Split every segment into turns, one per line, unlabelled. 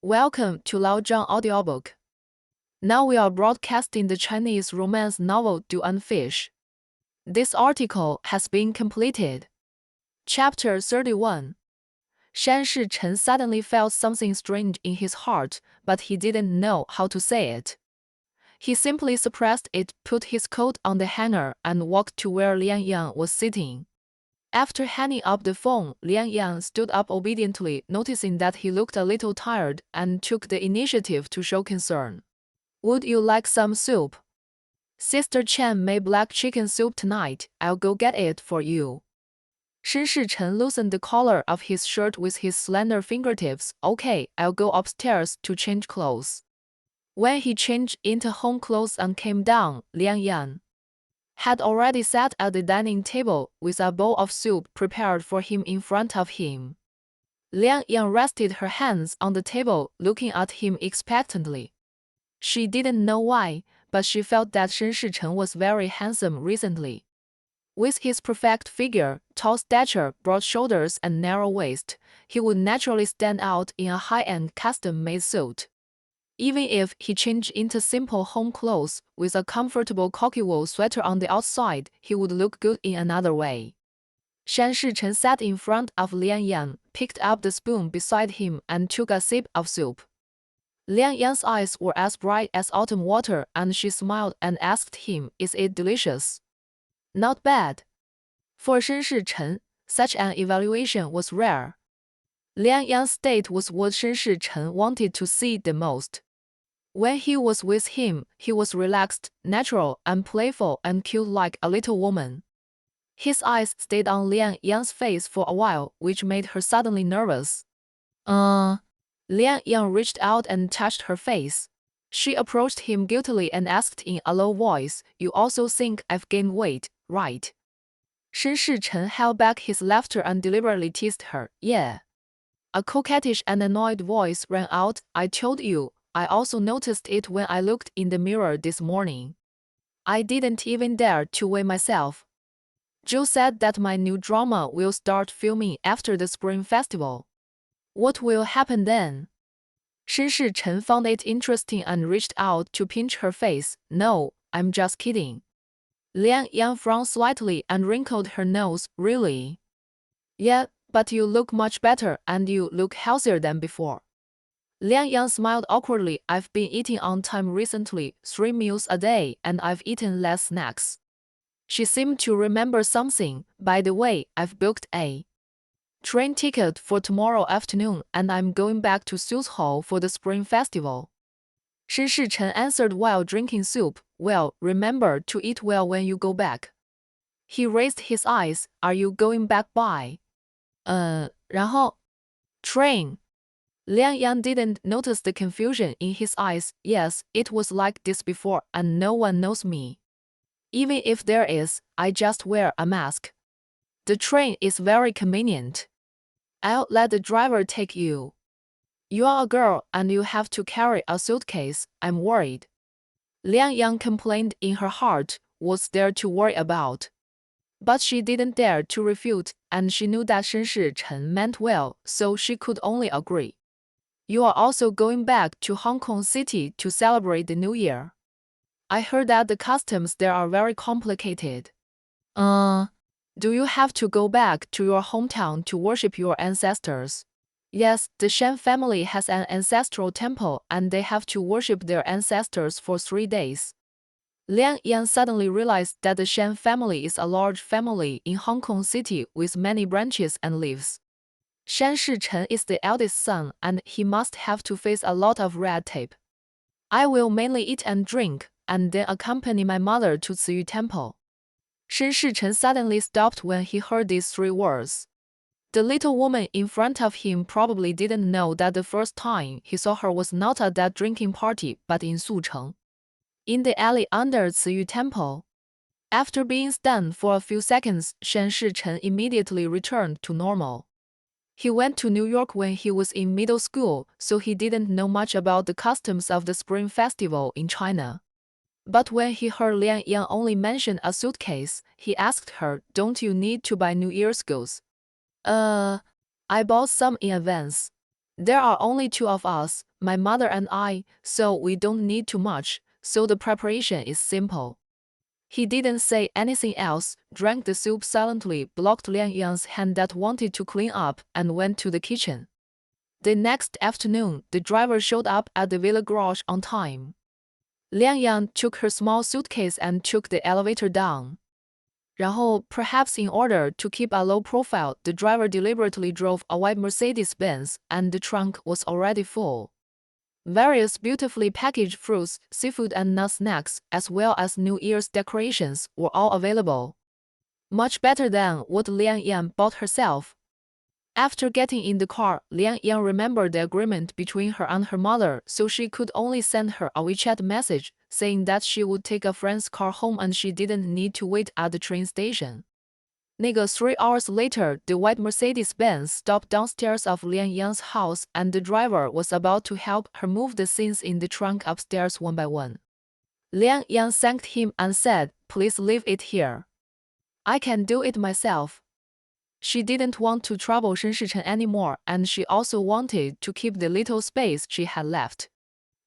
Welcome to Lao Zhang audiobook. Now we are broadcasting the Chinese romance novel Dew and Fish. This article has been completed. Chapter 31. Shan Shichen suddenly felt something strange in his heart, but he didn't know how to say it. He simply suppressed it, put his coat on the hanger, and walked to where Lian Yang was sitting. After hanging up the phone, Lian Yang stood up obediently, noticing that he looked a little tired, and took the initiative to show concern. Would you like some soup? Sister Chen made black chicken soup tonight. I'll go get it for you. Shen Shichen loosened the collar of his shirt with his slender fingertips. Okay, I'll go upstairs to change clothes. When he changed into home clothes and came down, Lian Yang had already sat at the dining table with a bowl of soup prepared for him in front of him. Lian Yang rested her hands on the table, looking at him expectantly. She didn't know why, but she felt that Shen Shichen was very handsome recently. With his perfect figure, tall stature, broad shoulders, and narrow waist, he would naturally stand out in a high-end custom-made suit. Even if he changed into simple home clothes with a comfortable khaki wool sweater on the outside, he would look good in another way. Shan Shichen sat in front of Lian Yang, picked up the spoon beside him, and took a sip of soup. Lian Yang's eyes were as bright as autumn water, and she smiled and asked him, "Is it delicious?" "Not bad." For Shen Shichen, such an evaluation was rare. Lian Yang's state was what Shen Shichen wanted to see the most. When he was with him, he was relaxed, natural, and playful, and cute like a little woman. His eyes stayed on Lian Yang's face for a while, which made her suddenly nervous. Lian Yang reached out and touched her face. She approached him guiltily and asked in a low voice, "You also think I've gained weight, right?" Shen Shichen held back his laughter and deliberately teased her. "Yeah." A coquettish and annoyed voice rang out, "I told you. I also noticed it when I looked in the mirror this morning. I didn't even dare to weigh myself." Joe said that my new drama will start filming after the Spring Festival. What will happen then? Shen Shichen found it interesting and reached out to pinch her face. "No, I'm just kidding." Lian Yang frowned slightly and wrinkled her nose. "Really?" "Yeah, but you look much better and you look healthier than before." Lian Yang smiled awkwardly. "I've been eating on time recently, 3 meals a day, and I've eaten less snacks." She seemed to remember something. "By the way, I've booked a train ticket for tomorrow afternoon, and I'm going back to Suzhou for the Spring Festival." Shen Shichen answered while drinking soup, "Well, remember to eat well when you go back." He raised his eyes. "Are you going back by 然后 train?" Lian Yang didn't notice the confusion in his eyes. "Yes, it was like this before, and no one knows me. Even if there is, I just wear a mask. The train is very convenient. I'll let the driver take you. You're a girl and you have to carry a suitcase. I'm worried." Lian Yang complained in her heart. What's there to worry about? But she didn't dare to refute, and she knew that Shen Shichen meant well, so she could only agree. "You are also going back to Hong Kong City to celebrate the New Year. I heard that the customs there are very complicated." Do you have to go back to your hometown to worship your ancestors?" "Yes, the Shan family has an ancestral temple and they have to worship their ancestors for 3 days." Lian Yang suddenly realized that the Shan family is a large family in Hong Kong City with many branches and leaves. Shan Shichen is the eldest son, and he must have to face a lot of red tape. "I will mainly eat and drink, and then accompany my mother to Ciyu Temple." Shen Shichen suddenly stopped when he heard these 3 words. The little woman in front of him probably didn't know that the first time he saw her was not at that drinking party, but in Sucheng, in the alley under Ciyu Temple. After being stunned for a few seconds, Shen Shichen immediately returned to normal. He went to New York when he was in middle school, so he didn't know much about the customs of the Spring Festival in China. But when he heard Lian Yang only mention a suitcase, he asked her, "Don't you need to buy New Year's goods?" I bought some in advance." There are only two of us, my mother and I, so we don't need too much, so the preparation is simple. He didn't say anything else, drank the soup silently, blocked Liang Yang's hand that wanted to clean up, and went to the kitchen. The next afternoon, the driver showed up at the villa garage on time. Liang Yang took her small suitcase and took the elevator down. 然后, perhaps in order to keep a low profile, the driver deliberately drove a white Mercedes-Benz, and the trunk was already full. Various beautifully packaged fruits, seafood and nut snacks, as well as New Year's decorations, were all available. Much better than what Liang Yang bought herself. After getting in the car, Liang Yang remembered the agreement between her and her mother, so she could only send her a WeChat message, saying that she would take a friend's car home and she didn't need to wait at the train station. 3 hours later, the white Mercedes-Benz stopped downstairs of Liang Yang's house, and the driver was about to help her move the things in the trunk upstairs one by one. Liang Yang thanked him and said, "Please leave it here. I can do it myself." She didn't want to trouble Shen Shichen anymore, and she also wanted to keep the little space she had left.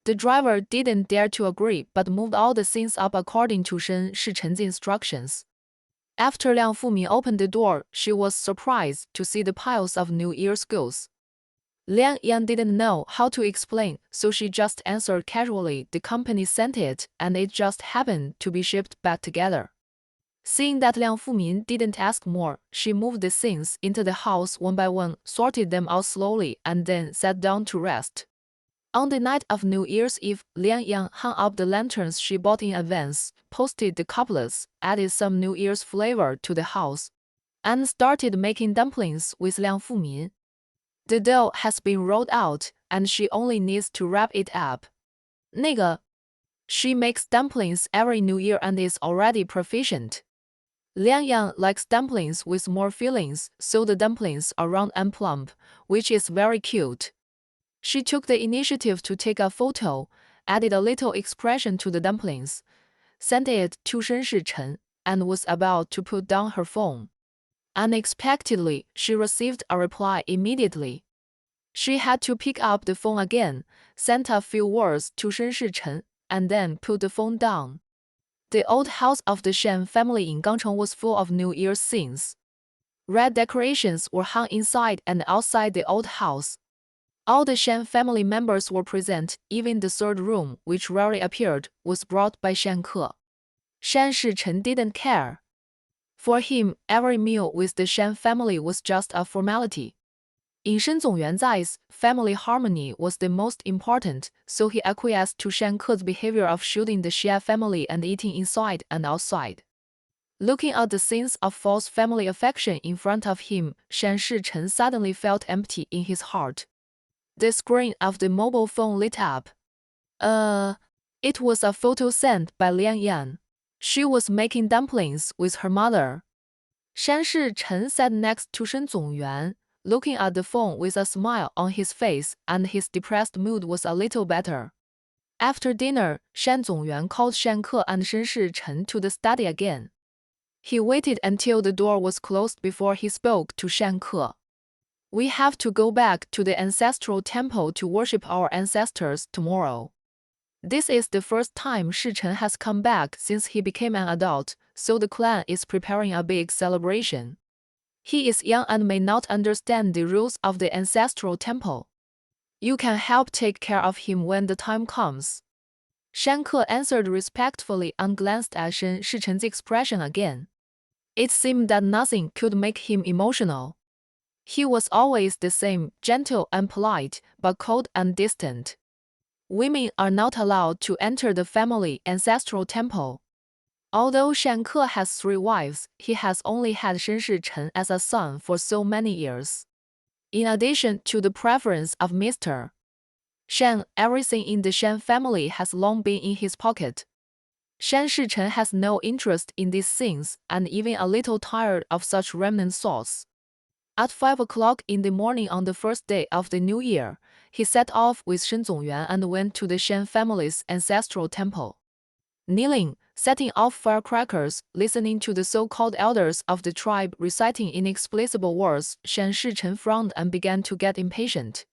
The driver didn't dare to agree but moved all the things up according to Shen Shichen's instructions. After Liang Fumin opened the door, she was surprised to see the piles of New Year's goods. Liang Yang didn't know how to explain, so she just answered casually, "The company sent it, and it just happened to be shipped back together." Seeing that Liang Fumin didn't ask more, she moved the things into the house one by one, sorted them out slowly, and then sat down to rest. On the night of New Year's Eve, Liang Yang hung up the lanterns she bought in advance, posted the couplets, added some New Year's flavor to the house, and started making dumplings with Liang Fumin. The dough has been rolled out, and she only needs to wrap it up. 那个, she makes dumplings every New Year and is already proficient. Liang Yang likes dumplings with more fillings, so the dumplings are round and plump, which is very cute. She took the initiative to take a photo, added a little expression to the dumplings, sent it to Shen Shichen, and was about to put down her phone. Unexpectedly, she received a reply immediately. She had to pick up the phone again, sent a few words to Shen Shichen, and then put the phone down. The old house of the Shen family in Gangcheng was full of New Year's scenes. Red decorations were hung inside and outside the old house. All the Shen family members were present, even the third room, which rarely appeared, was brought by Shen Ke. Shen Shichen didn't care. For him, every meal with the Shen family was just a formality. In Shen Zongyuan's eyes, family harmony was the most important, so he acquiesced to Shen Ke's behavior of shooting the Xie family and eating inside and outside. Looking at the scenes of false family affection in front of him, Shen Shichen suddenly felt empty in his heart. The screen of the mobile phone lit up. It was a photo sent by Liang Yang. She was making dumplings with her mother. Shen Shichen sat next to Shen Zongyuan, looking at the phone with a smile on his face, and his depressed mood was a little better. After dinner, Shen Zongyuan called Shen Ke and Shen Shichen to the study again. He waited until the door was closed before he spoke to Shen Ke. "We have to go back to the ancestral temple to worship our ancestors tomorrow. This is the first time Shichen has come back since he became an adult, so the clan is preparing a big celebration. He is young and may not understand the rules of the ancestral temple. You can help take care of him when the time comes." Shen Ke answered respectfully and glanced at Shen Shichen's expression again. It seemed that nothing could make him emotional. He was always the same, gentle and polite, but cold and distant. Women are not allowed to enter the family ancestral temple. Although Shen Ke has 3 wives, he has only had Shen Shichen as a son for so many years. In addition to the preference of Mr. Shen, everything in the Shen family has long been in his pocket. Shen Shichen has no interest in these things, and even a little tired of such remnant thoughts. At 5 o'clock in the morning on the first day of the new year, he set off with Shen Zongyuan and went to the Shen family's ancestral temple. Kneeling, setting off firecrackers, listening to the so-called elders of the tribe reciting inexplicable words, Shen Shichen frowned and began to get impatient.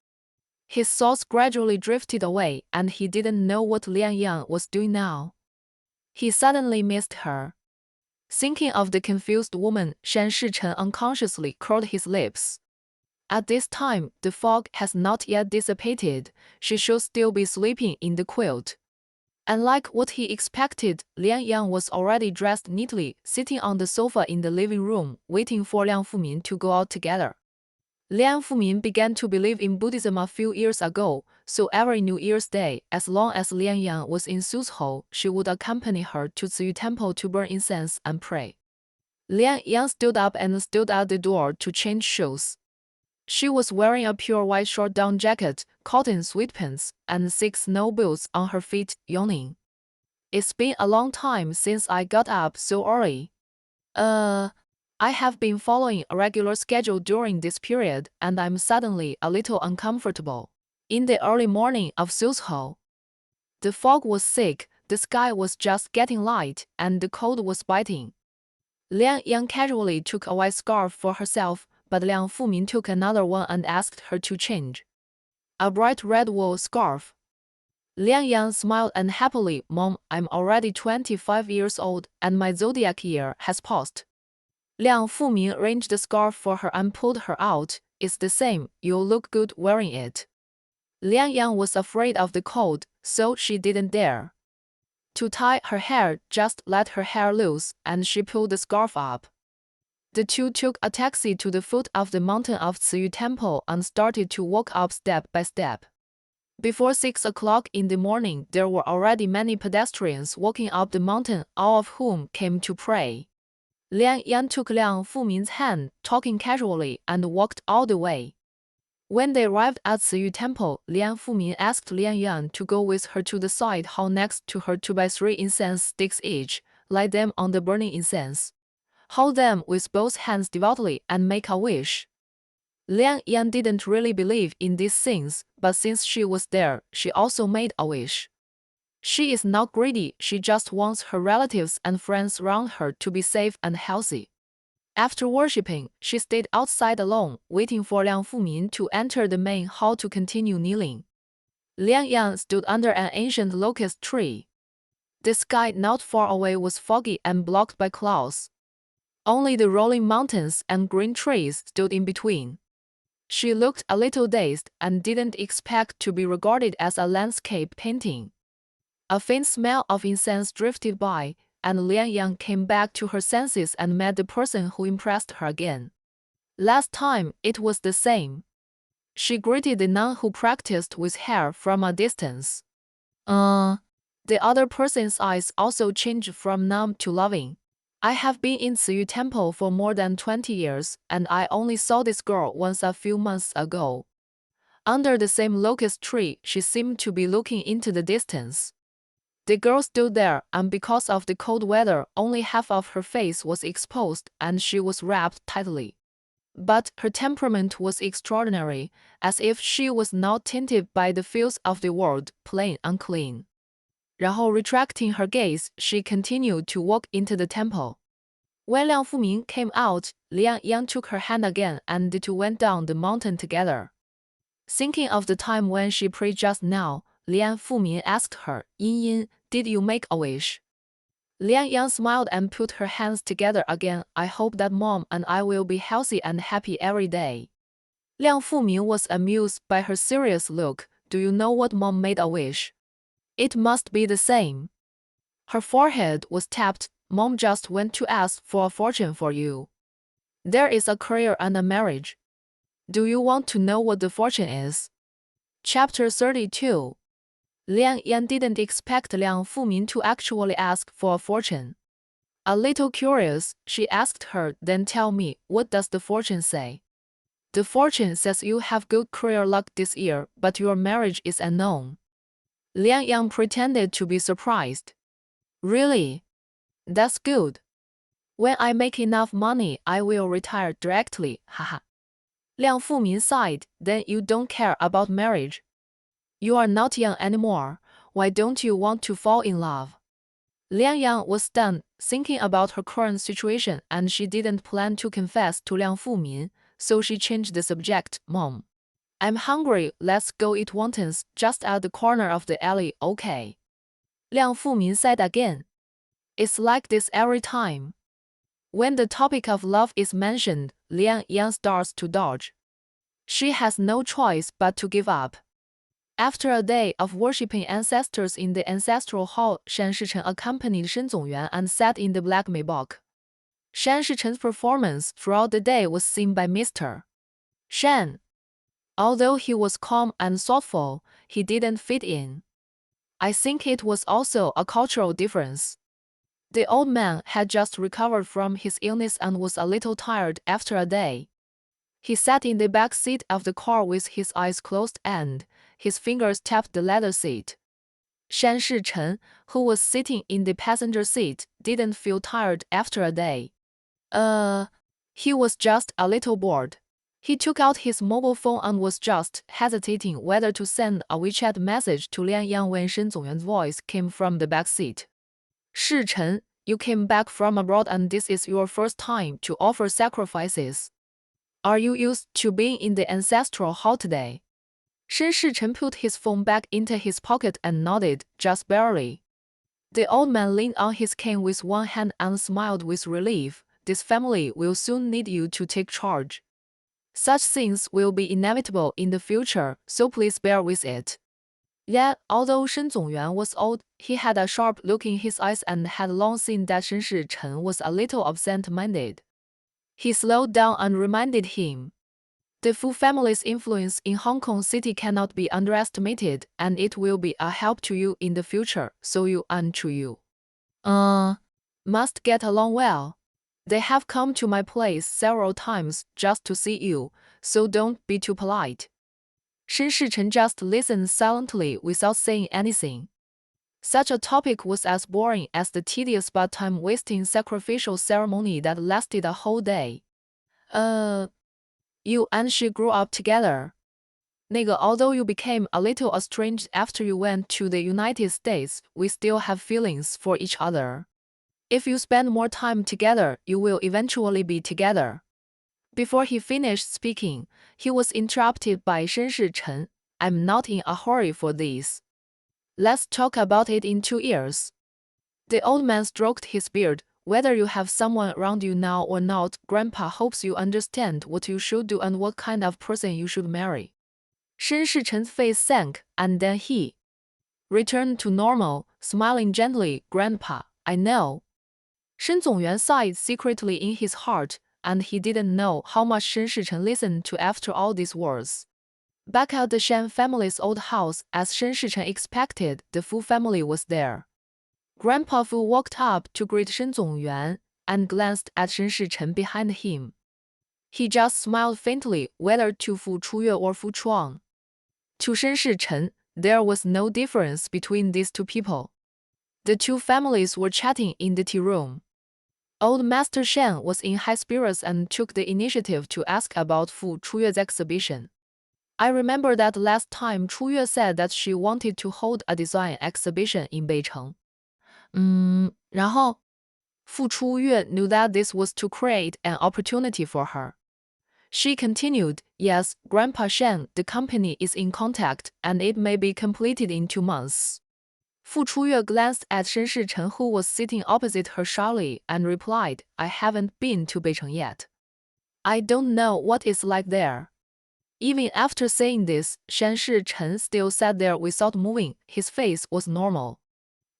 His thoughts gradually drifted away, and he didn't know what Lian Yang was doing now. He suddenly missed her. Thinking of the confused woman, Shan Shichen unconsciously curled his lips. At this time, the fog has not yet dissipated. She should still be sleeping in the quilt. Unlike what he expected, Lian Yang was already dressed neatly, sitting on the sofa in the living room, waiting for Liang Fumin to go out together. Liang Fumin began to believe in Buddhism a few years ago, so every New Year's Day, as long as Lian Yang was in Suzhou, she would accompany her to Ziyu Temple to burn incense and pray. Lian Yang stood up and stood at the door to change shoes. She was wearing a pure white short down jacket, cotton sweatpants, and 6 snow boots on her feet, yawning. It's been a long time since I got up so early. I have been following a regular schedule during this period, and I'm suddenly a little uncomfortable. In the early morning of Suzhou, the fog was thick, the sky was just getting light, and the cold was biting. Lian Yang casually took a white scarf for herself, but Liang Fumin took another one and asked her to change. A bright red wool scarf. Lian Yang smiled unhappily. Mom, I'm already 25 years old, and my zodiac year has passed. Liang Fumin arranged the scarf for her and pulled her out. It's the same, you'll look good wearing it. Lian Yang was afraid of the cold, so she didn't dare to tie her hair, just let her hair loose, and she pulled the scarf up. The two took a taxi to the foot of the mountain of Ziyu Temple and started to walk up step by step. Before 6 o'clock in the morning, there were already many pedestrians walking up the mountain, all of whom came to pray. Lian Yang took Liang Fumin's hand, talking casually, and walked all the way. When they arrived at Ziyu Temple, Liang Fumin asked Lian Yang to go with her to the side hall next to her to buy 3 incense sticks each, light them on the burning incense, hold them with both hands devoutly, and make a wish. Lian Yang didn't really believe in these things, but since she was there, she also made a wish. She is not greedy, she just wants her relatives and friends around her to be safe and healthy. After worshipping, she stayed outside alone, waiting for Liang Fumin to enter the main hall to continue kneeling. Lian Yang stood under an ancient locust tree. The sky not far away was foggy and blocked by clouds. Only the rolling mountains and green trees stood in between. She looked a little dazed and didn't expect to be regarded as a landscape painting. A faint smell of incense drifted by, and Lian Yang came back to her senses and met the person who impressed her again. Last time, it was the same. She greeted the nun who practiced with hair from a distance. The other person's eyes also changed from numb to loving. I have been in Ziyu Temple for more than 20 years, and I only saw this girl once a few months ago. Under the same locust tree, she seemed to be looking into the distance. The girl stood there, and because of the cold weather, only half of her face was exposed, and she was wrapped tightly. But her temperament was extraordinary, as if she was not tainted by the filth of the world, plain unclean. 然后 retracting her gaze, she continued to walk into the temple. When Liang Fumin came out, Lian Yang took her hand again, and the two went down the mountain together. Thinking of the time when she prayed just now, Lian Fumin asked her, Yin Yin, did you make a wish? Lian Yang smiled and put her hands together again. I hope that Mom and I will be healthy and happy every day. Liang Fumin was amused by her serious look. Do you know what Mom made a wish? It must be the same. Her forehead was tapped. Mom just went to ask for a fortune for you. There is a career and a marriage. Do you want to know what the fortune is? Chapter 32. Lian Yan didn't expect Liang Fumin to actually ask for a fortune. A little curious, she asked her, then tell me, what does the fortune say? The fortune says you have good career luck this year, but your marriage is unknown. Lian Yang pretended to be surprised. Really? That's good. When I make enough money, I will retire directly, haha. Liang Fumin sighed, then you don't care about marriage? You are not young anymore. Why don't you want to fall in love? Lian Yang was stunned, thinking about her current situation, and she didn't plan to confess to Liang Fumin, so she changed the subject. Mom, I'm hungry, let's go eat wontons just at the corner of the alley, okay? Liang Fumin said again. It's like this every time. When the topic of love is mentioned, Liang Yang starts to dodge. She has no choice but to give up. After a day of worshipping ancestors in the ancestral hall, Shan Shichen accompanied Shen Zongyuan and sat in the black Maybach. Shan Shichen's performance throughout the day was seen by Mr. Shan. Although he was calm and thoughtful, he didn't fit in. I think it was also a cultural difference. The old man had just recovered from his illness and was a little tired after a day. He sat in the back seat of the car with his eyes closed and his fingers tapped the leather seat. Shan Shichen, who was sitting in the passenger seat, didn't feel tired after a day. He was just a little bored. He took out his mobile phone and was just hesitating whether to send a WeChat message to Lian Yang when Shen Zongyuan's voice came from the back seat. Shichen, you came back from abroad and this is your first time to offer sacrifices. Are you used to being in the ancestral hall today? Shen Shichen put his phone back into his pocket and nodded, just barely. The old man leaned on his cane with one hand and smiled with relief. This family will soon need you to take charge. Such things will be inevitable in the future, so please bear with it. Yet, although Shen Zongyuan was old, he had a sharp look in his eyes and had long seen that Shen Shichen was a little absent-minded. He slowed down and reminded him. The Fu family's influence in Hong Kong City cannot be underestimated, and it will be a help to you in the future, so you and Chuyu must get along well. They have come to my place several times just to see you, so don't be too polite. Shen Shichen just listened silently without saying anything. Such a topic was as boring as the tedious but time-wasting sacrificial ceremony that lasted a whole day. You and she grew up together. Although you became a little estranged after you went to the United States, we still have feelings for each other. If you spend more time together, you will eventually be together. Before he finished speaking, he was interrupted by Shen Shichen. I'm not in a hurry for this. Let's talk about it in 2 years. The old man stroked his beard. Whether you have someone around you now or not, Grandpa hopes you understand what you should do and what kind of person you should marry. Shen Shichen's face sank, and then he returned to normal, smiling gently. Grandpa, I know. Shen Zongyuan sighed secretly in his heart, and he didn't know how much Shen Shichen listened to after all these words. Back at the Shan family's old house, as Shen Shichen expected, the Fu family was there. Grandpa Fu walked up to greet Shen Zongyuan and glanced at Shen Shichen behind him. He just smiled faintly, whether to Fu Chuyue or Fu Chuang. To Shen Shichen, there was no difference between these two people. The two families were chatting in the tea room. Old Master Shen was in high spirits and took the initiative to ask about Fu Chuyue's exhibition. I remember that last time Chuyue said that she wanted to hold a design exhibition in Beicheng. 然后 Fu Chuyue knew that this was to create an opportunity for her. She continued, yes, Grandpa Shen, the company is in contact, and it may be completed in 2 months. Fu Chuyue glanced at Shen Shichen, who was sitting opposite her shyly, and replied, I haven't been to Beicheng yet. I don't know what it's like there. Even after saying this, Shen Shichen still sat there without moving. His face was normal.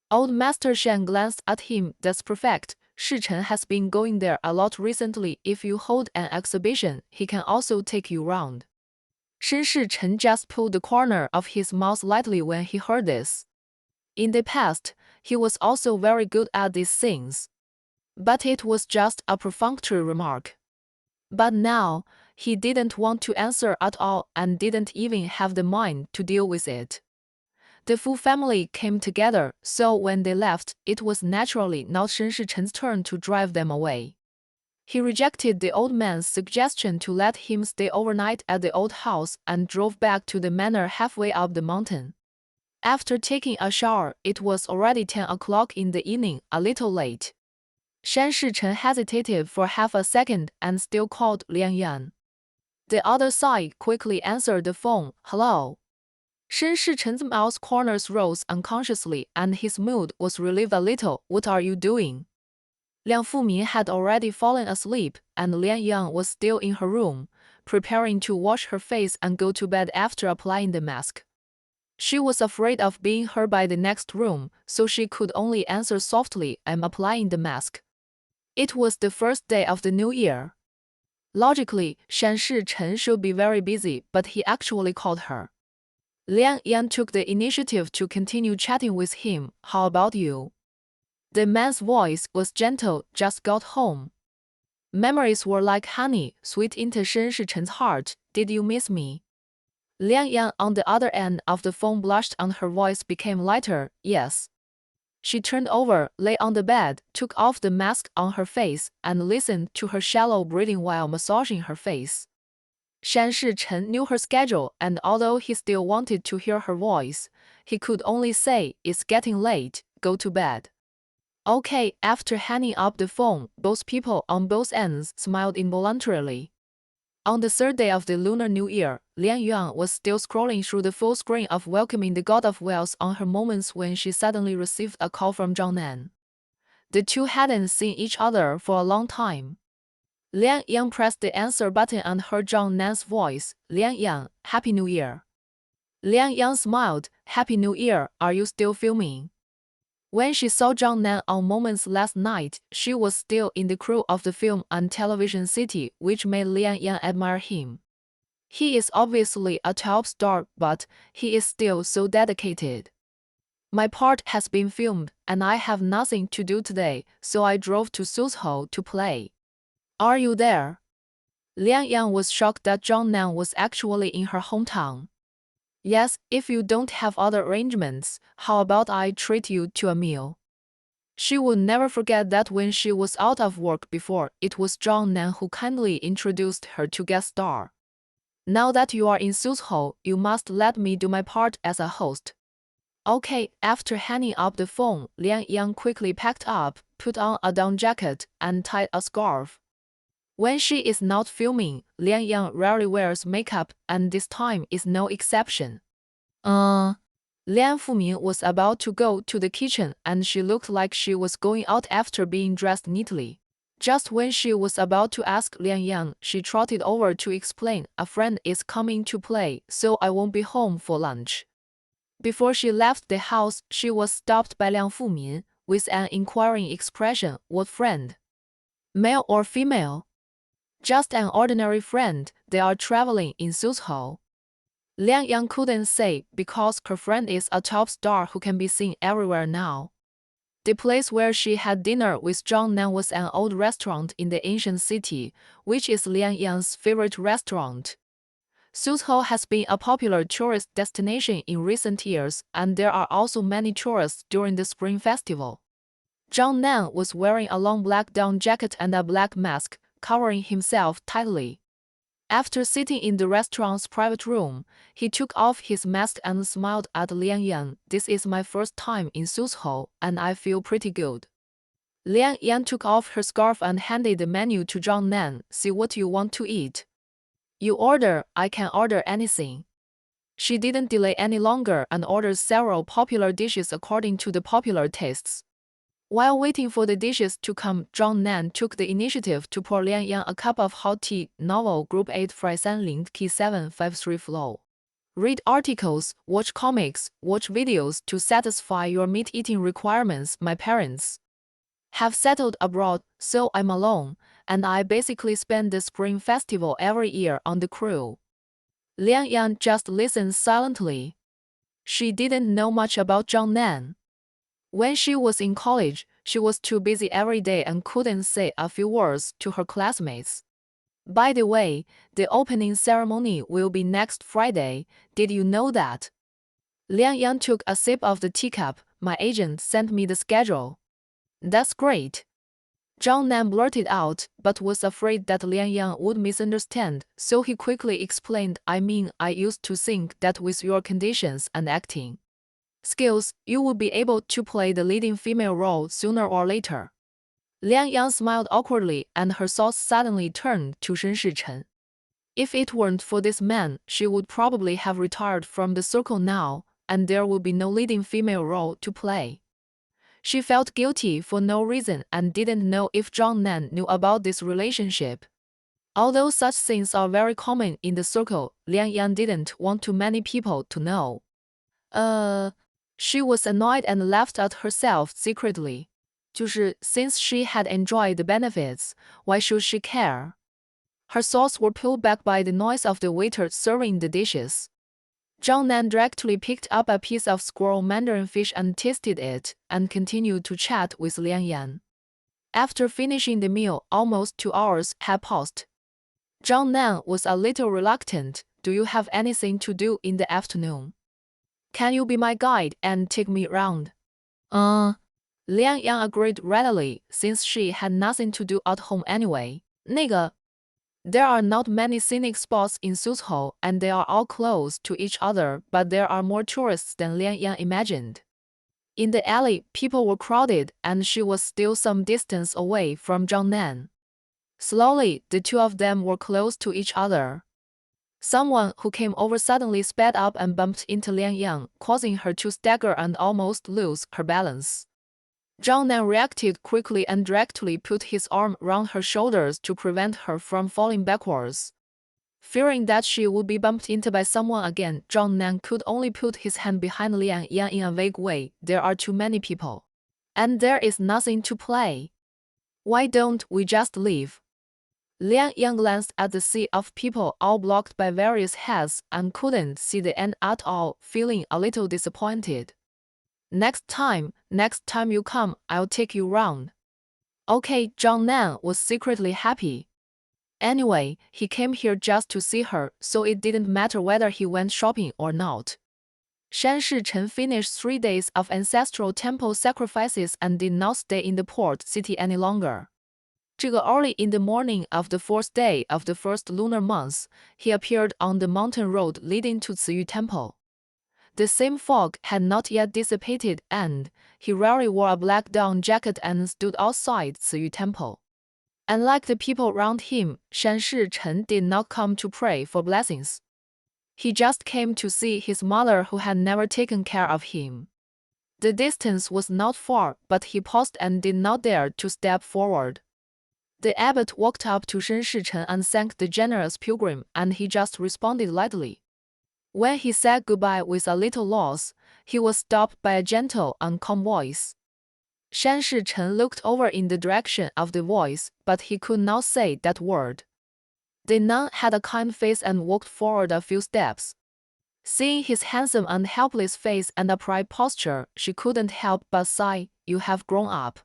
Old Master Shen glanced at him. That's perfect. Shichen has been going there a lot recently. If you hold an exhibition, he can also take you round. Shen Shichen just pulled the corner of his mouth lightly when he heard this. In the past, he was also very good at these things. But it was just a perfunctory remark. But now, he didn't want to answer at all and didn't even have the mind to deal with it. The Fu family came together, so when they left, it was naturally not Shen Shichen's turn to drive them away. He rejected the old man's suggestion to let him stay overnight at the old house and drove back to the manor halfway up the mountain. After taking a shower, it was already 10 o'clock in the evening, a little late. Shan Shichen hesitated for half a second and still called Liang Yan. The other side quickly answered the phone. Hello. Shen Shichen's mouth corners rose unconsciously and his mood was relieved a little. What are you doing? Liang Fumin had already fallen asleep, and Lian Yang was still in her room, preparing to wash her face and go to bed after applying the mask. She was afraid of being heard by the next room, so she could only answer softly, I'm applying the mask. It was the first day of the new year. Logically, Shan Shichen should be very busy, but he actually called her. Lian Yang took the initiative to continue chatting with him. How about you? The man's voice was gentle. Just got home. Memories were like honey, sweet into Shen Shichen's heart. Did you miss me? Lian Yang on the other end of the phone blushed and her voice became lighter. Yes. She turned over, lay on the bed, took off the mask on her face, and listened to her shallow breathing while massaging her face. Shan Shichen knew her schedule, and although he still wanted to hear her voice, he could only say, it's getting late, go to bed. Okay. After hanging up the phone, both people on both ends smiled involuntarily. On the third day of the Lunar New Year, Lian Yuan was still scrolling through the full screen of Welcoming the God of Wealth on her moments when she suddenly received a call from Zhang Nan. The two hadn't seen each other for a long time. Lian Yang pressed the answer button and heard Zhang Nan's voice. Lian Yang, Happy New Year. Lian Yang smiled. Happy New Year, are you still filming? When she saw Zhang Nan on Moments last night, she was still in the crew of the film and television city, which made Lian Yang admire him. He is obviously a top star, but he is still so dedicated. My part has been filmed, and I have nothing to do today, so I drove to Suzhou to play. Are you there? Lian Yang was shocked that Zhang Nan was actually in her hometown. Yes, if you don't have other arrangements, how about I treat you to a meal? She would never forget that when she was out of work before, it was Zhang Nan who kindly introduced her to guest star. Now that you are in Suzhou, you must let me do my part as a host. Okay. After hanging up the phone, Lian Yang quickly packed up, put on a down jacket, and tied a scarf. When she is not filming, Lian Yang rarely wears makeup, and this time is no exception. Lian Fumin was about to go to the kitchen, and she looked like she was going out after being dressed neatly. Just when she was about to ask Lian Yang, she trotted over to explain, a friend is coming to play, so I won't be home for lunch. Before she left the house, she was stopped by Liang Fumin, with an inquiring expression. What friend? Male or female? Just an ordinary friend. They are traveling in Suzhou. Lian Yang couldn't say, because her friend is a top star who can be seen everywhere now. The place where she had dinner with Zhang Nan was an old restaurant in the ancient city, which is Lian Yang's favorite restaurant. Suzhou has been a popular tourist destination in recent years, and there are also many tourists during the Spring Festival. Zhang Nan was wearing a long black down jacket and a black mask, covering himself tightly. After sitting in the restaurant's private room, he took off his mask and smiled at Lian Yang. This is my first time in Suzhou, and I feel pretty good. Lian Yang took off her scarf and handed the menu to Zhang Nan. See what you want to eat. You order, I can order anything. She didn't delay any longer and ordered several popular dishes according to the popular tastes. While waiting for the dishes to come, Zhang Nan took the initiative to pour Lian Yang a cup of hot tea. Novel Group 8 Freisanling Key 753 Flow. Read articles, watch comics, watch videos to satisfy your meat-eating requirements. My parents have settled abroad, so I'm alone, and I basically spend the Spring Festival every year on the crew. Lian Yang just listened silently. She didn't know much about Zhang Nan. When she was in college, she was too busy every day and couldn't say a few words to her classmates. By the way, the opening ceremony will be next Friday. Did you know that? Lian Yang took a sip of the teacup. My agent sent me the schedule. That's great. Zhang Nan blurted out, but was afraid that Lian Yang would misunderstand, so he quickly explained, I mean, I used to think that with your conditions and acting skills, you would be able to play the leading female role sooner or later. Lian Yang smiled awkwardly, and her thoughts suddenly turned to Shen Shichen. If it weren't for this man, she would probably have retired from the circle now, and there would be no leading female role to play. She felt guilty for no reason and didn't know if Zhang Nan knew about this relationship. Although such things are very common in the circle, Liang Yang didn't want too many people to know. She was annoyed and laughed at herself secretly. 就是, since she had enjoyed the benefits, why should she care? Her thoughts were pulled back by the noise of the waiter serving the dishes. Zhang Nan directly picked up a piece of squirrel mandarin fish and tasted it, and continued to chat with Liang Yan. After finishing the meal, almost 2 hours had passed. Zhang Nan was a little reluctant. Do you have anything to do in the afternoon? Can you be my guide and take me around? Liang Yang agreed readily, since she had nothing to do at home anyway. 那个, there are not many scenic spots in Suzhou, and they are all close to each other, but there are more tourists than Liang Yang imagined. In the alley, people were crowded, and she was still some distance away from Zhang Nan. Slowly, the two of them were close to each other. Someone who came over suddenly sped up and bumped into Liang Yang, causing her to stagger and almost lose her balance. Zhang Nan reacted quickly and directly put his arm around her shoulders to prevent her from falling backwards. Fearing that she would be bumped into by someone again, Zhang Nan could only put his hand behind Liang Yang in a vague way. There are too many people. And there is nothing to play. Why don't we just leave? Liang Yang glanced at the sea of people all blocked by various heads and couldn't see the end at all, feeling a little disappointed. Next time you come, I'll take you round. Okay, Zhang Nan was secretly happy. Anyway, he came here just to see her, so it didn't matter whether he went shopping or not. Shan Shichen finished 3 days of ancestral temple sacrifices and did not stay in the port city any longer. Early in the morning of the 4th day of the first lunar month, he appeared on the mountain road leading to Ciyu Temple. The same fog had not yet dissipated, and he rarely wore a black down jacket and stood outside Ciyu Temple. Unlike the people around him, Shan Shichen did not come to pray for blessings. He just came to see his mother, who had never taken care of him. The distance was not far, but he paused and did not dare to step forward. The abbot walked up to Shan Shichen and thanked the generous pilgrim, and he just responded lightly. When he said goodbye with a little loss, he was stopped by a gentle and calm voice. Shan Shichen looked over in the direction of the voice, but he could not say that word. The nun had a kind face and walked forward a few steps. Seeing his handsome and helpless face and upright posture, she couldn't help but sigh. You have grown up.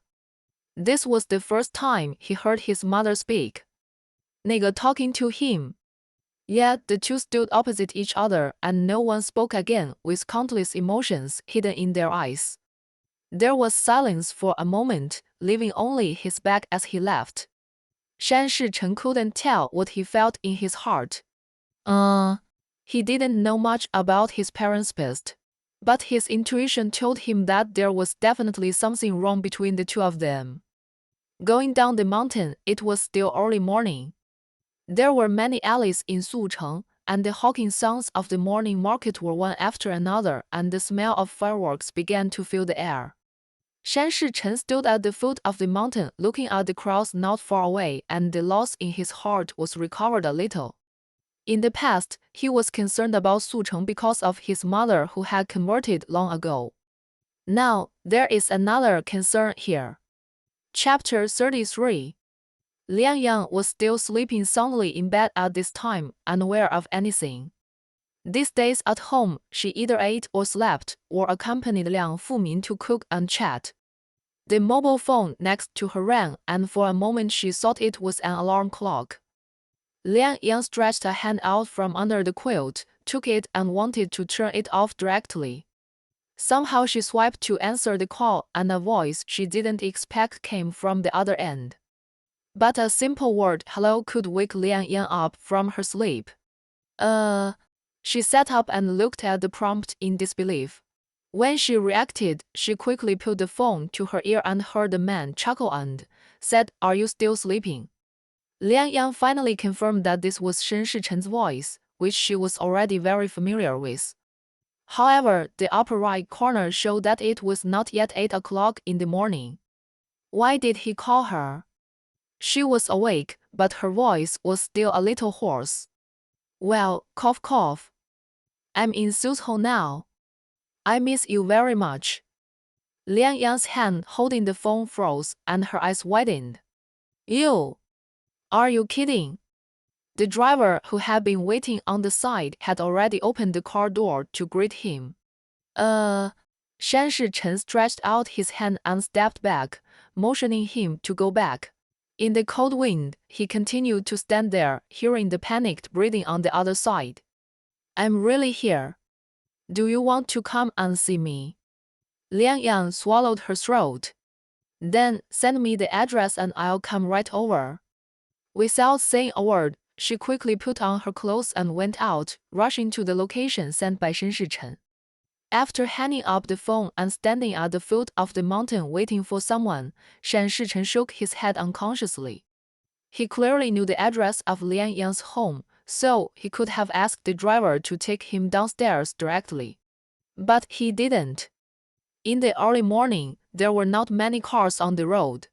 This was the first time he heard his mother speak. 那个 talking to him. Yet the two stood opposite each other, and no one spoke again, with countless emotions hidden in their eyes. There was silence for a moment, leaving only his back as he left. Shan Shichen couldn't tell what he felt in his heart. He didn't know much about his parents' past, but his intuition told him that there was definitely something wrong between the two of them. Going down the mountain, it was still early morning. There were many alleys in Sucheng, and the hawking sounds of the morning market were one after another, and the smell of fireworks began to fill the air. Shan Shichen stood at the foot of the mountain, looking at the crowds not far away, and the loss in his heart was recovered a little. In the past, he was concerned about Sucheng because of his mother, who had converted long ago. Now, there is another concern here. Chapter 33. Liang Yang was still sleeping soundly in bed at this time, unaware of anything. These days at home, she either ate or slept, or accompanied Liang Fumin to cook and chat. The mobile phone next to her rang, and for a moment she thought it was an alarm clock. Liang Yang stretched a hand out from under the quilt, took it and wanted to turn it off directly. Somehow she swiped to answer the call, and a voice she didn't expect came from the other end. But a simple word, hello, could wake Liang Yang up from her sleep. She sat up and looked at the prompt in disbelief. When she reacted, she quickly put the phone to her ear and heard the man chuckle and said, Are you still sleeping? Liang Yang finally confirmed that this was Shen Shichen's voice, which she was already very familiar with. However, the upper right corner showed that it was not yet 8 o'clock in the morning. Why did he call her? She was awake, but her voice was still a little hoarse. Well, cough cough. I'm in Suzhou now. I miss you very much. Liang Yang's hand holding the phone froze and her eyes widened. You? Are you kidding? The driver who had been waiting on the side had already opened the car door to greet him. Shan Shichen stretched out his hand and stepped back, motioning him to go back. In the cold wind, he continued to stand there, hearing the panicked breathing on the other side. I'm really here. Do you want to come and see me? Liang Yang swallowed her throat. Then send me the address and I'll come right over. Without saying a word, she quickly put on her clothes and went out, rushing to the location sent by Shen Shichen. After hanging up the phone and standing at the foot of the mountain waiting for someone, Shen Shichen shook his head unconsciously. He clearly knew the address of Liang Yang's home, so he could have asked the driver to take him downstairs directly. But he didn't. In the early morning, there were not many cars on the road.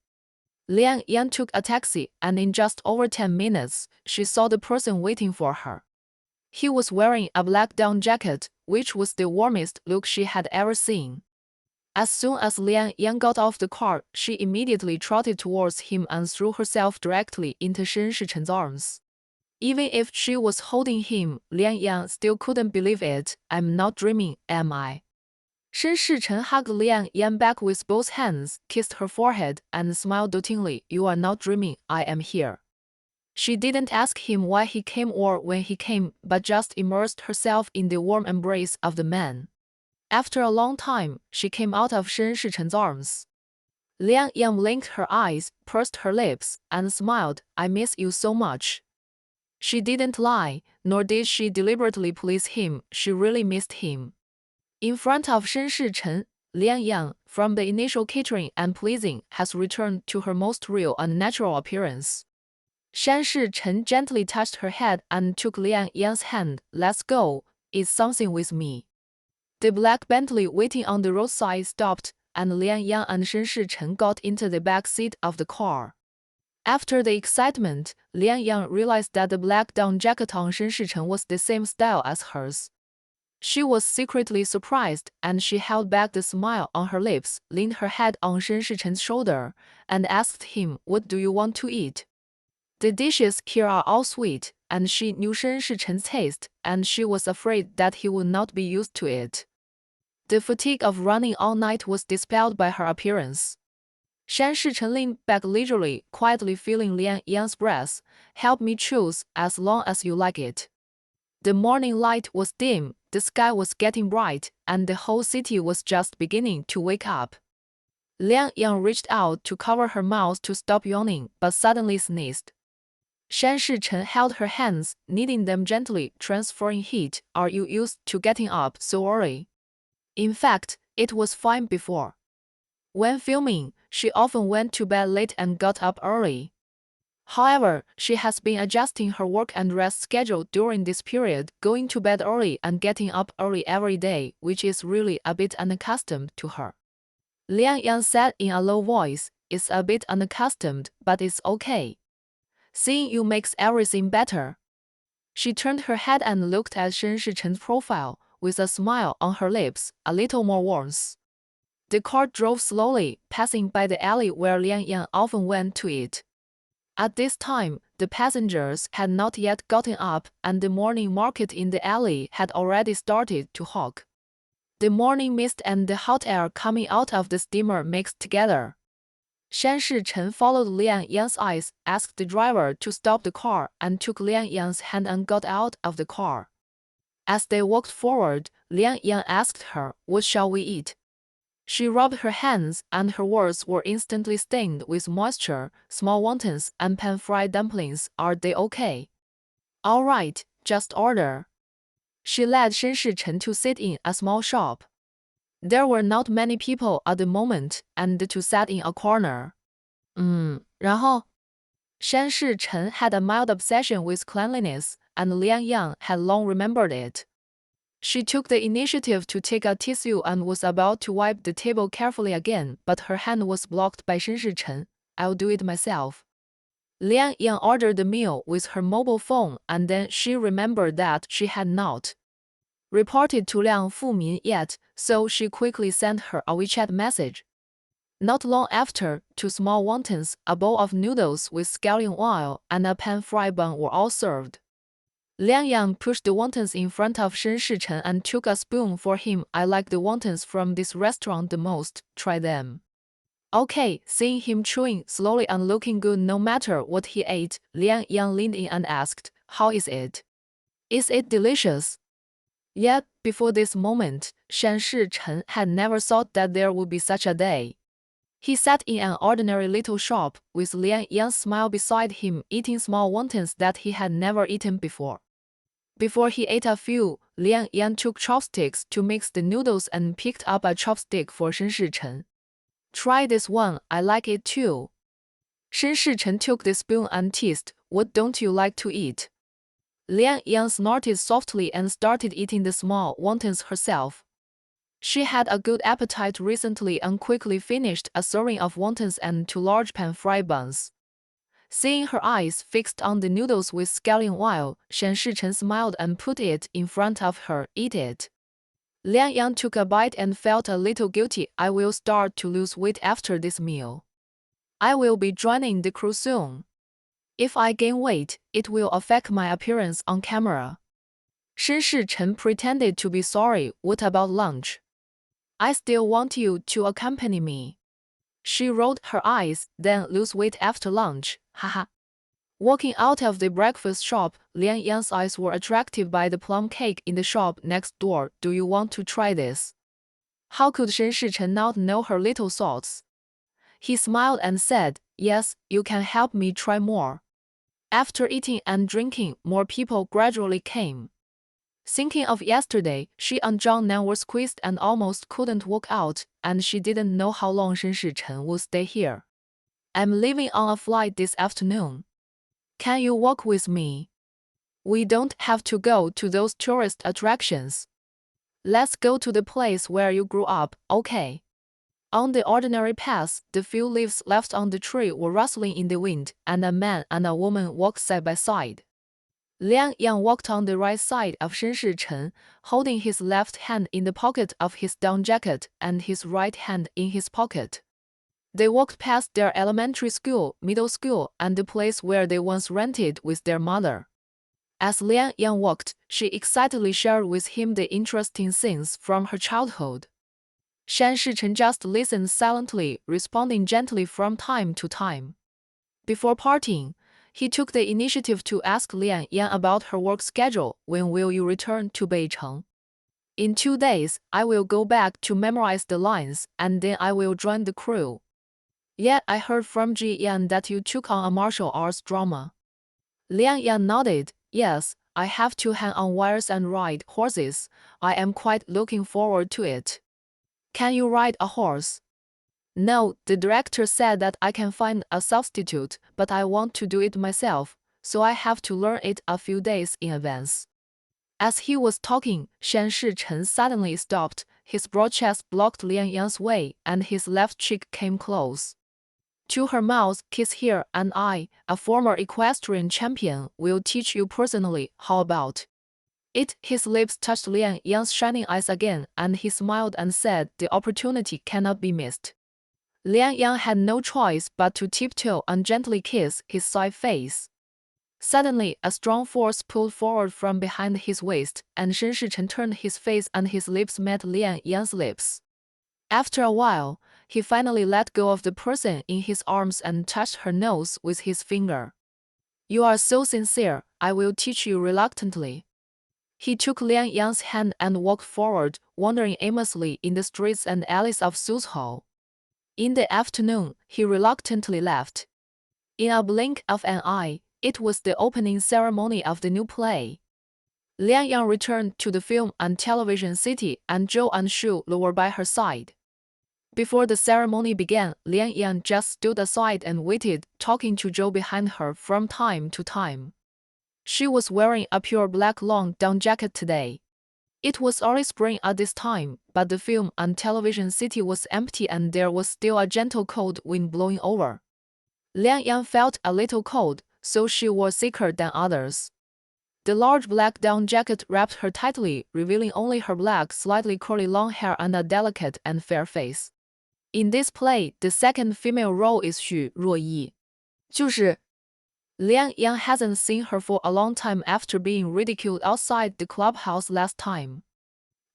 Liang Yang took a taxi, and in just over 10 minutes, she saw the person waiting for her. He was wearing a black down jacket, which was the warmest look she had ever seen. As soon as Liang Yang got off the car, she immediately trotted towards him and threw herself directly into Shen Shichen's arms. Even if she was holding him, Liang Yang still couldn't believe it. I'm not dreaming, am I? Shen Shichen hugged Liang Yan back with both hands, kissed her forehead, and smiled dotingly. You are not dreaming, I am here. She didn't ask him why he came or when he came, but just immersed herself in the warm embrace of the man. After a long time, she came out of Shen Shichen's arms. Liang Yan blinked her eyes, pursed her lips, and smiled. I miss you so much. She didn't lie, nor did she deliberately please him. She really missed him. In front of Shen Shichen, Liang Yang, from the initial catering and pleasing, has returned to her most real and natural appearance. Shen Shichen gently touched her head and took Liang Yang's hand. Let's go, it's something with me. The black Bentley waiting on the roadside stopped, and Liang Yang and Shen Shichen got into the back seat of the car. After the excitement, Liang Yang realized that the black down jacket on Shen Shichen was the same style as hers. She was secretly surprised, and she held back the smile on her lips, leaned her head on Shen Shichen's shoulder, and asked him, What do you want to eat? The dishes here are all sweet, and she knew Shen Shichen's taste, and she was afraid that he would not be used to it. The fatigue of running all night was dispelled by her appearance. Shen Shichen leaned back leisurely, quietly feeling Liang Yang's breath. Help me choose, as long as you like it. The morning light was dim, the sky was getting bright, and the whole city was just beginning to wake up. Liang Yang reached out to cover her mouth to stop yawning, but suddenly sneezed. Shen Shichen held her hands, kneading them gently, transferring heat. Are you used to getting up so early? In fact, it was fine before. When filming, she often went to bed late and got up early. However, she has been adjusting her work and rest schedule during this period, going to bed early and getting up early every day, which is really a bit unaccustomed to her. Liang Yang said in a low voice, It's a bit unaccustomed, but it's okay. Seeing you makes everything better. She turned her head and looked at Shen Shichen's profile, with a smile on her lips, a little more warmth. The car drove slowly, passing by the alley where Liang Yang often went to eat. At this time, the passengers had not yet gotten up, and the morning market in the alley had already started to hawk. The morning mist and the hot air coming out of the steamer mixed together. Shen Shichen followed Liang Yang's eyes, asked the driver to stop the car, and took Liang Yang's hand and got out of the car. As they walked forward, Liang Yang asked her, What shall we eat? She rubbed her hands, and her words were instantly stained with moisture. Small wontons and pan-fried dumplings, are they okay? All right, just order. She led Shen Shichen to sit in a small shop. There were not many people at the moment, and the two sat in a corner. 然后 Shan Shichen had a mild obsession with cleanliness, and Liang Yang had long remembered it. She took the initiative to take a tissue and was about to wipe the table carefully again, but her hand was blocked by Shan Shichen. "I'll do it myself." Liang Yang ordered the meal with her mobile phone, and then she remembered that she had not reported to Liang Fumin yet, so she quickly sent her a WeChat message. Not long after, 2 small wontons, a bowl of noodles with scallion oil, and a pan-fried bun were all served. Liang Yang pushed the wontons in front of Shen Shichen and took a spoon for him. "I like the wontons from this restaurant the most, try them." Okay, seeing him chewing slowly and looking good no matter what he ate, Liang Yang leaned in and asked, "How is it? Is it delicious?" Yet, before this moment, Shan Shichen had never thought that there would be such a day. He sat in an ordinary little shop, with Liang Yang's smile beside him, eating small wontons that he had never eaten before. Before he ate a few, Liang Yang took chopsticks to mix the noodles and picked up a chopstick for Shen Shichen. "Try this one, I like it too." Shen Shichen took the spoon and teased, "What don't you like to eat?" Liang Yang snorted softly and started eating the small wontons herself. She had a good appetite recently and quickly finished a serving of wontons and 2 large pan-fried buns. Seeing her eyes fixed on the noodles with scallion oil, Shan Shichen smiled and put it in front of her. "Eat it." Liang Yang took a bite and felt a little guilty. "I will start to lose weight after this meal. I will be joining the crew soon. If I gain weight, it will affect my appearance on camera." Shen Shichen pretended to be sorry. "What about lunch? I still want you to accompany me." She rolled her eyes. "Then lose weight after lunch, haha." Walking out of the breakfast shop, Liang Yang's eyes were attracted by the plum cake in the shop next door. "Do you want to try this?" How could Shen Shichen not know her little thoughts? He smiled and said, "Yes, you can help me try more." After eating and drinking, more people gradually came. Thinking of yesterday, she and Zhang Nan were squeezed and almost couldn't walk out, and she didn't know how long Shen Shichen would stay here. "I'm leaving on a flight this afternoon. Can you walk with me? We don't have to go to those tourist attractions. Let's go to the place where you grew up, okay?" On the ordinary path, the few leaves left on the tree were rustling in the wind, and a man and a woman walked side by side. Liang Yang walked on the right side of Shen Shichen, holding his left hand in the pocket of his down jacket and his right hand in his pocket. They walked past their elementary school, middle school, and the place where they once rented with their mother. As Liang Yang walked, she excitedly shared with him the interesting things from her childhood. Shan Shichen just listened silently, responding gently from time to time. Before parting, he took the initiative to ask Liang Yang about her work schedule. "When will you return to Beicheng?" "In 2 days, I will go back to memorize the lines, and then I will join the crew." "Yet I heard from Ji Yan that you took on a martial arts drama." Liang Yang nodded. "Yes, I have to hang on wires and ride horses. I am quite looking forward to it." "Can you ride a horse?" "No, the director said that I can find a substitute, but I want to do it myself, so I have to learn it a few days in advance." As he was talking, Shan Shichen suddenly stopped. His broad chest blocked Liang Yang's way, and his left cheek came close to her mouth. "Kiss here, and I, a former equestrian champion, will teach you personally. How about it?" His lips touched Liang Yang's shining eyes again, and he smiled and said, "The opportunity cannot be missed." Liang Yang had no choice but to tiptoe and gently kiss his side face. Suddenly, a strong force pulled forward from behind his waist, and Shen Shichen turned his face and his lips met Liang Yang's lips. After a while, he finally let go of the person in his arms and touched her nose with his finger. "You are so sincere, I will teach you reluctantly." He took Liang Yang's hand and walked forward, wandering aimlessly in the streets and alleys of Suzhou. In the afternoon, he reluctantly left. In a blink of an eye, it was the opening ceremony of the new play. Liang Yang returned to the film and television city, and Zhou and Shu were by her side. Before the ceremony began, Lian Yang just stood aside and waited, talking to Zhou behind her from time to time. She was wearing a pure black long down jacket today. It was early spring at this time, but the film and television city was empty and there was still a gentle cold wind blowing over. Lian Yang felt a little cold, so she wore thicker than others. The large black down jacket wrapped her tightly, revealing only her black, slightly curly long hair and a delicate and fair face. In this play, the second female role is Xu Ruoyi. 就是 Lian Yang hasn't seen her for a long time after being ridiculed outside the clubhouse last time.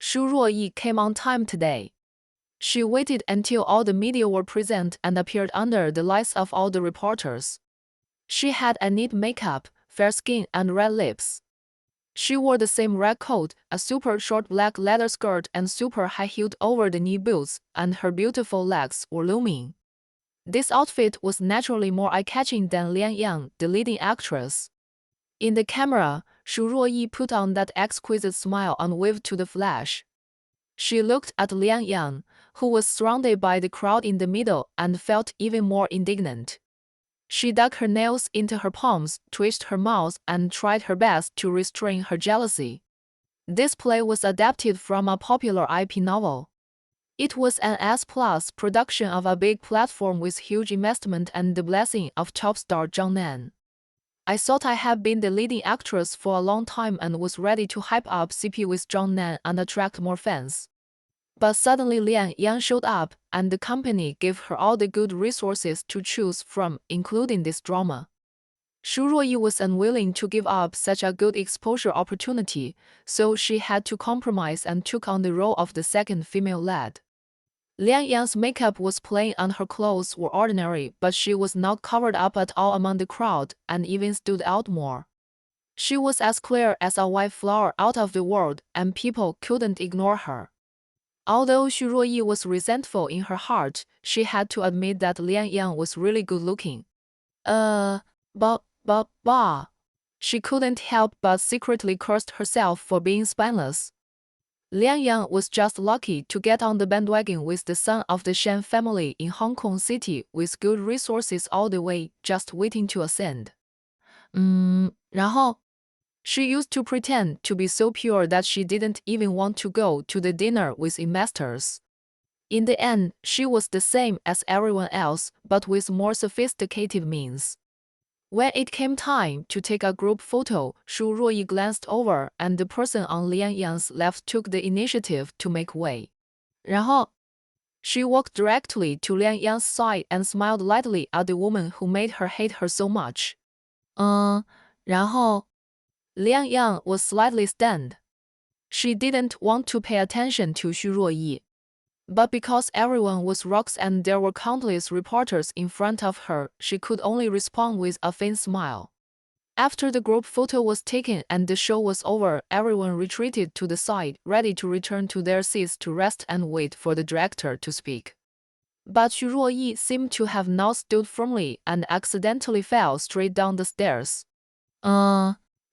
Xu Ruoyi came on time today. She waited until all the media were present and appeared under the lights of all the reporters. She had a neat makeup, fair skin and red lips. She wore the same red coat, a super short black leather skirt and super high-heeled over-the-knee boots, and her beautiful legs were looming. This outfit was naturally more eye-catching than Lian Yang, the leading actress. In the camera, Xu Ruoyi put on that exquisite smile and waved to the flash. She looked at Lian Yang, who was surrounded by the crowd in the middle, and felt even more indignant. She dug her nails into her palms, twitched her mouth, and tried her best to restrain her jealousy. This play was adapted from a popular IP novel. It was an S+ production of a big platform with huge investment and the blessing of top star Zhang Nan. I thought I had been the leading actress for a long time and was ready to hype up CP with Zhang Nan and attract more fans. But suddenly Lian Yang showed up, and the company gave her all the good resources to choose from, including this drama. Xu Ruoyi was unwilling to give up such a good exposure opportunity, so she had to compromise and took on the role of the second female lead. Lian Yang's makeup was plain and her clothes were ordinary, but she was not covered up at all among the crowd and even stood out more. She was as clear as a white flower out of the world, and people couldn't ignore her. Although Xu Ruoyi was resentful in her heart, she had to admit that Lian Yang was really good looking. Bah. She couldn't help but secretly cursed herself for being spineless. Lian Yang was just lucky to get on the bandwagon with the son of the Shen family in Hong Kong City with good resources all the way, just waiting to ascend. 然后 She used to pretend to be so pure that she didn't even want to go to the dinner with investors. In the end, she was the same as everyone else, but with more sophisticated means. When it came time to take a group photo, Xu Ruoyi glanced over, and the person on Lian Yang's left took the initiative to make way. 然后 She walked directly to Lian Yang's side and smiled lightly at the woman who made her hate her so much. 然后 Lian Yang was slightly stunned. She didn't want to pay attention to Xu Ruoyi. But because everyone was rocks and there were countless reporters in front of her, she could only respond with a faint smile. After the group photo was taken and the show was over, everyone retreated to the side, ready to return to their seats to rest and wait for the director to speak. But Xu Ruoyi seemed to have not stood firmly and accidentally fell straight down the stairs.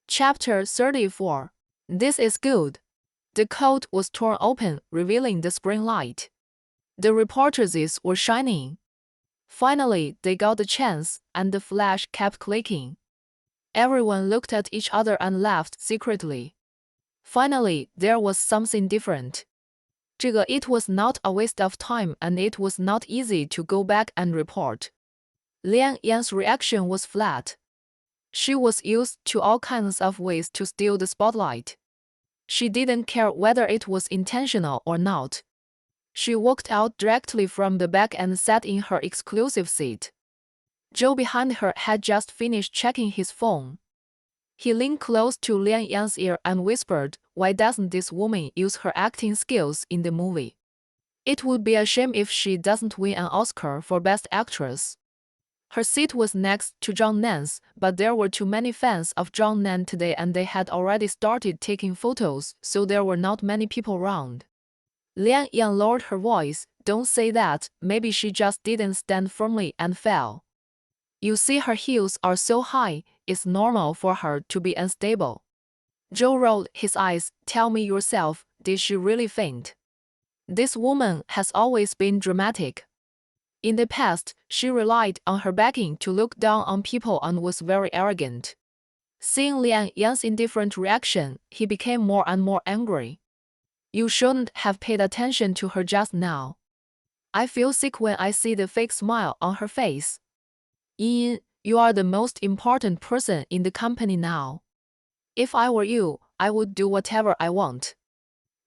Chapter 34. This is good. The coat was torn open, revealing the spring light. The reporters were shining. Finally, they got the chance, and the flash kept clicking. Everyone looked at each other and laughed secretly. Finally, there was something different. It was not a waste of time and it was not easy to go back and report. Lian Yang's reaction was flat. She was used to all kinds of ways to steal the spotlight. She didn't care whether it was intentional or not. She walked out directly from the back and sat in her exclusive seat. Zhou behind her had just finished checking his phone. He leaned close to Lian Yang's ear and whispered, "Why doesn't this woman use her acting skills in the movie? It would be a shame if she doesn't win an Oscar for Best Actress." Her seat was next to Zhang Nan's, but there were too many fans of Zhang Nan today and they had already started taking photos, so there were not many people around. Lian Yang lowered her voice, "Don't say that, maybe she just didn't stand firmly and fell. You see her heels are so high, it's normal for her to be unstable." Zhou rolled his eyes. "Tell me yourself, did she really faint?" This woman has always been dramatic. In the past, she relied on her backing to look down on people and was very arrogant. Seeing Lian Yan's indifferent reaction, he became more and more angry. You shouldn't have paid attention to her just now. I feel sick when I see the fake smile on her face. Yin, you are the most important person in the company now. If I were you, I would do whatever I want.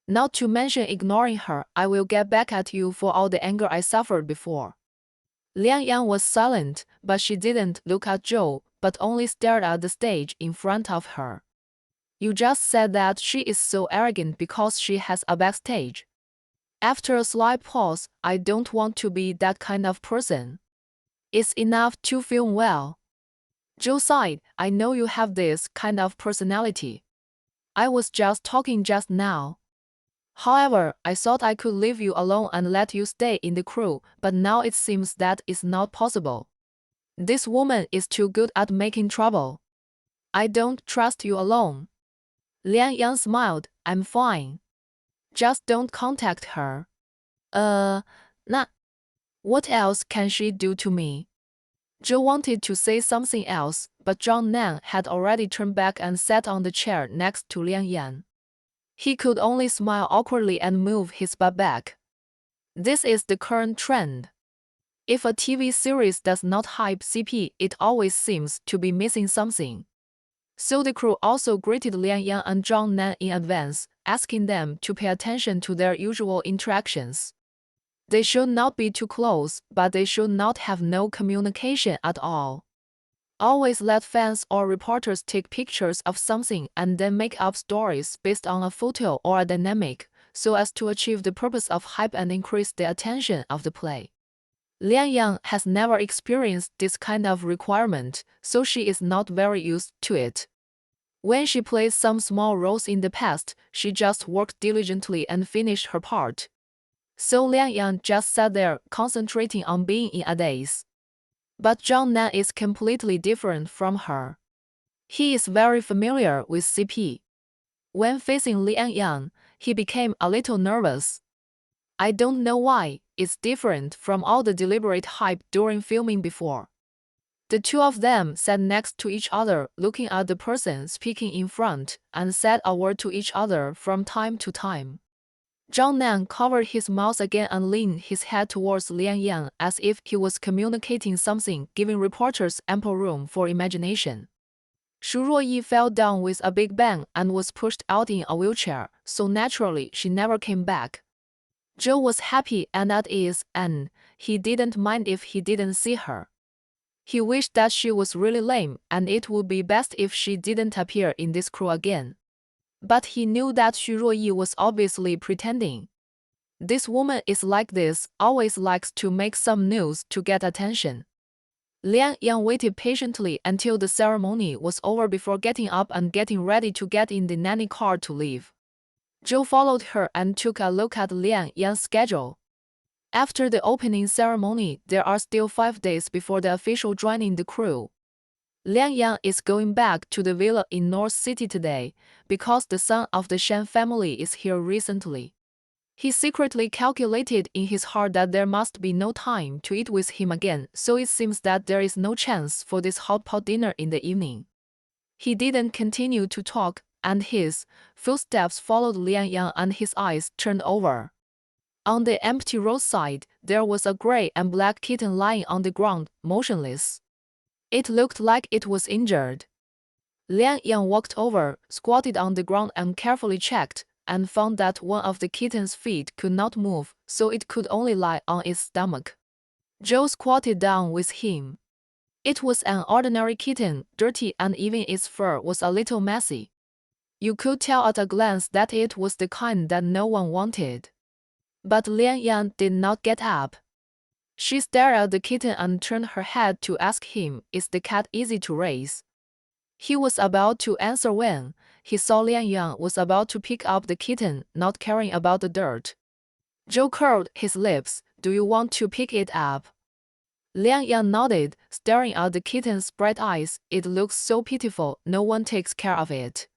Not to mention ignoring her, I will get back at you for all the anger I suffered before. Lian Yan was silent, but she didn't look at Zhou, but only stared at the stage in front of her. You just said that she is so arrogant because she has a backstage. After a slight pause, I don't want to be that kind of person. It's enough to film well. Zhou sighed, I know you have this kind of personality. I was just talking just now. However, I thought I could leave you alone and let you stay in the crew, but now it seems that is not possible. This woman is too good at making trouble. I don't trust you alone. Lian Yang smiled, I'm fine. Just don't contact her. Nah. What else can she do to me? Zhou wanted to say something else, but Zhang Nan had already turned back and sat on the chair next to Lian Yan. He could only smile awkwardly and move his butt back. This is the current trend. If a TV series does not hype CP, it always seems to be missing something. So the crew also greeted Lian Yan and Zhang Nan in advance, asking them to pay attention to their usual interactions. They should not be too close, but they should not have no communication at all. Always let fans or reporters take pictures of something and then make up stories based on a photo or a dynamic, so as to achieve the purpose of hype and increase the attention of the play. Lian Yang has never experienced this kind of requirement, so she is not very used to it. When she played some small roles in the past, she just worked diligently and finished her part. So Lian Yang just sat there, concentrating on being in a daze. But Zhang Nan is completely different from her. He is very familiar with CP. When facing Lian Yang, he became a little nervous. I don't know why, it's different from all the deliberate hype during filming before. The two of them sat next to each other, looking at the person speaking in front, and said a word to each other from time to time. Zhang Nan covered his mouth again and leaned his head towards Lian Yang as if he was communicating something, giving reporters ample room for imagination. Shu Ruoyi fell down with a big bang and was pushed out in a wheelchair, so naturally she never came back. Zhou was happy and at ease, and he didn't mind if he didn't see her. He wished that she was really lame, and it would be best if she didn't appear in this crew again. But he knew that Xu Ruoyi was obviously pretending. This woman is like this, always likes to make some news to get attention. Lian Yang waited patiently until the ceremony was over before getting up and getting ready to get in the nanny car to leave. Zhou followed her and took a look at Lian Yang's schedule. After the opening ceremony, there are still 5 days before the official joining the crew. Lian Yang is going back to the villa in North City today, because the son of the Shen family is here recently. He secretly calculated in his heart that there must be no time to eat with him again, so it seems that there is no chance for this hot pot dinner in the evening. He didn't continue to talk, and his footsteps followed Lian Yang and his eyes turned over. On the empty roadside, there was a gray and black kitten lying on the ground, motionless. It looked like it was injured. Lian Yang walked over, squatted on the ground and carefully checked, and found that one of the kitten's feet could not move, so it could only lie on its stomach. Zhou squatted down with him. It was an ordinary kitten, dirty, and even its fur was a little messy. You could tell at a glance that it was the kind that no one wanted. But Lian Yang did not get up. She stared at the kitten and turned her head to ask him, is the cat easy to raise? He was about to answer when he saw Lian Yang was about to pick up the kitten, not caring about the dirt. Zhou curled his lips, do you want to pick it up? Lian Yang nodded, staring at the kitten's bright eyes, it looks so pitiful, no one takes care of it.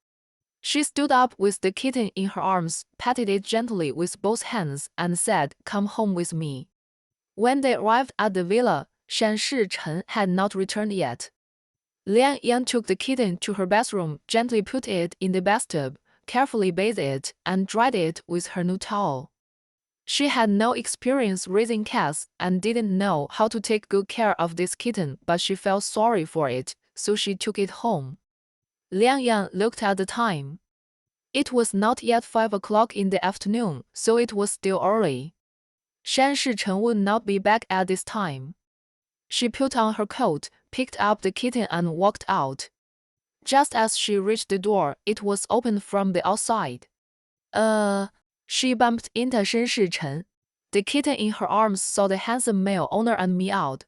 She stood up with the kitten in her arms, patted it gently with both hands, and said, "Come home with me." When they arrived at the villa, Shan Shichen had not returned yet. Lian Yang took the kitten to her bathroom, gently put it in the bathtub, carefully bathed it, and dried it with her new towel. She had no experience raising cats and didn't know how to take good care of this kitten, but she felt sorry for it, so she took it home. Lian Yang looked at the time. It was not yet 5 o'clock in the afternoon, so it was still early. Shan Shichen would not be back at this time. She put on her coat, picked up the kitten and walked out. Just as she reached the door, it was opened from the outside. She bumped into Shan Shichen. The kitten in her arms saw the handsome male owner and meowed.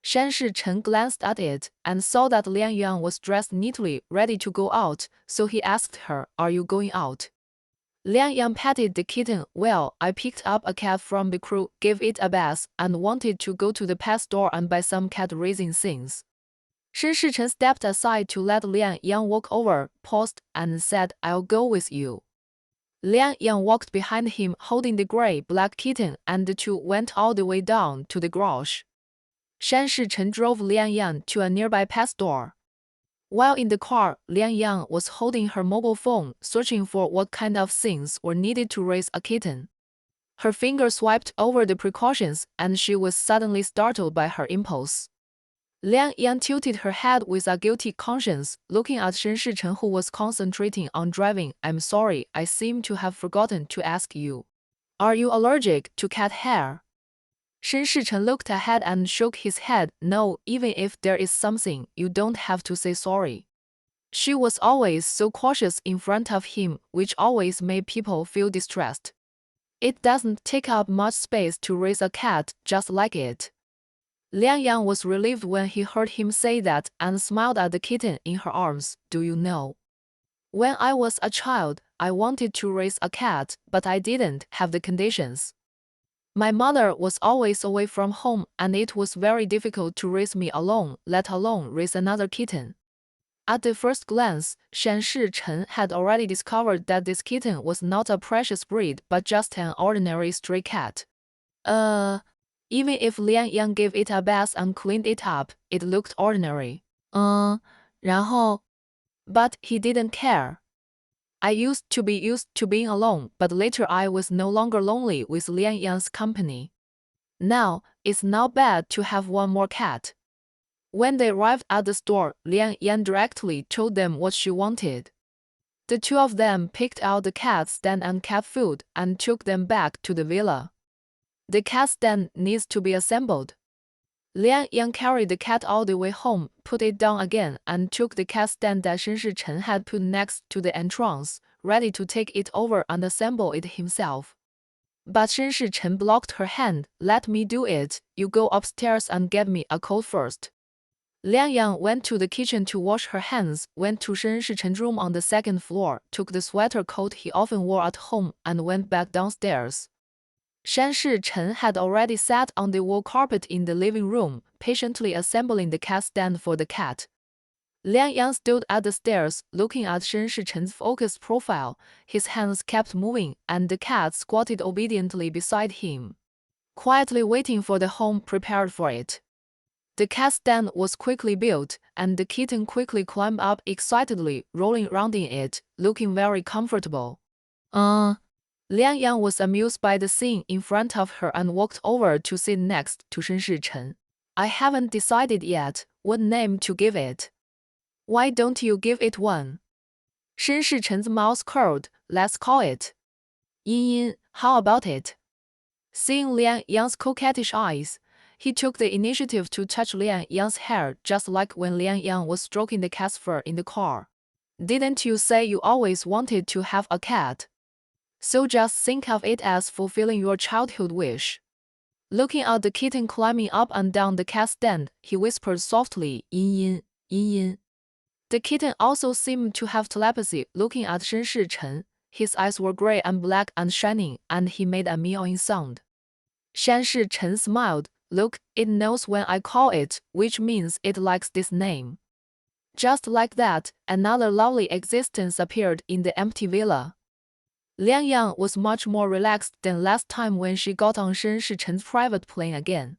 Shan Shichen glanced at it and saw that Lian Yang was dressed neatly, ready to go out, so he asked her, "Are you going out?" Lian Yang patted the kitten. "Well, I picked up a cat from the crew, gave it a bath, and wanted to go to the pet store and buy some cat-raising things." Shan Shichen stepped aside to let Lian Yang walk over, paused, and said, "I'll go with you." Lian Yang walked behind him holding the gray-black kitten, and the two went all the way down to the garage. Shan Shichen drove Lian Yang to a nearby pet store. While in the car, Lian Yang was holding her mobile phone, searching for what kind of things were needed to raise a kitten. Her finger swiped over the precautions, and she was suddenly startled by her impulse. Lian Yang tilted her head with a guilty conscience, looking at Shan Shichen, who was concentrating on driving. "I'm sorry, I seem to have forgotten to ask you. Are you allergic to cat hair?" Shan Shichen looked ahead and shook his head. "No, even if there is something, you don't have to say sorry." She was always so cautious in front of him, which always made people feel distressed. "It doesn't take up much space to raise a cat, just like it." Lian Yang was relieved when he heard him say that and smiled at the kitten in her arms. "Do you know? When I was a child, I wanted to raise a cat, but I didn't have the conditions. My mother was always away from home, and it was very difficult to raise me alone, let alone raise another kitten." At the first glance, Shan Shichen had already discovered that this kitten was not a precious breed, but just an ordinary stray cat. Even if Lian Yang gave it a bath and cleaned it up, it looked ordinary. 然后 But he didn't care. "I used to be used to being alone, but later I was no longer lonely with Lian Yang's company. Now, it's not bad to have one more cat." When they arrived at the store, Lian Yang directly told them what she wanted. The two of them picked out the cat stand and cat food and took them back to the villa. "The cat stand needs to be assembled." Lian Yang carried the cat all the way home, put it down again, and took the cat stand that Shan Shichen had put next to the entrance, ready to take it over and assemble it himself. But Shan Shichen blocked her hand. "Let me do it. You go upstairs and get me a coat first." Lian Yang went to the kitchen to wash her hands, went to Shan Shichen's room on the second floor, took the sweater coat he often wore at home, and went back downstairs. Shan Shichen had already sat on the wool carpet in the living room, patiently assembling the cat stand for the cat. Lian Yang stood at the stairs, looking at Shan Shichen's focused profile. His hands kept moving, and the cat squatted obediently beside him, quietly waiting for the home prepared for it. The cat stand was quickly built, and the kitten quickly climbed up excitedly, rolling around in it, looking very comfortable. Lian Yang was amused by the scene in front of her and walked over to sit next to Shan Shichen. "I haven't decided yet what name to give it. Why don't you give it one?" Shan Shichen's mouth curled. "Let's call it Yin Yin. How about it?" Seeing Lian Yang's coquettish eyes, he took the initiative to touch Lian Yang's hair, just like when Lian Yang was stroking the cat's fur in the car. "Didn't you say you always wanted to have a cat? So just think of it as fulfilling your childhood wish." Looking at the kitten climbing up and down the cat stand, he whispered softly, "Yin Yin, Yin Yin." The kitten also seemed to have telepathy, looking at Shan Shichen. His eyes were gray and black and shining, and he made a meowing sound. Shan Shichen smiled. "Look, it knows when I call it, which means it likes this name." Just like that, another lovely existence appeared in the empty villa. Liang Yang was much more relaxed than last time when she got on Shen Shichen's private plane again.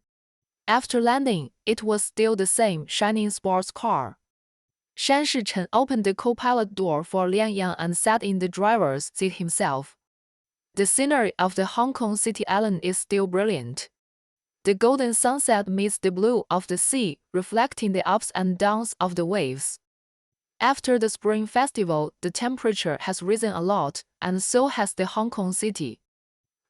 After landing, it was still the same shining sports car. Shen Shichen opened the co-pilot door for Liang Yang and sat in the driver's seat himself. The scenery of the Hong Kong City Island is still brilliant. The golden sunset meets the blue of the sea, reflecting the ups and downs of the waves. After the Spring Festival, the temperature has risen a lot, and so has the Hong Kong city.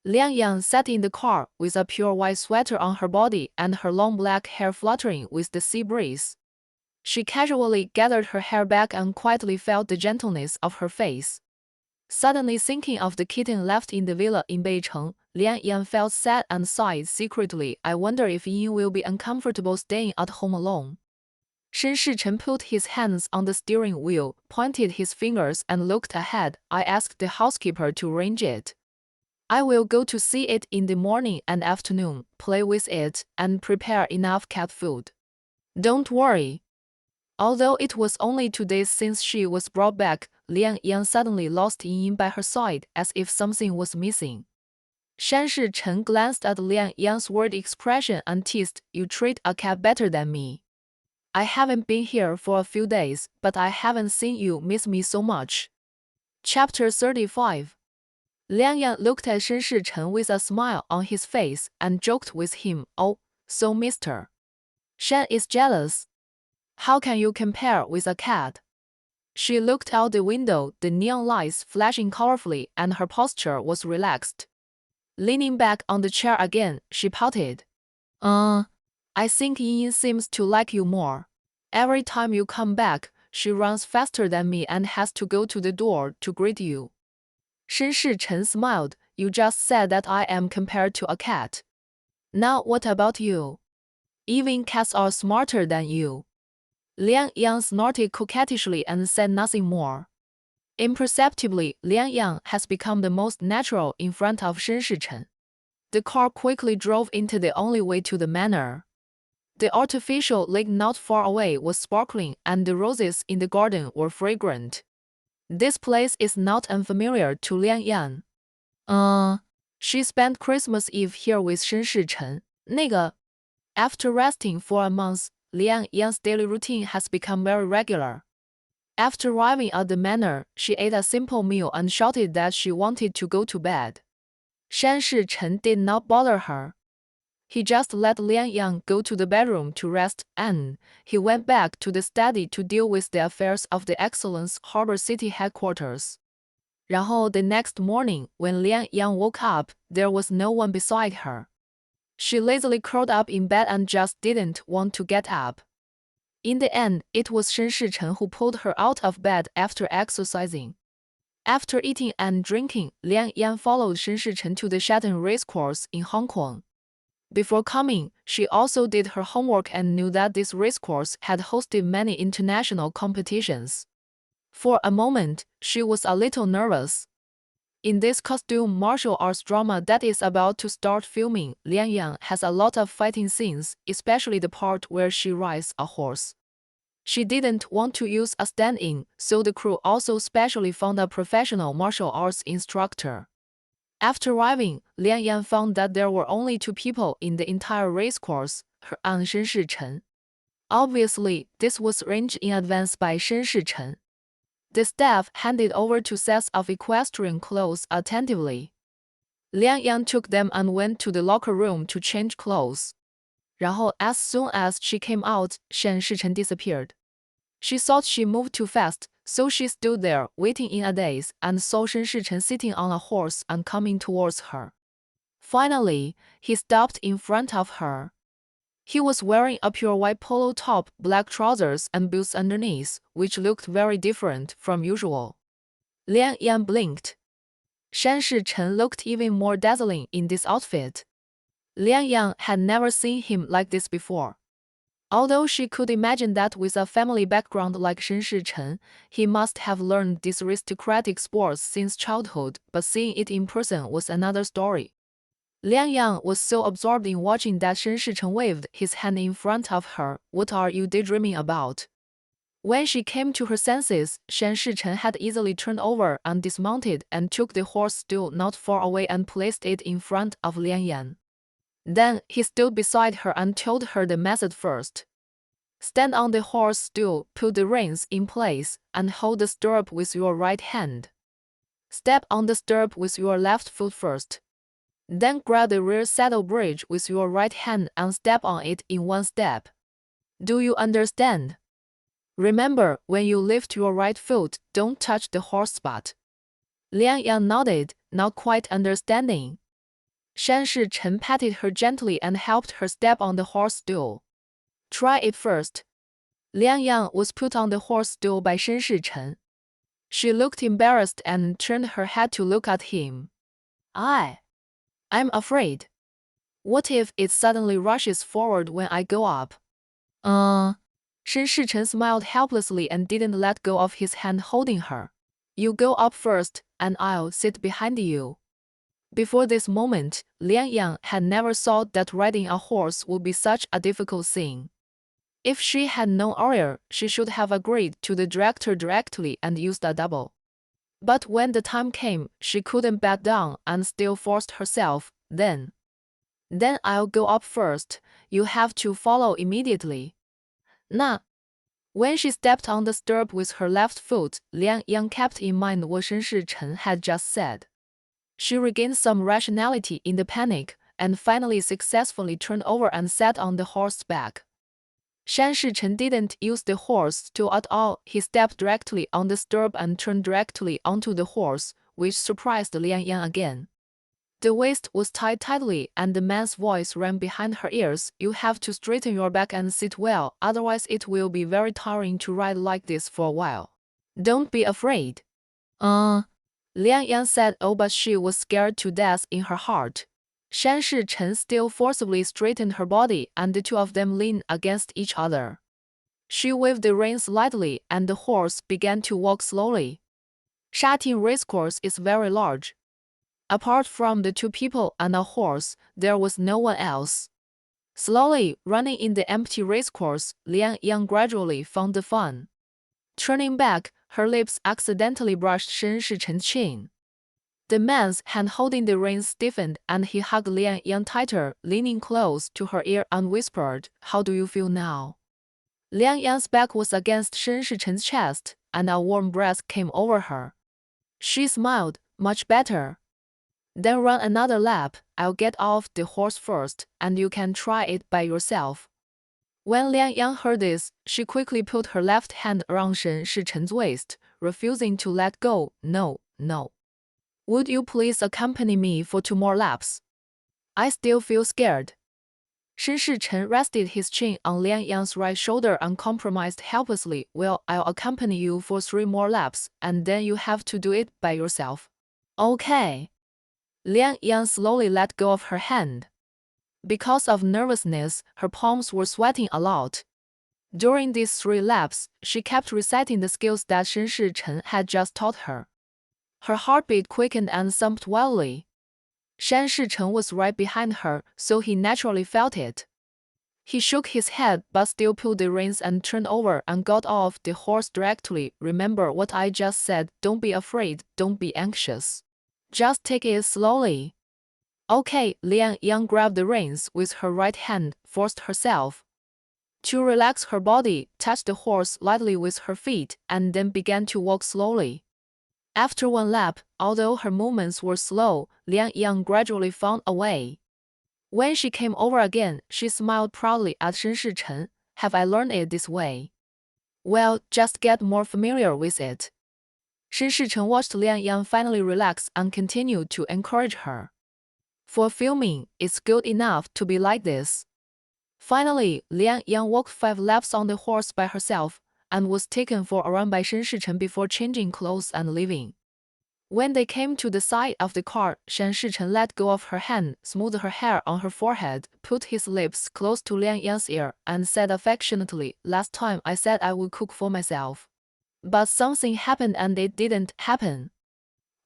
Liang Yang sat in the car with a pure white sweater on her body and her long black hair fluttering with the sea breeze. She casually gathered her hair back and quietly felt the gentleness of her face. Suddenly thinking of the kitten left in the villa in Beicheng, Liang Yan felt sad and sighed secretly. I wonder if Yin will be uncomfortable staying at home alone. Shen Shichen put his hands on the steering wheel, pointed his fingers and looked ahead. I asked the housekeeper to arrange it. I will go to see it in the morning and afternoon, play with it, and prepare enough cat food. Don't worry. Although it was only 2 days since she was brought back, Liang Yang suddenly lost Yin by her side, as if something was missing. Shan Shichen glanced at Liang Yang's worried expression and teased, "You treat a cat better than me. I haven't been here for a few days, but I haven't seen you miss me so much." Chapter 35. Liang Yang looked at Shen Shichen with a smile on his face and joked with him, "Oh, so Mr. Shen is jealous. How can you compare with a cat?" She looked out the window, the neon lights flashing colorfully, and her posture was relaxed. Leaning back on the chair again, she pouted. I think Yin seems to like you more. Every time you come back, she runs faster than me and has to go to the door to greet you." Shen Shichen smiled. "You just said that I am compared to a cat. Now what about you? Even cats are smarter than you." Liang Yang snorted coquettishly and said nothing more. Imperceptibly, Liang Yang has become the most natural in front of Shen Shichen. The car quickly drove into the only way to the manor. The artificial lake not far away was sparkling, and the roses in the garden were fragrant. This place is not unfamiliar to Liang Yang. She spent Christmas Eve here with Shen Shichen. After resting for a month, Liang Yang's daily routine has become very regular. After arriving at the manor, she ate a simple meal and shouted that she wanted to go to bed. Shan Shichen did not bother her. He just let Liang Yang go to the bedroom to rest, and he went back to the study to deal with the affairs of the Excellence Harbor City headquarters. 然后 the next morning, when Liang Yang woke up, there was no one beside her. She lazily curled up in bed and just didn't want to get up. In the end, it was Shen Shichen who pulled her out of bed after exercising. After eating and drinking, Liang Yang followed Shen Shichen to the Shatton racecourse in Hong Kong. Before coming, she also did her homework and knew that this racecourse had hosted many international competitions. For a moment, she was a little nervous. In this costume martial arts drama that is about to start filming, Liang Yang has a lot of fighting scenes, especially the part where she rides a horse. She didn't want to use a stand-in, so the crew also specially found a professional martial arts instructor. After arriving, Liang Yan found that there were only 2 people in the entire racecourse, her and Shen Shichen. Obviously, this was arranged in advance by Shen Shichen. The staff handed over 2 sets of equestrian clothes attentively. Liang Yang took them and went to the locker room to change clothes. 然后 as soon as she came out, Shen Shichen disappeared. She thought she moved too fast, so she stood there, waiting in a daze, and saw Shen Shichen sitting on a horse and coming towards her. Finally, he stopped in front of her. He was wearing a pure white polo top, black trousers, and boots underneath, which looked very different from usual. Liang Yan blinked. Shan Shichen looked even more dazzling in this outfit. Liang Yang had never seen him like this before. Although she could imagine that with a family background like Shen Shichen, he must have learned these aristocratic sports since childhood, but seeing it in person was another story. Liang Yang was so absorbed in watching that Shen Shichen waved his hand in front of her. "What are you daydreaming about?" When she came to her senses, Shan Shichen had easily turned over and dismounted and took the horse stool not far away and placed it in front of Lian Yan. Then he stood beside her and told her the method first. Stand on the horse stool, put the reins in place, and hold the stirrup with your right hand. Step on the stirrup with your left foot first. Then grab the rear saddle bridge with your right hand and step on it in one step. Do you understand? Remember, when you lift your right foot, don't touch the horse butt. Lian Yang nodded, not quite understanding. Shan Shichen patted her gently and helped her step on the horse stool. Try it first. Lian Yang was put on the horse stool by Shan Shichen. She looked embarrassed and turned her head to look at him. I'm afraid. What if it suddenly rushes forward when I go up? Shan Shichen smiled helplessly and didn't let go of his hand holding her. You go up first, and I'll sit behind you. Before this moment, Lian Yang had never thought that riding a horse would be such a difficult thing. If she had known earlier, she should have agreed to the director directly and used a double. But when the time came, she couldn't back down and still forced herself. Then I'll go up first. You have to follow immediately. When she stepped on the stirrup with her left foot, Lian Yang kept in mind what Shan Shichen had just said. She regained some rationality in the panic, and finally successfully turned over and sat on the horse's back. Shan Shichen didn't use the horse stool at all. He stepped directly on the stirrup and turned directly onto the horse, which surprised Lian Yang again. The waist was tied tightly, and the man's voice rang behind her ears. You have to straighten your back and sit well, otherwise it will be very tiring to ride like this for a while. Don't be afraid. Lian Yang said, oh, but she was scared to death in her heart. Shan Shichen still forcibly straightened her body, and the two of them leaned against each other. She waved the reins lightly, and the horse began to walk slowly. Shatin racecourse is very large. Apart from the two people and a horse, there was no one else. Slowly, running in the empty racecourse, Lian Yang gradually found the fun. Turning back, her lips accidentally brushed Shan Shichen's chin. The man's hand holding the reins stiffened, and he hugged Lian Yang tighter, leaning close to her ear and whispered, how do you feel now? Lian Yang's back was against Shan Shichen's chest, and a warm breath came over her. She smiled, much better. Then run another lap. I'll get off the horse first, and you can try it by yourself. When Lian Yang heard this, she quickly put her left hand around Shan Shichen's waist, refusing to let go. No. Would you please accompany me for 2 more laps? I still feel scared. Shan Shichen rested his chin on Lian Yang's right shoulder and compromised helplessly. Well, I'll accompany you for 3 more laps, and then you have to do it by yourself. Okay. Lian Yang slowly let go of her hand. Because of nervousness, her palms were sweating a lot. During these 3 laps, she kept reciting the skills that Shan Shichen had just taught her. Her heartbeat quickened and thumped wildly. Shan Shichen was right behind her, so he naturally felt it. He shook his head but still pulled the reins and turned over and got off the horse directly. Remember what I just said, don't be afraid, don't be anxious. Just take it slowly. Okay, Lian Yang grabbed the reins with her right hand, forced herself to relax her body, touched the horse lightly with her feet, and then began to walk slowly. After 1 lap, although her movements were slow, Lian Yang gradually found a way. When she came over again, she smiled proudly at Shan Shichen. Have I learned it this way? Well, just get more familiar with it. Shan Shichen watched Lian Yang finally relax and continued to encourage her. For filming, it's good enough to be like this. Finally, Lian Yang walked 5 laps on the horse by herself, and was taken for a run by Shan Shichen before changing clothes and leaving. When they came to the side of the car, Shan Shichen let go of her hand, smoothed her hair on her forehead, put his lips close to Lian Yang's ear, and said affectionately, last time I said I would cook for myself. But something happened and it didn't happen.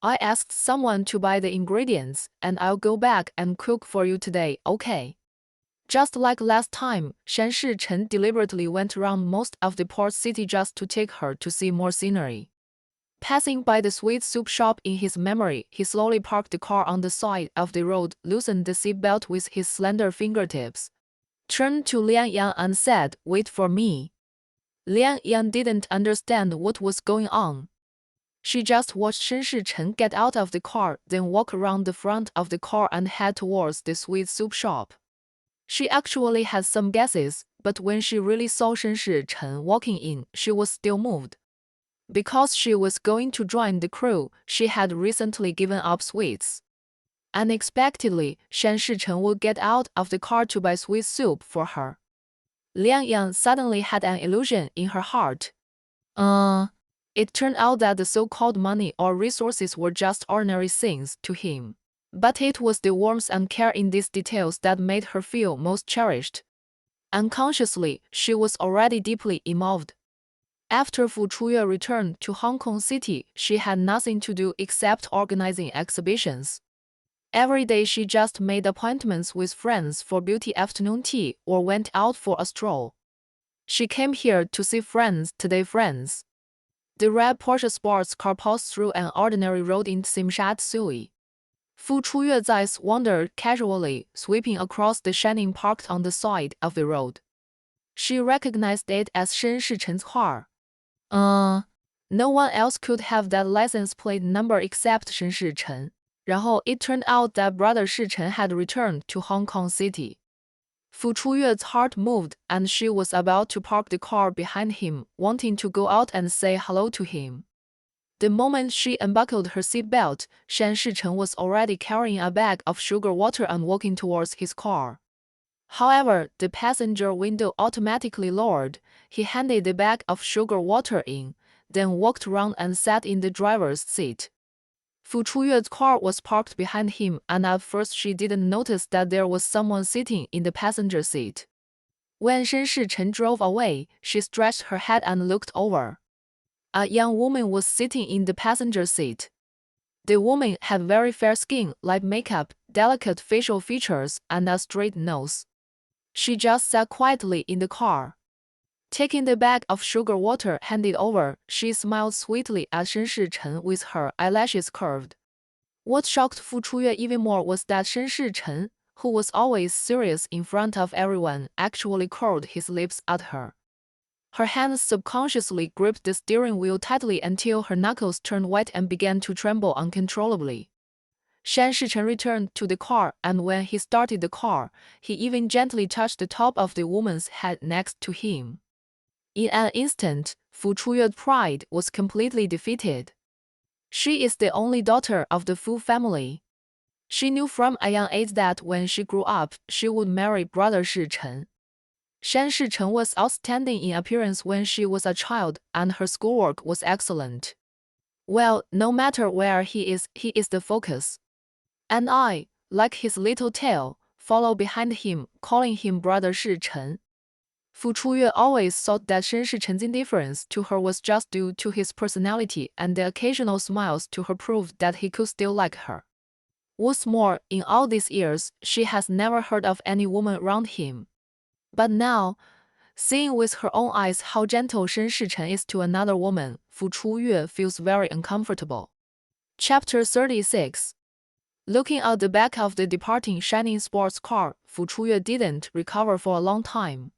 I asked someone to buy the ingredients, and I'll go back and cook for you today, okay? Just like last time, Shan Shichen deliberately went around most of the port city just to take her to see more scenery. Passing by the sweet soup shop in his memory, he slowly parked the car on the side of the road, loosened the seatbelt with his slender fingertips, turned to Liang Yang and said, "Wait for me." Liang Yang didn't understand what was going on. She just watched Shen Shichen get out of the car, then walk around the front of the car and head towards the sweet soup shop. She actually had some guesses, but when she really saw Shen Shichen walking in, she was still moved. Because she was going to join the crew, she had recently given up sweets. Unexpectedly, Shen Shichen would get out of the car to buy sweet soup for her. Liang Yang suddenly had an illusion in her heart. It turned out that the so-called money or resources were just ordinary things to him. But it was the warmth and care in these details that made her feel most cherished. Unconsciously, she was already deeply involved. After Fu Chuyue returned to Hong Kong City, she had nothing to do except organizing exhibitions. Every day she just made appointments with friends for beauty afternoon tea or went out for a stroll. She came here to see friends today friends. The red Porsche sports car passed through an ordinary road in Tsim Tsui. Fu Chuyue's eyes wandered casually, sweeping across the shining parked on the side of the road. She recognized it as Shen Shichen's car. No one else could have that license plate number except Shen Shichen. 然后 it turned out that brother Shichen had returned to Hong Kong City. Fu Chuyue's heart moved, and she was about to park the car behind him, wanting to go out and say hello to him. The moment she unbuckled her seatbelt, Shan Shichen was already carrying a bag of sugar water and walking towards his car. However, the passenger window automatically lowered. He handed the bag of sugar water in, then walked around and sat in the driver's seat. Fu Chuyue's car was parked behind him, and at first she didn't notice that there was someone sitting in the passenger seat. When Shen Shichen drove away, she stretched her head and looked over. A young woman was sitting in the passenger seat. The woman had very fair skin, light makeup, delicate facial features, and a straight nose. She just sat quietly in the car. Taking the bag of sugar water handed over, she smiled sweetly at Shen Shichen with her eyelashes curved. What shocked Fu Chuyue even more was that Shen Shichen, who was always serious in front of everyone, actually curled his lips at her. Her hands subconsciously gripped the steering wheel tightly until her knuckles turned white and began to tremble uncontrollably. Shan Shichen returned to the car, and when he started the car, he even gently touched the top of the woman's head next to him. In an instant, Fu Chuyue's pride was completely defeated. She is the only daughter of the Fu family. She knew from a young age that when she grew up, she would marry brother Shichen. Shan Shichen was outstanding in appearance when she was a child, and her schoolwork was excellent. Well, no matter where he is the focus. And I, like his little tail, follow behind him, calling him brother Shichen. Fu Chuyue always thought that Shen Shichen's indifference to her was just due to his personality, and the occasional smiles to her proved that he could still like her. What's more, in all these years, she has never heard of any woman around him. But now, seeing with her own eyes how gentle Shen Shichen is to another woman, Fu Chuyue feels very uncomfortable. Chapter 36. Looking at the back of the departing shining sports car, Fu Chuyue didn't recover for a long time.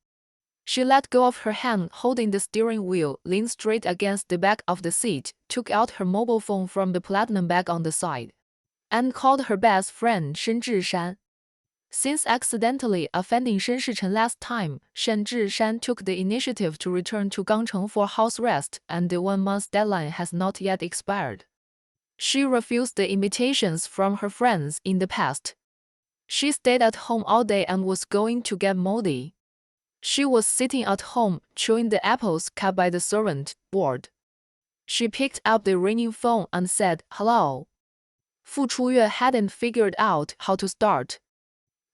She let go of her hand holding the steering wheel, leaned straight against the back of the seat, took out her mobile phone from the platinum bag on the side, and called her best friend Shen Zhishan. Since accidentally offending Shen Shichen last time, Shen Zhishan took the initiative to return to Gangcheng for house rest, and the 1-month deadline has not yet expired. She refused the invitations from her friends in the past. She stayed at home all day and was going to get moldy. She was sitting at home, chewing the apples cut by the servant, bored. She picked up the ringing phone and said, "Hello." Fu Chuyue hadn't figured out how to start.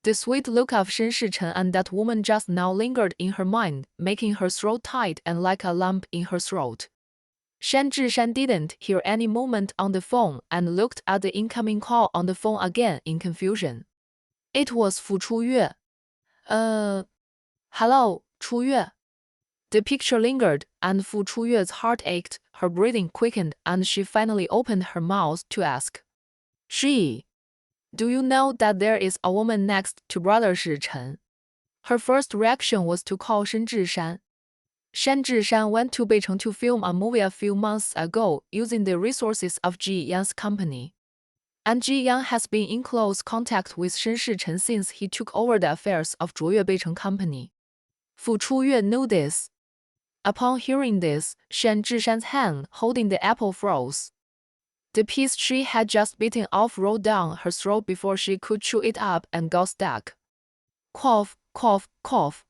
The sweet look of Shen Shichen and that woman just now lingered in her mind, making her throat tight and like a lump in her throat. Shen Zhishan didn't hear any movement on the phone and looked at the incoming call on the phone again in confusion. It was Fu Chuyue. Hello, 初月. The picture lingered, and Fu Chuyue's heart ached, her breathing quickened, and she finally opened her mouth to ask. She. Do you know that there is a woman next to Brother Shi Chen? Her first reaction was to call Shen Zhishan. Shen Zhishan went to Beicheng to film a movie a few months ago using the resources of Ji Yan's company. And Ji Yan has been in close contact with Shen Shichen since he took over the affairs of Zhuoyue Beicheng Company. Fu Chuyue knew this. Upon hearing this, Shen Zhishan's hand holding the apple froze. The piece she had just bitten off rolled down her throat before she could chew it up and got stuck. Cough, cough, cough.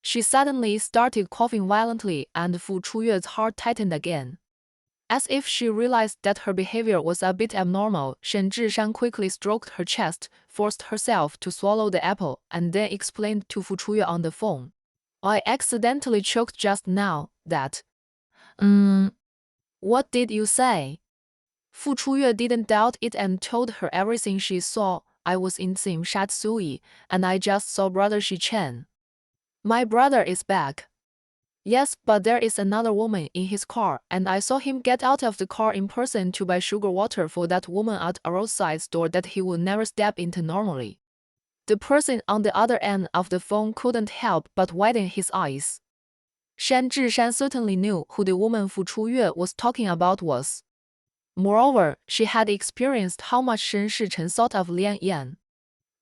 She suddenly started coughing violently, and Fu Chuyue's heart tightened again. As if she realized that her behavior was a bit abnormal, Shen Zhishan quickly stroked her chest, forced herself to swallow the apple, and then explained to Fu Chuyue on the phone. I accidentally choked just now, that. What did you say? Fu Chuyue didn't doubt it and told her everything she saw. I was in Sim Shat Sui, and I just saw Brother Shi Chen. My brother is back. Yes, but there is another woman in his car, and I saw him get out of the car in person to buy sugar water for that woman at a roadside store that he would never step into normally. The person on the other end of the phone couldn't help but widen his eyes. Shen Zhishan certainly knew who the woman Fu Chuyue was talking about was. Moreover, she had experienced how much Shen Shichen thought of Lian Yan.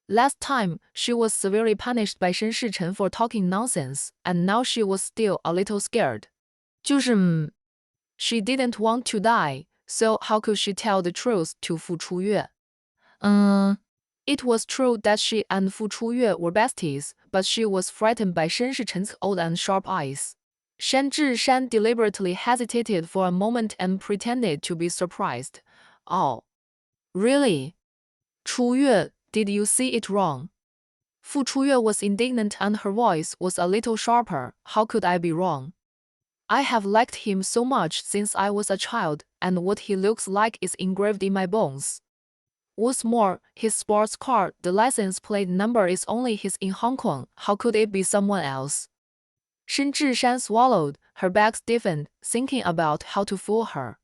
Last time, she was severely punished by Shen Shichen for talking nonsense, and now she was still a little scared. 就是 She didn't want to die, so how could she tell the truth to Fu Chuyue? It was true that she and Fu Chuyue were besties, but she was frightened by Shen Shichen's old and sharp eyes. Shen Zhishan deliberately hesitated for a moment and pretended to be surprised. Oh. Really? Chuyue, did you see it wrong? Fu Chuyue was indignant and her voice was a little sharper. How could I be wrong? I have liked him so much since I was a child, and what he looks like is engraved in my bones. What's more, his sports car, the license plate number is only his in Hong Kong. How could it be someone else? Shen Zhishan swallowed, her back stiffened, thinking about how to fool her.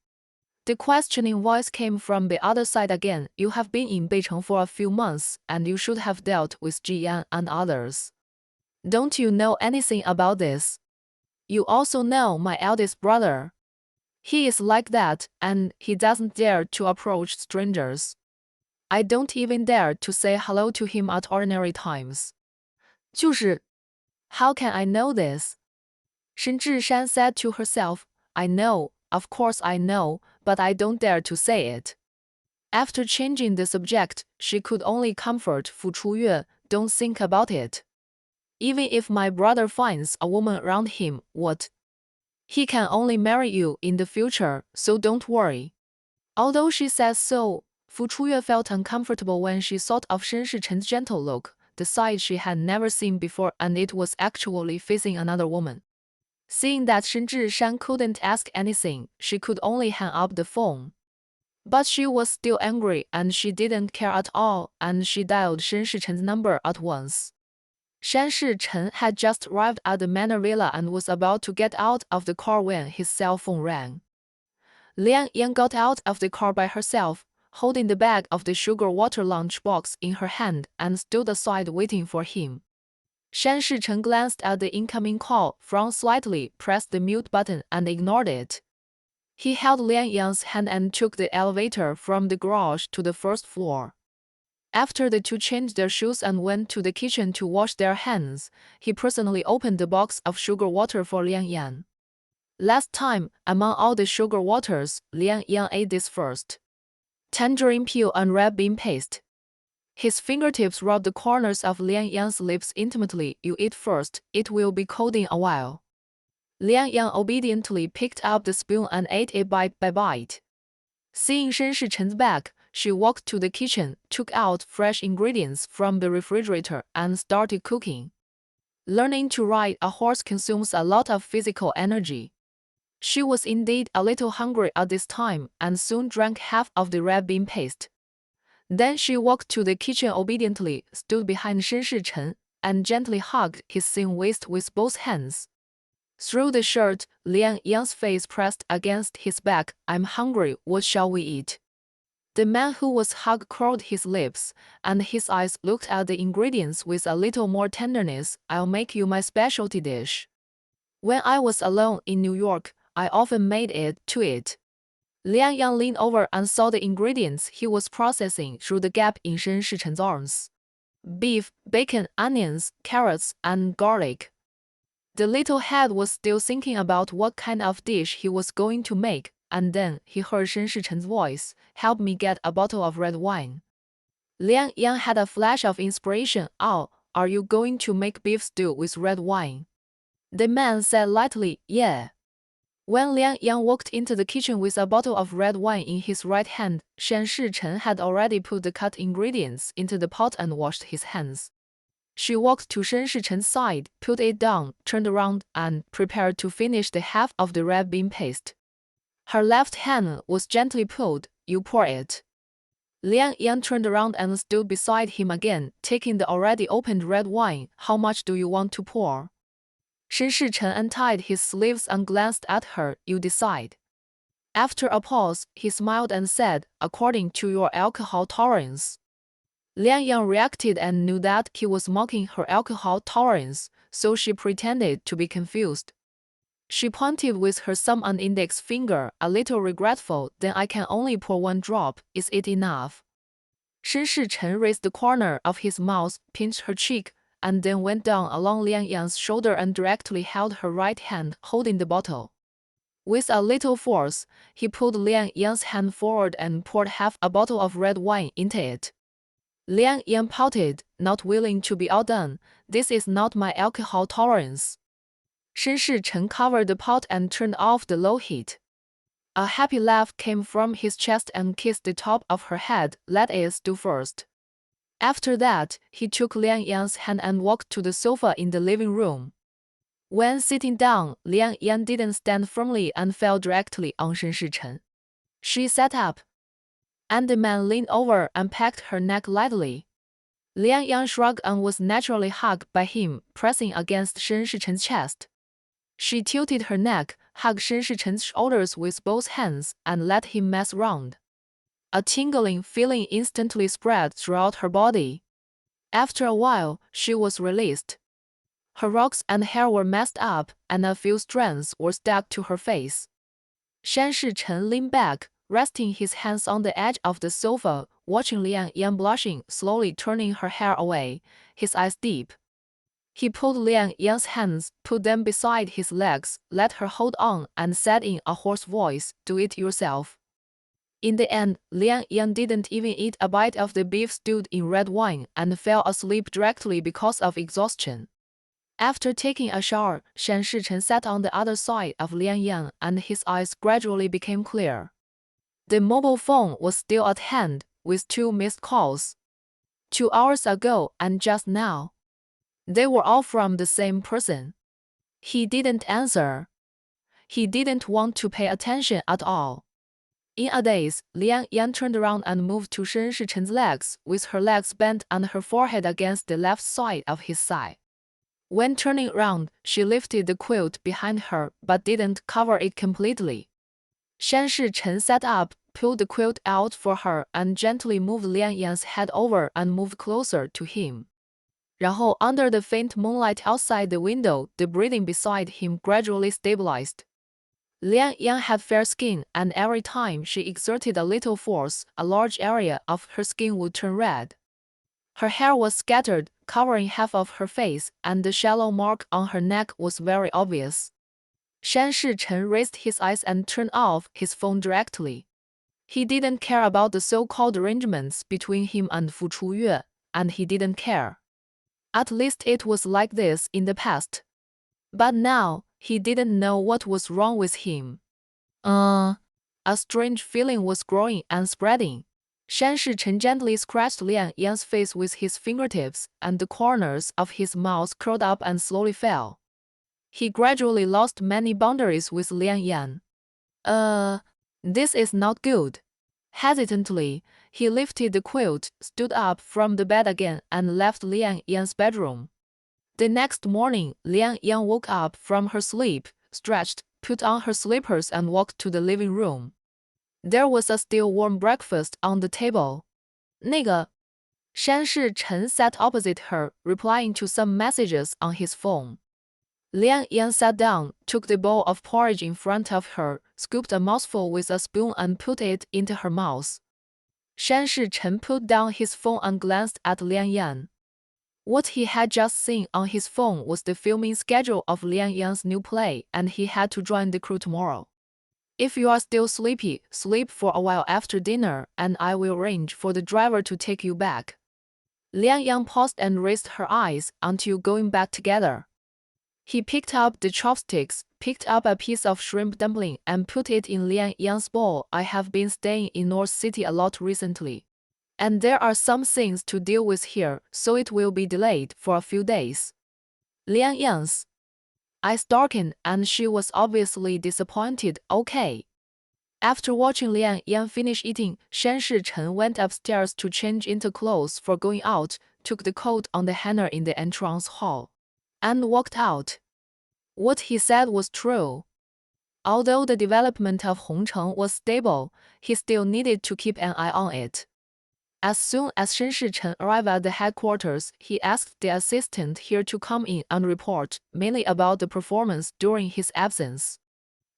The questioning voice came from the other side again. You have been in Beicheng for a few months, and you should have dealt with Ji Yan and others. Don't you know anything about this? You also know my eldest brother. He is like that, and he doesn't dare to approach strangers. I don't even dare to say hello to him at ordinary times. 就是 How can I know this? Shen Zhishan said to herself, I know, of course I know, but I don't dare to say it. After changing the subject, she could only comfort Fu Chuyue, don't think about it. Even if my brother finds a woman around him, what? He can only marry you in the future, so don't worry. Although she says so, Fu Chuyue felt uncomfortable when she thought of Shen Shichen's gentle look, the side she had never seen before, and it was actually facing another woman. Seeing that Shen Zhishan couldn't ask anything, she could only hang up the phone. But she was still angry, and she didn't care at all, and she dialed Shen Shichen's number at once. Shen Shichen had just arrived at the Manor Villa and was about to get out of the car when his cell phone rang. Lian Yan got out of the car by herself, holding the bag of the sugar water lunchbox in her hand, and stood aside waiting for him. Shen Shichen glanced at the incoming call, frowned slightly, pressed the mute button, and ignored it. He held Lian Yan's hand and took the elevator from the garage to the first floor. After the two changed their shoes and went to the kitchen to wash their hands, he personally opened the box of sugar water for Lian Yan. Last time, among all the sugar waters, Lian Yan ate this first. Tangerine peel and red bean paste. His fingertips rubbed the corners of Lian Yan's lips intimately. You eat first, it will be cold in a while. Lian Yan obediently picked up the spoon and ate it bite by bite. Seeing Shen Shichen's back, she walked to the kitchen, took out fresh ingredients from the refrigerator, and started cooking. Learning to ride a horse consumes a lot of physical energy. She was indeed a little hungry at this time, and soon drank half of the red bean paste. Then she walked to the kitchen obediently, stood behind Shen Shichen, and gently hugged his thin waist with both hands. Through the shirt, Liang Yang's face pressed against his back. I'm hungry, what shall we eat? The man who was hugged curled his lips, and his eyes looked at the ingredients with a little more tenderness. I'll make you my specialty dish. When I was alone in New York, I often made it to eat. Liang Yang leaned over and saw the ingredients he was processing through the gap in Shen Shichen's arms. Beef, bacon, onions, carrots, and garlic. The little head was still thinking about what kind of dish he was going to make, and then he heard Shen Shichen's voice, help me get a bottle of red wine. Liang Yang had a flash of inspiration. Oh, are you going to make beef stew with red wine? The man said lightly, yeah. When Liang Yang walked into the kitchen with a bottle of red wine in his right hand, Shen Shichen had already put the cut ingredients into the pot and washed his hands. She walked to Shen Shichen's side, put it down, turned around, and prepared to finish the half of the red bean paste. Her left hand was gently pulled. You pour it. Liang Yang turned around and stood beside him again, taking the already opened red wine. How much do you want to pour? Shen Shichen untied his sleeves and glanced at her. You decide. After a pause, he smiled and said, according to your alcohol tolerance. Liang Yang reacted and knew that he was mocking her alcohol tolerance, so she pretended to be confused. She pointed with her thumb and index finger, a little regretful. Then I can only pour one drop. Is it enough? Shen Shichen raised the corner of his mouth, pinched her cheek, and then went down along Liang Yang's shoulder and directly held her right hand, holding the bottle. With a little force, he pulled Liang Yang's hand forward and poured half a bottle of red wine into it. Liang Yang pouted, not willing to be outdone. This is not my alcohol tolerance. Shen Shichen covered the pot and turned off the low heat. A happy laugh came from his chest and kissed the top of her head. Let it do first. After that, he took Liang Yang's hand and walked to the sofa in the living room. When sitting down, Liang Yang didn't stand firmly and fell directly on Shen Shichen. She sat up, and the man leaned over and pecked her neck lightly. Liang Yang shrugged and was naturally hugged by him, pressing against Shen Shichen's chest. She tilted her neck, hugged Shen Shichen's shoulders with both hands, and let him mess around. A tingling feeling instantly spread throughout her body. After a while, she was released. Her locks and hair were messed up, and a few strands were stuck to her face. Shen Shichen leaned back, resting his hands on the edge of the sofa, watching Liang Yang blushing, slowly turning her hair away, his eyes deep. He pulled Liang Yang's hands, put them beside his legs, let her hold on, and said in a hoarse voice, do it yourself. In the end, Liang Yang didn't even eat a bite of the beef stewed in red wine and fell asleep directly because of exhaustion. After taking a shower, Shen Shichen sat on the other side of Liang Yang and his eyes gradually became clear. The mobile phone was still at hand, with 2 missed calls. 2 hours ago and just now. They were all from the same person. He didn't answer. He didn't want to pay attention at all. In a daze, Liang Yang turned around and moved to Shen Shichen's legs, with her legs bent and her forehead against the left side of his thigh. When turning around, she lifted the quilt behind her but didn't cover it completely. Shen Shichen sat up, pulled the quilt out for her, and gently moved Liang Yang's head over and moved closer to him. 然后, under the faint moonlight outside the window, the breathing beside him gradually stabilized. Liang Yang had fair skin, and every time she exerted a little force, a large area of her skin would turn red. Her hair was scattered, covering half of her face, and the shallow mark on her neck was very obvious. Shen Shichen raised his eyes and turned off his phone directly. He didn't care about the so-called arrangements between him and Fu Chuyue, and he didn't care. At least it was like this in the past. But now, he didn't know what was wrong with him. A strange feeling was growing and spreading. Shen Shichen gently scratched Liang Yang's face with his fingertips, and the corners of his mouth curled up and slowly fell. He gradually lost many boundaries with Liang Yang. This is not good. Hesitantly, he lifted the quilt, stood up from the bed again, and left Liang Yang's bedroom. The next morning, Lian Yang woke up from her sleep, stretched, put on her slippers and walked to the living room. There was a still warm breakfast on the table. 那个 Shan Shichen sat opposite her, replying to some messages on his phone. Lian Yang sat down, took the bowl of porridge in front of her, scooped a mouthful with a spoon and put it into her mouth. Shan Shichen put down his phone and glanced at Lian Yang. What he had just seen on his phone was the filming schedule of Lian Yang's new play, and he had to join the crew tomorrow. If you are still sleepy, sleep for a while after dinner, and I will arrange for the driver to take you back. Lian Yang paused and raised her eyes until going back together. He picked up the chopsticks, picked up a piece of shrimp dumpling, and put it in Lian Yang's bowl. I have been staying in North City a lot recently, and there are some things to deal with here, so it will be delayed for a few days. Lian Yang's eyes darkened, and she was obviously disappointed. Okay. After watching Lian Yang finish eating, Shan Shichen went upstairs to change into clothes for going out, took the coat on the hanger in the entrance hall, and walked out. What he said was true. Although the development of Hongcheng was stable, he still needed to keep an eye on it. As soon as Shan Shichen arrived at the headquarters, he asked the assistant here to come in and report, mainly about the performance during his absence.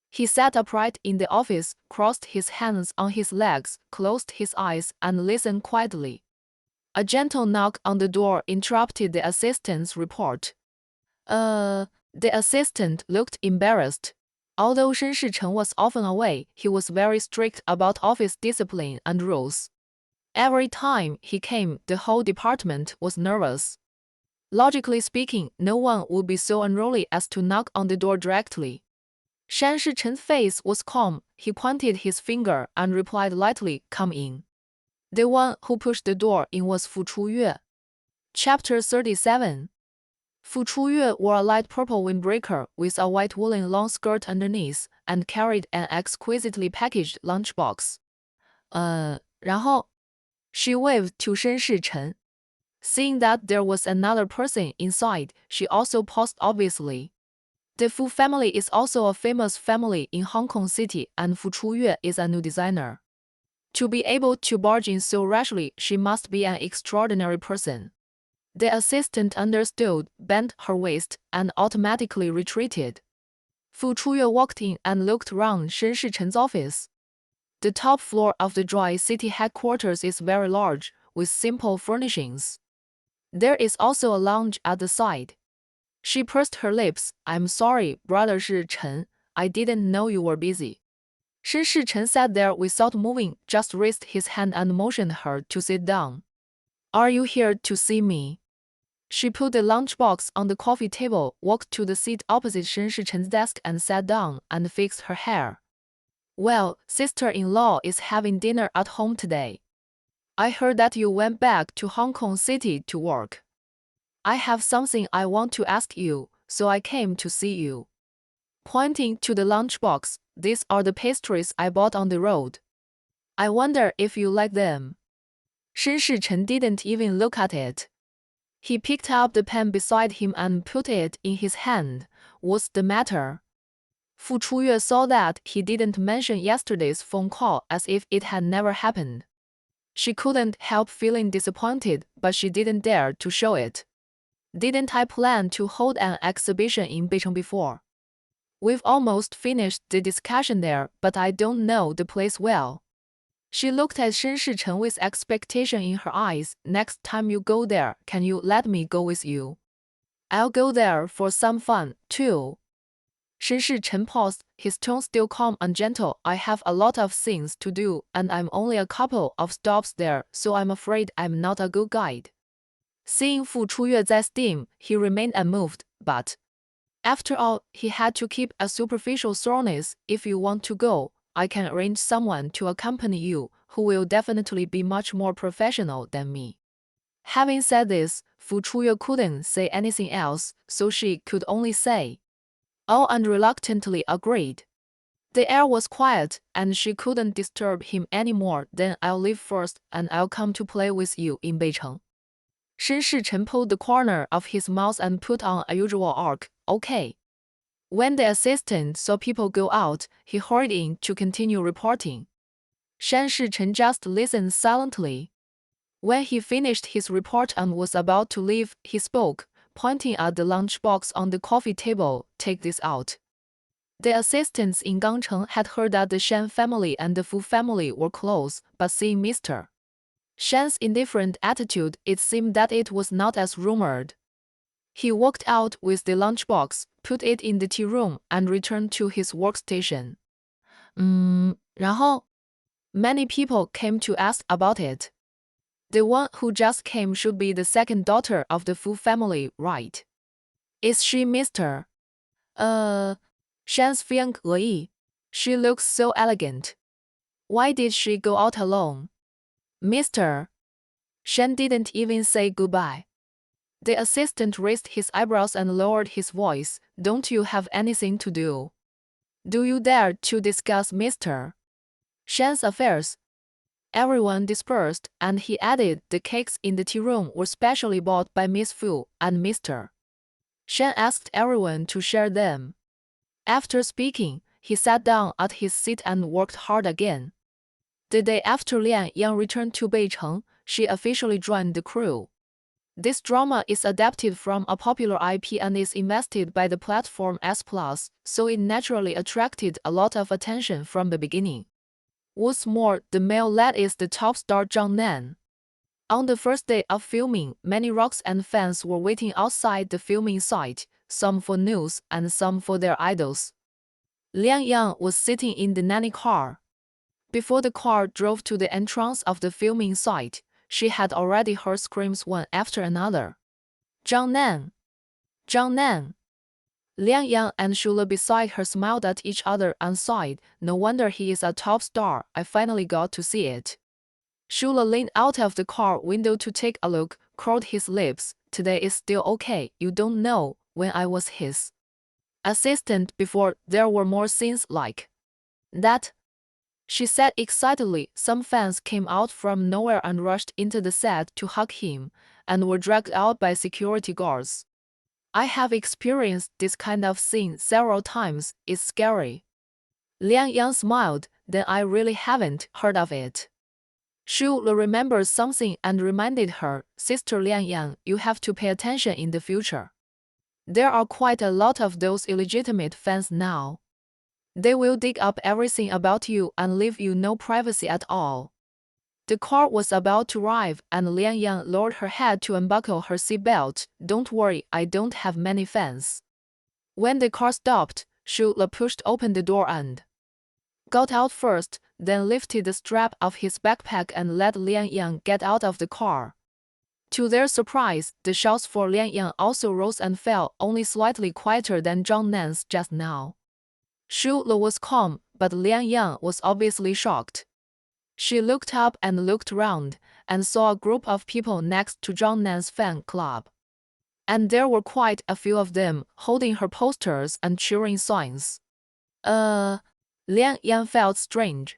He sat upright in the office, crossed his hands on his legs, closed his eyes, and listened quietly. A gentle knock on the door interrupted the assistant's report. The assistant looked embarrassed. Although Shan Shichen was often away, he was very strict about office discipline and rules. Every time he came, the whole department was nervous. Logically speaking, no one would be so unruly as to knock on the door directly. Shan Shichen's face was calm. He pointed his finger and replied lightly, "Come in." The one who pushed the door in was Fu Chuyue. Chapter 37. Fu Chuyue wore a light purple windbreaker with a white woolen long skirt underneath and carried an exquisitely packaged lunchbox. 然后 She waved to Shan Shichen. Seeing that there was another person inside, she also paused obviously. The Fu family is also a famous family in Hong Kong City, and Fu Chuyue is a new designer. To be able to barge in so rashly, she must be an extraordinary person. The assistant understood, bent her waist, and automatically retreated. Fu Chuyue walked in and looked round Shan Shichen's office. The top floor of the Dry City headquarters is very large, with simple furnishings. There is also a lounge at the side. She pursed her lips. "I'm sorry, Brother Shichen. I didn't know you were busy." Shan Shichen sat there without moving, just raised his hand and motioned her to sit down. "Are you here to see me?" She put the lunchbox on the coffee table, walked to the seat opposite Shan Shichen's desk and sat down and fixed her hair. "Well, sister-in-law is having dinner at home today. I heard that you went back to Hong Kong City to work. I have something I want to ask you, so I came to see you." Pointing to the lunchbox, "These are the pastries I bought on the road. I wonder if you like them." Shan Shichen didn't even look at it. He picked up the pen beside him and put it in his hand. "What's the matter?" Fu Chuyue saw that he didn't mention yesterday's phone call as if it had never happened. She couldn't help feeling disappointed, but she didn't dare to show it. "Didn't I plan to hold an exhibition in Beijing before? We've almost finished the discussion there, but I don't know the place well." She looked at Shan Shichen with expectation in her eyes. "Next time you go there, can you let me go with you? I'll go there for some fun, too." Shan Shichen paused, his tone still calm and gentle. "I have a lot of things to do, and I'm only a couple of stops there, so I'm afraid I'm not a good guide." Seeing Fu Chuyue在steam, he remained unmoved, but after all, he had to keep a superficial soreness. "If you want to go, I can arrange someone to accompany you, who will definitely be much more professional than me." Having said this, Fu Chuyue couldn't say anything else, so she could only say, "Oh," and reluctantly agreed. The air was quiet, and she couldn't disturb him any more. "Then I'll leave first, and I'll come to play with you in Beijing." Shen Shichen pulled the corner of his mouth and put on a usual arc. Okay. When the assistant saw people go out, he hurried in to continue reporting. Shen Shichen just listened silently. When he finished his report and was about to leave, he spoke, pointing at the lunchbox on the coffee table. Take this out. The assistants in Gangcheng had heard that the Shen family and the Fu family were close, but seeing Mr. Shen's indifferent attitude, it seemed that it was not as rumored. He walked out with the lunchbox, put it in the tea room, and returned to his workstation. 然后 Many people came to ask about it. The one who just came should be the second daughter of the Fu family, right? Is she Mr. Shen's fiancée? She looks so elegant. Why did she go out alone? Mr. Shen didn't even say goodbye. The assistant raised his eyebrows and lowered his voice. Don't you have anything to do? Do you dare to discuss Mr. Shen's affairs? Everyone dispersed, and he added the cakes in the tea room were specially bought by Miss Fu, and Mr. Shen asked everyone to share them. After speaking, he sat down at his seat and worked hard again. The day after Lian Yang returned to Beicheng, she officially joined the crew. This drama is adapted from a popular IP and is invested by the platform S+, so it naturally attracted a lot of attention from the beginning. What's more, the male lead is the top star Zhang Nan. On the first day of filming, many rocks and fans were waiting outside the filming site, some for news and some for their idols. Lian Yang was sitting in the nanny car. Before the car drove to the entrance of the filming site, she had already heard screams one after another. Zhang Nan! Zhang Nan! Lian Yang and Shula beside her smiled at each other and sighed. No wonder he is a top star, I finally got to see it. Shula leaned out of the car window to take a look, curled his lips. Today is still okay, you don't know, when I was his assistant before, there were more scenes like that. She said excitedly. Some fans came out from nowhere and rushed into the set to hug him, and were dragged out by security guards. I have experienced this kind of scene several times, it's scary. Lian Yang smiled. Then I really haven't heard of it. Shu Le remembered something and reminded her, Sister Lian Yang, you have to pay attention in the future. There are quite a lot of those illegitimate fans now. They will dig up everything about you and leave you no privacy at all. The car was about to arrive, and Lian Yang lowered her head to unbuckle her seatbelt. Don't worry, I don't have many fans. When the car stopped, Shu Le pushed open the door and got out first, then lifted the strap of his backpack and let Lian Yang get out of the car. To their surprise, the shouts for Lian Yang also rose and fell, only slightly quieter than Zhang Nan's just now. Shu Le was calm, but Lian Yang was obviously shocked. She looked up and looked around, and saw a group of people next to Zhang Nan's fan club. And there were quite a few of them, holding her posters and cheering signs. Lian Yang felt strange.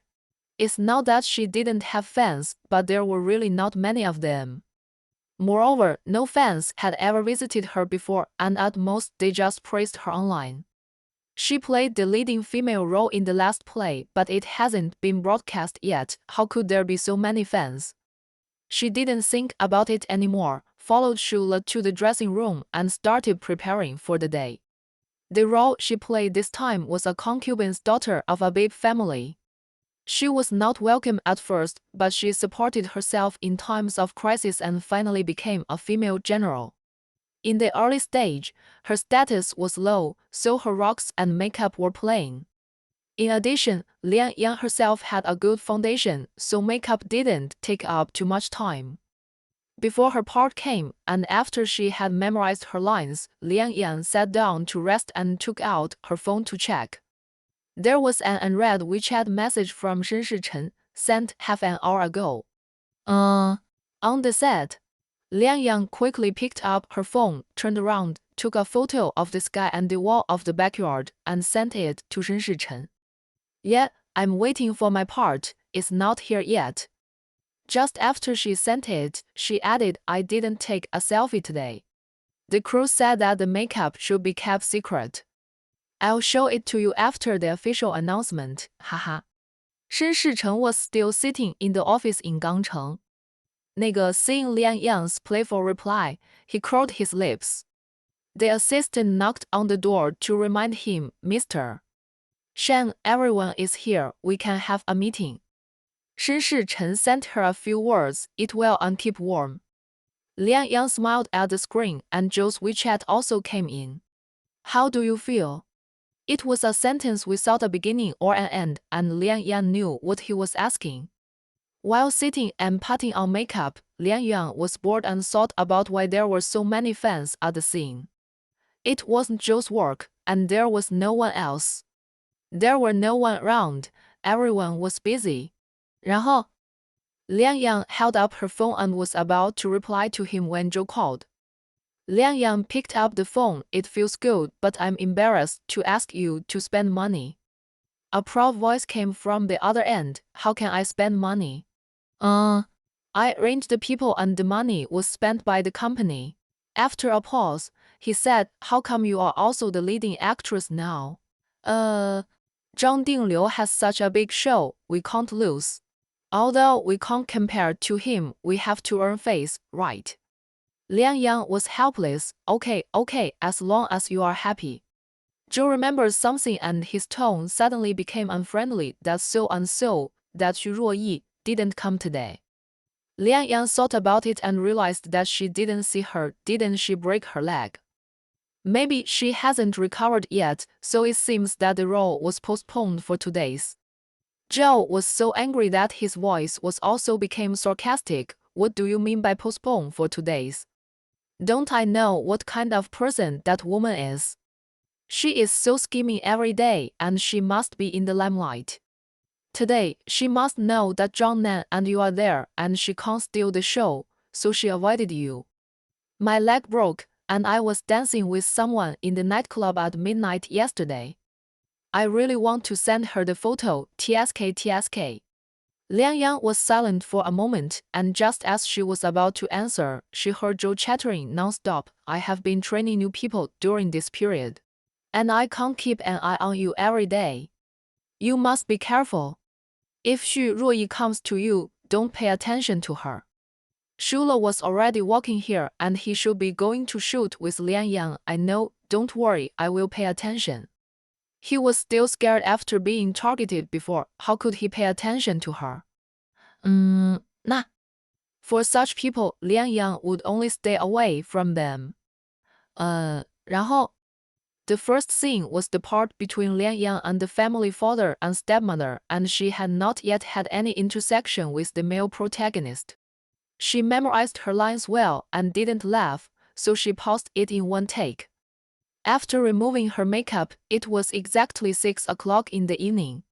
It's not that she didn't have fans, but there were really not many of them. Moreover, no fans had ever visited her before, and at most they just praised her online. She played the leading female role in the last play, but it hasn't been broadcast yet. How could there be so many fans? She didn't think about it anymore, followed Shula to the dressing room, and started preparing for the day. The role she played this time was a concubine's daughter of a big family. She was not welcome at first, but she supported herself in times of crisis and finally became a female general. In the early stage, her status was low, so her rocks and makeup were plain. In addition, Lian Yang herself had a good foundation, so makeup didn't take up too much time. Before her part came, and after she had memorized her lines, Lian Yang sat down to rest and took out her phone to check. There was an unread WeChat message from Shen Shichen, sent half an hour ago. On the set, Lian Yang quickly picked up her phone, turned around, took a photo of the sky and the wall of the backyard, and sent it to Shen Shichen. Yeah, I'm waiting for my part, it's not here yet. Just after she sent it, she added, I didn't take a selfie today. The crew said that the makeup should be kept secret. I'll show it to you after the official announcement, haha. 申世成 was still sitting in the office in Gangcheng. Seeing Lian Yang's playful reply, he curled his lips. The assistant knocked on the door to remind him, Mr. Shen, everyone is here, we can have a meeting. 申世成 sent her a few words, eat well and keep warm. Lian Yang smiled at the screen and Joe's WeChat also came in. How do you feel? It was a sentence without a beginning or an end, and Lian Yang knew what he was asking. While sitting and putting on makeup, Lian Yang was bored and thought about why there were so many fans at the scene. It wasn't Joe's work, and there was no one else. There were no one around, everyone was busy. 然后 Lian Yang held up her phone and was about to reply to him when Joe called. Lian Yang picked up the phone. It feels good, but I'm embarrassed to ask you to spend money. A proud voice came from the other end. How can I spend money? I arranged the people and the money was spent by the company. After a pause, he said, how come you are also the leading actress now? Zhang Dingliu has such a big show, we can't lose. Although we can't compare to him, we have to earn face, right? Lian Yang was helpless. Okay, as long as you are happy. Joe remembered something and his tone suddenly became unfriendly. That's so and so, that Xu Ruoyi didn't come today. Lian Yang thought about it and realized that she didn't see her. Didn't she break her leg? Maybe she hasn't recovered yet, so it seems that the role was postponed for 2 days. Joe was so angry that his voice was also became sarcastic. What do you mean by postpone for 2 days? Don't I know what kind of person that woman is? She is so scheming every day and she must be in the limelight. Today, she must know that Zhang Nan and you are there and she can't steal the show, so she avoided you. My leg broke and I was dancing with someone in the nightclub at midnight yesterday. I really want to send her the photo, TSK. Lian Yang was silent for a moment, and just as she was about to answer, she heard Joe chattering non-stop. I have been training new people during this period. And I can't keep an eye on you every day. You must be careful. If Xu Ruoyi comes to you, don't pay attention to her. Shula was already walking here and he should be going to shoot with Lian Yang. I know, don't worry, I will pay attention. He was still scared after being targeted before. How could he pay attention to her? Nah. For such people, Lian Yang would only stay away from them. 然后 The first scene was the part between Lian Yang and the family father and stepmother, and she had not yet had any intersection with the male protagonist. She memorized her lines well and didn't laugh, so she paused it in one take. After removing her makeup, it was exactly 6 o'clock in the evening.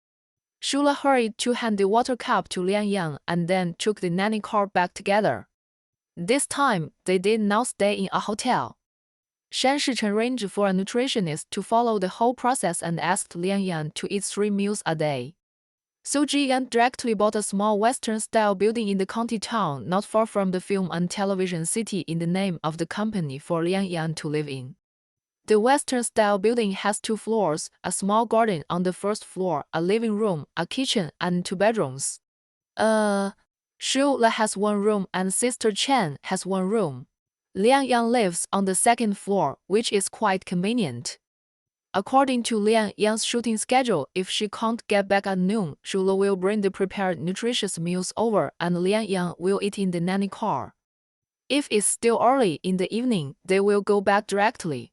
Shula hurried to hand the water cup to Lian Yang and then took the nanny car back together. This time, they did not stay in a hotel. Shan Shichen arranged for a nutritionist to follow the whole process and asked Lian Yang to eat 3 meals a day. So Ji Yan directly bought a small Western-style building in the county town not far from the film and television city in the name of the company for Lian Yang to live in. The Western-style building has 2 floors, a small garden on the first floor, a living room, a kitchen, and 2 bedrooms. Shula has 1 room and Sister Chen has 1 room. Lian Yang lives on the 2nd floor, which is quite convenient. According to Lian Yang's shooting schedule, if she can't get back at noon, Shula will bring the prepared nutritious meals over and Lian Yang will eat in the nanny car. If it's still early in the evening, they will go back directly.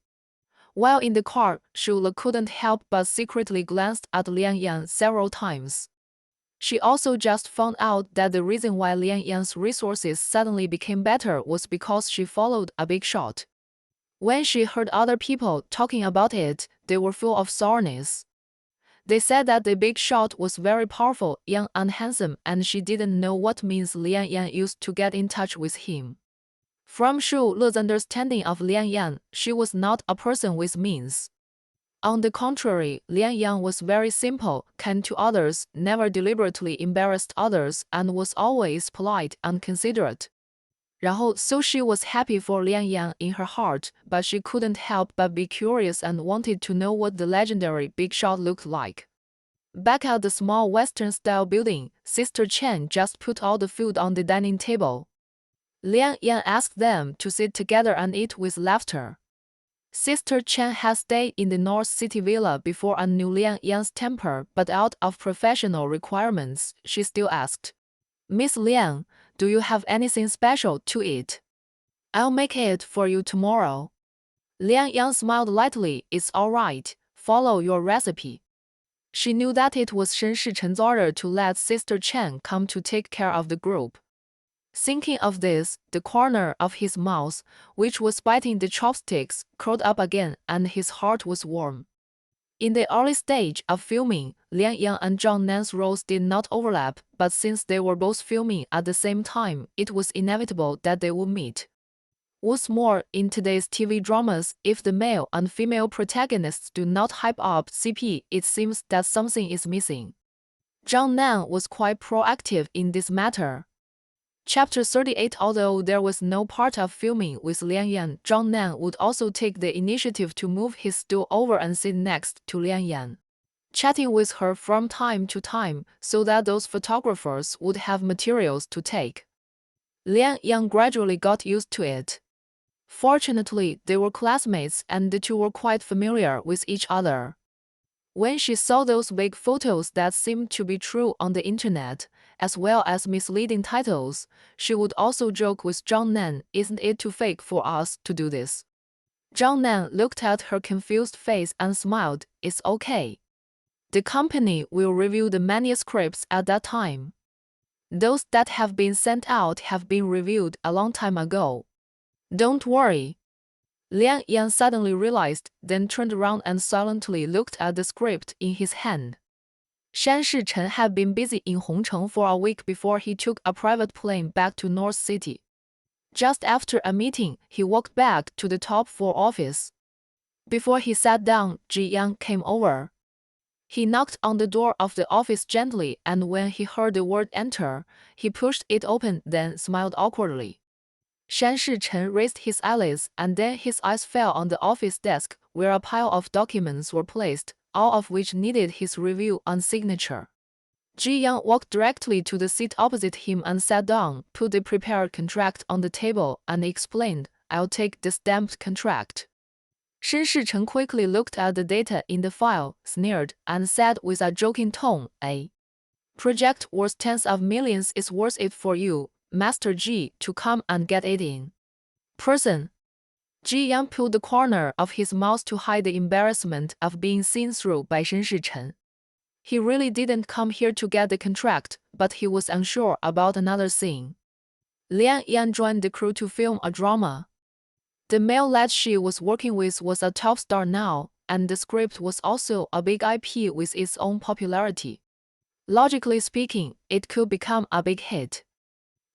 While in the car, Shula couldn't help but secretly glanced at Lian Yang several times. She also just found out that the reason why Lian Yang's resources suddenly became better was because she followed a big shot. When she heard other people talking about it, they were full of sourness. They said that the big shot was very powerful, young and handsome, and she didn't know what means Lian Yang used to get in touch with him. From Shu Le's understanding of Lian Yang, she was not a person with means. On the contrary, Lian Yang was very simple, kind to others, never deliberately embarrassed others, and was always polite and considerate. 然后 so she was happy for Lian Yang in her heart, but she couldn't help but be curious and wanted to know what the legendary big shot looked like. Back at the small Western-style building, Sister Chen just put all the food on the dining table. Lian Yang asked them to sit together and eat with laughter. Sister Chen had stayed in the North City villa before and knew Lian Yang's temper, but out of professional requirements, she still asked, "Miss Lian, do you have anything special to eat? I'll make it for you tomorrow." Lian Yang smiled lightly. "It's all right. Follow your recipe." She knew that it was Shen Shichen's order to let Sister Chen come to take care of the group. Thinking of this, the corner of his mouth, which was biting the chopsticks, curled up again, and his heart was warm. In the early stage of filming, Lian Yang and Zhang Nan's roles did not overlap, but since they were both filming at the same time, it was inevitable that they would meet. What's more, in today's TV dramas, if the male and female protagonists do not hype up CP, it seems that something is missing. Zhang Nan was quite proactive in this matter. Chapter 38. Although there was no part of filming with Lian Yan, Zhang Nan would also take the initiative to move his stool over and sit next to Lian Yan, chatting with her from time to time so that those photographers would have materials to take. Lian Yan gradually got used to it. Fortunately, they were classmates and the two were quite familiar with each other. When she saw those vague photos that seemed to be true on the internet, as well as misleading titles, she would also joke with Zhang Nan, "Isn't it too fake for us to do this?" Zhang Nan looked at her confused face and smiled. "It's okay. The company will review the manuscripts at that time. Those that have been sent out have been reviewed a long time ago. Don't worry." Lian Yan suddenly realized, then turned around and silently looked at the script in his hand. Shan Shichen had been busy in Hongcheng for a week before he took a private plane back to North City. Just after a meeting, he walked back to the top floor office. Before he sat down, Ji Yang came over. He knocked on the door of the office gently, and when he heard the word "enter," he pushed it open, then smiled awkwardly. Shan Shichen raised his eyelids, and then his eyes fell on the office desk, where a pile of documents were placed, all of which needed his review and signature. Ji Yang walked directly to the seat opposite him and sat down, put the prepared contract on the table, and explained, "I'll take the stamped contract." Shen Shichen quickly looked at the data in the file, sneered, and said with a joking tone, "A project worth tens of millions is worth it for you, Master Ji, to come and get it in person." Ji Yang pulled the corner of his mouth to hide the embarrassment of being seen through by Shen Shichen. He really didn't come here to get the contract, but he was unsure about another thing. Lian Yan joined the crew to film a drama. The male lad she was working with was a top star now, and the script was also a big IP with its own popularity. Logically speaking, it could become a big hit.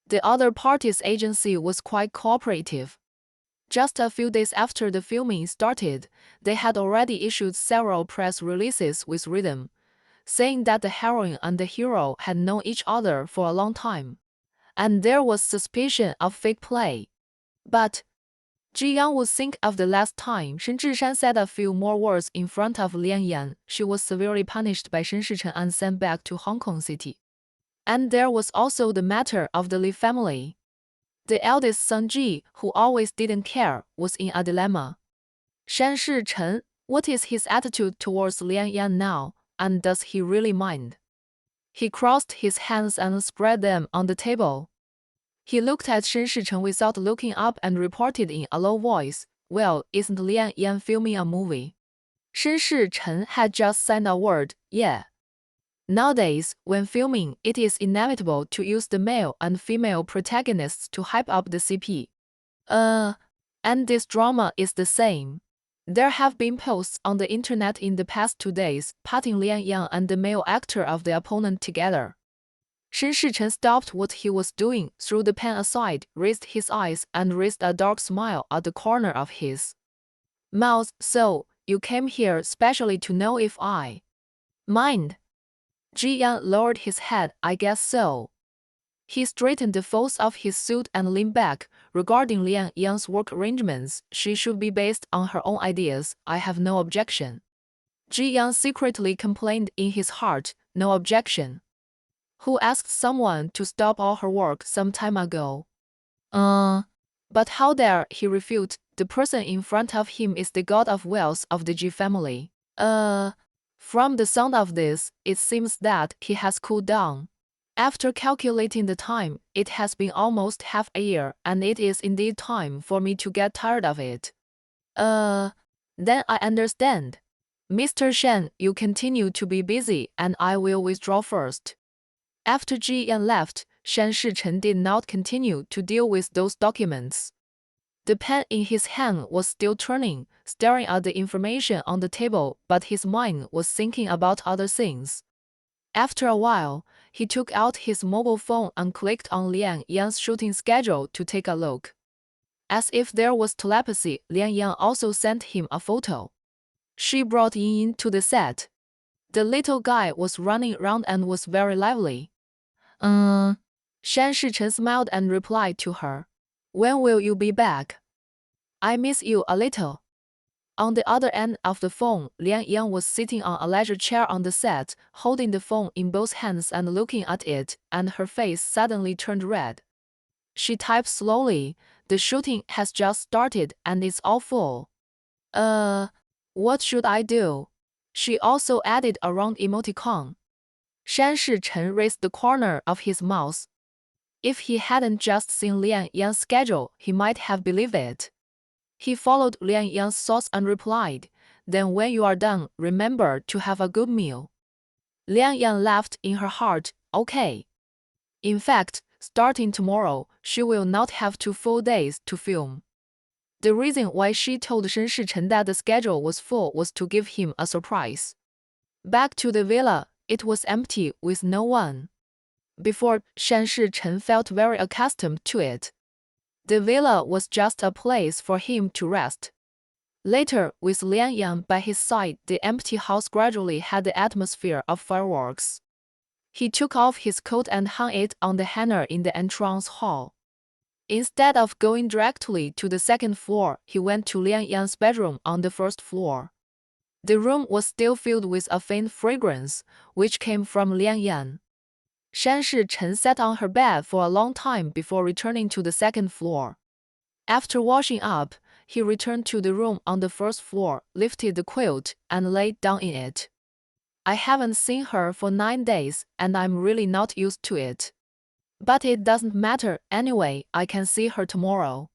The other party's agency was quite cooperative. Just a few days after the filming started, they had already issued several press releases with rhythm, saying that the heroine and the hero had known each other for a long time, and there was suspicion of fake play. But Ji Yang would think of the last time Shen Zhishan said a few more words in front of Lian Yan. She was severely punished by Shen Shichen and sent back to Hong Kong City. And there was also the matter of the Li family. The eldest son Ji, who always didn't care, was in a dilemma. Shan Shichen, what is his attitude towards Lian Yan now, and does he really mind? He crossed his hands and spread them on the table. He looked at Shen Shichen without looking up and reported in a low voice, "Well, isn't Lian Yan filming a movie?" Shen Shichen had just signed a word, "Yeah." Nowadays, when filming, it is inevitable to use the male and female protagonists to hype up the CP. And this drama is the same. There have been posts on the internet in the past 2 days, putting Lian Yang and the male actor of the opponent together. Shen Shichen stopped what he was doing, threw the pen aside, raised his eyes, and raised a dark smile at the corner of his mouth. "So, you came here specially to know if I mind. Ji Yan lowered his head. I guess so. He straightened the folds of his suit and leaned back. Regarding Lian Yang's work arrangements, she should be based on her own ideas. I have no objection. Ji Yang secretly complained in his heart. No objection. Who asked someone to stop all her work some time ago? But how dare he refute? The person in front of him is the god of wealth of the Ji family. From the sound of this, it seems that he has cooled down. After calculating the time, it has been almost half a year, and it is indeed time for me to get tired of it. Then I understand. Mr. Shen, you continue to be busy, and I will withdraw first. After Ji Yan left, Shan Shichen did not continue to deal with those documents. The pen in his hand was still turning, staring at the information on the table, but his mind was thinking about other things. After a while, he took out his mobile phone and clicked on Lian Yang's shooting schedule to take a look. As if there was telepathy, Lian Yang also sent him a photo. She brought Yin to the set. The little guy was running around and was very lively. Shan Shichen smiled and replied to her. When will you be back? I miss you a little. On the other end of the phone, Lian Yang was sitting on a leisure chair on the set, holding the phone in both hands and looking at it, and her face suddenly turned red. She typed slowly. The shooting has just started and it's all full. What should I do? She also added a round emoticon. Shan Shichen raised the corner of his mouth. If he hadn't just seen Lian Yang's schedule, he might have believed it. He followed Lian Yang's thoughts and replied, Then when you are done, remember to have a good meal. Lian Yang laughed in her heart. Okay. In fact, starting tomorrow, she will not have 2 full days to film. The reason why she told Shen Shichen that the schedule was full was to give him a surprise. Back to the villa, it was empty with no one. Before, Shan Shichen felt very accustomed to it. The villa was just a place for him to rest. Later, with Lian Yang by his side, the empty house gradually had the atmosphere of fireworks. He took off his coat and hung it on the hanger in the entrance hall. Instead of going directly to the second floor, he went to Lian Yang's bedroom on the first floor. The room was still filled with a faint fragrance, which came from Lian Yang. Shan Shichen sat on her bed for a long time before returning to the second floor. After washing up, he returned to the room on the first floor, lifted the quilt, and laid down in it. I haven't seen her for 9 days, and I'm really not used to it. But it doesn't matter anyway, I can see her tomorrow.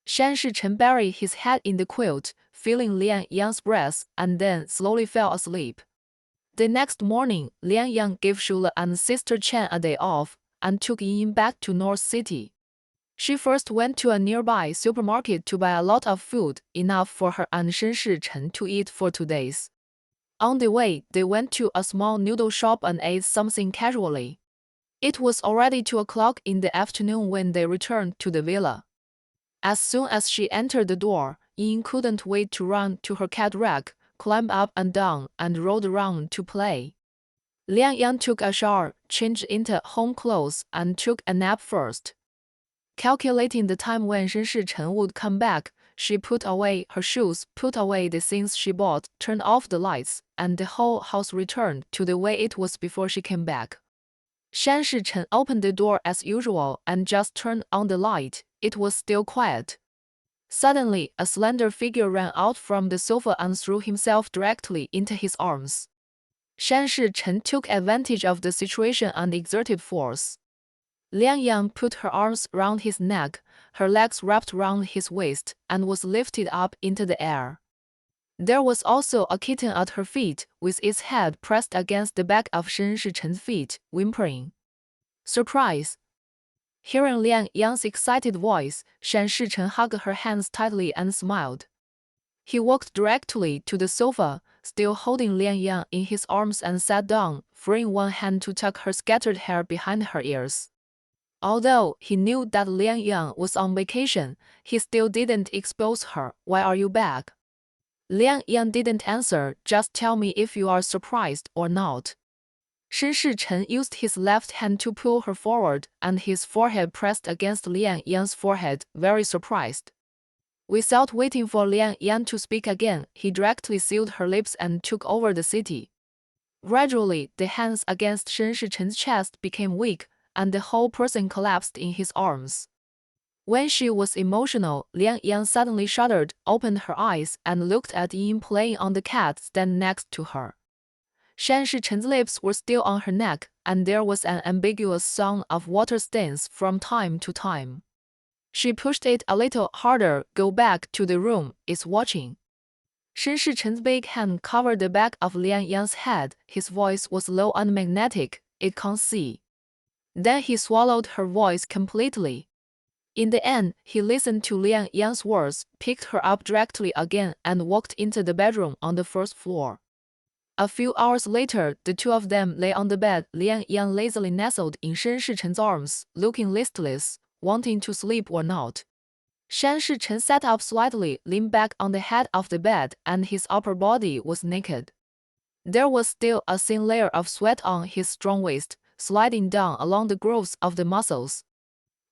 Shan Shichen buried his head in the quilt, feeling Lian Yang's breath, and then slowly fell asleep. The next morning, Lian Yang gave Shula and Sister Chen a day off, and took Yin back to North City. She first went to a nearby supermarket to buy a lot of food, enough for her and Shen Shichen to eat for 2 days. On the way, they went to a small noodle shop and ate something casually. It was already 2 o'clock in the afternoon when they returned to the villa. As soon as she entered the door, Yin couldn't wait to run to her cat rack, climb up and down, and rolled around to play. Lian Yang took a shower, changed into home clothes, and took a nap first. Calculating the time when Shen Shichen would come back, she put away her shoes, put away the things she bought, turned off the lights, and the whole house returned to the way it was before she came back. Shan Shichen opened the door as usual and just turned on the light. It was still quiet. Suddenly, a slender figure ran out from the sofa and threw himself directly into his arms. Shan Shichen took advantage of the situation and exerted force. Lian Yang put her arms around his neck, her legs wrapped around his waist, and was lifted up into the air. There was also a kitten at her feet, with its head pressed against the back of Shen Shichen's feet, whimpering. Surprise! Hearing Lian Yang's excited voice, Shan Shichen hugged her hands tightly and smiled. He walked directly to the sofa, still holding Lian Yang in his arms, and sat down, freeing one hand to tuck her scattered hair behind her ears. Although he knew that Lian Yang was on vacation, he still didn't expose her. Why are you back? Liang Yan didn't answer, just tell me if you are surprised or not. Shen Shichen used his left hand to pull her forward, and his forehead pressed against Liang Yan's forehead, very surprised. Without waiting for Liang Yan to speak again, he directly sealed her lips and took over the city. Gradually, the hands against Shen Shichen's chest became weak, and the whole person collapsed in his arms. When she was emotional, Liang Yan suddenly shuddered, opened her eyes, and looked at Yin playing on the cat standing next to her. Shen Shichen's lips were still on her neck, and there was an ambiguous sound of water stains from time to time. She pushed it a little harder. Go back to the room, it's watching. Shen Shichen's big hand covered the back of Liang Yan's head. His voice was low and magnetic. It can't see. Then he swallowed her voice completely. In the end, he listened to Liang Yan's words, picked her up directly again, and walked into the bedroom on the first floor. A few hours later, the two of them lay on the bed. Liang Yan lazily nestled in Shen Shichen's arms, looking listless, wanting to sleep or not. Shen Shichen sat up slightly, leaned back on the head of the bed, and his upper body was naked. There was still a thin layer of sweat on his strong waist, sliding down along the grooves of the muscles.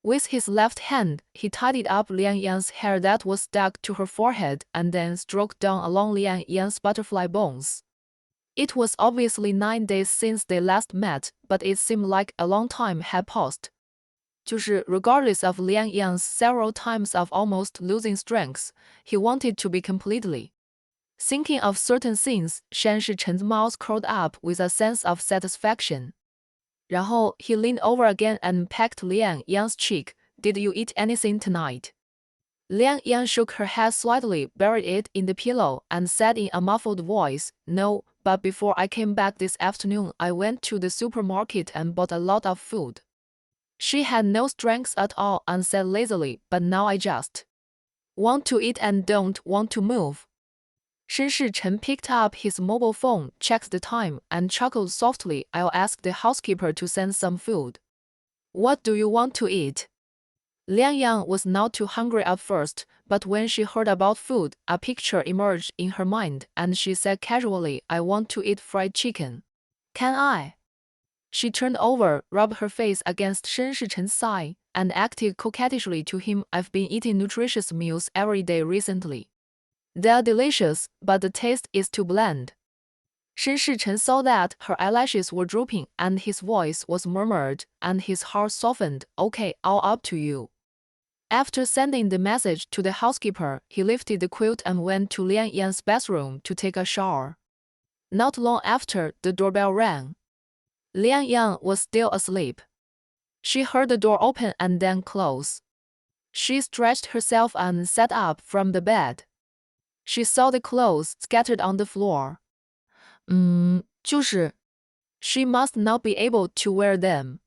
With his left hand, he tidied up Liang Yan's hair that was stuck to her forehead and then stroked down along Liang Yan's butterfly bones. It was obviously 9 days since they last met, but it seemed like a long time had passed. 就是 regardless of Liang Yan's several times of almost losing strength, he wanted to be completely. Thinking of certain things, Shen Shichen's mouth curled up with a sense of satisfaction. 然后 he leaned over again and pecked Liang Yan's cheek. Did you eat anything tonight? Liang Yan shook her head slightly, buried it in the pillow, and said in a muffled voice, No, but before I came back this afternoon, I went to the supermarket and bought a lot of food. She had no strength at all and said lazily, but now I just want to eat and don't want to move. Shen Shichen picked up his mobile phone, checked the time, and chuckled softly. I'll ask the housekeeper to send some food. What do you want to eat? Liang Yang was not too hungry at first, but when she heard about food, a picture emerged in her mind, and she said casually, I want to eat fried chicken. Can I? She turned over, rubbed her face against Shen Shichen's side, and acted coquettishly to him. I've been eating nutritious meals every day recently. They're delicious, but the taste is too bland. Shen Shichen saw that her eyelashes were drooping, and his voice was murmured, and his heart softened. Okay, all up to you. After sending the message to the housekeeper, he lifted the quilt and went to Liang Yan's bathroom to take a shower. Not long after, the doorbell rang. Liang Yan was still asleep. She heard the door open and then close. She stretched herself and sat up from the bed. She saw the clothes scattered on the floor. 就是 She must not be able to wear them.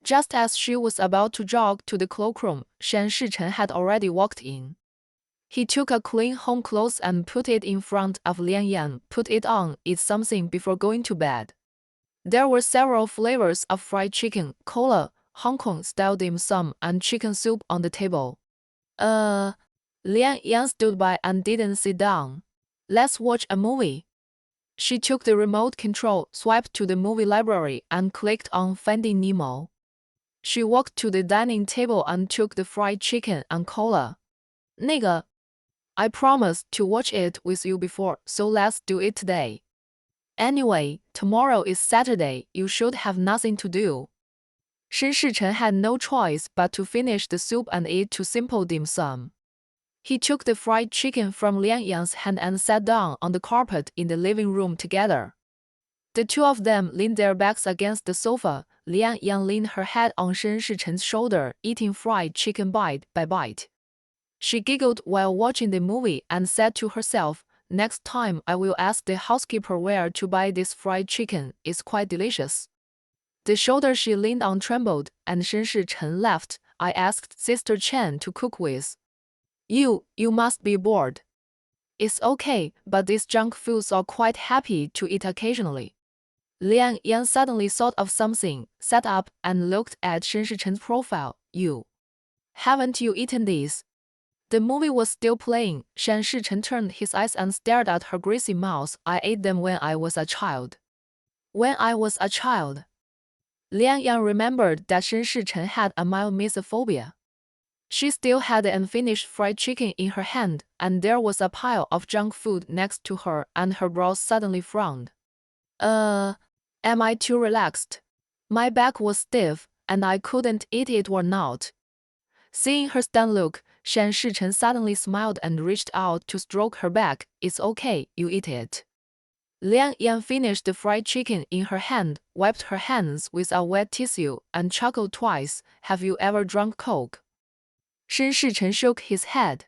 Just as she was about to jog to the cloakroom, Shen Shichen had already walked in. He took a clean home clothes and put it in front of Liang Yan. Put it on, eat something before going to bed. There were several flavors of fried chicken, cola, Hong Kong-style dim sum, and chicken soup on the table. Liang Yan stood by and didn't sit down. Let's watch a movie. She took the remote control, swiped to the movie library, and clicked on Finding Nemo. She walked to the dining table and took the fried chicken and cola. 那个 I promised to watch it with you before, so let's do it today. Anyway, tomorrow is Saturday, you should have nothing to do. Shen Shichen had no choice but to finish the soup and eat two simple dim sum. He took the fried chicken from Liang Yan's hand and sat down on the carpet in the living room together. The two of them leaned their backs against the sofa. Liang Yan leaned her head on Shen Shichen's shoulder, eating fried chicken bite by bite. She giggled while watching the movie and said to herself, Next time I will ask the housekeeper where to buy this fried chicken, it's quite delicious. The shoulder she leaned on trembled, and Shen Shichen laughed. I asked Sister Chen to cook with. You must be bored. It's okay, but these junk foods are quite happy to eat occasionally. Liang Yan suddenly thought of something, sat up, and looked at Shen Shichen's profile. Haven't you eaten these? The movie was still playing. Shan Shichen turned his eyes and stared at her greasy mouth. I ate them when I was a child. When I was a child. Liang Yang remembered that Shan Shichen had a mild misophobia. She still had the unfinished fried chicken in her hand, and there was a pile of junk food next to her, and her brows suddenly frowned. Am I too relaxed? My back was stiff, and I couldn't eat it or not. Seeing her stunned look, Shan Shichen suddenly smiled and reached out to stroke her back. It's okay, you eat it. Liang Yan finished the fried chicken in her hand, wiped her hands with a wet tissue, and chuckled twice. Have you ever drunk Coke? Shan Shichen shook his head.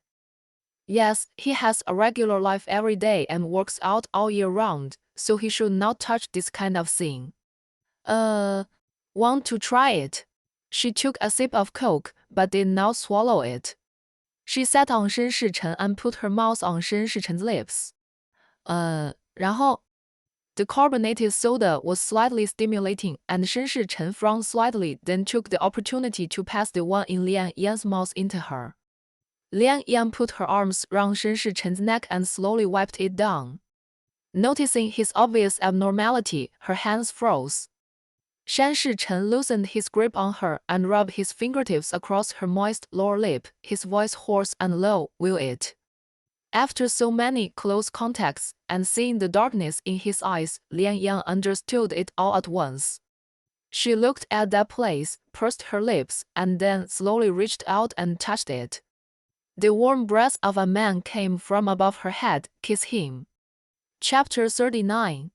Yes, he has a regular life every day and works out all year round, so he should not touch this kind of thing. Want to try it? She took a sip of Coke, but did not swallow it. She sat on Shan Shichen and put her mouth on Shan Shichen's lips. 然后 The carbonated soda was slightly stimulating, and Shan Shichen frowned slightly, then took the opportunity to pass the one in Liang Yan's mouth into her. Liang Yan put her arms round Shan Shichen's neck and slowly wiped it down. Noticing his obvious abnormality, her hands froze. Shan Shichen loosened his grip on her and rubbed his fingertips across her moist lower lip, his voice hoarse and low. Will it? After so many close contacts, and seeing the darkness in his eyes, Liang Yang understood it all at once. She looked at that place, pursed her lips, and then slowly reached out and touched it. The warm breath of a man came from above her head. Kiss him. Chapter 39.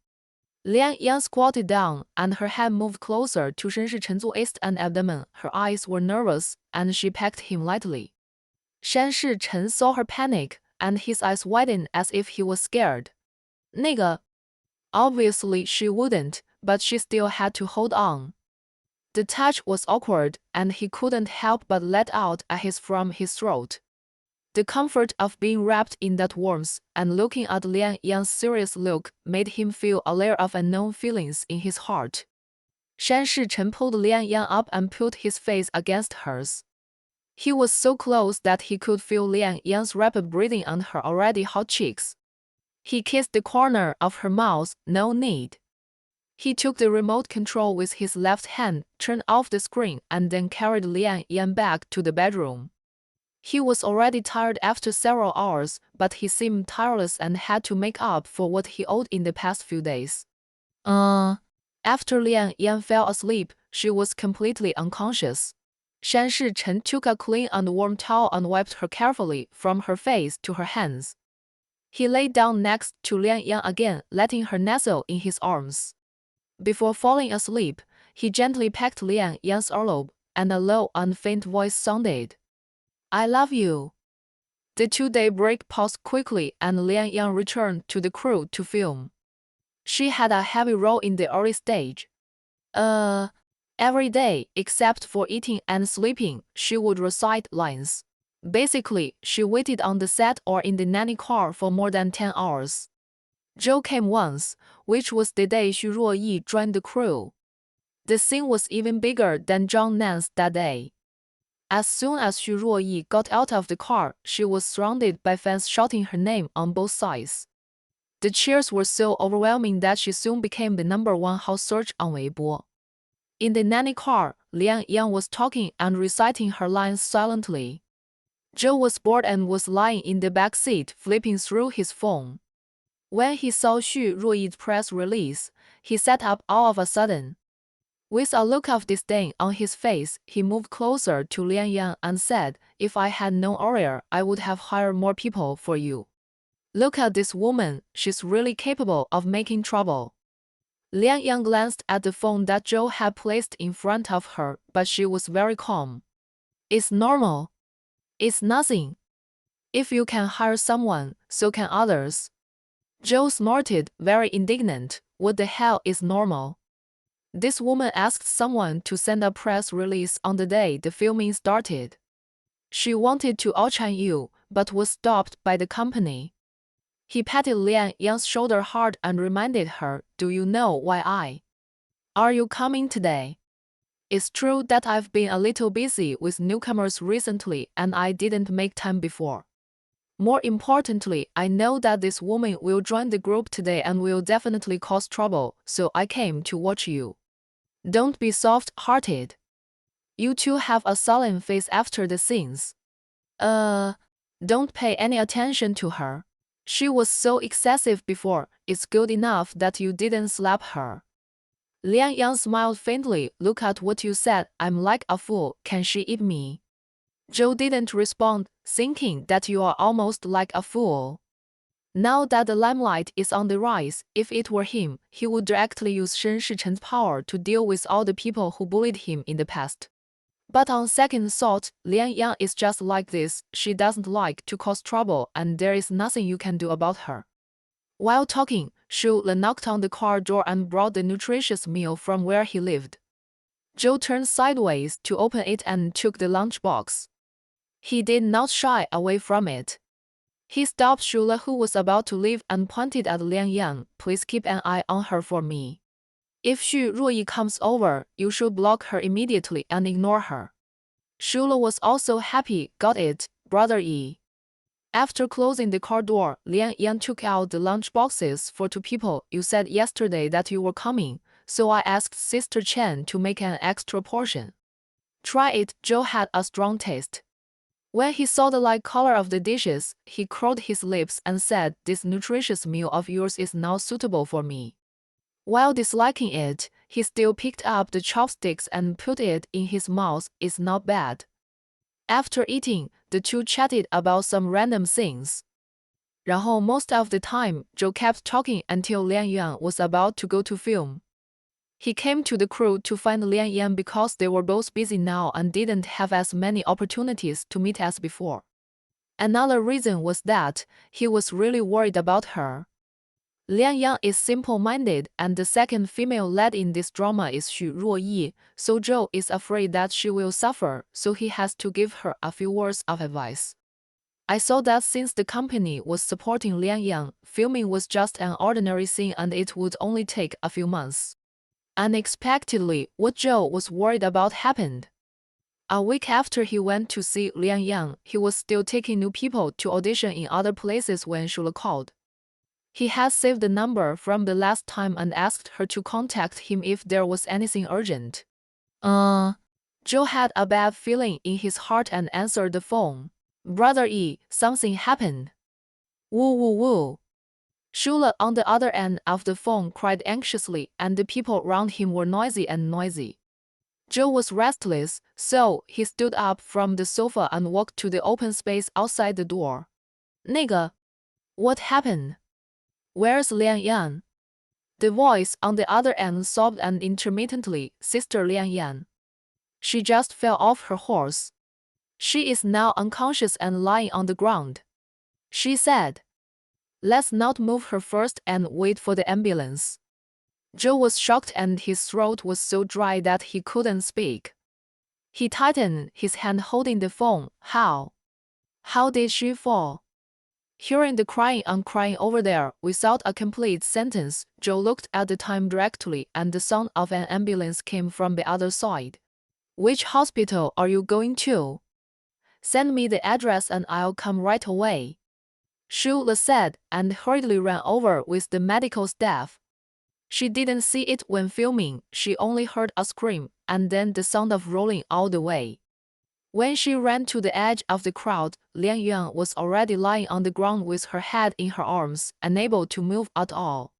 Liang Yan squatted down, and her head moved closer to Shan Shichen's waist and abdomen. Her eyes were nervous, and she pecked him lightly. Shan Shichen saw her panic, and his eyes widened as if he was scared. 那个 Obviously she wouldn't, but she still had to hold on. The touch was awkward, and he couldn't help but let out a hiss from his throat. The comfort of being wrapped in that warmth and looking at Liang Yan's serious look made him feel a layer of unknown feelings in his heart. Shan Shichen pulled Liang Yan up and put his face against hers. He was so close that he could feel Liang Yan's rapid breathing on her already hot cheeks. He kissed the corner of her mouth. No need. He took the remote control with his left hand, turned off the screen, and then carried Liang Yan back to the bedroom. He was already tired after several hours, but he seemed tireless and had to make up for what he owed in the past few days. After Liang Yan fell asleep, she was completely unconscious. Shan Shichen took a clean and warm towel and wiped her carefully from her face to her hands. He lay down next to Liang Yan again, letting her nestle in his arms. Before falling asleep, he gently pecked Liang Yan's earlobe, and a low and faint voice sounded. I love you. The 2-day break passed quickly, and Liang Yan returned to the crew to film. She had a heavy role in the early stage. Every day, except for eating and sleeping, she would recite lines. Basically, she waited on the set or in the nanny car for more than 10 hours. Zhou came once, which was the day Xu Ruoyi joined the crew. The scene was even bigger than Zhang Nan's that day. As soon as Xu Ruoyi got out of the car, she was surrounded by fans shouting her name on both sides. The cheers were so overwhelming that she soon became the #1 house search on Weibo. In the nanny car, Liang Yan was talking and reciting her lines silently. Zhou was bored and was lying in the back seat flipping through his phone. When he saw Xu Ruoyi's press release, he sat up all of a sudden. With a look of disdain on his face, he moved closer to Liang Yan and said, If I had known earlier, I would have hired more people for you. Look at this woman, she's really capable of making trouble. Liang Yan glanced at the phone that Zhou had placed in front of her, but she was very calm. It's normal. It's nothing. If you can hire someone, so can others. Zhou snorted, very indignant. What the hell is normal? This woman asked someone to send a press release on the day the filming started. She wanted to outshine you, but was stopped by the company. He patted Liang Yan's shoulder hard and reminded her, Do you know why Are you coming today? It's true that I've been a little busy with newcomers recently and I didn't make time before. More importantly, I know that this woman will join the group today and will definitely cause trouble, so I came to watch you. Don't be soft-hearted. You two have a sullen face after the scenes. Don't pay any attention to her. She was so excessive before, it's good enough that you didn't slap her. Lian Yang smiled faintly. Look at what you said, I'm like a fool, can she eat me? Zhou didn't respond, thinking that you are almost like a fool. Now that the limelight is on the rise, if it were him, he would directly use Shen Shichen's power to deal with all the people who bullied him in the past. But on second thought, Lian Yang is just like this, she doesn't like to cause trouble and there is nothing you can do about her. While talking, Shu Le knocked on the car door and brought the nutritious meal from where he lived. Zhou turned sideways to open it and took the lunchbox. He did not shy away from it. He stopped Shu Le, who was about to leave, and pointed at Lian Yang. Please keep an eye on her for me. If Xu Ruoyi comes over, you should block her immediately and ignore her. Shu Le was also happy. Got it, Brother Yi. After closing the car door, Lian Yang took out the lunch boxes for two people. You said yesterday that you were coming, so I asked Sister Chen to make an extra portion. Try it. Zhou had a strong taste. When he saw the light color of the dishes, he curled his lips and said, this nutritious meal of yours is now suitable for me. While disliking it, he still picked up the chopsticks and put it in his mouth. It's not bad. After eating, the two chatted about some random things. 然后 most of the time, Zhou kept talking until Lian Yang was about to go to film. He came to the crew to find Lian Yang because they were both busy now and didn't have as many opportunities to meet as before. Another reason was that he was really worried about her. Lian Yang is simple-minded and the second female lead in this drama is Xu Ruoyi, so Zhou is afraid that she will suffer, so he has to give her a few words of advice. I saw that since the company was supporting Lian Yang, filming was just an ordinary thing and it would only take a few months. Unexpectedly, what Zhou was worried about happened. A week after he went to see Lian Yang, he was still taking new people to audition in other places when Shu Le called. He had saved the number from the last time and asked her to contact him if there was anything urgent. Zhou had a bad feeling in his heart and answered the phone. Brother Yi, something happened. Woo woo woo. Shu Le on the other end of the phone cried anxiously and the people around him were noisy. Zhou was restless, so he stood up from the sofa and walked to the open space outside the door. 那个, what happened? Where's Lian Yang? The voice on the other end sobbed and intermittently, Sister Lian Yang. She just fell off her horse. She is now unconscious and lying on the ground. She said. Let's not move her first and wait for the ambulance. Zhou was shocked and his throat was so dry that he couldn't speak. He tightened his hand holding the phone. How? How did she fall? Hearing the crying over there without a complete sentence, Zhou looked at the time directly and the sound of an ambulance came from the other side. Which hospital are you going to? Send me the address and I'll come right away. Shu Le said and hurriedly ran over with the medical staff. She didn't see it when filming, she only heard a scream and then the sound of rolling all the way. When she ran to the edge of the crowd, Lian Yang was already lying on the ground with her head in her arms, unable to move at all.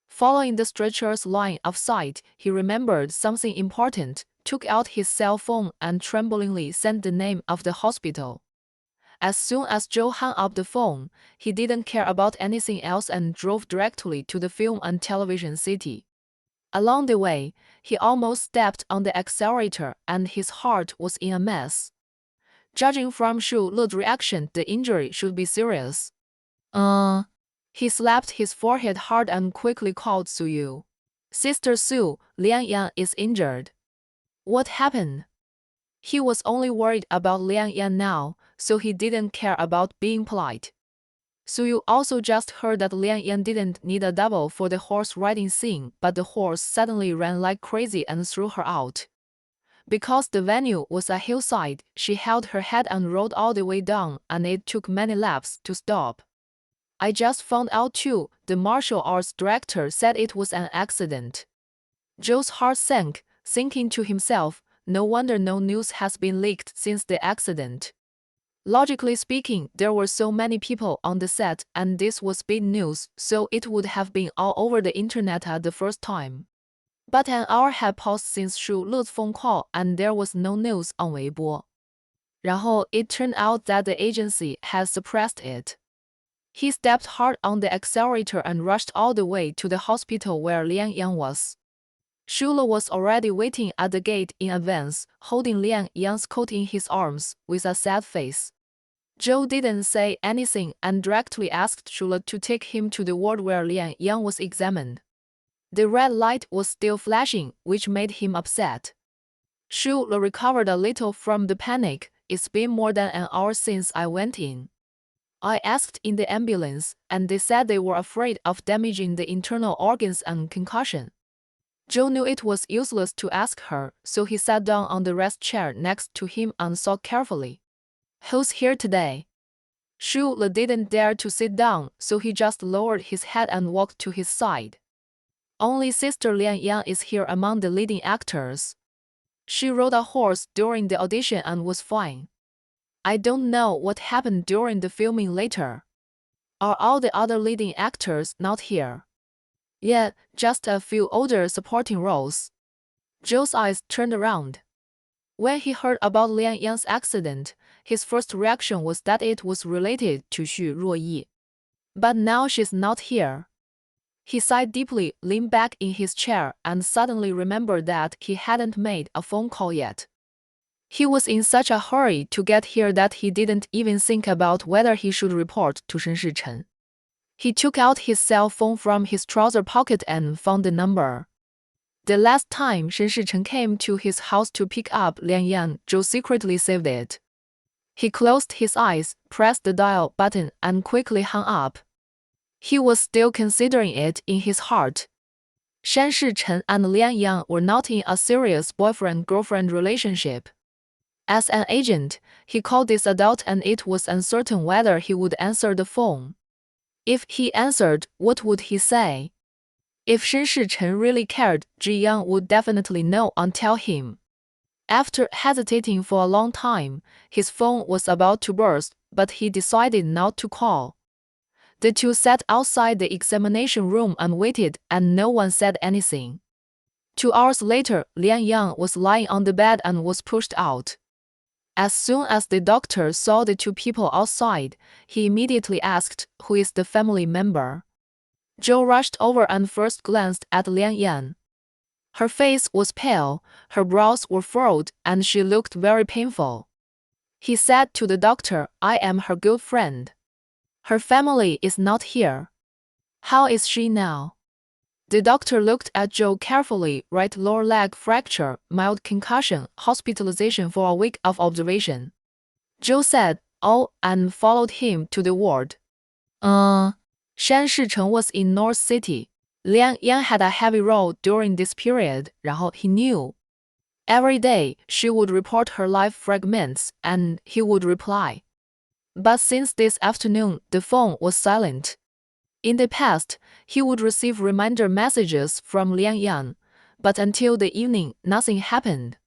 Following the stretcher's line of sight, he remembered something important, took out his cell phone and tremblingly sent the name of the hospital. As soon as Zhou hung up the phone, he didn't care about anything else and drove directly to the film and television city. Along the way, he almost stepped on the accelerator and his heart was in a mess. Judging from Shu Le's reaction, the injury should be serious. He slapped his forehead hard and quickly called Su Yu. Sister Su, Lian Yang is injured. What happened? He was only worried about Lian Yang now, so he didn't care about being polite. Su Yu also just heard that Lian Yang didn't need a double for the horse riding scene, but the horse suddenly ran like crazy and threw her out. Because the venue was a hillside, she held her head and rode all the way down, and it took many laps to stop. I just found out too, the martial arts director said it was an accident. Joe's heart sank, thinking to himself, no wonder no news has been leaked since the accident. Logically speaking, there were so many people on the set, and this was big news, so it would have been all over the internet at the first time. But an hour had passed since Shu Le's phone call, and there was no news on Weibo. 然后 it turned out that the agency had suppressed it. He stepped hard on the accelerator and rushed all the way to the hospital where Lian Yang was. Shu Le was already waiting at the gate in advance, holding Lian Yang's coat in his arms, with a sad face. Joe didn't say anything and directly asked Shu Le to take him to the ward where Lian Yang was examined. The red light was still flashing, which made him upset. Shu Le recovered a little from the panic. It's been more than an hour since I went in. I asked in the ambulance, and they said they were afraid of damaging the internal organs and concussion. Joe knew it was useless to ask her, so he sat down on the rest chair next to him and thought carefully. Who's here today? Shu Le didn't dare to sit down, so he just lowered his head and walked to his side. Only Sister Lian Yang is here among the leading actors. She rode a horse during the audition and was fine. I don't know what happened during the filming later. Are all the other leading actors not here? Yeah, just a few older supporting roles. Joe's eyes turned around. When he heard about Lian Yang's accident, his first reaction was that it was related to Xu Ruoyi. But now she's not here. He sighed deeply, leaned back in his chair, and suddenly remembered that he hadn't made a phone call yet. He was in such a hurry to get here that he didn't even think about whether he should report to Shen Shichen. He took out his cell phone from his trouser pocket and found the number. The last time Shen Shichen came to his house to pick up Lian Yang, Joe secretly saved it. He closed his eyes, pressed the dial button, and quickly hung up. He was still considering it in his heart. Shan Shichen and Lian Yang were not in a serious boyfriend-girlfriend relationship. As an agent, he called this adult and it was uncertain whether he would answer the phone. If he answered, what would he say? If Shen Shichen really cared, Ji Yang would definitely know and tell him. After hesitating for a long time, his phone was about to burst, but he decided not to call. The two sat outside the examination room and waited, and no one said anything. 2 hours later, Lian Yang was lying on the bed and was pushed out. As soon as the doctor saw the two people outside, he immediately asked, "Who is the family member?" Joe rushed over and first glanced at Lian Yang. Her face was pale, her brows were furrowed, and she looked very painful. He said to the doctor, "I am her good friend. Her family is not here. How is she now?" The doctor looked at Joe carefully. Right lower leg fracture, mild concussion, hospitalization for a week of observation. Joe said, "Oh," and followed him to the ward. Shan Shichen was in North City. Lian Yang had a heavy role during this period, 然后 he knew. Every day, she would report her life fragments, and he would reply. But since this afternoon, the phone was silent. In the past, he would receive reminder messages from Lian Yang, but until the evening, nothing happened.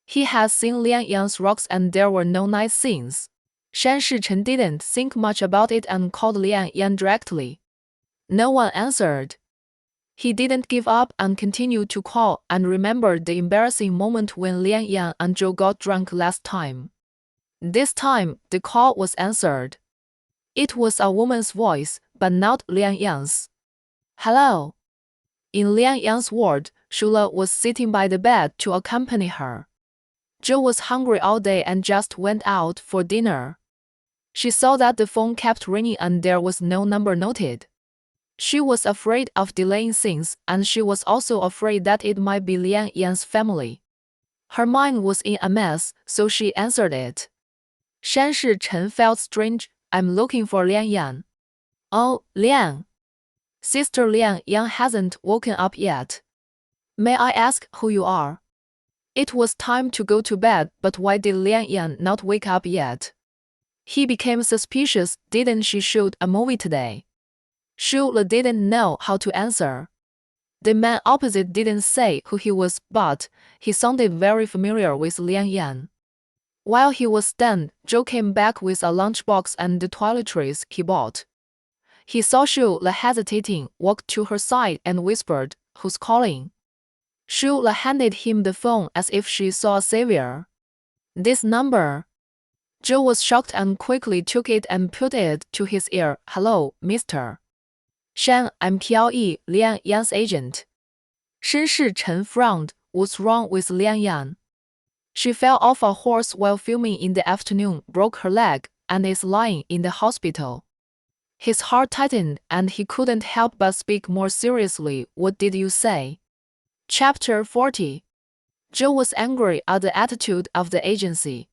He had seen Lian Yang's rocks and there were no nice scenes. Shan Shichen didn't think much about it and called Lian Yang directly. No one answered. He didn't give up and continued to call and remembered the embarrassing moment when Lian Yang and Joe got drunk last time. This time, the call was answered. It was a woman's voice, but not Lian Yang's. "Hello." In Lian Yang's ward, Shu Le was sitting by the bed to accompany her. Joe was hungry all day and just went out for dinner. She saw that the phone kept ringing and there was no number noted. She was afraid of delaying things, and she was also afraid that it might be Lian Yang's family. Her mind was in a mess, so she answered it. Shan Shichen felt strange. "I'm looking for Lian Yang." "Oh, Lian. Sister Lian Yang hasn't woken up yet. May I ask who you are?" It was time to go to bed, but why did Lian Yan not wake up yet? He became suspicious. Didn't she shoot a movie today? Shu Le didn't know how to answer. The man opposite didn't say who he was, but he sounded very familiar with Lian Yan. While he was stunned, Zhou came back with a lunchbox and the toiletries he bought. He saw Shu Le hesitating, walked to her side and whispered, "Who's calling?" Shu Le handed him the phone as if she saw a savior. "This number." Zhou was shocked and quickly took it and put it to his ear. "Hello, Mr. Shan, I'm Qiao, Lian Yan's agent." Shen Shichen frowned. What's wrong with Lian Yan? She fell off a horse while filming in the afternoon, broke her leg, and is lying in the hospital. His heart tightened, and he couldn't help but speak more seriously. What did you say? Chapter 40. Zhou was angry at the attitude of the agency.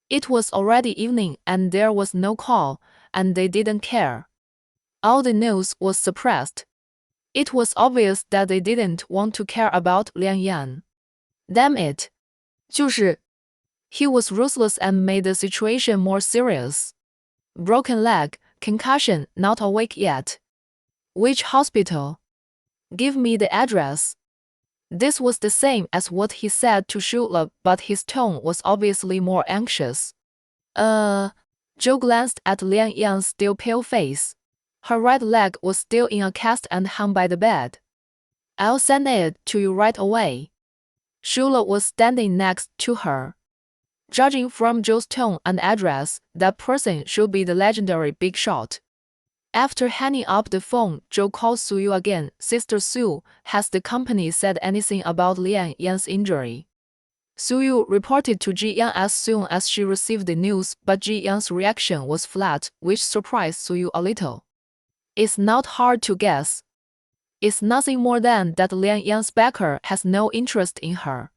It was already evening and there was no call, and they didn't care. All the news was suppressed. It was obvious that they didn't want to care about Lian Yan. Damn it. 就是. He was ruthless and made the situation more serious. Broken leg, concussion, not awake yet. Which hospital? Give me the address. This was the same as what he said to Shu Le, but his tone was obviously more anxious. Zhou glanced at Lian Yan's still pale face. Her right leg was still in a cast and hung by the bed. I'll send it to you right away. Shu Le was standing next to her. Judging from Zhou's tone and address, that person should be the legendary Big Shot. After hanging up the phone, Zhou called Suyu again. Sister Su, has the company said anything about Lian Yan's injury? Suyu reported to Ji Yang as soon as she received the news, but Ji Yang's reaction was flat, which surprised Suyu a little. It's not hard to guess. It's nothing more than that Lian Yan's backer has no interest in her.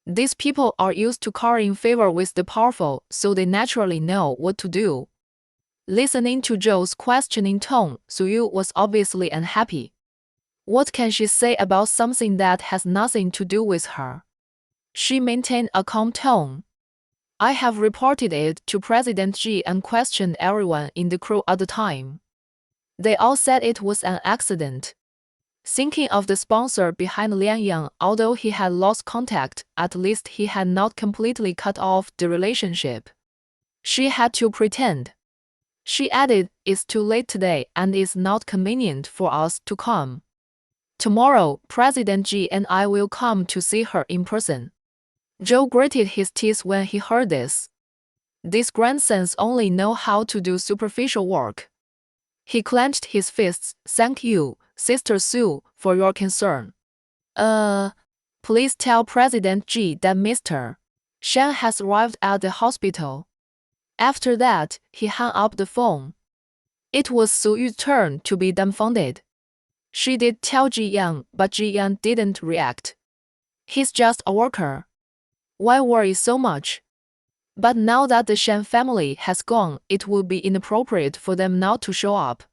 These people are used to currying favor with the powerful, so they naturally know what to do. Listening to Zhou's questioning tone, Suyu was obviously unhappy. What can she say about something that has nothing to do with her? She maintained a calm tone. I have reported it to President Ji and questioned everyone in the crew at the time. They all said it was an accident. Thinking of the sponsor behind Lian Yang, although he had lost contact, at least he had not completely cut off the relationship. She had to pretend. She added, it's too late today and it's not convenient for us to come. Tomorrow, President Ji and I will come to see her in person. Zhou gritted his teeth when he heard this. These grandsons only know how to do superficial work. He clenched his fists. Thank you, Sister Su, for your concern. Please tell President Ji that Mr. Shan has arrived at the hospital. After that, he hung up the phone. It was Suyu's turn to be dumbfounded. She did tell Ji Yang, but Ji Yang didn't react. He's just a worker. Why worry so much? But now that the Shan family has gone, it would be inappropriate for them not to show up.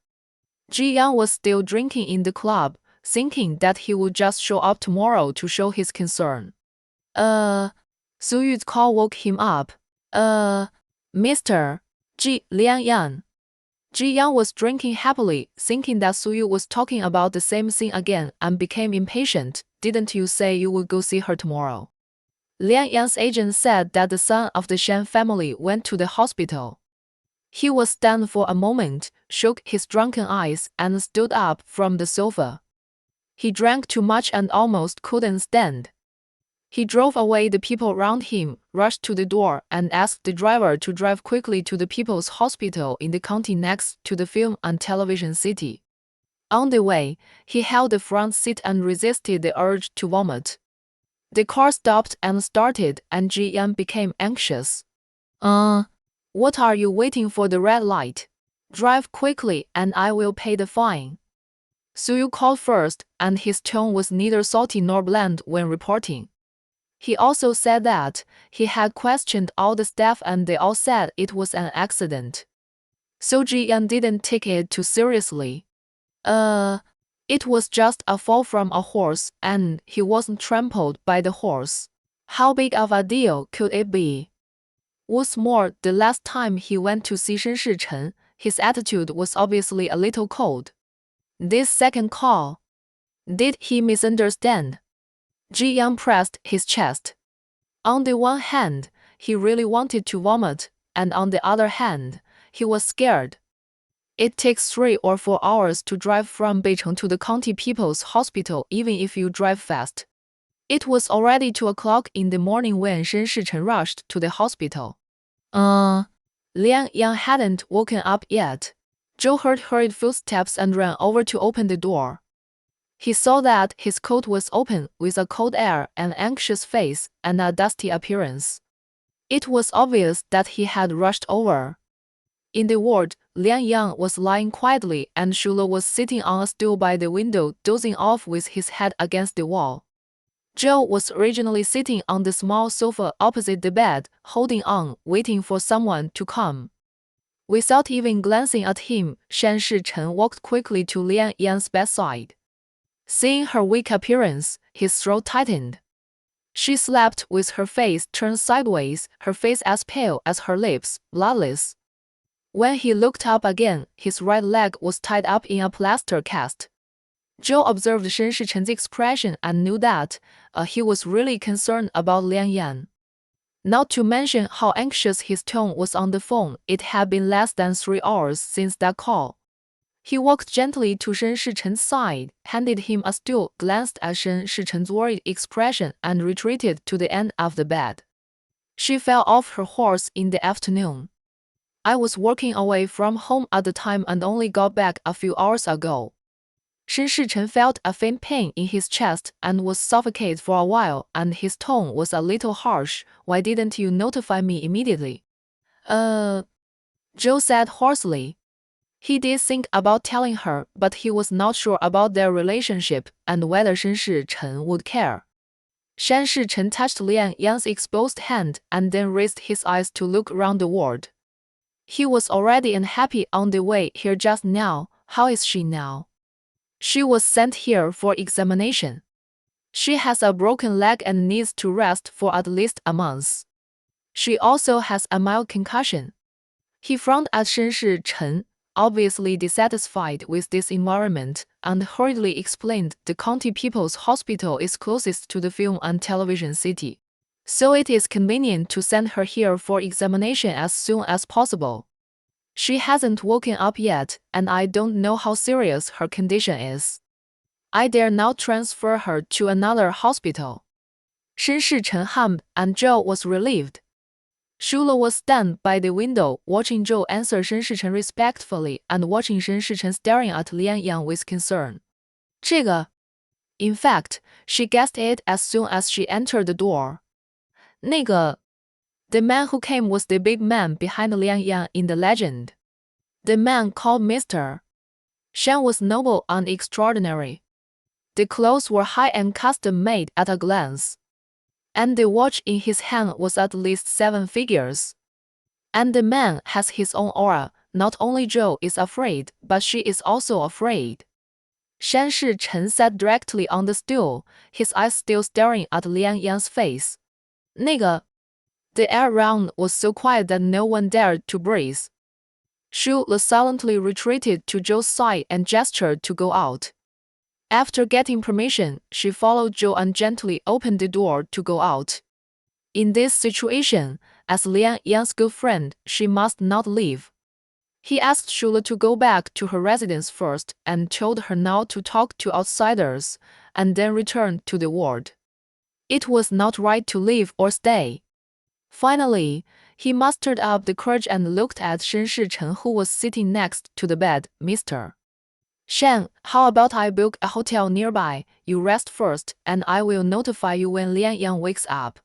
Ji Yang was still drinking in the club, thinking that he would just show up tomorrow to show his concern. Suyu's call woke him up. Mr. Ji, Lian Yan. Ji Yang was drinking happily, thinking that Suyu was talking about the same thing again, and became impatient. Didn't you say you would go see her tomorrow? Lian Yan's agent said that the son of the Shan family went to the hospital. He was stunned for a moment, shook his drunken eyes, and stood up from the sofa. He drank too much and almost couldn't stand. He drove away the people around him, rushed to the door, and asked the driver to drive quickly to the People's Hospital in the county next to the film and television city. On the way, he held the front seat and resisted the urge to vomit. The car stopped and started, and Ji Yan became anxious. What are you waiting for the red light? Drive quickly and I will pay the fine. Suyu called first, and his tone was neither salty nor bland when reporting. He also said that he had questioned all the staff and they all said it was an accident. So Ji Yan didn't take it too seriously. It was just a fall from a horse, and he wasn't trampled by the horse. How big of a deal could it be? What's more, the last time he went to see Shen Shichen, his attitude was obviously a little cold. This second call. Did he misunderstand? Ji Yang pressed his chest. On the one hand, he really wanted to vomit, and on the other hand, he was scared. It takes 3 or 4 hours to drive from Beicheng to the County People's Hospital even if you drive fast. It was already 2 o'clock in the morning when Shen Shichen rushed to the hospital. Liang Yang hadn't woken up yet. Zhou heard hurried footsteps and ran over to open the door. He saw that his coat was open, with a cold air, an anxious face, and a dusty appearance. It was obvious that he had rushed over. In the ward, Liang Yang was lying quietly and Shula was sitting on a stool by the window dozing off with his head against the wall. Zhou was originally sitting on the small sofa opposite the bed, holding on, waiting for someone to come. Without even glancing at him, Shen Shichen walked quickly to Liang Yang's bedside. Seeing her weak appearance, his throat tightened. She slept with her face turned sideways, her face as pale as her lips, bloodless. When he looked up again, his right leg was tied up in a plaster cast. Zhou observed Shen Shichen's expression and knew that he was really concerned about Liang Yan. Not to mention how anxious his tone was on the phone, it had been less than 3 hours since that call. He walked gently to Shen Shichen's side, handed him a stool, glanced at Shen Shichen's worried expression, and retreated to the end of the bed. She fell off her horse in the afternoon. I was working away from home at the time and only got back a few hours ago. Shen Shichen felt a faint pain in his chest and was suffocated for a while, and his tone was a little harsh. Why didn't you notify me immediately? Zhou said hoarsely. He did think about telling her, but he was not sure about their relationship and whether Shen Shichen would care. Shen Shichen touched Liang Yang's exposed hand and then raised his eyes to look around the ward. He was already unhappy on the way here just now. How is she now? She was sent here for examination. She has a broken leg and needs to rest for at least a month. She also has a mild concussion. He frowned at Shen Shichen, obviously dissatisfied with this environment, and hurriedly explained the County People's Hospital is closest to the film and television city, so it is convenient to send her here for examination as soon as possible. She hasn't woken up yet, and I don't know how serious her condition is. I dare not transfer her to another hospital. Shen Shichen hummed, and Zhou was relieved. Shula was standing by the window, watching Zhou answer Shen Shichen respectfully and watching Shen Shichen staring at Liang Yang with concern. 这个. In fact, she guessed it as soon as she entered the door. 那个. The man who came was the big man behind Liang Yang in the legend. The man called Mr. Shen was noble and extraordinary. The clothes were high and custom-made at a glance. And the watch in his hand was at least 7 figures. And the man has his own aura. Not only Zhou is afraid, but she is also afraid. Shen Shichen sat directly on the stool, his eyes still staring at Liang Yang's face. 那个. The air around was so quiet that no one dared to breathe. Shula silently retreated to Zhou's side and gestured to go out. After getting permission, she followed Zhou and gently opened the door to go out. In this situation, as Liang Yang's good friend, she must not leave. He asked Shula to go back to her residence first and told her not to talk to outsiders, and then return to the ward. It was not right to leave or stay. Finally, he mustered up the courage and looked at Shen Shichen, who was sitting next to the bed. Mr. Shen, how about I book a hotel nearby? You rest first, and I will notify you when Liang Yang wakes up.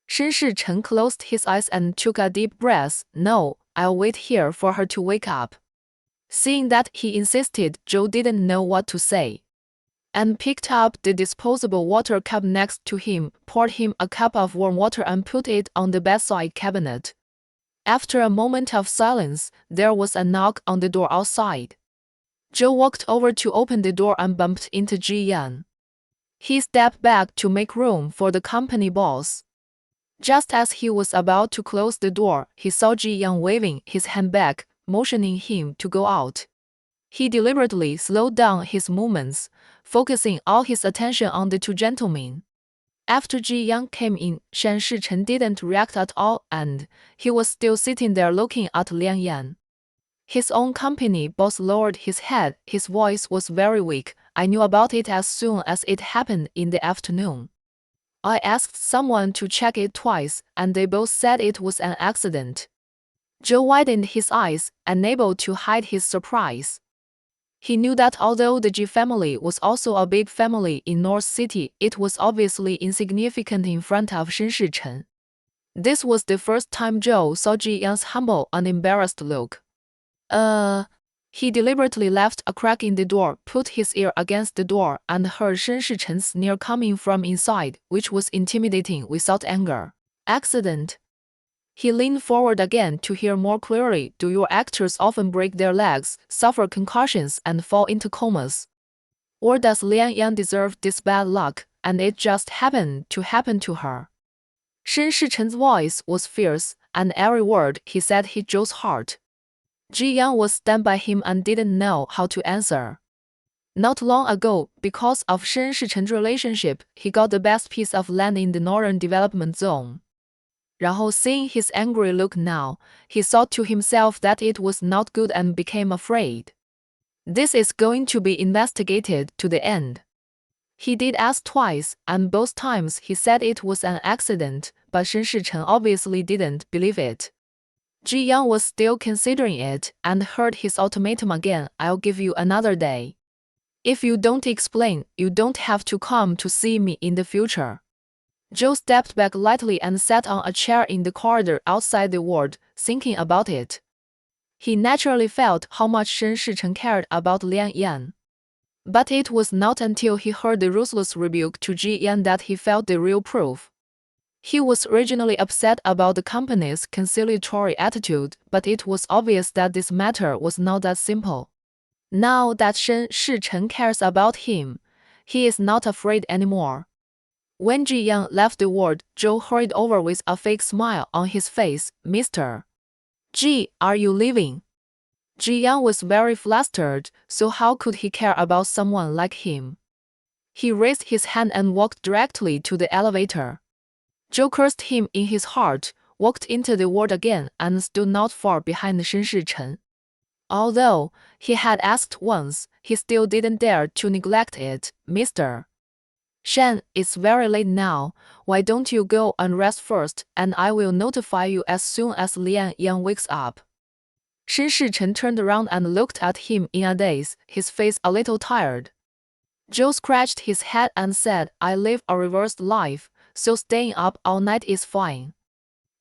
Shen Shichen closed his eyes and took a deep breath. No, I'll wait here for her to wake up. Seeing that he insisted, Zhou didn't know what to say, and picked up the disposable water cup next to him, poured him a cup of warm water and put it on the bedside cabinet. After a moment of silence, there was a knock on the door outside. Zhou walked over to open the door and bumped into Ji Yan. He stepped back to make room for the company boss. Just as he was about to close the door, he saw Ji Yang waving his hand back, motioning him to go out. He deliberately slowed down his movements, focusing all his attention on the two gentlemen. After Ji Yang came in, Shan Shichen didn't react at all, and he was still sitting there looking at Liang Yan. His own company boss lowered his head. His voice was very weak. I knew about it as soon as it happened in the afternoon. I asked someone to check it twice, and they both said it was an accident. Zhou widened his eyes, unable to hide his surprise. He knew that although the Ji family was also a big family in North City, it was obviously insignificant in front of Shen Shichen. This was the first time Zhou saw Ji Yang's humble, unembarrassed look. He deliberately left a crack in the door, put his ear against the door, and heard Shen Shichen's sneer coming from inside, which was intimidating without anger. Accident. He leaned forward again to hear more clearly. Do your actors often break their legs, suffer concussions, and fall into comas? Or does Liang Yan deserve this bad luck, and it just happened to happen to her? Shen Shichen's voice was fierce, and every word he said hit Zhou's heart. Ji Yang was stunned by him and didn't know how to answer. Not long ago, because of Shen Shichen's relationship, he got the best piece of land in the Northern Development Zone. 然后 seeing his angry look now, he thought to himself that it was not good and became afraid. This is going to be investigated to the end. He did ask twice, and both times he said it was an accident, but Shen Shichen obviously didn't believe it. Ji Yang was still considering it and heard his ultimatum again. I'll give you another day. If you don't explain, you don't have to come to see me in the future. Zhou stepped back lightly and sat on a chair in the corridor outside the ward, thinking about it. He naturally felt how much Shen Shichen cared about Liang Yan. But it was not until he heard the ruthless rebuke to Ji Yan that he felt the real proof. He was originally upset about the company's conciliatory attitude, but it was obvious that this matter was not that simple. Now that Shen Shichen cares about him, he is not afraid anymore. When Ji Yang left the ward, Zhou hurried over with a fake smile on his face. Mr. Ji, are you leaving? Ji Yang was very flustered, so how could he care about someone like him? He raised his hand and walked directly to the elevator. Zhou cursed him in his heart, walked into the ward again, and stood not far behind Shen Shichen. Although he had asked once, he still didn't dare to neglect it. Mr. Shen, it's very late now. Why don't you go and rest first, and I will notify you as soon as Liang Yang wakes up. Shen Shichen turned around and looked at him in a daze, his face a little tired. Zhou scratched his head and said, I live a reversed life, so staying up all night is fine.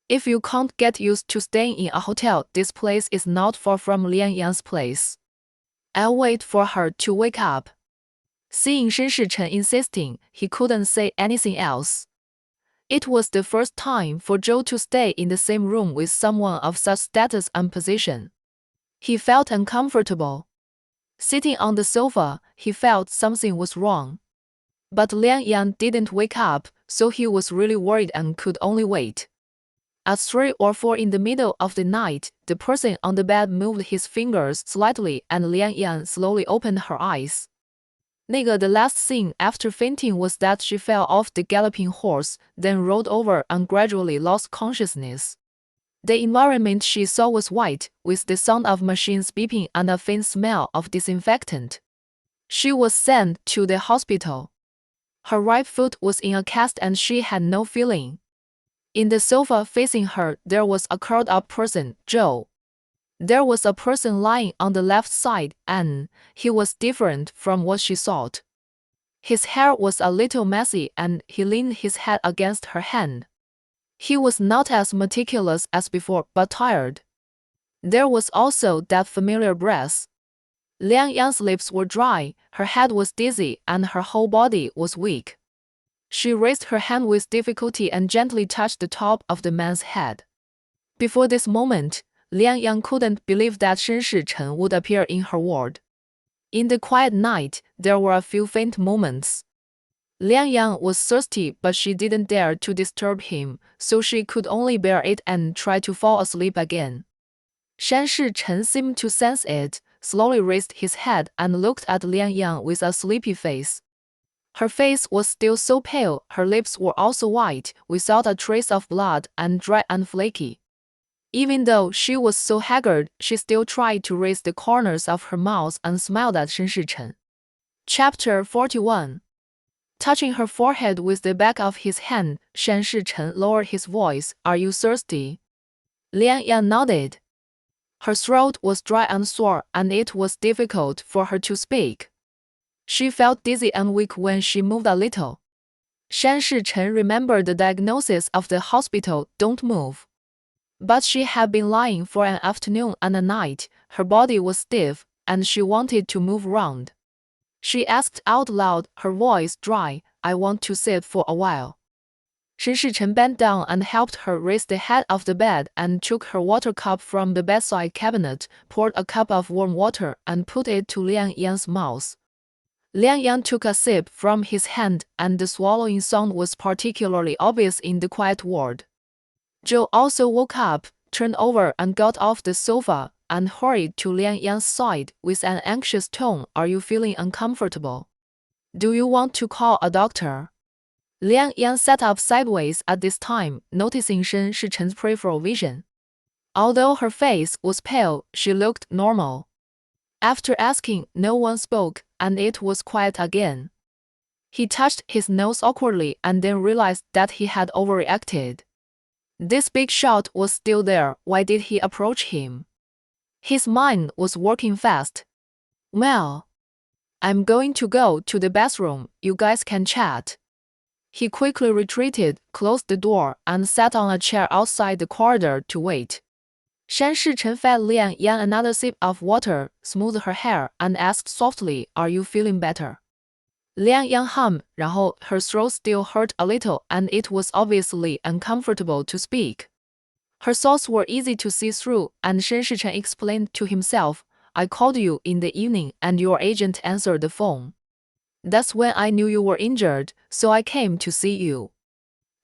If you can't get used to staying in a hotel, this place is not far from Liang Yang's place. I'll wait for her to wake up. Seeing Shen Shichen insisting, he couldn't say anything else. It was the first time for Zhou to stay in the same room with someone of such status and position. He felt uncomfortable. Sitting on the sofa, he felt something was wrong. But Liang Yang didn't wake up, so he was really worried and could only wait. At 3 or 4 in the middle of the night, the person on the bed moved his fingers slightly and Liang Yang slowly opened her eyes. The last thing after fainting was that she fell off the galloping horse, then rolled over and gradually lost consciousness. The environment she saw was white, with the sound of machines beeping and a faint smell of disinfectant. She was sent to the hospital. Her right foot was in a cast and she had no feeling. In the sofa facing her, there was a curled-up person, Zhou. There was a person lying on the left side, and he was different from what she thought. His hair was a little messy and he leaned his head against her hand. He was not as meticulous as before, but tired. There was also that familiar breath. Liang Yang's lips were dry, her head was dizzy, and her whole body was weak. She raised her hand with difficulty and gently touched the top of the man's head. Before this moment, Liang Yang couldn't believe that Shen Shichen would appear in her ward. In the quiet night, there were a few faint moments. Liang Yang was thirsty, but she didn't dare to disturb him, so she could only bear it and try to fall asleep again. Shan Shichen seemed to sense it, slowly raised his head and looked at Liang Yang with a sleepy face. Her face was still so pale, her lips were also white, without a trace of blood, and dry and flaky. Even though she was so haggard, she still tried to raise the corners of her mouth and smiled at Shan Shichen. Chapter 41. Touching her forehead with the back of his hand, Shan Shichen lowered his voice. Are you thirsty? Liang Yang nodded. Her throat was dry and sore, and it was difficult for her to speak. She felt dizzy and weak when she moved a little. Shan Shichen remembered the diagnosis of the hospital, don't move. But she had been lying for an afternoon and a night, her body was stiff, and she wanted to move around. She asked out loud, her voice dry, I want to sit for a while. Shan Shichen bent down and helped her raise the head of the bed and took her water cup from the bedside cabinet, poured a cup of warm water and put it to Liang Yang's mouth. Liang Yang took a sip from his hand, and the swallowing sound was particularly obvious in the quiet ward. Zhou also woke up, turned over and got off the sofa, and hurried to Liang Yang's side with an anxious tone. Are you feeling uncomfortable? Do you want to call a doctor? Liang Yang sat up sideways at this time, noticing Shan Shichen's peripheral vision. Although her face was pale, she looked normal. After asking, no one spoke, and it was quiet again. He touched his nose awkwardly and then realized that he had overreacted. This big shot was still there, why did he approach him? His mind was working fast. Well, I'm going to go to the bathroom, you guys can chat. He quickly retreated, closed the door, and sat on a chair outside the corridor to wait. Shan Shichen fed Liang Yang another sip of water, smoothed her hair, and asked softly, Are you feeling better? Liang Yang hummed, 然后 her throat still hurt a little and it was obviously uncomfortable to speak. Her thoughts were easy to see through, and Shan Shichen explained to himself, I called you in the evening and your agent answered the phone. That's when I knew you were injured, so I came to see you.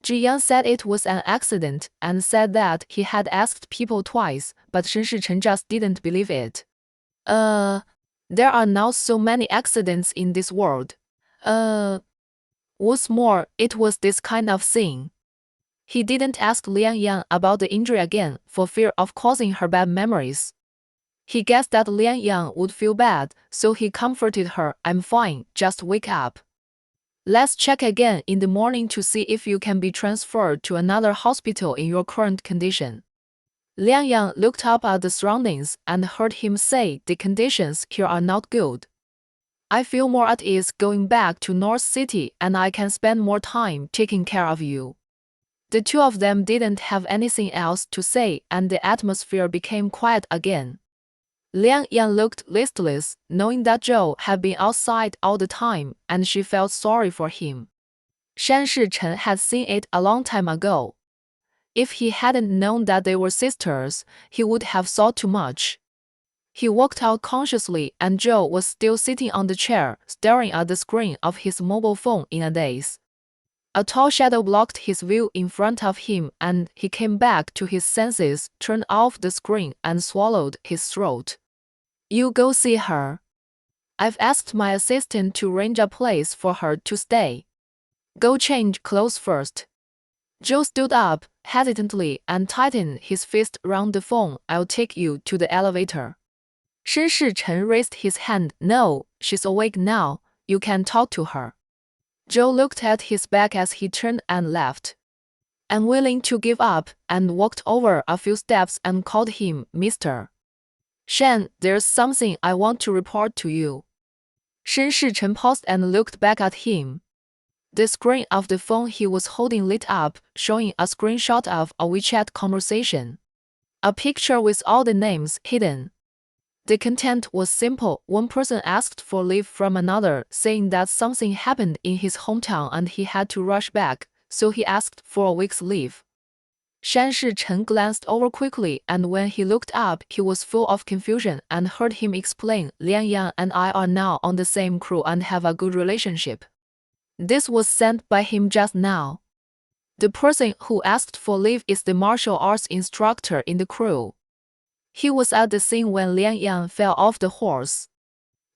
Zhi Yang said it was an accident and said that he had asked people twice, but Shan Shichen just didn't believe it. There are now so many accidents in this world. What's more, it was this kind of thing. He didn't ask Liang Yang about the injury again for fear of causing her bad memories. He guessed that Liang Yang would feel bad, so he comforted her, I'm fine, just wake up. Let's check again in the morning to see if you can be transferred to another hospital in your current condition. Liang Yang looked up at the surroundings and heard him say the conditions here are not good. I feel more at ease going back to North City and I can spend more time taking care of you. The two of them didn't have anything else to say and the atmosphere became quiet again. Liang Yang looked listless, knowing that Zhou had been outside all the time, and she felt sorry for him. Shan Shichen had seen it a long time ago. If he hadn't known that they were sisters, he would have thought too much. He walked out consciously, and Zhou was still sitting on the chair, staring at the screen of his mobile phone in a daze. A tall shadow blocked his view in front of him, and he came back to his senses, turned off the screen, and swallowed his throat. You go see her. I've asked my assistant to arrange a place for her to stay. Go change clothes first. Zhou stood up, hesitantly, and tightened his fist around the phone. I'll take you to the elevator. Shan Shichen raised his hand. No, she's awake now. You can talk to her. Zhou looked at his back as he turned and left. Unwilling to give up, and walked over a few steps and called him, Mr. Shan, there's something I want to report to you. Shan Shichen paused and looked back at him. The screen of the phone he was holding lit up, showing a screenshot of a WeChat conversation. A picture with all the names hidden. The content was simple. One person asked for leave from another, saying that something happened in his hometown and he had to rush back, so he asked for a week's leave. Shan Shichen glanced over quickly, and when he looked up, he was full of confusion and heard him explain, Liang Yang and I are now on the same crew and have a good relationship. This was sent by him just now. The person who asked for leave is the martial arts instructor in the crew. He was at the scene when Liang Yang fell off the horse.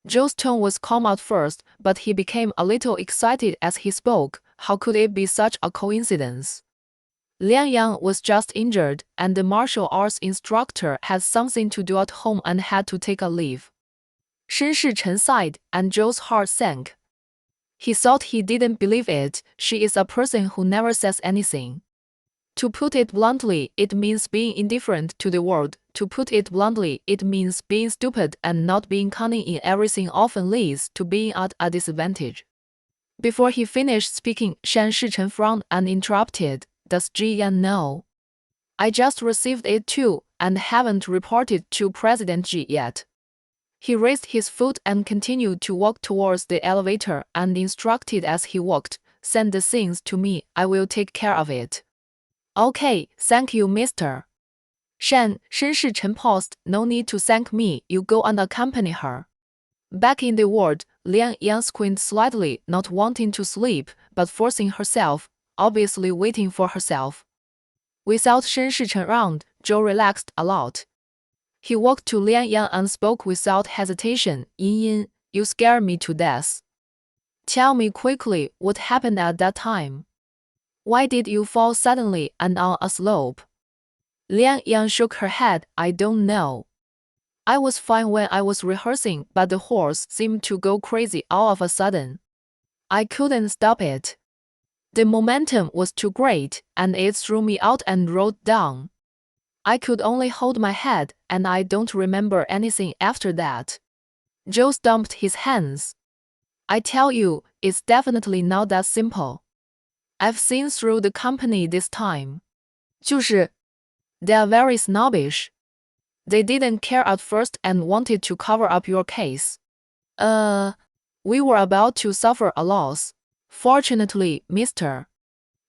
Joe's tone was calm at first, but he became a little excited as he spoke. How could it be such a coincidence? Liang Yang was just injured, and the martial arts instructor had something to do at home and had to take a leave. Shen Shichen sighed, and Joe's heart sank. He thought he didn't believe it. She is a person who never says anything. To put it bluntly, it means being indifferent to the world. To put it bluntly, it means being stupid and not being cunning in everything often leads to being at a disadvantage. Before he finished speaking, Shan Shichen frowned and interrupted. Does Ji Yan know? I just received it too, and haven't reported to President Ji yet. He raised his foot and continued to walk towards the elevator and instructed as he walked, send the things to me, I will take care of it. Okay, thank you, mister. Shen Shichen paused, no need to thank me, you go and accompany her. Back in the ward, Liang Yang squinted slightly, not wanting to sleep, but forcing herself, obviously waiting for herself. Without Shen Shichen around, Joe relaxed a lot. He walked to Liang Yang and spoke without hesitation. Yin Yin, you scare me to death. Tell me quickly what happened at that time. Why did you fall suddenly and on a slope? Liang Yang shook her head. I don't know. I was fine when I was rehearsing, but the horse seemed to go crazy all of a sudden. I couldn't stop it. The momentum was too great, and it threw me out and rolled down. I could only hold my head, and I don't remember anything after that. Joe stomped his hands. I tell you, it's definitely not that simple. I've seen through the company this time. 就是 they are very snobbish. They didn't care at first and wanted to cover up your case. We were about to suffer a loss. Fortunately, Mr.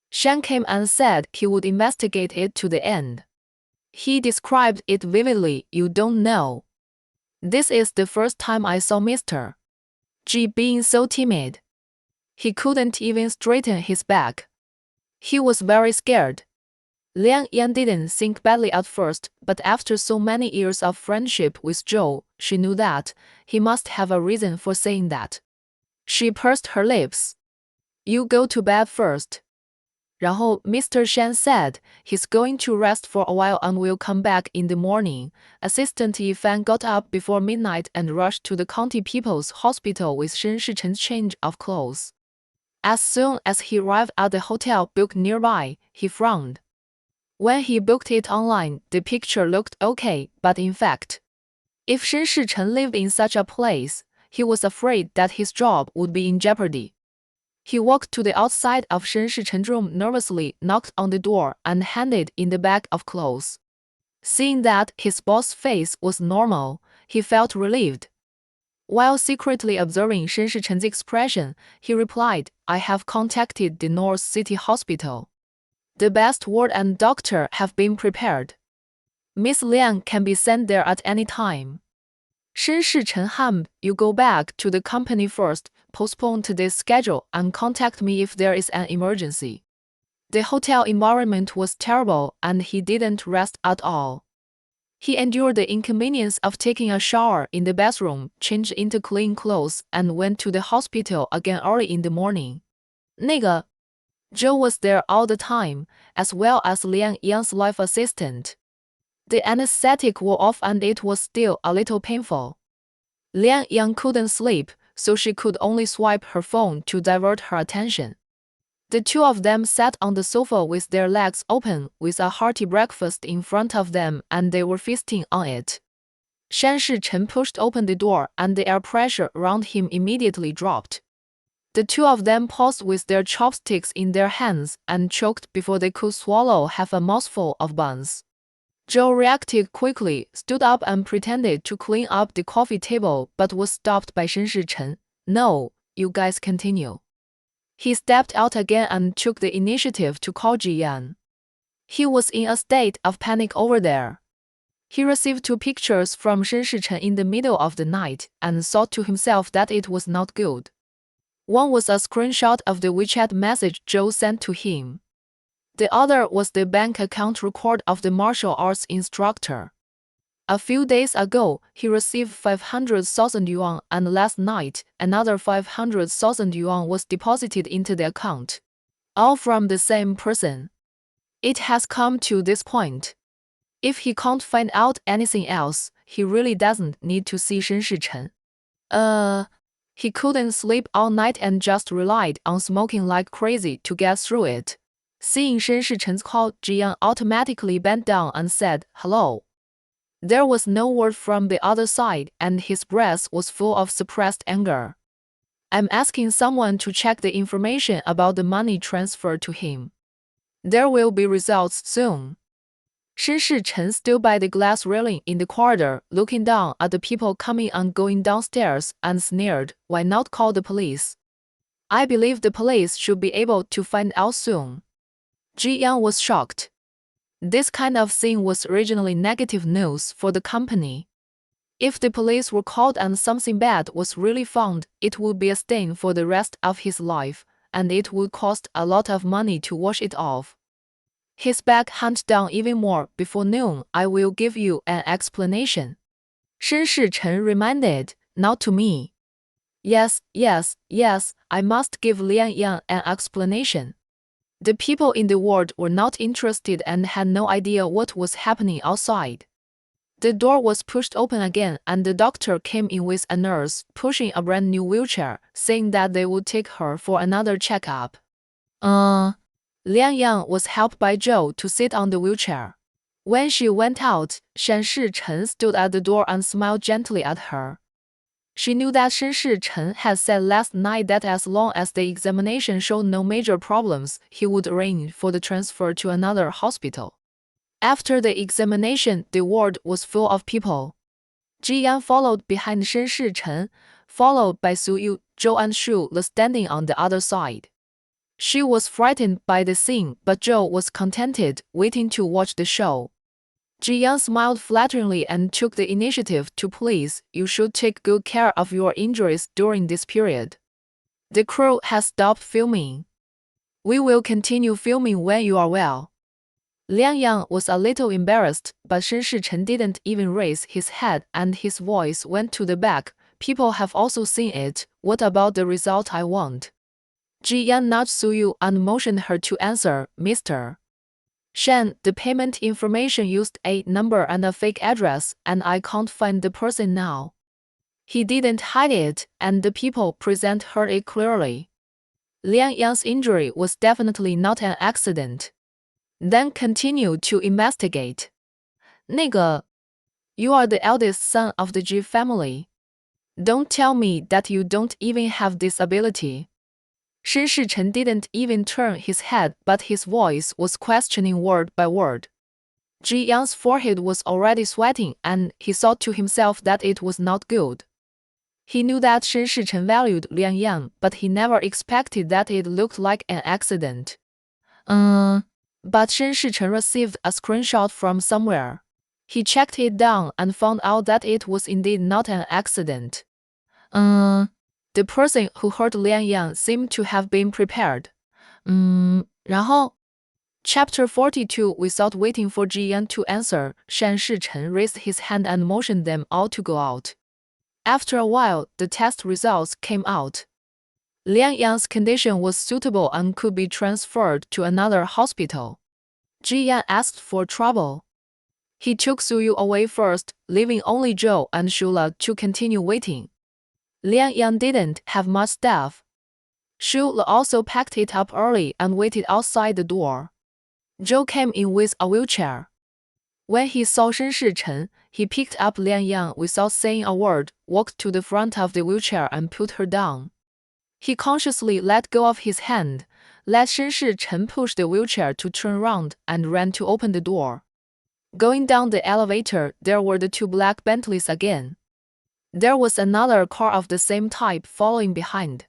Shan came and said he would investigate it to the end. He described it vividly. You don't know. This is the first time I saw Mr. G being so timid. He couldn't even straighten his back. He was very scared. Liang Yan didn't think badly at first, but after so many years of friendship with Joe, she knew that he must have a reason for saying that. She pursed her lips. You go to bed first. 然后 Mr. Shan said he's going to rest for a while and will come back in the morning. Assistant Yi Fan got up before midnight and rushed to the County People's Hospital with Shen Shichen's change of clothes. As soon as he arrived at the hotel booked nearby, he frowned. When he booked it online, the picture looked okay, but in fact, if Shen Shichen lived in such a place, he was afraid that his job would be in jeopardy. He walked to the outside of Shen Shichen's room nervously, knocked on the door, and handed in the bag of clothes. Seeing that his boss's face was normal, he felt relieved. While secretly observing Shen Shichen's expression, he replied, I have contacted the North City Hospital. The best ward and doctor have been prepared. Miss Liang can be sent there at any time. Shen Shichen hummed, you go back to the company first, postpone today's schedule, and contact me if there is an emergency. The hotel environment was terrible, and he didn't rest at all. He endured the inconvenience of taking a shower in the bathroom, changed into clean clothes, and went to the hospital again early in the morning. 那个 Joe was there all the time, as well as Liang Yang's life assistant. The anesthetic wore off and it was still a little painful. Liang Yang couldn't sleep, so she could only swipe her phone to divert her attention. The two of them sat on the sofa with their legs open, with a hearty breakfast in front of them, and they were feasting on it. Shan Shichen pushed open the door, and the air pressure around him immediately dropped. The two of them paused with their chopsticks in their hands and choked before they could swallow half a mouthful of buns. Joe reacted quickly, stood up and pretended to clean up the coffee table, but was stopped by Shen Shichen. No, you guys continue. He stepped out again and took the initiative to call Ji Yan. He was in a state of panic over there. He received 2 pictures from Shen Shichen in the middle of the night and thought to himself that it was not good. One was a screenshot of the WeChat message Joe sent to him. The other was the bank account record of the martial arts instructor. A few days ago, he received 500,000 yuan, and last night, another 500,000 yuan was deposited into the account. All from the same person. It has come to this point. If he can't find out anything else, he really doesn't need to see Shen Shichen. He couldn't sleep all night and just relied on smoking like crazy to get through it. Seeing Shen Shichen's call, Jian automatically bent down and said, "Hello." There was no word from the other side, and his breath was full of suppressed anger. "I'm asking someone to check the information about the money transferred to him. There will be results soon." Shen Shichen stood by the glass railing in the corridor, looking down at the people coming and going downstairs, and sneered, "Why not call the police? I believe the police should be able to find out soon." Ji Yang was shocked. This kind of thing was originally negative news for the company. If the police were called and something bad was really found, it would be a stain for the rest of his life, and it would cost a lot of money to wash it off. His back hunched down even more. "Before noon, I will give you an explanation," Shen Shichen reminded, "not to me." Yes, I must give Lian Yang an explanation." The people in the ward were not interested and had no idea what was happening outside. The door was pushed open again, and the doctor came in with a nurse pushing a brand new wheelchair, saying that they would take her for another checkup. Lian Yang was helped by Zhou to sit on the wheelchair. When she went out, Shen Shichen stood at the door and smiled gently at her. She knew that Shen Shichen had said last night that as long as the examination showed no major problems, he would arrange for the transfer to another hospital. After the examination, the ward was full of people. Ji Yan followed behind Shen Shichen, followed by Su Yu, Zhou and Shu Le standing on the other side. She was frightened by the scene, but Zhou was contented, waiting to watch the show. Ji Yan smiled flatteringly and took the initiative to "Please, you should take good care of your injuries during this period. The crew has stopped filming. We will continue filming when you are well." Lian Yang was a little embarrassed, but Shen Shichen didn't even raise his head, and his voice went to the back. "People have also seen it. What about the result I want?" Ji Yan nudged Su Yu and motioned her to answer, "Mr. Shen, the payment information used a number and a fake address, and I can't find the person now." He didn't hide it, and the people present heard it clearly. Lian Yang's injury was definitely not an accident. Then continued to investigate. You are the eldest son of the Ji family. Don't tell me that you don't even have this ability." Shen Shichen didn't even turn his head, but his voice was questioning word by word. Ji Yang's forehead was already sweating, and he thought to himself that it was not good. He knew that Shen Shichen valued Lian Yang, but he never expected that it looked like an accident. But Shen Shichen received a screenshot from somewhere. He checked it down and found out that it was indeed not an accident. The person who hurt Lian Yang seemed to have been prepared. 然后 Chapter 42. Without waiting for Ji Yan to answer, Shen Shichen raised his hand and motioned them all to go out. After a while, the test results came out. Lian Yang's condition was suitable and could be transferred to another hospital. Ji Yan asked for trouble. He took Su Yu away first, leaving only Zhou and Shula to continue waiting. Lian Yang didn't have much staff. Shula also packed it up early and waited outside the door. Zhou came in with a wheelchair. When he saw Shen Shichen, he picked up Lian Yang without saying a word, walked to the front of the wheelchair and put her down. He consciously let go of his hand, let Shen Shichen push the wheelchair to turn round, and ran to open the door. Going down the elevator, there were the two black Bentleys again. There was another car of the same type following behind.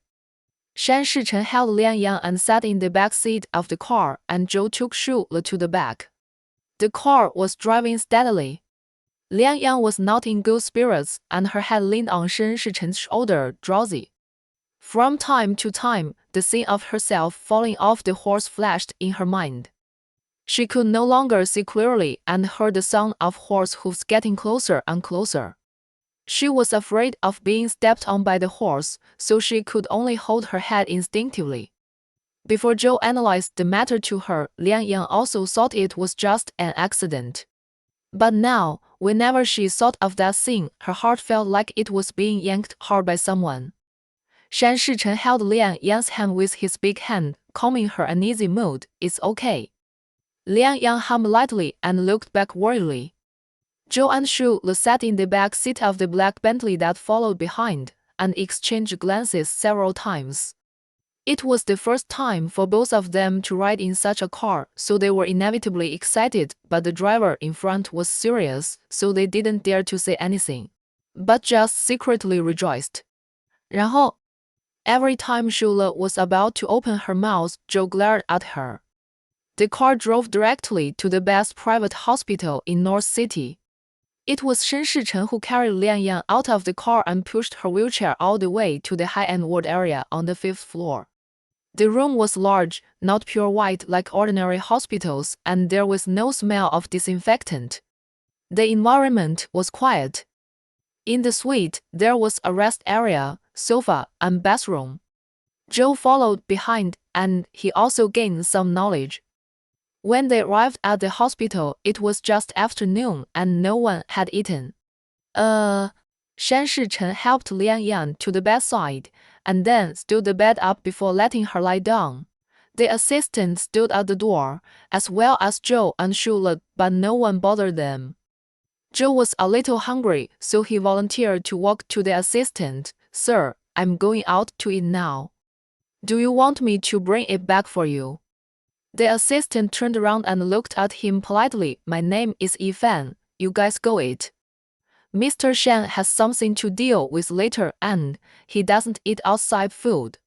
Shen Shichen held Lian Yang and sat in the back seat of the car, and Zhou took Shu Le to the back. The car was driving steadily. Lian Yang was not in good spirits, and her head leaned on Shen Shichen's shoulder, drowsy. From time to time, the scene of herself falling off the horse flashed in her mind. She could no longer see clearly and heard the sound of horse hoofs getting closer and closer. She was afraid of being stepped on by the horse, so she could only hold her head instinctively. Before Joe analyzed the matter to her, Lian Yang also thought it was just an accident. But now, whenever she thought of that scene, her heart felt like it was being yanked hard by someone. Shan Shichen held Lian Yang's hand with his big hand, calming her uneasy mood. "It's okay." Lian Yang hummed lightly and looked back worriedly. Joe and Shu Le sat in the back seat of the black Bentley that followed behind, and exchanged glances several times. It was the first time for both of them to ride in such a car, so they were inevitably excited, but the driver in front was serious, so they didn't dare to say anything, but just secretly rejoiced. 然后, every time Shula was about to open her mouth, Joe glared at her. The car drove directly to the best private hospital in North City. It was Shen Shichen who carried Lian Yang out of the car and pushed her wheelchair all the way to the high-end ward area on the 5th floor. The room was large, not pure white like ordinary hospitals, and there was no smell of disinfectant. The environment was quiet. In the suite, there was a rest area, sofa, and bathroom. Joe followed behind, and he also gained some knowledge. When they arrived at the hospital, it was just afternoon, and no one had eaten. Shan Shichen helped Lian Yang to the bedside, and then stood the bed up before letting her lie down. The assistant stood at the door, as well as Joe and Shula, but no one bothered them. Joe was a little hungry, so he volunteered to walk to the assistant. "Sir, I'm going out to eat now. Do you want me to bring it back for you?" The assistant turned around and looked at him politely. "My name is Yifan. You guys go eat. Mr. Shan has something to deal with later, and he doesn't eat outside food."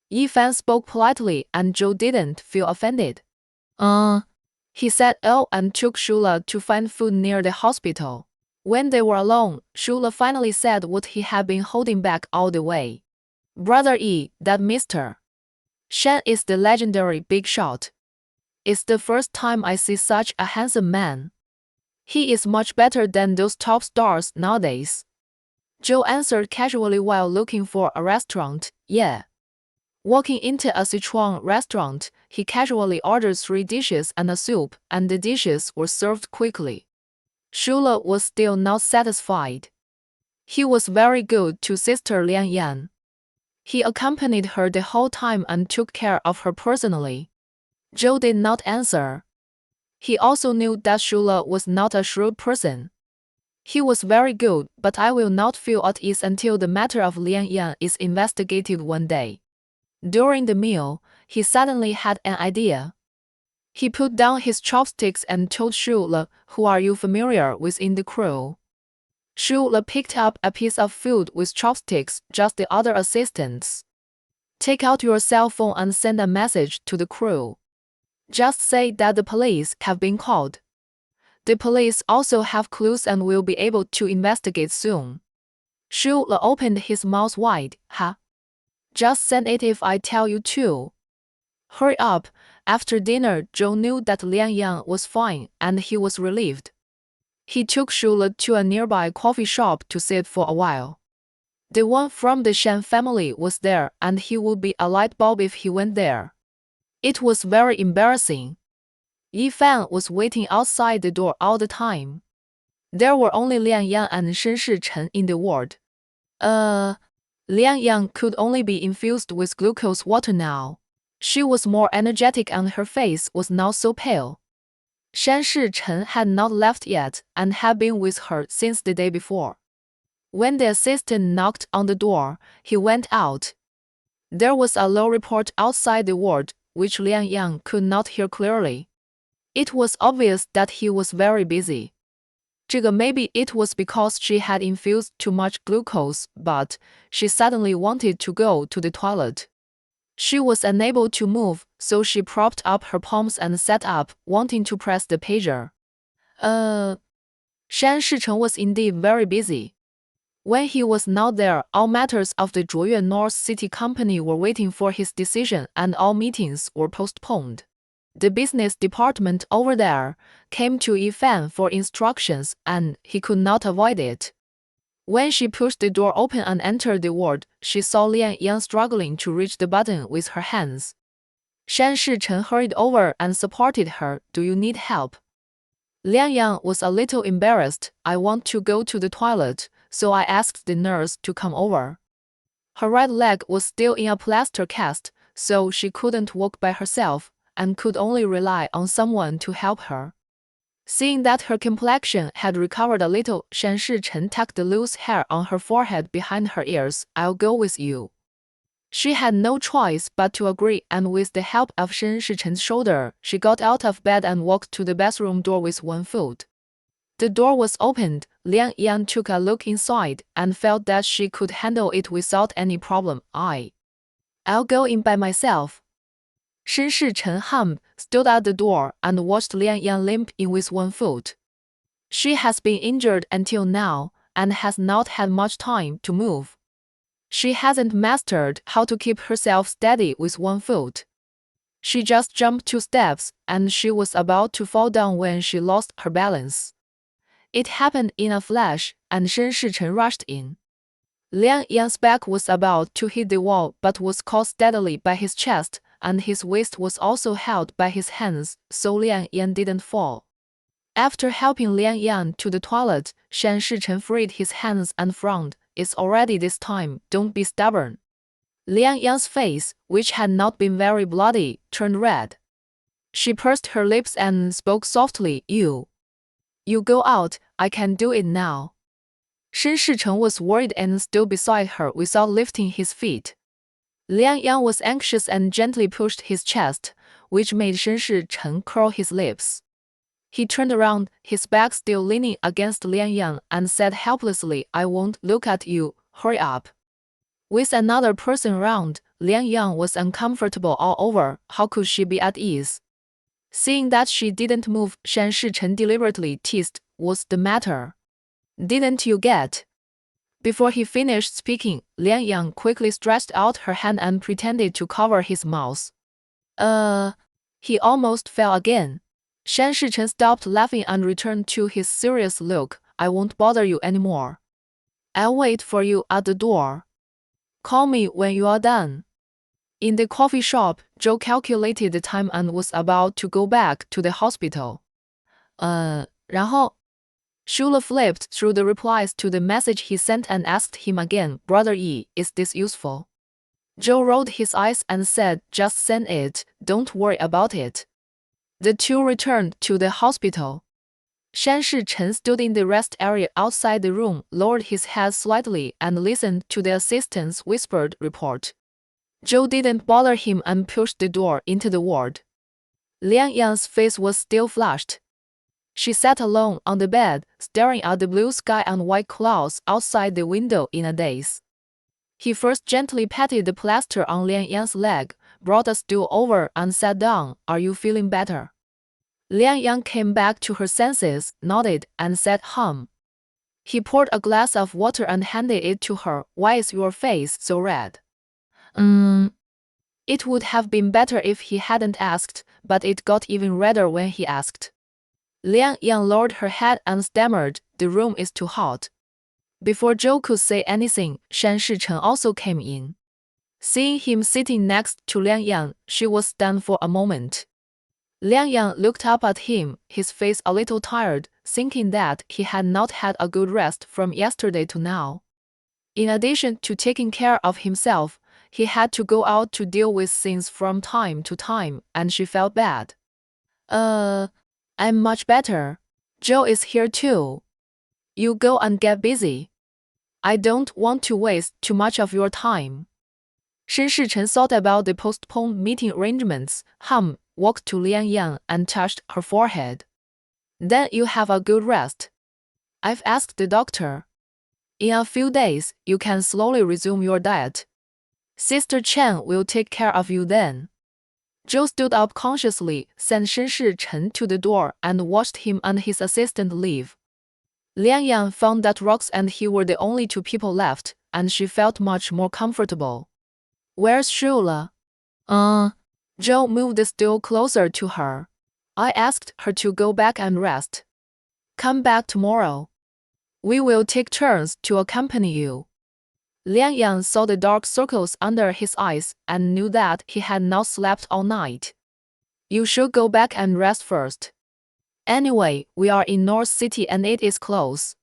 Yifan spoke politely, and Joe didn't feel offended. He said and took Shula to find food near the hospital. When they were alone, Shula finally said what he had been holding back all the way. "Brother Yi, that Mr. Shan is the legendary big shot. It's the first time I see such a handsome man. He is much better than those top stars nowadays." Joe answered casually while looking for a restaurant. "Yeah." Walking into a Sichuan restaurant, he casually ordered 3 dishes and a soup, and the dishes were served quickly. Shula was still not satisfied. He was very good to Sister Lian Yan. He accompanied her the whole time and took care of her personally. Joe did not answer. He also knew that Shula was not a shrewd person. "He was very good, but I will not feel at ease until the matter of Lian Yan is investigated one day." During the meal, he suddenly had an idea. He put down his chopsticks and told Shula, "Who are you familiar with in the crew?" Shula picked up a piece of food with chopsticks, just the other assistants. "Take out your cell phone and send a message to the crew. Just say that the police have been called. The police also have clues and will be able to investigate soon." Shula opened his mouth wide. "Huh? Just send it if I tell you to." "Hurry up." After dinner, Joe knew that Lian Yang was fine, and he was relieved. He took Shula to a nearby coffee shop to sit for a while. The one from the Shan family was there, and he would be a light bulb if he went there. It was very embarrassing. Yifan was waiting outside the door all the time. There were only Lian Yang and Shen Shichen in the ward. Lian Yang could only be infused with glucose water now. She was more energetic and her face was not so pale. Shan Shichen had not left yet and had been with her since the day before. When the assistant knocked on the door, he went out. There was a low report outside the ward, which Lian Yang could not hear clearly. It was obvious that he was very busy. Maybe it was because she had infused too much glucose, but she suddenly wanted to go to the toilet. She was unable to move, so she propped up her palms and sat up, wanting to press the pager. Shan Shichen was indeed very busy. When he was not there, all matters of the Zhuoyue North City Company were waiting for his decision and all meetings were postponed. The business department over there came to Yifan for instructions and he could not avoid it. When she pushed the door open and entered the ward, she saw Lian Yang struggling to reach the button with her hands. Shan Shichen hurried over and supported her. Do you need help? Lian Yang was a little embarrassed. I want to go to the toilet, so I asked the nurse to come over. Her right leg was still in a plaster cast, so she couldn't walk by herself and could only rely on someone to help her. Seeing that her complexion had recovered a little, Shan Shichen tucked the loose hair on her forehead behind her ears. I'll go with you. She had no choice but to agree, and with the help of Shan Shichen's shoulder, she got out of bed and walked to the bathroom door with one foot. The door was opened. Lian Yang took a look inside and felt that she could handle it without any problem. I'll go in by myself. Shan Shichen hummed, stood at the door, and watched Lian Yang limp in with one foot. She has been injured until now and has not had much time to move. She hasn't mastered how to keep herself steady with one foot. She just jumped 2 steps and she was about to fall down when she lost her balance. It happened in a flash and Shan Shichen rushed in. Lian Yang's back was about to hit the wall but was caught steadily by his chest, and his waist was also held by his hands, so Lian Yang didn't fall. After helping Lian Yang to the toilet, Shan Shichen freed his hands and frowned. It's already this time, don't be stubborn. Lian Yang's face, which had not been very bloody, turned red. She pursed her lips and spoke softly. You go out, I can do it now. Shan Shichen was worried and stood beside her without lifting his feet. Lian Yang was anxious and gently pushed his chest, which made Shan Shichen curl his lips. He turned around, his back still leaning against Lian Yang, and said helplessly, I won't look at you, hurry up. With another person around, Lian Yang was uncomfortable all over. How could she be at ease? Seeing that she didn't move, Shan Shichen deliberately teased, what's the matter? Didn't you get? Before he finished speaking, Lian Yang quickly stretched out her hand and pretended to cover his mouth. He almost fell again. Shan Shichen stopped laughing and returned to his serious look. I won't bother you anymore. I'll wait for you at the door. Call me when you are done. In the coffee shop, Joe calculated the time and was about to go back to the hospital. 然后 Shula flipped through the replies to the message he sent and asked him again, Brother Yi, is this useful? Joe rolled his eyes and said, just send it, don't worry about it. The two returned to the hospital. Shan Shichen stood in the rest area outside the room, lowered his head slightly, and listened to the assistant's whispered report. Joe didn't bother him and pushed the door into the ward. Lian Yang's face was still flushed. She sat alone on the bed, staring at the blue sky and white clouds outside the window in a daze. He first gently patted the plaster on Lian Yang's leg, brought a stool over and sat down. Are you feeling better? Lian Yang came back to her senses, nodded, and said hum. He poured a glass of water and handed it to her. Why is your face so red? It would have been better if he hadn't asked, but it got even redder when he asked. Lian Yang lowered her head and stammered, the room is too hot. Before Joe could say anything, Shan Shichen also came in. Seeing him sitting next to Lian Yang, she was stunned for a moment. Lian Yang looked up at him, his face a little tired, thinking that he had not had a good rest from yesterday to now. In addition to taking care of himself, he had to go out to deal with things from time to time, and she felt bad. I'm much better. Joe is here too. You go and get busy. I don't want to waste too much of your time. Shan Shichen thought about the postponed meeting arrangements, walked to Lian Yang and touched her forehead. Then you have a good rest. I've asked the doctor. In a few days, you can slowly resume your diet. Sister Chen will take care of you then. Joe stood up consciously, sent Shan Shichen to the door, and watched him and his assistant leave. Liang Yang found that Rox and he were the only two people left, and she felt much more comfortable. Where's Shula? Joe moved the stool closer to her. I asked her to go back and rest. Come back tomorrow. We will take turns to accompany you. Liang Yang saw the dark circles under his eyes and knew that he had not slept all night. You should go back and rest first. Anyway, we are in North City and it is close.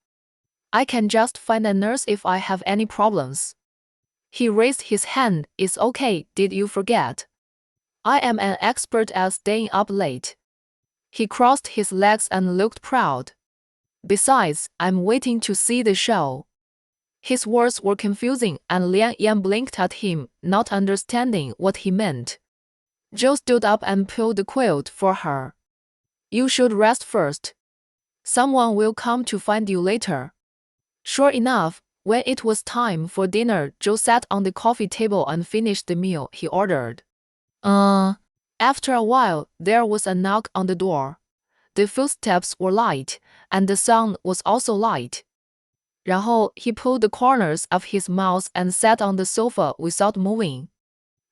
I can just find a nurse if I have any problems. He raised his hand. It's okay, did you forget? I am an expert at staying up late. He crossed his legs and looked proud. Besides, I'm waiting to see the show. His words were confusing and Liang Yang blinked at him, not understanding what he meant. Joe stood up and pulled the quilt for her. You should rest first. Someone will come to find you later. Sure enough, when it was time for dinner, Joe sat on the coffee table and finished the meal he ordered. After a while, there was a knock on the door. The footsteps were light, and the sound was also light. 然后 he pulled the corners of his mouth and sat on the sofa without moving.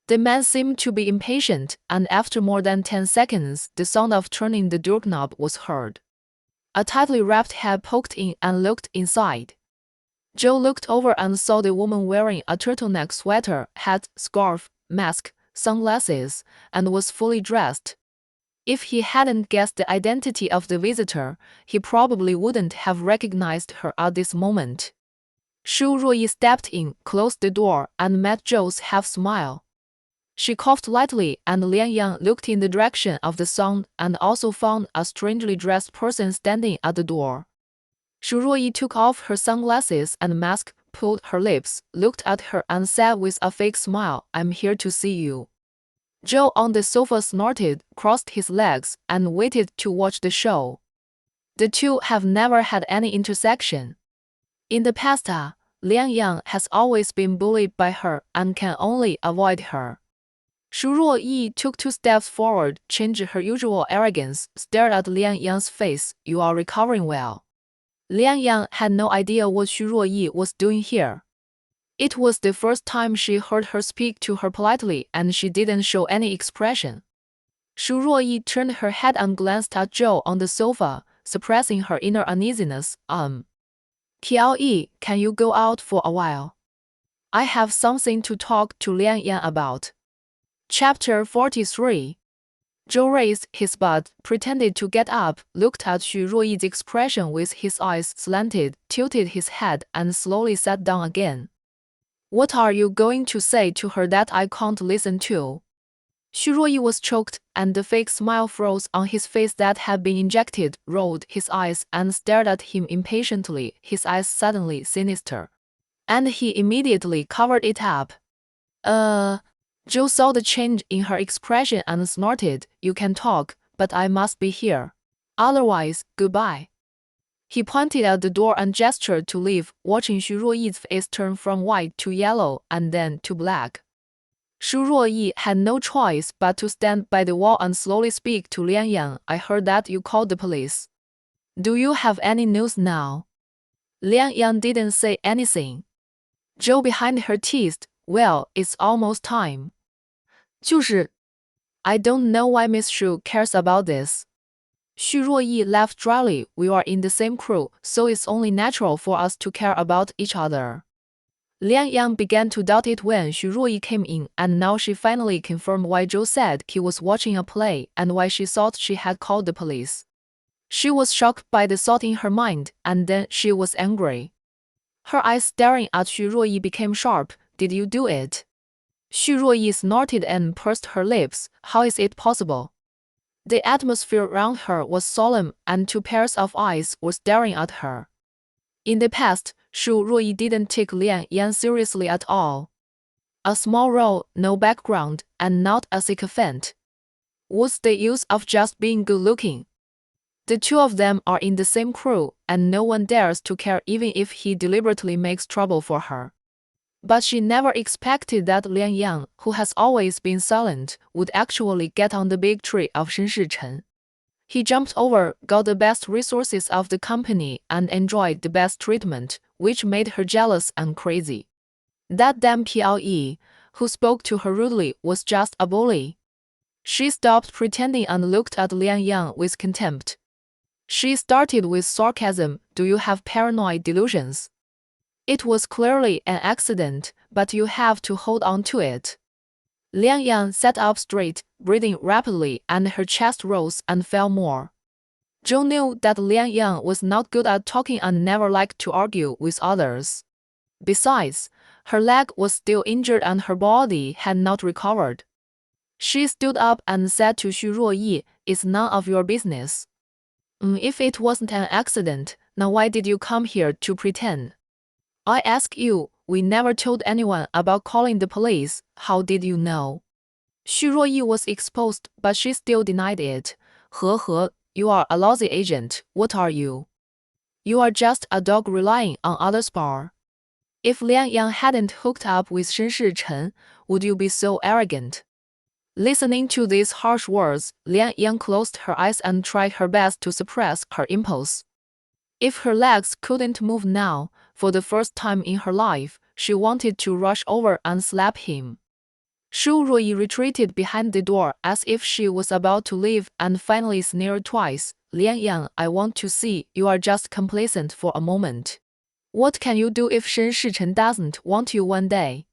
The man seemed to be impatient, and after more than 10 seconds, the sound of turning the doorknob was heard. A tightly wrapped head poked in and looked inside. Joe looked over and saw the woman wearing a turtleneck sweater, hat, scarf, mask, sunglasses, and was fully dressed. If he hadn't guessed the identity of the visitor, he probably wouldn't have recognized her at this moment. Shu Ruoyi stepped in, closed the door, and met Joe's half-smile. She coughed lightly, and Liang Yang looked in the direction of the sound and also found a strangely dressed person standing at the door. Shu Ruoyi took off her sunglasses and mask, pulled her lips, looked at her and said with a fake smile, I'm here to see you. Joe on the sofa snorted, crossed his legs, and waited to watch the show. The two have never had any intersection. In the past, Liang Yang has always been bullied by her and can only avoid her. Shu Ruoyi took 2 steps forward, changed her usual arrogance, stared at Liang Yang's face. You are recovering well. Liang Yang had no idea what Shu Ruoyi was doing here. It was the first time she heard her speak to her politely, and she didn't show any expression. Shu Ruoyi turned her head and glanced at Joe on the sofa, suppressing her inner uneasiness. Kiao Yi, can you go out for a while? I have something to talk to Liang Yang about. Chapter 43. Joe raised his butt, pretended to get up, looked at Shu Ruoyi's expression with his eyes slanted, tilted his head, and slowly sat down again. What are you going to say to her that I can't listen to? Shu Ruoyi was choked, and the fake smile froze on his face that had been injected, rolled his eyes, and stared at him impatiently, his eyes suddenly sinister. And he immediately covered it up. Joe saw the change in her expression and snorted, You can talk, but I must be here. Otherwise, goodbye. He pointed at the door and gestured to leave, watching Shu Ruoyi's face turn from white to yellow and then to black. Shu Ruoyi had no choice but to stand by the wall and slowly speak to Liang Yang. I heard that you called the police. Do you have any news now? Liang Yang didn't say anything. Joe behind her teased, Well, it's almost time. 就是 I don't know why Miss Shu cares about this. Shu Ruoyi laughed dryly. We are in the same crew, so it's only natural for us to care about each other. Liang Yang began to doubt it when Shu Ruoyi came in, and now she finally confirmed why Joe said he was watching a play and why she thought she had called the police. She was shocked by the thought in her mind, and then she was angry. Her eyes staring at Shu Ruoyi became sharp. Did you do it? Shu Ruoyi snorted and pursed her lips. How is it possible? The atmosphere around her was solemn, and 2 pairs of eyes were staring at her. In the past, Shu Ruoyi didn't take Liang Yang seriously at all. A small role, no background, and not a sycophant. What's the use of just being good-looking? The two of them are in the same crew, and no one dares to care even if he deliberately makes trouble for her. But she never expected that Liang Yang, who has always been silent, would actually get on the big tree of Shen Shichen. He jumped over, got the best resources of the company, and enjoyed the best treatment, which made her jealous and crazy. That damn PLE, who spoke to her rudely, was just a bully. She stopped pretending and looked at Liang Yang with contempt. She started with sarcasm, "Do you have paranoid delusions? It was clearly an accident, but you have to hold on to it." Liang Yang sat up straight, breathing rapidly, and her chest rose and fell more. Zhou knew that Liang Yang was not good at talking and never liked to argue with others. Besides, her leg was still injured and her body had not recovered. She stood up and said to Xu Ruoyi, "It's none of your business. If it wasn't an accident, now why did you come here to pretend? I ask you, we never told anyone about calling the police, how did you know?" Xu Ruoyi was exposed, but she still denied it. He, you are a lousy agent, what are you? You are just a dog relying on others' power. If Liang Yang hadn't hooked up with Shen Shichen, would you be so arrogant? Listening to these harsh words, Liang Yang closed her eyes and tried her best to suppress her impulse. If her legs couldn't move now, for the first time in her life, she wanted to rush over and slap him. Xu Ruoyi retreated behind the door as if she was about to leave and finally sneered twice. "Liang Yang, I want to see you are just complacent for a moment. What can you do if Shen Shichen doesn't want you one day?"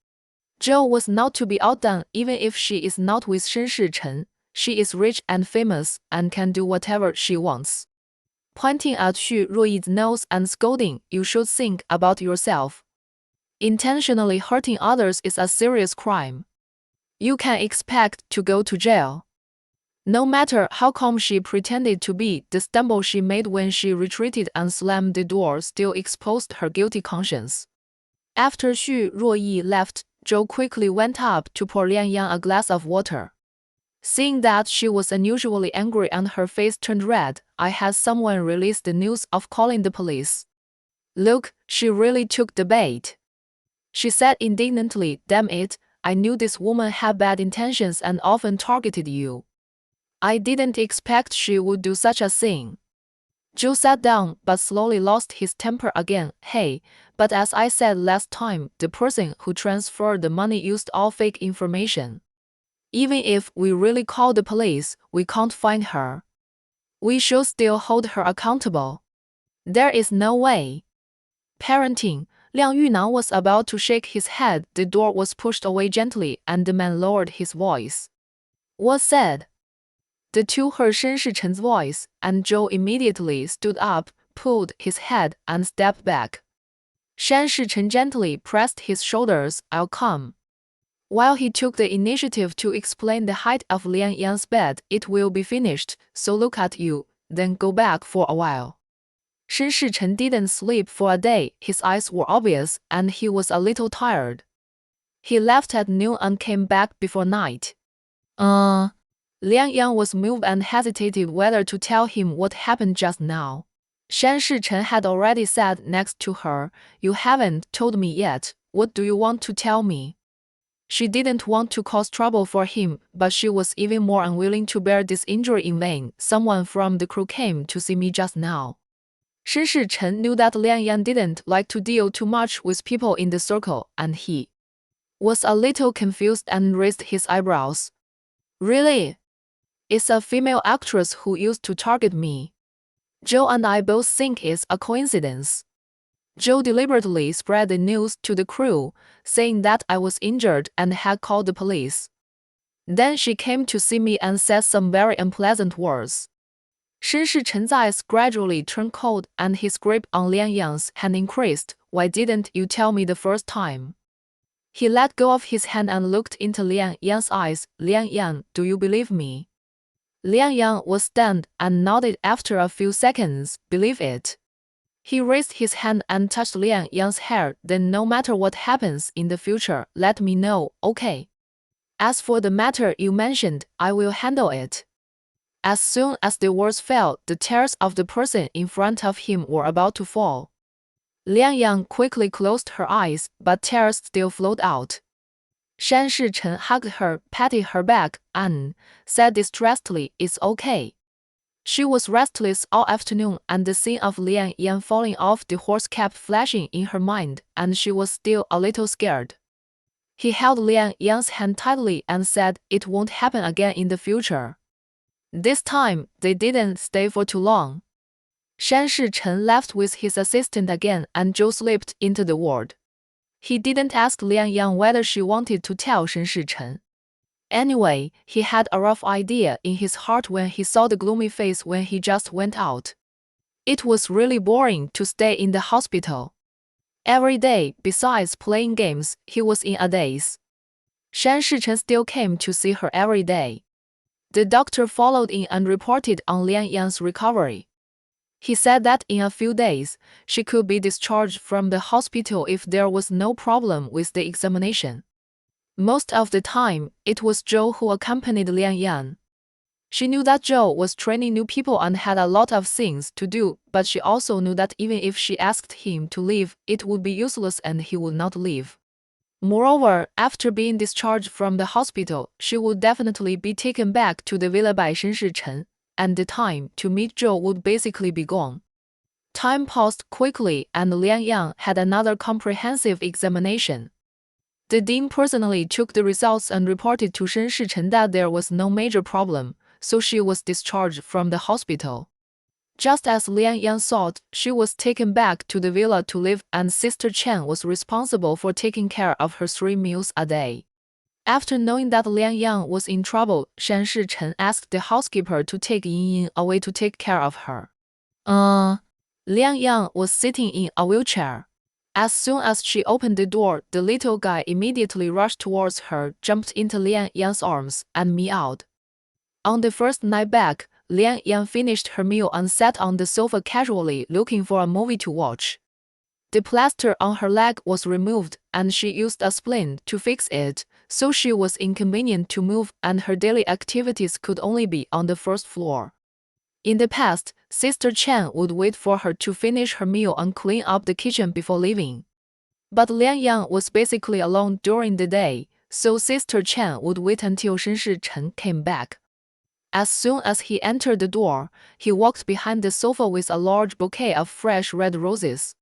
Zhou was not to be outdone. Even if she is not with Shen Shichen, she is rich and famous and can do whatever she wants. Pointing at Xu Ruoyi's nose and scolding, "You should think about yourself. Intentionally hurting others is a serious crime. You can expect to go to jail." No matter how calm she pretended to be, the stumble she made when she retreated and slammed the door still exposed her guilty conscience. After Xu Ruoyi left, Zhou quickly went up to pour Liang Yang a glass of water. Seeing that she was unusually angry and her face turned red, "I had someone release the news of calling the police. Look, she really took the bait," she said indignantly. "Damn it, I knew this woman had bad intentions and often targeted you. I didn't expect she would do such a thing." Zhou sat down but slowly lost his temper again. "Hey, but as I said last time, the person who transferred the money used all fake information. Even if we really call the police, we can't find her. We should still hold her accountable. There is no way." Parenting, Liang Yunang was about to shake his head. The door was pushed away gently and the man lowered his voice. "What said?" The two heard Shen Shichen's voice, and Zhou immediately stood up, pulled his head, and stepped back. Shen Shichen gently pressed his shoulders. "I'll come." While he took the initiative to explain the height of Liang Yang's bed, "It will be finished, so look at you, then go back for a while." Shen Shichen didn't sleep for a day. His eyes were obvious, and he was a little tired. He left at noon and came back before night. Liang Yang was moved and hesitated whether to tell him what happened just now. Shen Shichen had already sat next to her. "You haven't told me yet. What do you want to tell me?" She didn't want to cause trouble for him, but she was even more unwilling to bear this injury in vain. "Someone from the crew came to see me just now." Shen Shichen knew that Liang Yang didn't like to deal too much with people in the circle, and he was a little confused and raised his eyebrows. "Really? It's a female actress who used to target me. Zhou and I both think it's a coincidence." Zhou deliberately spread the news to the crew, saying that I was injured and had called the police. Then she came to see me and said some very unpleasant words. Shen Shichen's eyes gradually turned cold and his grip on Liang Yang's hand increased. "Why didn't you tell me the first time?" He let go of his hand and looked into Liang Yang's eyes. "Liang Yang, do you believe me?" Liang Yang was stunned and nodded after a few seconds. "Believe it." He raised his hand and touched Liang Yang's hair. "Then no matter what happens in the future, let me know, okay? As for the matter you mentioned, I will handle it." As soon as the words fell, the tears of the person in front of him were about to fall. Liang Yang quickly closed her eyes, but tears still flowed out. Shen Shichen hugged her, patted her back, and said distressedly, "It's okay." She was restless all afternoon, and the scene of Lian Yan falling off the horse kept flashing in her mind, and she was still a little scared. He held Lian Yan's hand tightly and said it won't happen again in the future. This time, they didn't stay for too long. Shan Shichen left with his assistant again, and Zhou slipped into the ward. He didn't ask Lian Yan whether she wanted to tell Shan Shichen. Anyway, he had a rough idea in his heart when he saw the gloomy face when he just went out. It was really boring to stay in the hospital. Every day, besides playing games, he was in a daze. Shan Shichen still came to see her every day. The doctor followed in and reported on Lian Yan's recovery. He said that in a few days, she could be discharged from the hospital if there was no problem with the examination. Most of the time, it was Zhou who accompanied Lian Yan. She knew that Zhou was training new people and had a lot of things to do, but she also knew that even if she asked him to leave, it would be useless and he would not leave. Moreover, after being discharged from the hospital, she would definitely be taken back to the villa by Shen Shichen, and the time to meet Zhou would basically be gone. Time passed quickly, and Lian Yan had another comprehensive examination. The dean personally took the results and reported to Shen Shichen that there was no major problem, so she was discharged from the hospital. Just as Lian Yan thought, she was taken back to the villa to live, and Sister Chen was responsible for taking care of her 3 meals a day. After knowing that Lian Yan was in trouble, Shan Shichen asked the housekeeper to take Yin Yin away to take care of her. Lian Yan was sitting in a wheelchair. As soon as she opened the door, the little guy immediately rushed towards her, jumped into Lian Yan's arms, and meowed. On the first night back, Lian Yan finished her meal and sat on the sofa casually looking for a movie to watch. The plaster on her leg was removed, and she used a splint to fix it, so she was inconvenient to move, and her daily activities could only be on the first floor. In the past, Sister Chen would wait for her to finish her meal and clean up the kitchen before leaving. But Lian Yan was basically alone during the day, so Sister Chen would wait until Shen Shichen came back. As soon as he entered the door, he walked behind the sofa with a large bouquet of fresh red roses.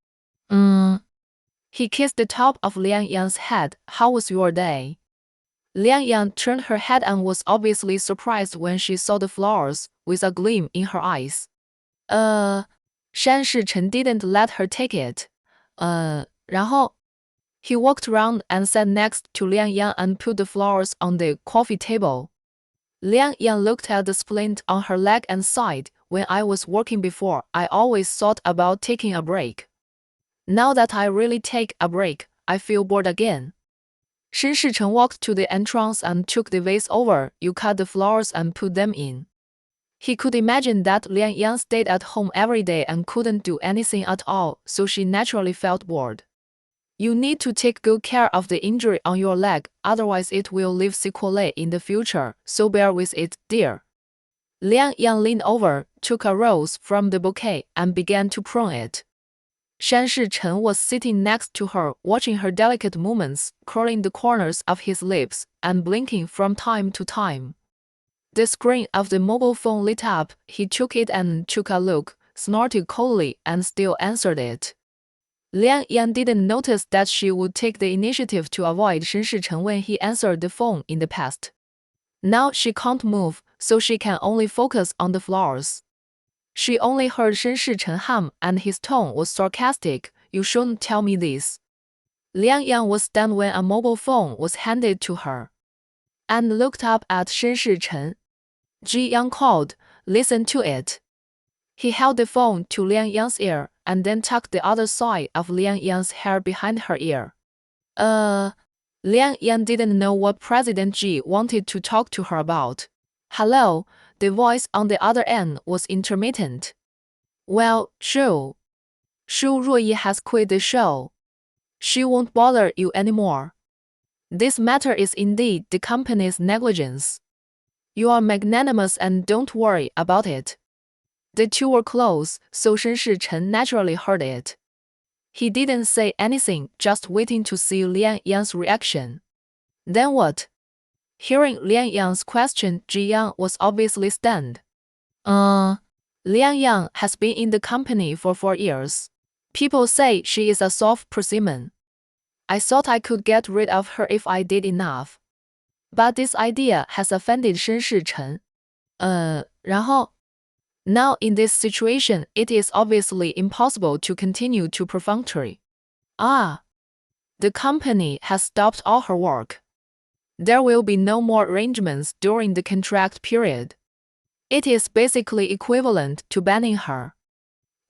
He kissed the top of Lian Yan's head. "How was your day?" Lian Yan turned her head and was obviously surprised when she saw the flowers, with a gleam in her eyes. Shan Shichen didn't let her take it. 然后 He walked around and sat next to Lian Yan and put the flowers on the coffee table. Lian Yan looked at the splint on her leg and sighed. "When I was working before, I always thought about taking a break. Now that I really take a break, I feel bored again." Shen Shichen walked to the entrance and took the vase over. "You cut the flowers and put them in." He could imagine that Lian Yan stayed at home every day and couldn't do anything at all, so she naturally felt bored. "You need to take good care of the injury on your leg, otherwise it will leave sequelae in the future, so bear with it, dear." Lian Yan leaned over, took a rose from the bouquet, and began to prune it. Shan Shichen was sitting next to her, watching her delicate movements, curling the corners of his lips, and blinking from time to time. The screen of the mobile phone lit up. He took it and took a look, snorted coldly, and still answered it. Lian Yan didn't notice that she would take the initiative to avoid Shen Shichen when he answered the phone in the past. Now she can't move, so she can only focus on the flowers. She only heard Shen Shichen hum, and his tone was sarcastic. "You shouldn't tell me this." Lian Yan was stunned when a mobile phone was handed to her, and looked up at Shen Shichen. Ji Yang called. "Listen to it." He held the phone to Lian Yan's ear, and then tucked the other side of Lian Yan's hair behind her ear. Lian Yan didn't know what President Ji wanted to talk to her about. "Hello," the voice on the other end was intermittent. "Well, Shu Ruoyi has quit the show. She won't bother you anymore. This matter is indeed the company's negligence. You are magnanimous and don't worry about it." The two were close, so Shen Shichen naturally heard it. He didn't say anything, just waiting to see Lian Yan's reaction. Then what? Hearing Lian Yan's question, Ji Yang was obviously stunned. Liang Yang has been in the company for 4 years. People say she is a soft persimmon. I thought I could get rid of her if I did enough. But this idea has offended 申世成. 然后 Now in this situation, it is obviously impossible to continue too perfunctory. The company has stopped all her work. There will be no more arrangements during the contract period. It is basically equivalent to banning her.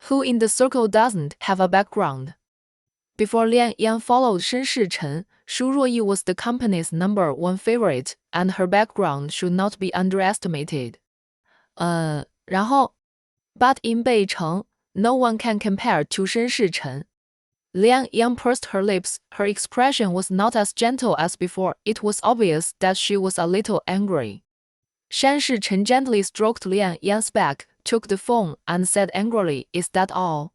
Who in the circle doesn't have a background? Before Liang Yang followed 申世成, Shu Ruoyi was the company's #1 favorite, and her background should not be underestimated. 然后 But in Beicong, no one can compare to 申世成. Liang Yang pursed her lips. Her expression was not as gentle as before. It was obvious that she was a little angry. 申世成gently stroked Liang Yang's back, took the phone, and said angrily, "Is that all?"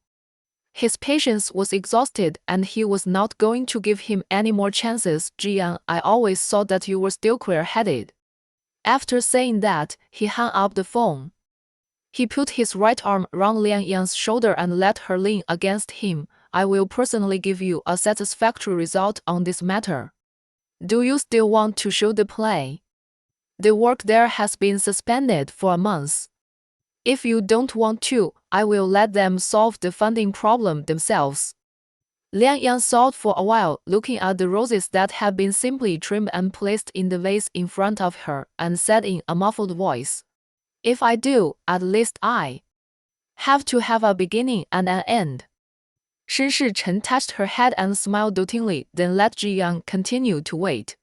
His patience was exhausted, and he was not going to give him any more chances. "Jiang, I always thought that you were still clear-headed." After saying that, he hung up the phone. He put his right arm around Liang Yang's shoulder and let her lean against him. "I will personally give you a satisfactory result on this matter. Do you still want to show the play? The work there has been suspended for a month. If you don't want to, I will let them solve the funding problem themselves." Liang Yang thought for a while, looking at the roses that had been simply trimmed and placed in the vase in front of her, and said in a muffled voice, "If I do, at least I have to have a beginning and an end." 申世成 touched her head and smiled dotingly, then let Ji Yang continue to wait.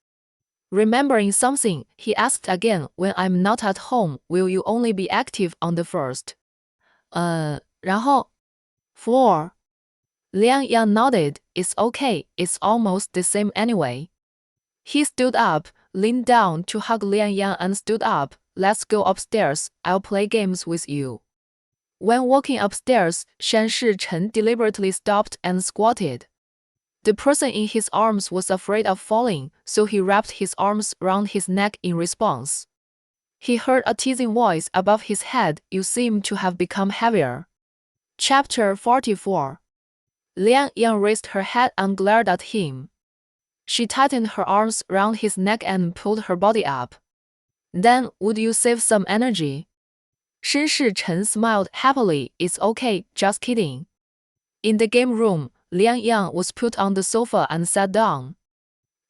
Remembering something, he asked again, "When I'm not at home, will you only be active on the first?" 然后 4. Liang Yang nodded. "It's okay, it's almost the same anyway." He stood up, leaned down to hug Liang Yang and stood up. "Let's go upstairs, I'll play games with you." When walking upstairs, Shan Shichen deliberately stopped and squatted. The person in his arms was afraid of falling, so he wrapped his arms around his neck in response. He heard a teasing voice above his head, "You seem to have become heavier." Chapter 44. Liang Yang raised her head and glared at him. She tightened her arms around his neck and pulled her body up. "Then, would you save some energy?" Shen Shichen smiled happily. "It's okay, just kidding." In the game room, Liang Yang was put on the sofa and sat down.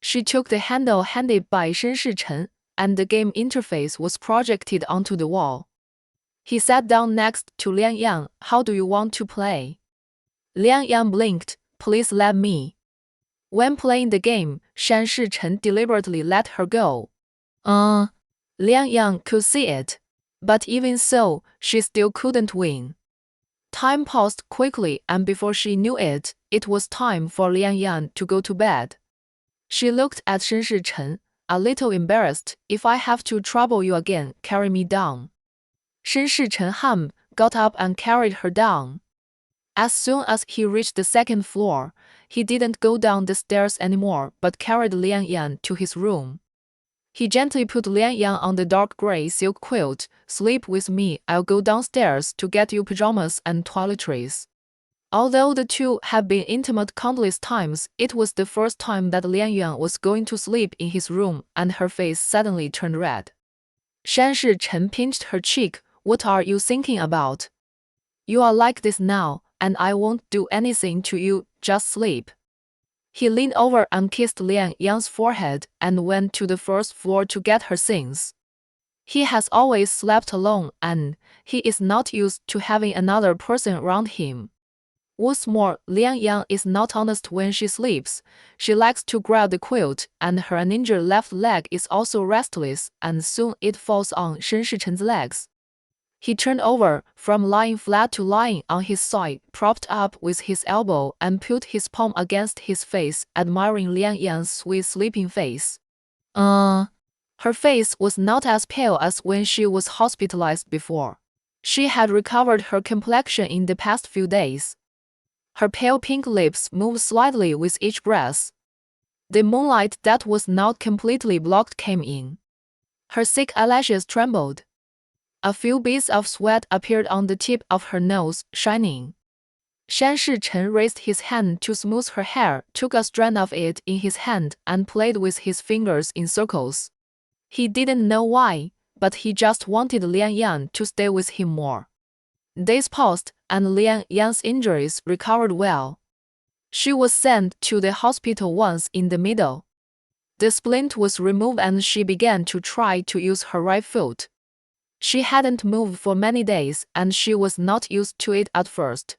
She took the handle handed by Shen Shichen, and the game interface was projected onto the wall. He sat down next to Liang Yang. "How do you want to play?" Liang Yang blinked. "Please let me." When playing the game, Shan Shichen deliberately let her go. Liang Yang could see it. But even so, she still couldn't win. Time passed quickly, and before she knew it, it was time for Liang Yang to go to bed. She looked at Shen Shichen, a little embarrassed. "If I have to trouble you again, carry me down." Shen Shichen hummed, got up and carried her down. As soon as he reached the second floor, he didn't go down the stairs anymore, but carried Liang Yang to his room. He gently put Liang Yang on the dark gray silk quilt. "Sleep with me, I'll go downstairs to get you pajamas and toiletries." Although the two had been intimate countless times, it was the first time that Liang Yang was going to sleep in his room, and her face suddenly turned red. Shan Shichen pinched her cheek. "What are you thinking about? You are like this now, and I won't do anything to you, just sleep." He leaned over and kissed Liang Yang's forehead and went to the first floor to get her things. He has always slept alone, and he is not used to having another person around him. What's more, Liang Yang is not honest when she sleeps. She likes to grab the quilt, and her uninjured left leg is also restless, and soon it falls on Shen Shichen's legs. He turned over, from lying flat to lying on his side, propped up with his elbow, and put his palm against his face, admiring Liang Yang's sweet sleeping face. Her face was not as pale as when she was hospitalized before. She had recovered her complexion in the past few days. Her pale pink lips moved slightly with each breath. The moonlight that was not completely blocked came in. Her thick eyelashes trembled. A few beads of sweat appeared on the tip of her nose, shining. Shan Shichen raised his hand to smooth her hair, took a strand of it in his hand, and played with his fingers in circles. He didn't know why, but he just wanted Lian Yang to stay with him more. Days passed, and Lian Yang's injuries recovered well. She was sent to the hospital once in the middle. The splint was removed and she began to try to use her right foot. She hadn't moved for many days, and she was not used to it at first.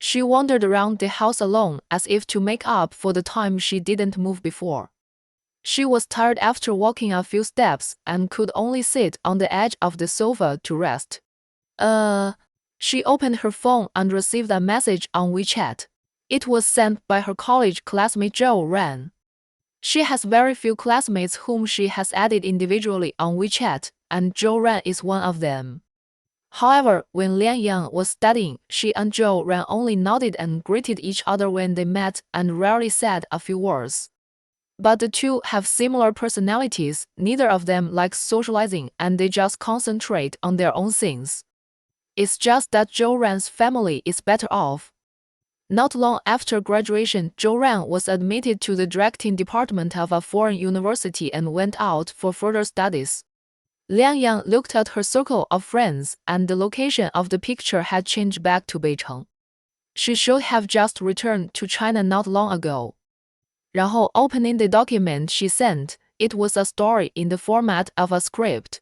She wandered around the house alone as if to make up for the time she didn't move before. She was tired after walking a few steps and could only sit on the edge of the sofa to rest. She opened her phone and received a message on WeChat. It was sent by her college classmate Zhou Ran. She has very few classmates whom she has added individually on WeChat, and Zhou Ran is one of them. However, when Lian Yang was studying, she and Zhou Ran only nodded and greeted each other when they met and rarely said a few words. But the two have similar personalities, neither of them likes socializing, and they just concentrate on their own things. It's just that Zhou Ran's family is better off. Not long after graduation, Zhou Ran was admitted to the directing department of a foreign university and went out for further studies. Lian Yang looked at her circle of friends, and the location of the picture had changed back to Beijing. She should have just returned to China not long ago. 然后 opening the document she sent, it was a story in the format of a script.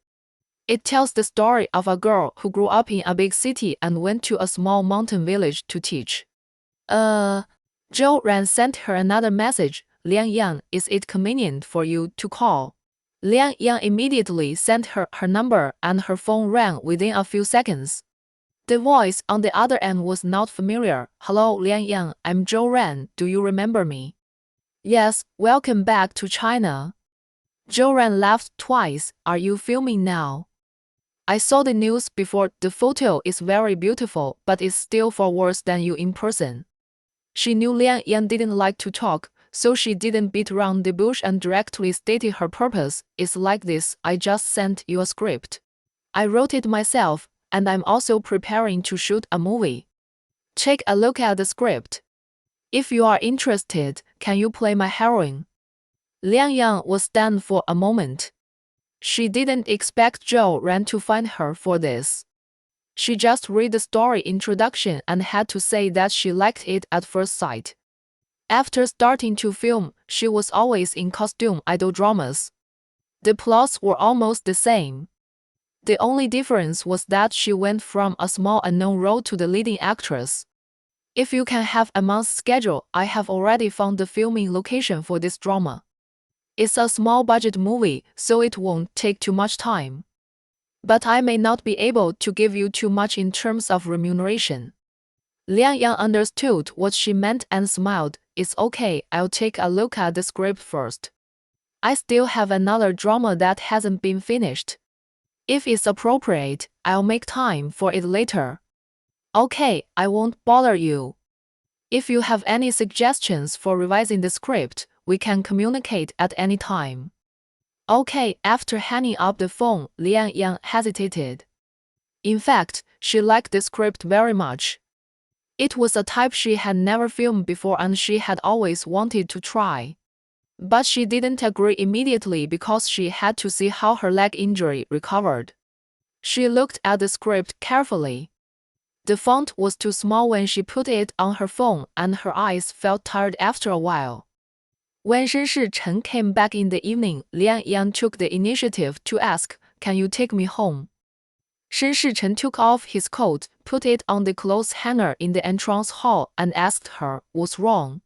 It tells the story of a girl who grew up in a big city and went to a small mountain village to teach. Zhou Ran sent her another message. Lian Yang, is it convenient for you to call? Lian Yang immediately sent her her number, and her phone rang within a few seconds. The voice on the other end was not familiar. Hello, Lian Yang, I'm Zhou Ran. Do you remember me? Yes, welcome back to China. Zhou Ran laughed twice. Are you filming now? I saw the news before. The photo is very beautiful, but it's still far worse than you in person. She knew Lian Yang didn't like to talk, so she didn't beat around the bush and directly stated her purpose. It's like this, I just sent you a script. I wrote it myself, and I'm also preparing to shoot a movie. Take a look at the script. If you are interested, can you play my heroine? Lian Yang was stunned for a moment. She didn't expect Zhou Ran to find her for this. She just read the story introduction and had to say that she liked it at first sight. After starting to film, she was always in costume idol dramas. The plots were almost the same. The only difference was that she went from a small unknown role to the leading actress. If you can have a month's schedule, I have already found the filming location for this drama. It's a small budget movie, so it won't take too much time. But I may not be able to give you too much in terms of remuneration. Lian Yang understood what she meant and smiled. It's okay, I'll take a look at the script first. I still have another drama that hasn't been finished. If it's appropriate, I'll make time for it later. Okay, I won't bother you. If you have any suggestions for revising the script, we can communicate at any time. Okay, after hanging up the phone, Lian Yang hesitated. In fact, she liked the script very much. It was a type she had never filmed before and she had always wanted to try. But she didn't agree immediately because she had to see how her leg injury recovered. She looked at the script carefully. The font was too small when she put it on her phone, and her eyes felt tired after a while. When Shen Shichen came back in the evening, Lian Yang took the initiative to ask, "Can you take me home?" Shen Shichen took off his coat, put it on the clothes hanger in the entrance hall, and asked her, "What's wrong?"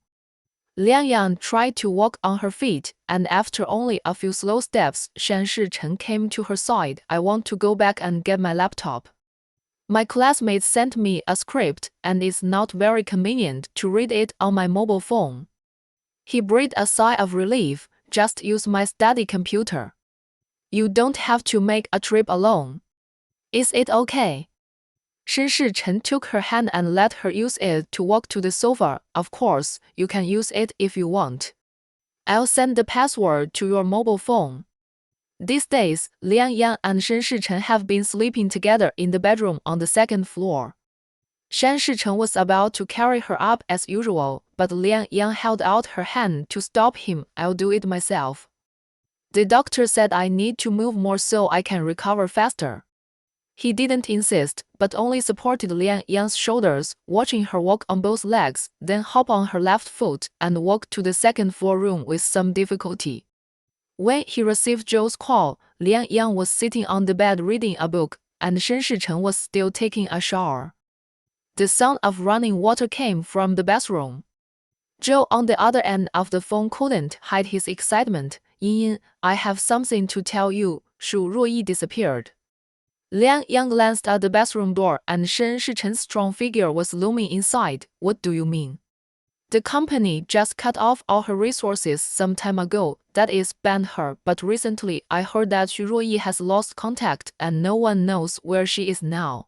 Lian Yang tried to walk on her feet, and after only a few slow steps, Shen Shichen came to her side. "I want to go back and get my laptop. My classmates sent me a script, and it's not very convenient to read it on my mobile phone." He breathed a sigh of relief. "Just use my study computer. You don't have to make a trip alone. Is it okay?" Shen Shichen took her hand and let her use it to walk to the sofa. "Of course, you can use it if you want. I'll send the password to your mobile phone." These days, Liang Yang and Shen Shichen have been sleeping together in the bedroom on the second floor. Shen Shichen was about to carry her up as usual, but Liang Yang held out her hand to stop him. I'll do it myself. The doctor said I need to move more so I can recover faster. He didn't insist, but only supported Liang Yang's shoulders, watching her walk on both legs, then hop on her left foot and walk to the second floor room with some difficulty. When he received Zhou's call, Liang Yang was sitting on the bed reading a book, and Shen Shichen was still taking a shower. The sound of running water came from the bathroom. Zhou on the other end of the phone couldn't hide his excitement. Yin, I have something to tell you. Shu Ruoyi disappeared. Liang Yang glanced at the bathroom door and Shen Shichen's strong figure was looming inside. What do you mean? The company just cut off all her resources some time ago, that is, banned her, but recently I heard that Xu Ruoyi has lost contact and no one knows where she is now.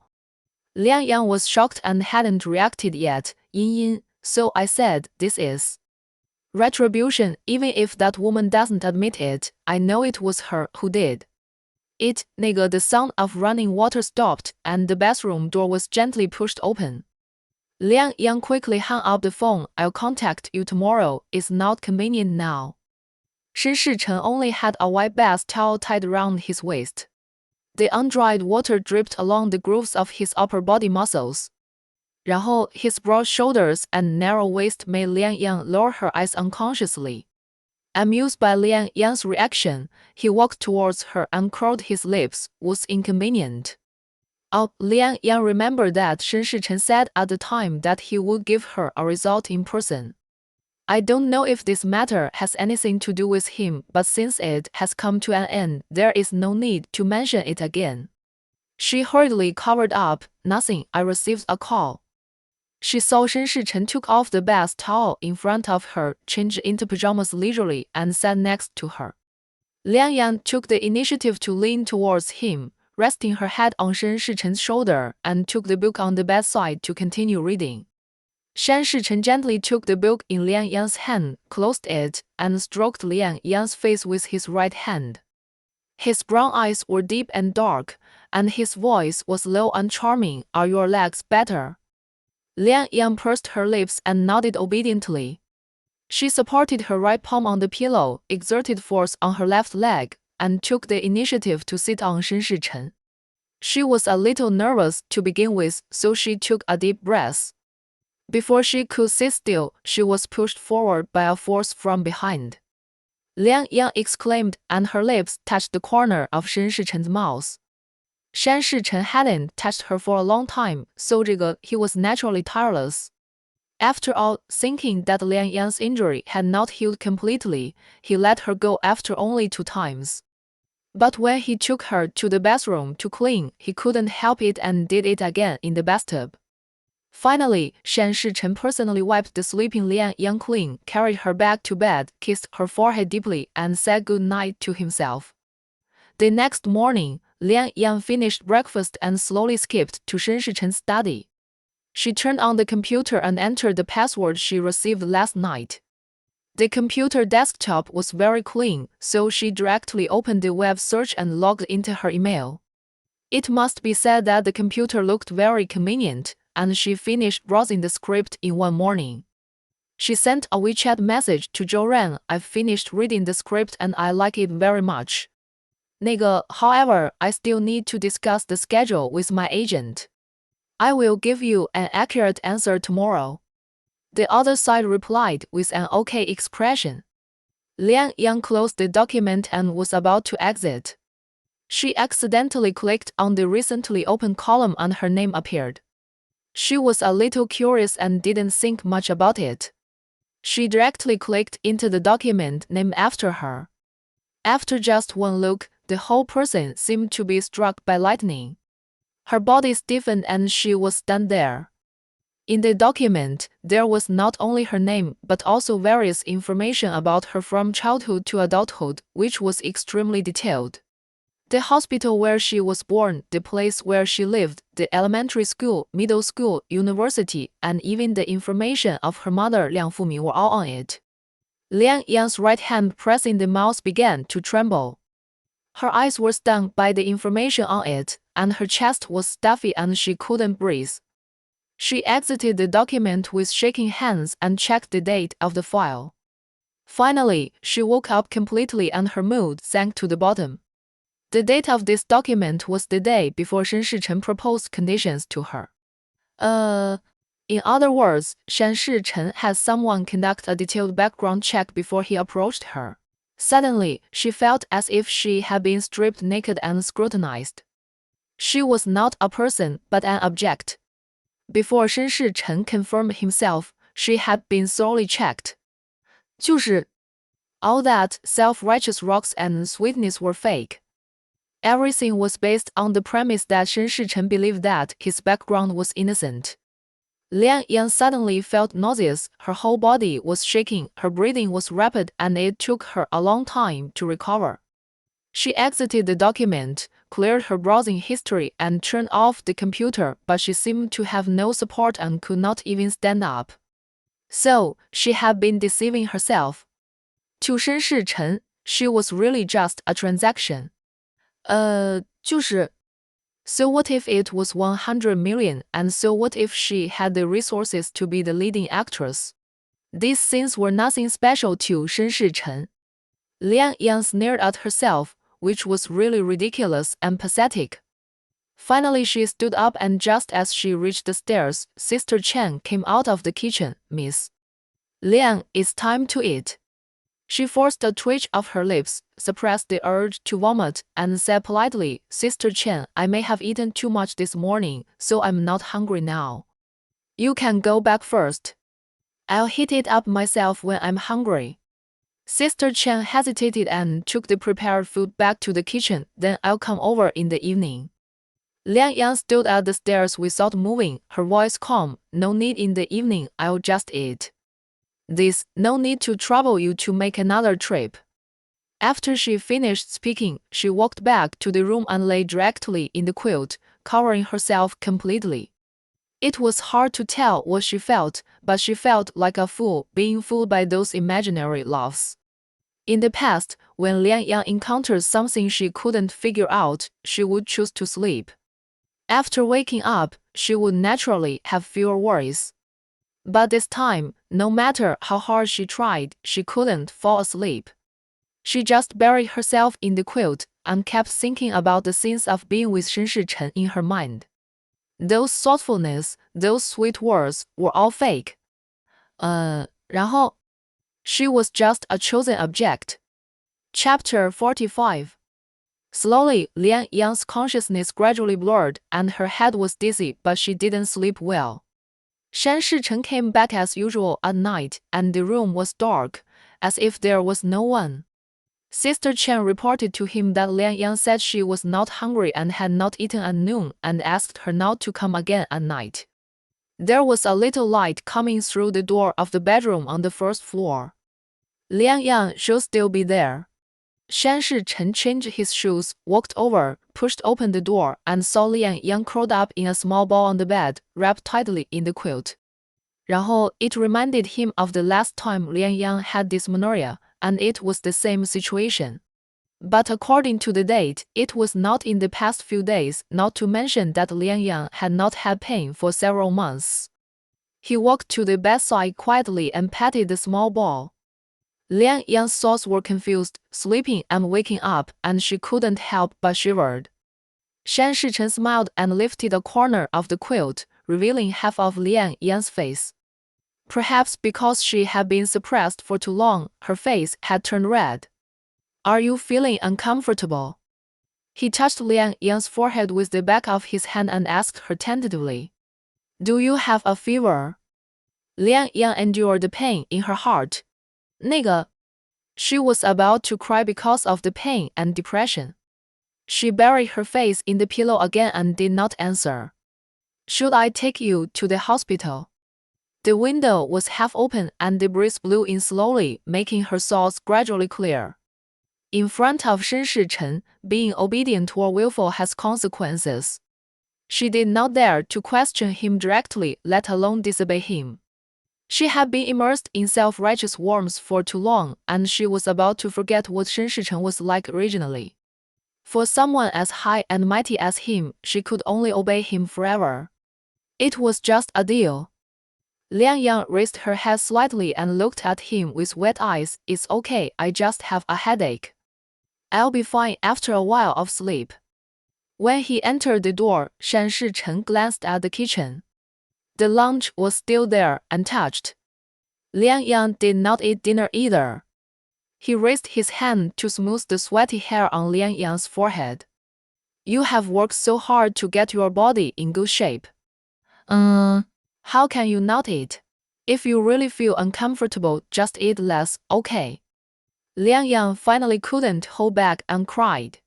Liang Yang was shocked and hadn't reacted yet. Yin, so I said, this is retribution, even if that woman doesn't admit it. I know it was her who did it. The sound of running water stopped and the bathroom door was gently pushed open. Liang Yang quickly hung up the phone. I'll contact you tomorrow. It's not convenient now. Shen Shichen only had a white bath towel tied around his waist. The undried water dripped along the grooves of his upper body muscles. 然后 his broad shoulders and narrow waist made Liang Yang lower her eyes unconsciously. Amused by Liang Yang's reaction, he walked towards her and curled his lips. Was inconvenient. Oh, Liang Yang remembered that Shen Shichen said at the time that he would give her a result in person. I don't know if this matter has anything to do with him, but since it has come to an end, there is no need to mention it again. She hurriedly covered up. Nothing, I received a call. She saw Shen Shichen took off the bath towel in front of her, changed into pajamas leisurely, and sat next to her. Liang Yang took the initiative to lean towards him, resting her head on Shen Shichen's shoulder, and took the book on the bedside to continue reading. Shen Shichen gently took the book in Liang Yang's hand, closed it, and stroked Liang Yang's face with his right hand. His brown eyes were deep and dark, and his voice was low and charming. Are your legs better? Liang Yang pursed her lips and nodded obediently. She supported her right palm on the pillow, exerted force on her left leg, and took the initiative to sit on Shen Shichen. She was a little nervous to begin with, so she took a deep breath. Before she could sit still, she was pushed forward by a force from behind. Liang Yang exclaimed, and her lips touched the corner of Shen Shichen's mouth. Shen Shichen hadn't touched her for a long time, so he was naturally tireless. After all, thinking that Liang Yang's injury had not healed completely, he let her go after only 2 times. But when he took her to the bathroom to clean, he couldn't help it and did it again in the bathtub. Finally, Shen Shichen personally wiped the sleeping Liang Yang clean, carried her back to bed, kissed her forehead deeply, and said good night to himself. The next morning, Liang Yang finished breakfast and slowly skipped to Shen Shichen's study. She turned on the computer and entered the password she received last night. The computer desktop was very clean, so she directly opened the web search and logged into her email. It must be said that the computer looked very convenient, and she finished browsing the script in one morning. She sent a WeChat message to Zhou Ran. I've finished reading the script and I like it very much. However, I still need to discuss the schedule with my agent. I will give you an accurate answer tomorrow. The other side replied with an OK expression. Liang Yang closed the document and was about to exit. She accidentally clicked on the recently opened column and her name appeared. She was a little curious and didn't think much about it. She directly clicked into the document named after her. After just one look, the whole person seemed to be struck by lightning. Her body stiffened and she was stunned there. In the document, there was not only her name but also various information about her from childhood to adulthood, which was extremely detailed. The hospital where she was born, the place where she lived, the elementary school, middle school, university, and even the information of her mother Liang Fumi were all on it. Liang Yang's right hand pressing the mouse began to tremble. Her eyes were stung by the information on it, and her chest was stuffy and she couldn't breathe. She exited the document with shaking hands and checked the date of the file. Finally, she woke up completely and her mood sank to the bottom. The date of this document was the day before Shen Shichen proposed conditions to her. In other words, Shen Shichen had someone conduct a detailed background check before he approached her. Suddenly, she felt as if she had been stripped naked and scrutinized. She was not a person, but an object. Before Shen Shichen confirmed himself, she had been thoroughly checked. 就是 all that self-righteous rocks and sweetness were fake. Everything was based on the premise that Shen Shichen believed that his background was innocent. Liang Yang suddenly felt nauseous, her whole body was shaking, her breathing was rapid, and it took her a long time to recover. She exited the document, cleared her browsing history, and turned off the computer, but she seemed to have no support and could not even stand up. So, she had been deceiving herself. To Shen Shichen, she was really just a transaction. 就是 So what if it was 100 million, and so what if she had the resources to be the leading actress? These scenes were nothing special to Shen Shichen. Liang Yang sneered at herself, which was really ridiculous and pathetic. Finally she stood up, and just as she reached the stairs, Sister Chen came out of the kitchen. Miss Liang, it's time to eat. She forced a twitch of her lips, suppressed the urge to vomit, and said politely, Sister Chen, I may have eaten too much this morning, so I'm not hungry now. You can go back first. I'll heat it up myself when I'm hungry. Sister Chen hesitated and took the prepared food back to the kitchen. Then I'll come over in the evening. Liang Yang stood at the stairs without moving, her voice calm. No need in the evening, I'll just eat. This, no need to trouble you to make another trip. After she finished speaking, she walked back to the room and lay directly in the quilt, covering herself completely. It was hard to tell what she felt, but she felt like a fool, being fooled by those imaginary laughs. In the past, when Liang Yang encountered something she couldn't figure out, she would choose to sleep. After waking up, she would naturally have fewer worries. But this time, no matter how hard she tried, she couldn't fall asleep. She just buried herself in the quilt and kept thinking about the scenes of being with Shen Shichen in her mind. Those thoughtfulness, those sweet words were all fake. 然后 She was just a chosen object. Chapter 45. Slowly, Liang Yang's consciousness gradually blurred, and her head was dizzy, but she didn't sleep well. Shen Shichen came back as usual at night, and the room was dark, as if there was no one. Sister Chen reported to him that Liang Yang said she was not hungry and had not eaten at noon, and asked her not to come again at night. There was a little light coming through the door of the bedroom on the first floor. Liang Yang should still be there. Shen Shichen changed his shoes, walked over, pushed open the door, and saw Liang Yang curled up in a small ball on the bed, wrapped tightly in the quilt. 然后 it reminded him of the last time Liang Yang had dysmenorrhea, and it was the same situation. But according to the date, it was not in the past few days, not to mention that Liang Yang had not had pain for several months. He walked to the bedside quietly and patted the small ball. Liang Yang's thoughts were confused, sleeping and waking up, and she couldn't help but shivered. Shen Shichen smiled and lifted a corner of the quilt, revealing half of Liang Yang's face. Perhaps because she had been suppressed for too long, her face had turned red. Are you feeling uncomfortable? He touched Liang Yang's forehead with the back of his hand and asked her tentatively. Do you have a fever? Liang Yang endured the pain in her heart. 那个 She was about to cry because of the pain and depression. She buried her face in the pillow again and did not answer. Should I take you to the hospital? The window was half open and the breeze blew in slowly, making her thoughts gradually clear. In front of Shen Shichen, being obedient or willful has consequences. She did not dare to question him directly, let alone disobey him. She had been immersed in self-righteous warmth for too long, and she was about to forget what Shen Shichen was like originally. For someone as high and mighty as him, she could only obey him forever. It was just a deal. Liang Yang raised her head slightly and looked at him with wet eyes. It's okay, I just have a headache. I'll be fine after a while of sleep. When he entered the door, Shan Shichen glanced at the kitchen. The lunch was still there, untouched. Liang Yang did not eat dinner either. He raised his hand to smooth the sweaty hair on Liang Yang's forehead. You have worked so hard to get your body in good shape. How can you not eat? If you really feel uncomfortable, just eat less, okay? Liang Yang finally couldn't hold back and cried.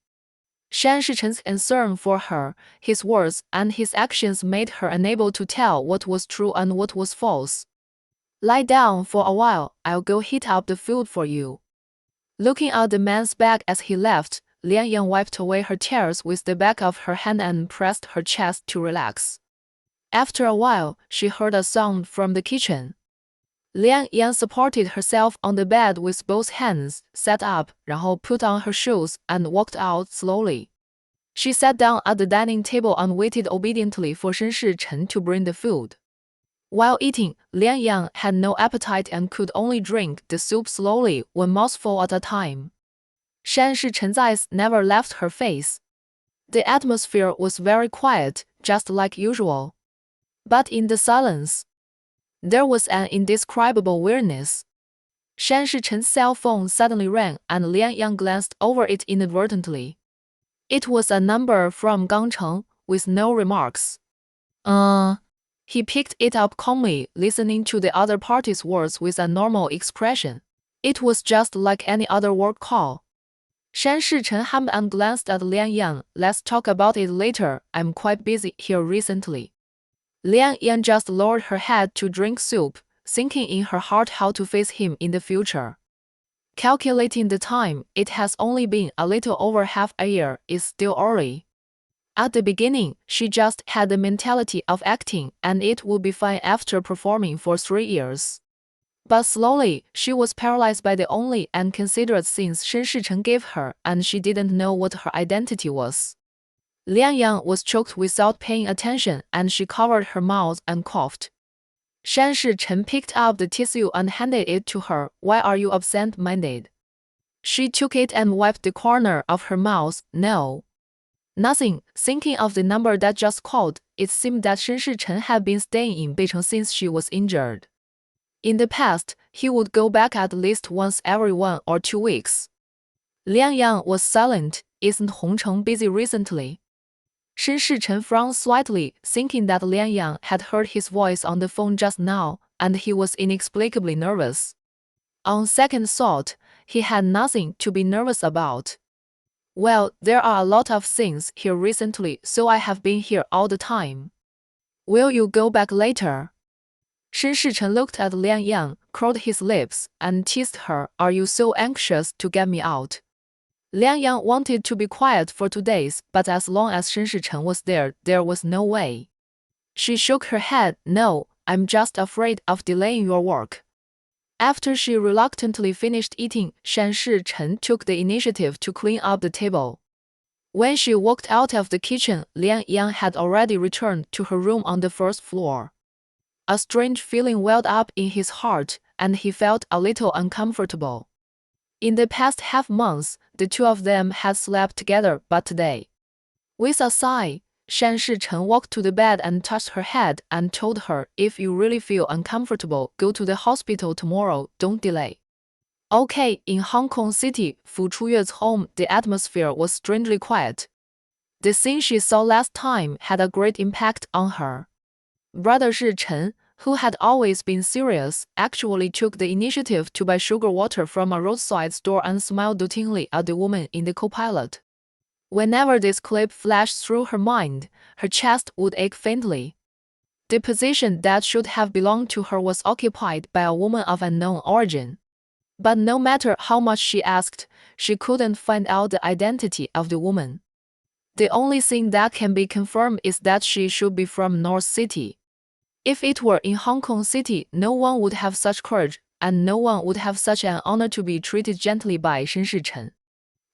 Shan Shichen's concern for her, his words, and his actions made her unable to tell what was true and what was false. Lie down for a while, I'll go heat up the food for you. Looking at the man's back as he left, Liang Yang wiped away her tears with the back of her hand and pressed her chest to relax. After a while, she heard a sound from the kitchen. Liang Yang supported herself on the bed with both hands, sat up, 然后 put on her shoes, and walked out slowly. She sat down at the dining table and waited obediently for Shen Shichen to bring the food. While eating, Liang Yang had no appetite and could only drink the soup slowly, one mouthful at a time. Shan Shichen's eyes never left her face. The atmosphere was very quiet, just like usual. But in the silence, there was an indescribable weirdness. Shan Shichen's cell phone suddenly rang and Liang Yang glanced over it inadvertently. It was a number from Gangcheng, with no remarks. He picked it up calmly, listening to the other party's words with a normal expression. It was just like any other work call. Shan Shichen hummed and glanced at Liang Yang. Let's talk about it later, I'm quite busy here recently. Liang Yang just lowered her head to drink soup, thinking in her heart how to face him in the future. Calculating the time, it has only been a little over half a year, it's still early. At the beginning, she just had the mentality of acting, and it would be fine after performing for 3 years. But slowly, she was paralyzed by the only and considerate things Shen Shichen gave her, and she didn't know what her identity was. Liang Yang was choked without paying attention, and she covered her mouth and coughed. Shan Shichen picked up the tissue and handed it to her. Why are you absent-minded? She took it and wiped the corner of her mouth. No. Nothing. Thinking of the number that just called, it seemed that Shen Shichen had been staying in Beijing since she was injured. In the past, he would go back at least once every 1 or 2 weeks. Liang Yang was silent. Isn't Hongcheng busy recently? Shen Shichen frowned slightly, thinking that Liang Yang had heard his voice on the phone just now, and he was inexplicably nervous. On second thought, he had nothing to be nervous about. Well, there are a lot of things here recently, so I have been here all the time. Will you go back later? Shen Shichen looked at Liang Yang, curled his lips, and teased her. Are you so anxious to get me out? Liang Yang wanted to be quiet for 2 days, but as long as Shen Shichen was there, there was no way. She shook her head. No, I'm just afraid of delaying your work. After she reluctantly finished eating, Shan Shichen took the initiative to clean up the table. When she walked out of the kitchen, Liang Yang had already returned to her room on the first floor. A strange feeling welled up in his heart, and he felt a little uncomfortable. In the past half-month, the two of them had slept together, but today. With a sigh, Shan Shichen walked to the bed and touched her head and told her, if you really feel uncomfortable, go to the hospital tomorrow, don't delay. Okay, in Hong Kong City, Fu Chuyue's home, the atmosphere was strangely quiet. The scene she saw last time had a great impact on her. Brother Shichen, who had always been serious, actually took the initiative to buy sugar water from a roadside store and smiled dotingly at the woman in the co-pilot. Whenever this clip flashed through her mind, her chest would ache faintly. The position that should have belonged to her was occupied by a woman of unknown origin. But no matter how much she asked, she couldn't find out the identity of the woman. The only thing that can be confirmed is that she should be from North City. If it were in Hong Kong City, no one would have such courage, and no one would have such an honor to be treated gently by Shen Shichen.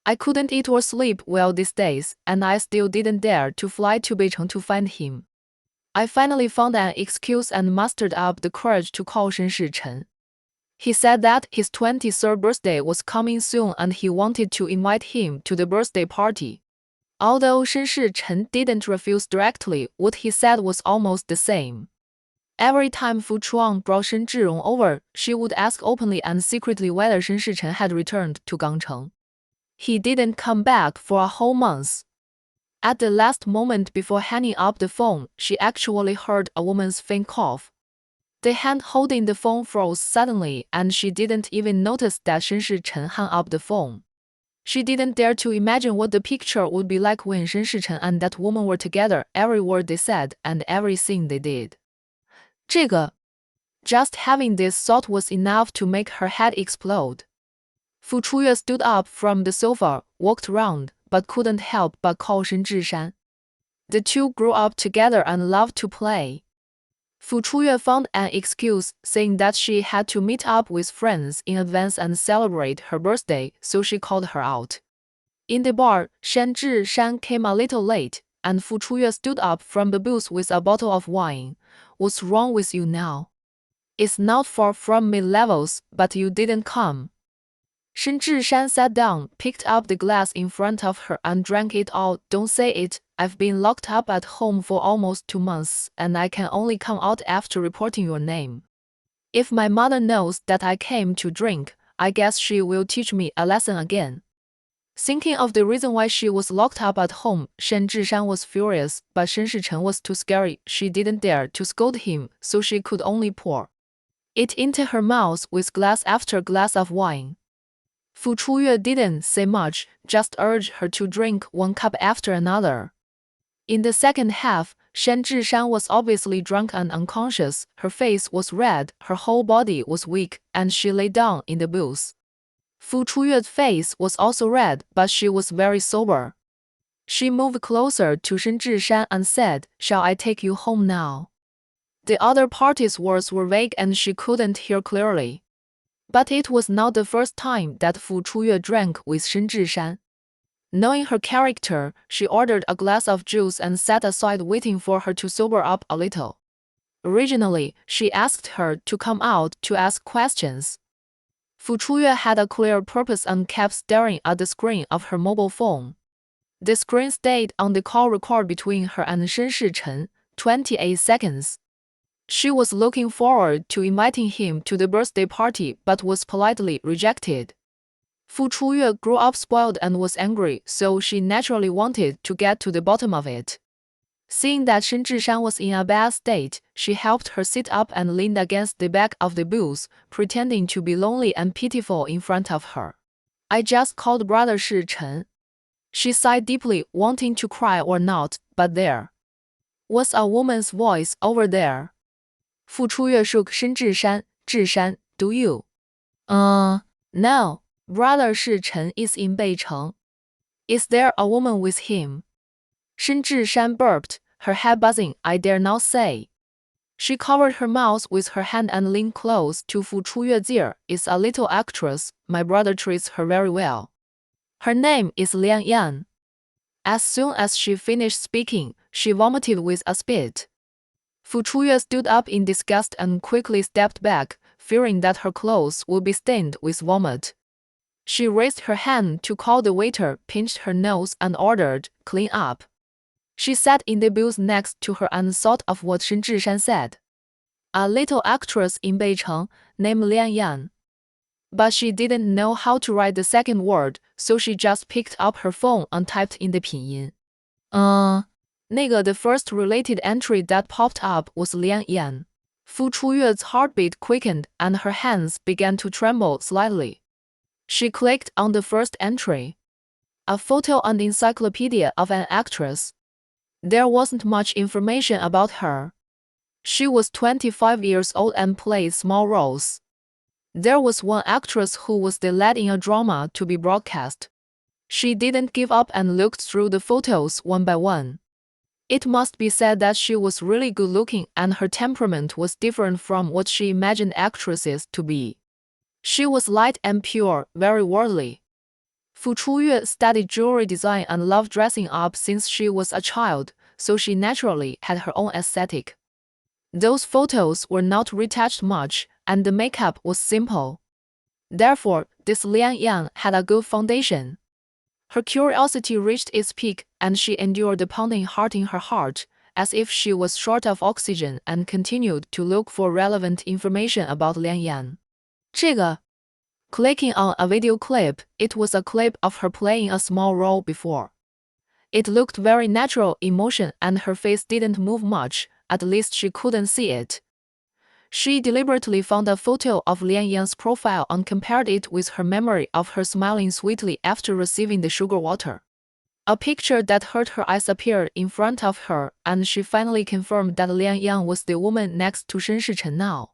I couldn't eat or sleep well these days, and I still didn't dare to fly to Beijing to find him. I finally found an excuse and mustered up the courage to call Shen Shichen. He said that his 23rd birthday was coming soon and he wanted to invite him to the birthday party. Although Shen Shichen didn't refuse directly, what he said was almost the same. Every time Fu Chuang brought Shen Zhirong over, she would ask openly and secretly whether Shen Shichen had returned to Gangcheng. He didn't come back for a whole month. At the last moment before hanging up the phone, she actually heard a woman's faint cough. The hand holding the phone froze suddenly, and she didn't even notice that Shen Shichen hung up the phone. She didn't dare to imagine what the picture would be like when Shen Shichen and that woman were together, every word they said and everything they did. 这个 Just having this thought was enough to make her head explode. Fu Chuyue stood up from the sofa, walked around, but couldn't help but call Shen Zhishan. The two grew up together and loved to play. Fu Chuyue found an excuse, saying that she had to meet up with friends in advance and celebrate her birthday, so she called her out. In the bar, Shen Zhishan came a little late, and Fu Chuyue stood up from the booth with a bottle of wine. What's wrong with you now? It's not far from mid-levels, but you didn't come. Shen Zhishan sat down, picked up the glass in front of her and drank it all. Don't say it, I've been locked up at home for almost 2 months, and I can only come out after reporting your name. If my mother knows that I came to drink, I guess she will teach me a lesson again. Thinking of the reason why she was locked up at home, Shen Zhishan was furious, but Shen Shichen was too scary. She didn't dare to scold him, so she could only pour it into her mouth with glass after glass of wine. Fu Chuyue didn't say much, just urged her to drink one cup after another. In the second half, Shen Zhishan was obviously drunk and unconscious, her face was red, her whole body was weak, and she lay down in the booth. Fu Chuyue's face was also red, but she was very sober. She moved closer to Shen Zhishan and said, "Shall I take you home now?" The other party's words were vague and she couldn't hear clearly. But it was not the first time that Fu Chuyue drank with Shen Zhishan. Knowing her character, she ordered a glass of juice and sat aside waiting for her to sober up a little. Originally, she asked her to come out to ask questions. Fu Chuyue had a clear purpose and kept staring at the screen of her mobile phone. The screen stayed on the call record between her and Shen Shichen, 28 seconds. She was looking forward to inviting him to the birthday party but was politely rejected. Fu Chuyue grew up spoiled and was angry, so she naturally wanted to get to the bottom of it. Seeing that Shen Zhishan was in a bad state, she helped her sit up and leaned against the back of the booth, pretending to be lonely and pitiful in front of her. "I just called Brother Shichen." She sighed deeply, wanting to cry or not, but there was a woman's voice over there. Fu Chuyue shook Shen Zhishan. "Zhishan, do you?" No. Brother Shichen is in Beicheng. Is there a woman with him?" Shen Zhishan burped, her head buzzing. "I dare not say." She covered her mouth with her hand and leaned close to Fu Chuyue's ear. "Is a little actress. My brother treats her very well. Her name is Lian Yan." As soon as she finished speaking, she vomited with a spit. Fu Chuyue stood up in disgust and quickly stepped back, fearing that her clothes would be stained with vomit. She raised her hand to call the waiter, pinched her nose, and ordered, "Clean up." She sat in the booth next to her and thought of what Shen Zhishan said. A little actress in Beicheng, named Lian Yan. But she didn't know how to write the second word, so she just picked up her phone and typed in the pinyin. The first related entry that popped up was Lian Yan. Fu Chuyue's heartbeat quickened and her hands began to tremble slightly. She clicked on the first entry. A photo and encyclopedia of an actress. There wasn't much information about her. She was 25 years old and played small roles. There was one actress who was the lead in a drama to be broadcast. She didn't give up and looked through the photos one by one. It must be said that she was really good looking and her temperament was different from what she imagined actresses to be. She was light and pure, very worldly. Fu Chuyue studied jewelry design and loved dressing up since she was a child, so she naturally had her own aesthetic. Those photos were not retouched much, and the makeup was simple. Therefore, this Lian Yang had a good foundation. Her curiosity reached its peak, and she endured the pounding heart in her heart, as if she was short of oxygen, and continued to look for relevant information about Lian Yang. 这个 Clicking on a video clip, it was a clip of her playing a small role before. It looked very natural in motion and her face didn't move much, at least she couldn't see it. She deliberately found a photo of Lian Yang's profile and compared it with her memory of her smiling sweetly after receiving the sugar water. A picture that hurt her eyes appeared in front of her, and she finally confirmed that Lian Yang was the woman next to Shen Shichen now.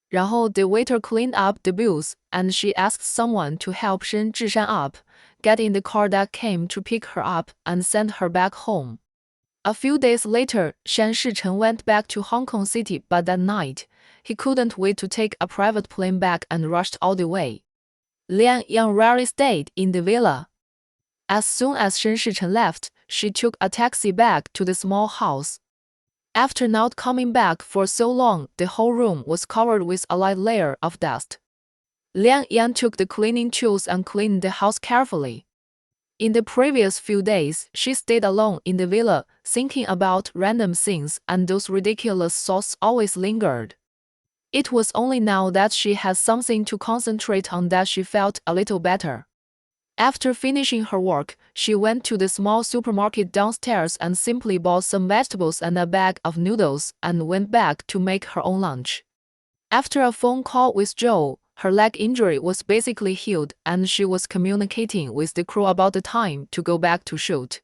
然后 the waiter cleaned up the bills, and she asked someone to help Shen Zhishan up, get in the car that came to pick her up, and send her back home. A few days later, Shen Shichen went back to Hong Kong City, but that night, he couldn't wait to take a private plane back and rushed all the way. Lian Yang rarely stayed in the villa. As soon as Shen Shichen left, she took a taxi back to the small house. After not coming back for so long, the whole room was covered with a light layer of dust. Lian Yang took the cleaning tools and cleaned the house carefully. In the previous few days, she stayed alone in the villa, thinking about random things, and those ridiculous thoughts always lingered. It was only now that she had something to concentrate on that she felt a little better. After finishing her work, she went to the small supermarket downstairs and simply bought some vegetables and a bag of noodles and went back to make her own lunch. After a phone call with Joe, her leg injury was basically healed and she was communicating with the crew about the time to go back to shoot.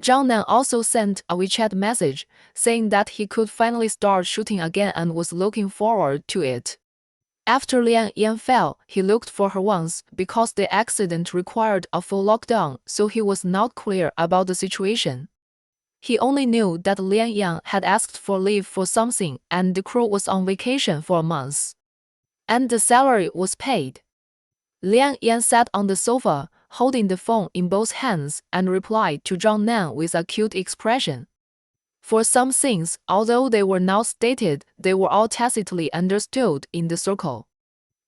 Zhang Nan also sent a WeChat message saying that he could finally start shooting again and was looking forward to it. After Lian Yang fell, he looked for her once because the accident required a full lockdown, so he was not clear about the situation. He only knew that Lian Yang had asked for leave for something and the crew was on vacation for a month. And the salary was paid. Lian Yang sat on the sofa, holding the phone in both hands, and replied to Zhang Nan with a cute expression. For some things, although they were not stated, they were all tacitly understood in the circle.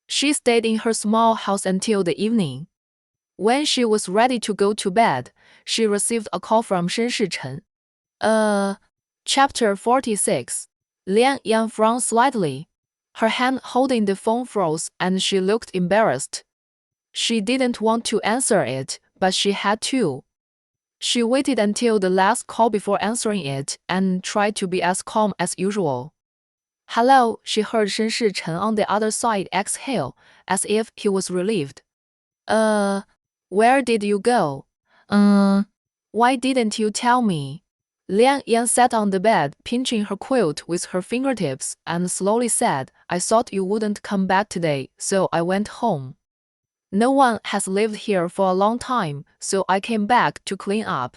She stayed in her small house until the evening. When she was ready to go to bed, she received a call from Shen Shichen. Chapter 46. Lian Yang frowned slightly. Her hand holding the phone froze and she looked embarrassed. She didn't want to answer it, but she had to. She waited until the last call before answering it and tried to be as calm as usual. Hello, she heard Shen Shichen on the other side exhale, as if he was relieved. Where did you go? Why didn't you tell me? Lian Yang sat on the bed, pinching her quilt with her fingertips, and slowly said, I thought you wouldn't come back today, so I went home. No one has lived here for a long time, so I came back to clean up.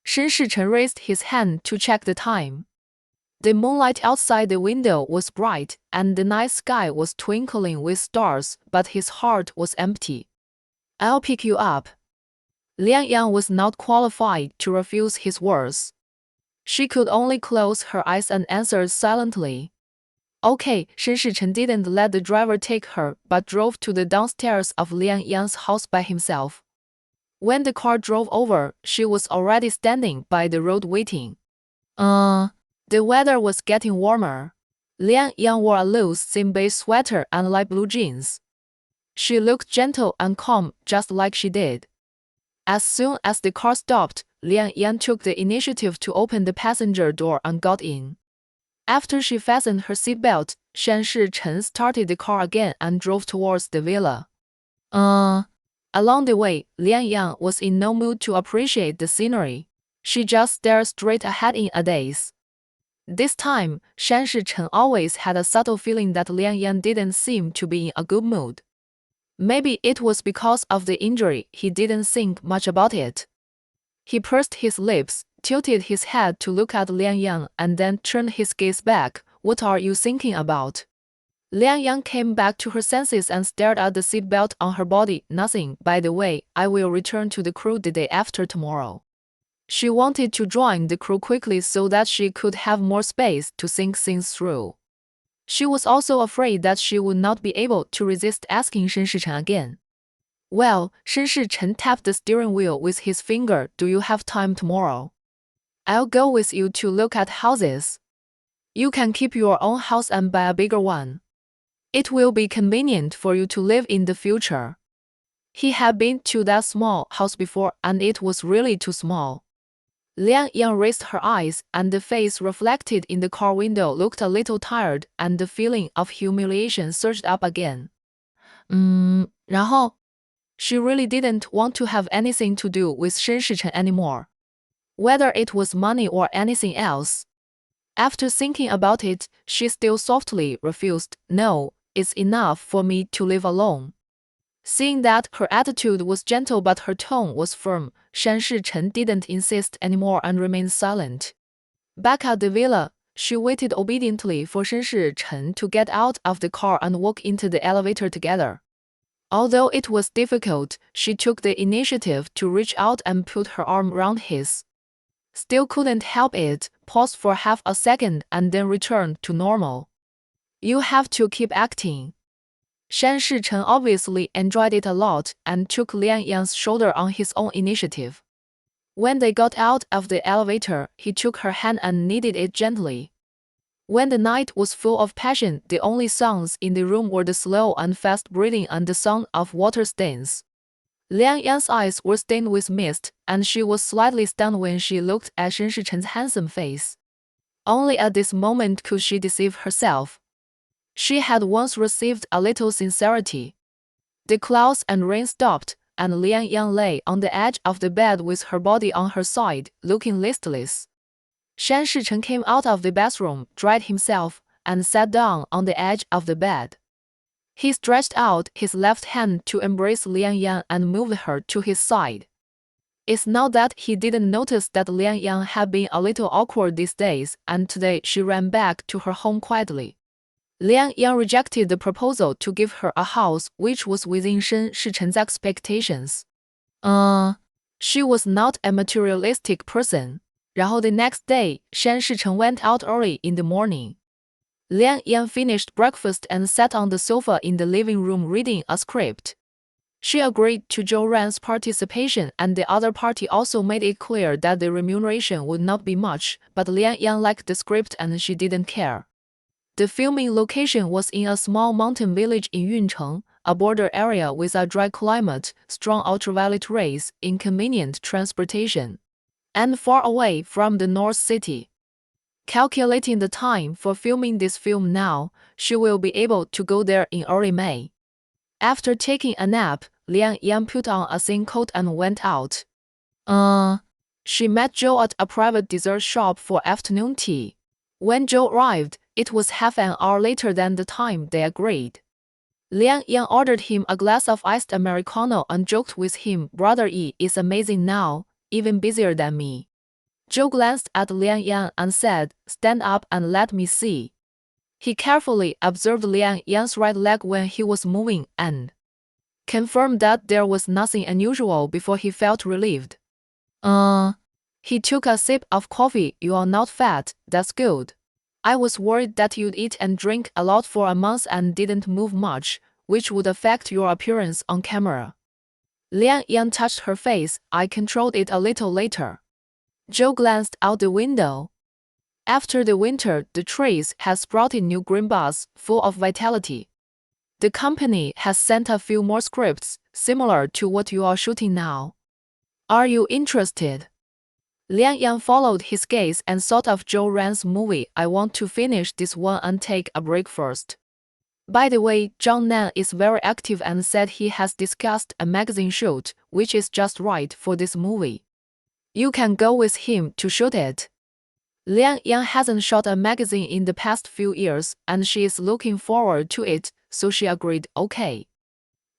Shen Shichen raised his hand to check the time. The moonlight outside the window was bright, and the night sky was twinkling with stars, but his heart was empty. I'll pick you up. Lian Yang was not qualified to refuse his words. She could only close her eyes and answered silently. Okay, Shen Shichen didn't let the driver take her, but drove to the downstairs of Lian Yang's house by himself. When the car drove over, she was already standing by the road waiting. The weather was getting warmer. Lian Yang wore a loose thin beige sweater and light blue jeans. She looked gentle and calm, just like she did. As soon as the car stopped, Lian Yang took the initiative to open the passenger door and got in. After she fastened her seatbelt, Shen Shichen started the car again and drove towards the villa. Along the way, Lian Yang was in no mood to appreciate the scenery. She just stared straight ahead in a daze. This time, Shen Shichen always had a subtle feeling that Lian Yang didn't seem to be in a good mood. Maybe it was because of the injury he didn't think much about it. He pursed his lips, tilted his head to look at Lian Yang, and then turned his gaze back. What are you thinking about? Liang Yang came back to her senses and stared at the seatbelt on her body. Nothing, by the way, I will return to the crew the day after tomorrow. She wanted to join the crew quickly so that she could have more space to think things through. She was also afraid that she would not be able to resist asking Shen Shichen again. Well, Shen Shichen tapped the steering wheel with his finger. Do you have time tomorrow? I'll go with you to look at houses. You can keep your own house and buy a bigger one. It will be convenient for you to live in the future. He had been to that small house before and it was really too small. Liang Yang raised her eyes and the face reflected in the car window looked a little tired and the feeling of humiliation surged up again. 然后? She really didn't want to have anything to do with Shen Shichen anymore. Whether it was money or anything else. After thinking about it, she still softly refused. No, it's enough for me to live alone. Seeing that her attitude was gentle but her tone was firm, Shen Shichen didn't insist anymore and remained silent. Back at the villa, she waited obediently for Shen Shichen to get out of the car and walk into the elevator together. Although it was difficult, she took the initiative to reach out and put her arm around his. Still couldn't help it, paused for half a second and then returned to normal. You have to keep acting. Shen Shichen obviously enjoyed it a lot and took Liang Yang's shoulder on his own initiative. When they got out of the elevator, he took her hand and kneaded it gently. When the night was full of passion, the only sounds in the room were the slow and fast breathing and the sound of water stains. Liang Yang's eyes were stained with mist, and she was slightly stunned when she looked at Shen Shichen's handsome face. Only at this moment could she deceive herself. She had once received a little sincerity. The clouds and rain stopped, and Liang Yang lay on the edge of the bed with her body on her side, looking listless. Shen Shichen came out of the bathroom, dried himself, and sat down on the edge of the bed. He stretched out his left hand to embrace Liang Yang and moved her to his side. It's not that he didn't notice that Liang Yang had been a little awkward these days, and today she ran back to her home quietly. Liang Yang rejected the proposal to give her a house which was within Shen Shichen's expectations. She was not a materialistic person. 然后 the next day, Shen Shichen went out early in the morning. Liang Yang finished breakfast and sat on the sofa in the living room reading a script. She agreed to Zhou Ran's participation and the other party also made it clear that the remuneration would not be much, but Liang Yang liked the script and she didn't care. The filming location was in a small mountain village in Yuncheng, a border area with a dry climate, strong ultraviolet rays, inconvenient transportation, and far away from the North City. Calculating the time for filming this film now, she will be able to go there in early May. After taking a nap, Liang Yang put on a thin coat and went out. She met Zhou at a private dessert shop for afternoon tea. When Zhou arrived, it was half an hour later than the time they agreed. Liang Yang ordered him a glass of iced Americano and joked with him, Brother Yi is amazing now, even busier than me. Zhou glanced at Liang Yang and said, Stand up and let me see. He carefully observed Liang Yang's right leg when he was moving and confirmed that there was nothing unusual before he felt relieved. He took a sip of coffee. You are not fat, that's good. I was worried that you'd eat and drink a lot for a month and didn't move much, which would affect your appearance on camera. Liang Yang touched her face. I controlled it a little later. Zhou glanced out the window. After the winter, the trees had sprouted new green buds, full of vitality. The company has sent a few more scripts, similar to what you are shooting now. Are you interested? Liang Yang followed his gaze and thought of Zhou Ran's movie. I want to finish this one and take a break first. By the way, Zhang Nan is very active and said he has discussed a magazine shoot, which is just right for this movie. You can go with him to shoot it. Liang Yang hasn't shot a magazine in the past few years, and she is looking forward to it, so she agreed, okay.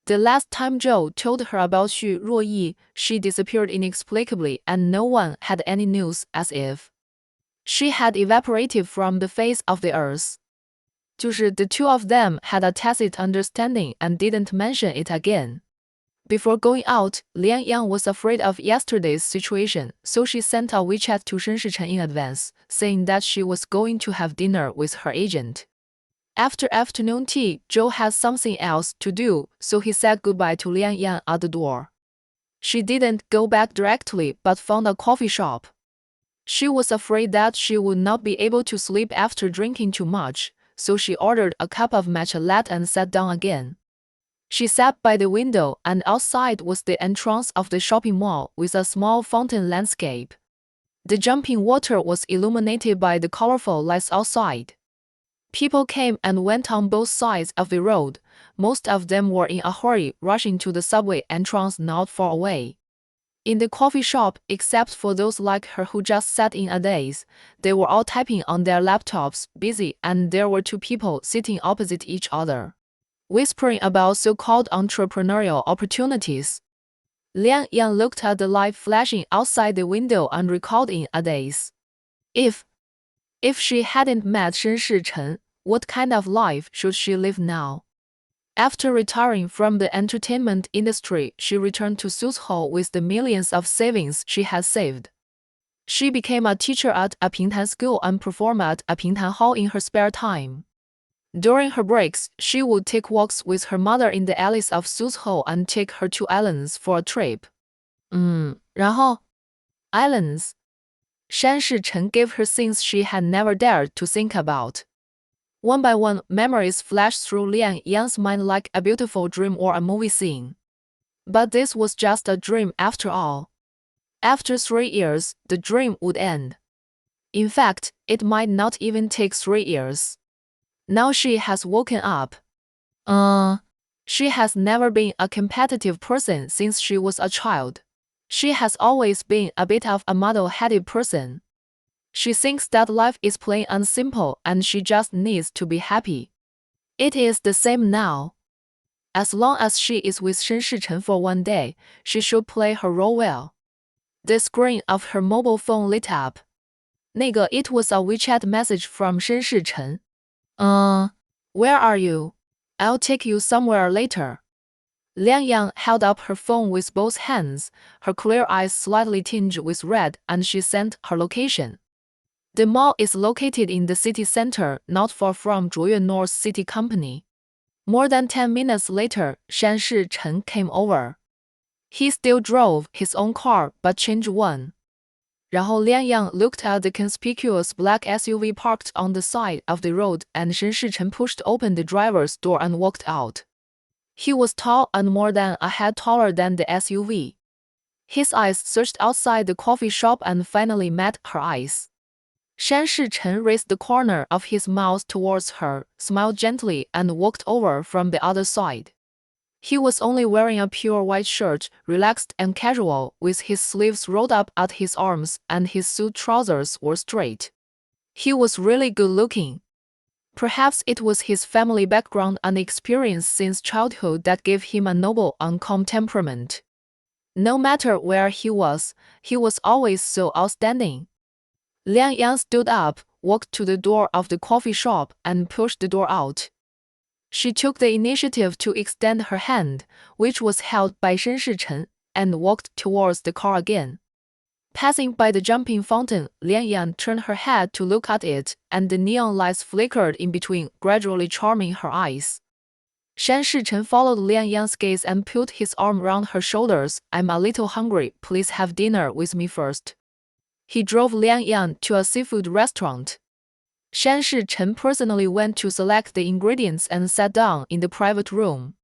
The last time Zhou told her about Xu Ruoyi, she disappeared inexplicably and no one had any news, as if she had evaporated from the face of the earth. 就是 the two of them had a tacit understanding and didn't mention it again. Before going out, Lian Yang was afraid of yesterday's situation, so she sent a WeChat to Shen Shichen in advance, saying that she was going to have dinner with her agent. After afternoon tea, Joe had something else to do, so he said goodbye to Lian Yang at the door. She didn't go back directly but found a coffee shop. She was afraid that she would not be able to sleep after drinking too much, so she ordered a cup of matcha latte and sat down again. She sat by the window, and outside was the entrance of the shopping mall with a small fountain landscape. The jumping water was illuminated by the colorful lights outside. People came and went on both sides of the road. Most of them were in a hurry, rushing to the subway entrance not far away. In the coffee shop, except for those like her who just sat in a daze, they were all typing on their laptops, busy, and there were two people sitting opposite each other, whispering about so-called entrepreneurial opportunities. Lian Yang looked at the light flashing outside the window and recalled in a daze. If she hadn't met Shen Shichen, what kind of life should she live now? After retiring from the entertainment industry, she returned to Suzhou with the millions of savings she had saved. She became a teacher at a Pingtan school and performed at a Pingtan hall in her spare time. During her breaks, she would take walks with her mother in the alleys of Suzhou and take her to islands for a trip. 然后 islands. Shan Shichen gave her things she had never dared to think about. One by one, memories flashed through Lian Yang's mind like a beautiful dream or a movie scene. But this was just a dream after all. After 3 years, the dream would end. In fact, it might not even take 3 years. Now she has woken up. She has never been a competitive person since she was a child. She has always been a bit of a muddle-headed person. She thinks that life is plain and simple and she just needs to be happy. It is the same now. As long as she is with Shen Shichen for one day, she should play her role well. The screen of her mobile phone lit up. It was a WeChat message from Shen Shichen. Where are you? I'll take you somewhere later. Lian Yang held up her phone with both hands, her clear eyes slightly tinged with red, and she sent her location. The mall is located in the city center, not far from Zhuoyuan North City Company. More than 10 minutes later, Shan Shichen came over. He still drove his own car, but changed one. 然后 Lian Yang looked at the conspicuous black SUV parked on the side of the road, and Shen Shichen pushed open the driver's door and walked out. He was tall and more than a head taller than the SUV. His eyes searched outside the coffee shop and finally met her eyes. Shan Shichen raised the corner of his mouth towards her, smiled gently, and walked over from the other side. He was only wearing a pure white shirt, relaxed and casual, with his sleeves rolled up at his arms, and his suit trousers were straight. He was really good-looking. Perhaps it was his family background and experience since childhood that gave him a noble and calm temperament. No matter where he was always so outstanding. Lian Yang stood up, walked to the door of the coffee shop, and pushed the door out. She took the initiative to extend her hand, which was held by Shen Shichen, and walked towards the car again. Passing by the jumping fountain, Lian Yang turned her head to look at it, and the neon lights flickered in between, gradually charming her eyes. Shan Shichen followed Lian Yang's gaze and put his arm round her shoulders. I'm a little hungry, please have dinner with me first. He drove Lian Yang to a seafood restaurant. Shan Shichen personally went to select the ingredients and sat down in the private room.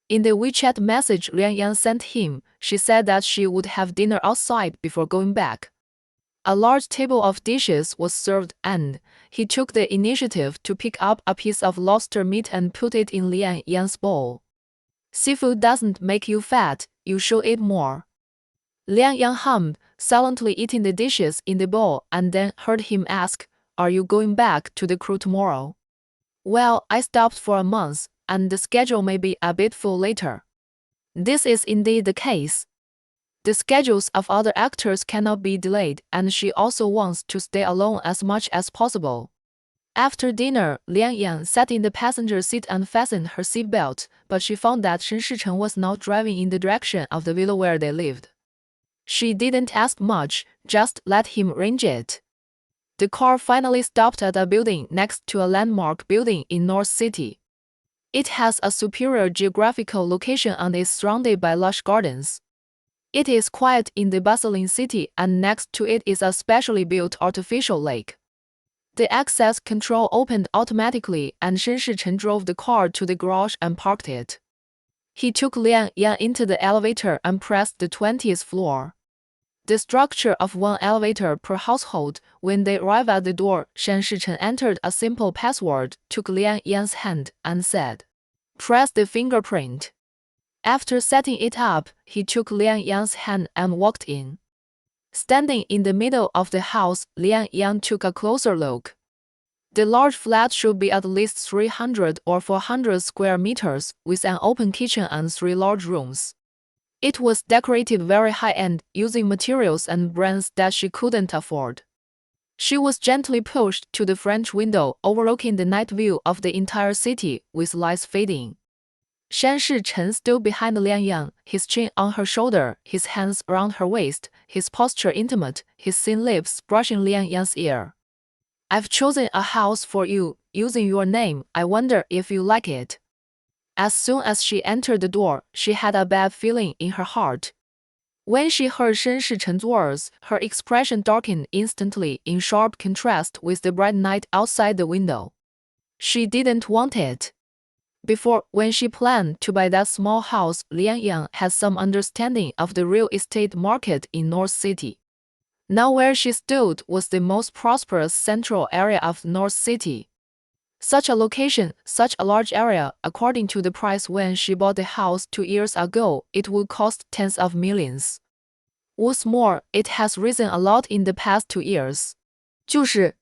In the WeChat message Lian Yang sent him, she said that she would have dinner outside before going back. A large table of dishes was served, and he took the initiative to pick up a piece of lobster meat and put it in Lian Yang's bowl. Seafood doesn't make you fat, you should eat more. Lian Yang hummed, silently eating the dishes in the bowl, and then heard him ask, Are you going back to the crew tomorrow? Well, I stopped for a month, and the schedule may be a bit full later. This is indeed the case. The schedules of other actors cannot be delayed, and she also wants to stay alone as much as possible. After dinner, Liang Yang sat in the passenger seat and fastened her seatbelt, but she found that Shen Shichen was not driving in the direction of the villa where they lived. She didn't ask much, just let him arrange it. The car finally stopped at a building next to a landmark building in North City. It has a superior geographical location and is surrounded by lush gardens. It is quiet in the bustling city, and next to it is a specially built artificial lake. The access control opened automatically, and Shen Shichen drove the car to the garage and parked it. He took Liang Yang into the elevator and pressed the 20th floor. The structure of one elevator per household. When they arrived at the door, Shen Shichen entered a simple password, took Liang Yang's hand, and said, "Press the fingerprint." After setting it up, he took Liang Yang's hand and walked in. Standing in the middle of the house, Liang Yang took a closer look. The large flat should be at least 300 or 400 square meters, with an open kitchen and 3 large rooms. It was decorated very high-end, using materials and brands that she couldn't afford. She was gently pushed to the French window, overlooking the night view of the entire city, with lights fading. Shen Shichen stood behind Liang Yang, his chin on her shoulder, his hands around her waist, his posture intimate, his thin lips brushing Liang Yang's ear. "I've chosen a house for you, using your name. I wonder if you like it." As soon as she entered the door, she had a bad feeling in her heart. When she heard Shen Shichen's words, her expression darkened instantly, in sharp contrast with the bright night outside the window. She didn't want it. Before, when she planned to buy that small house, Liang Yang had some understanding of the real estate market in North City. Now where she stood was the most prosperous central area of North City. Such a location, such a large area, according to the price when she bought the house 2 years ago, it would cost tens of millions. What's more, it has risen a lot in the past 2 years. 就是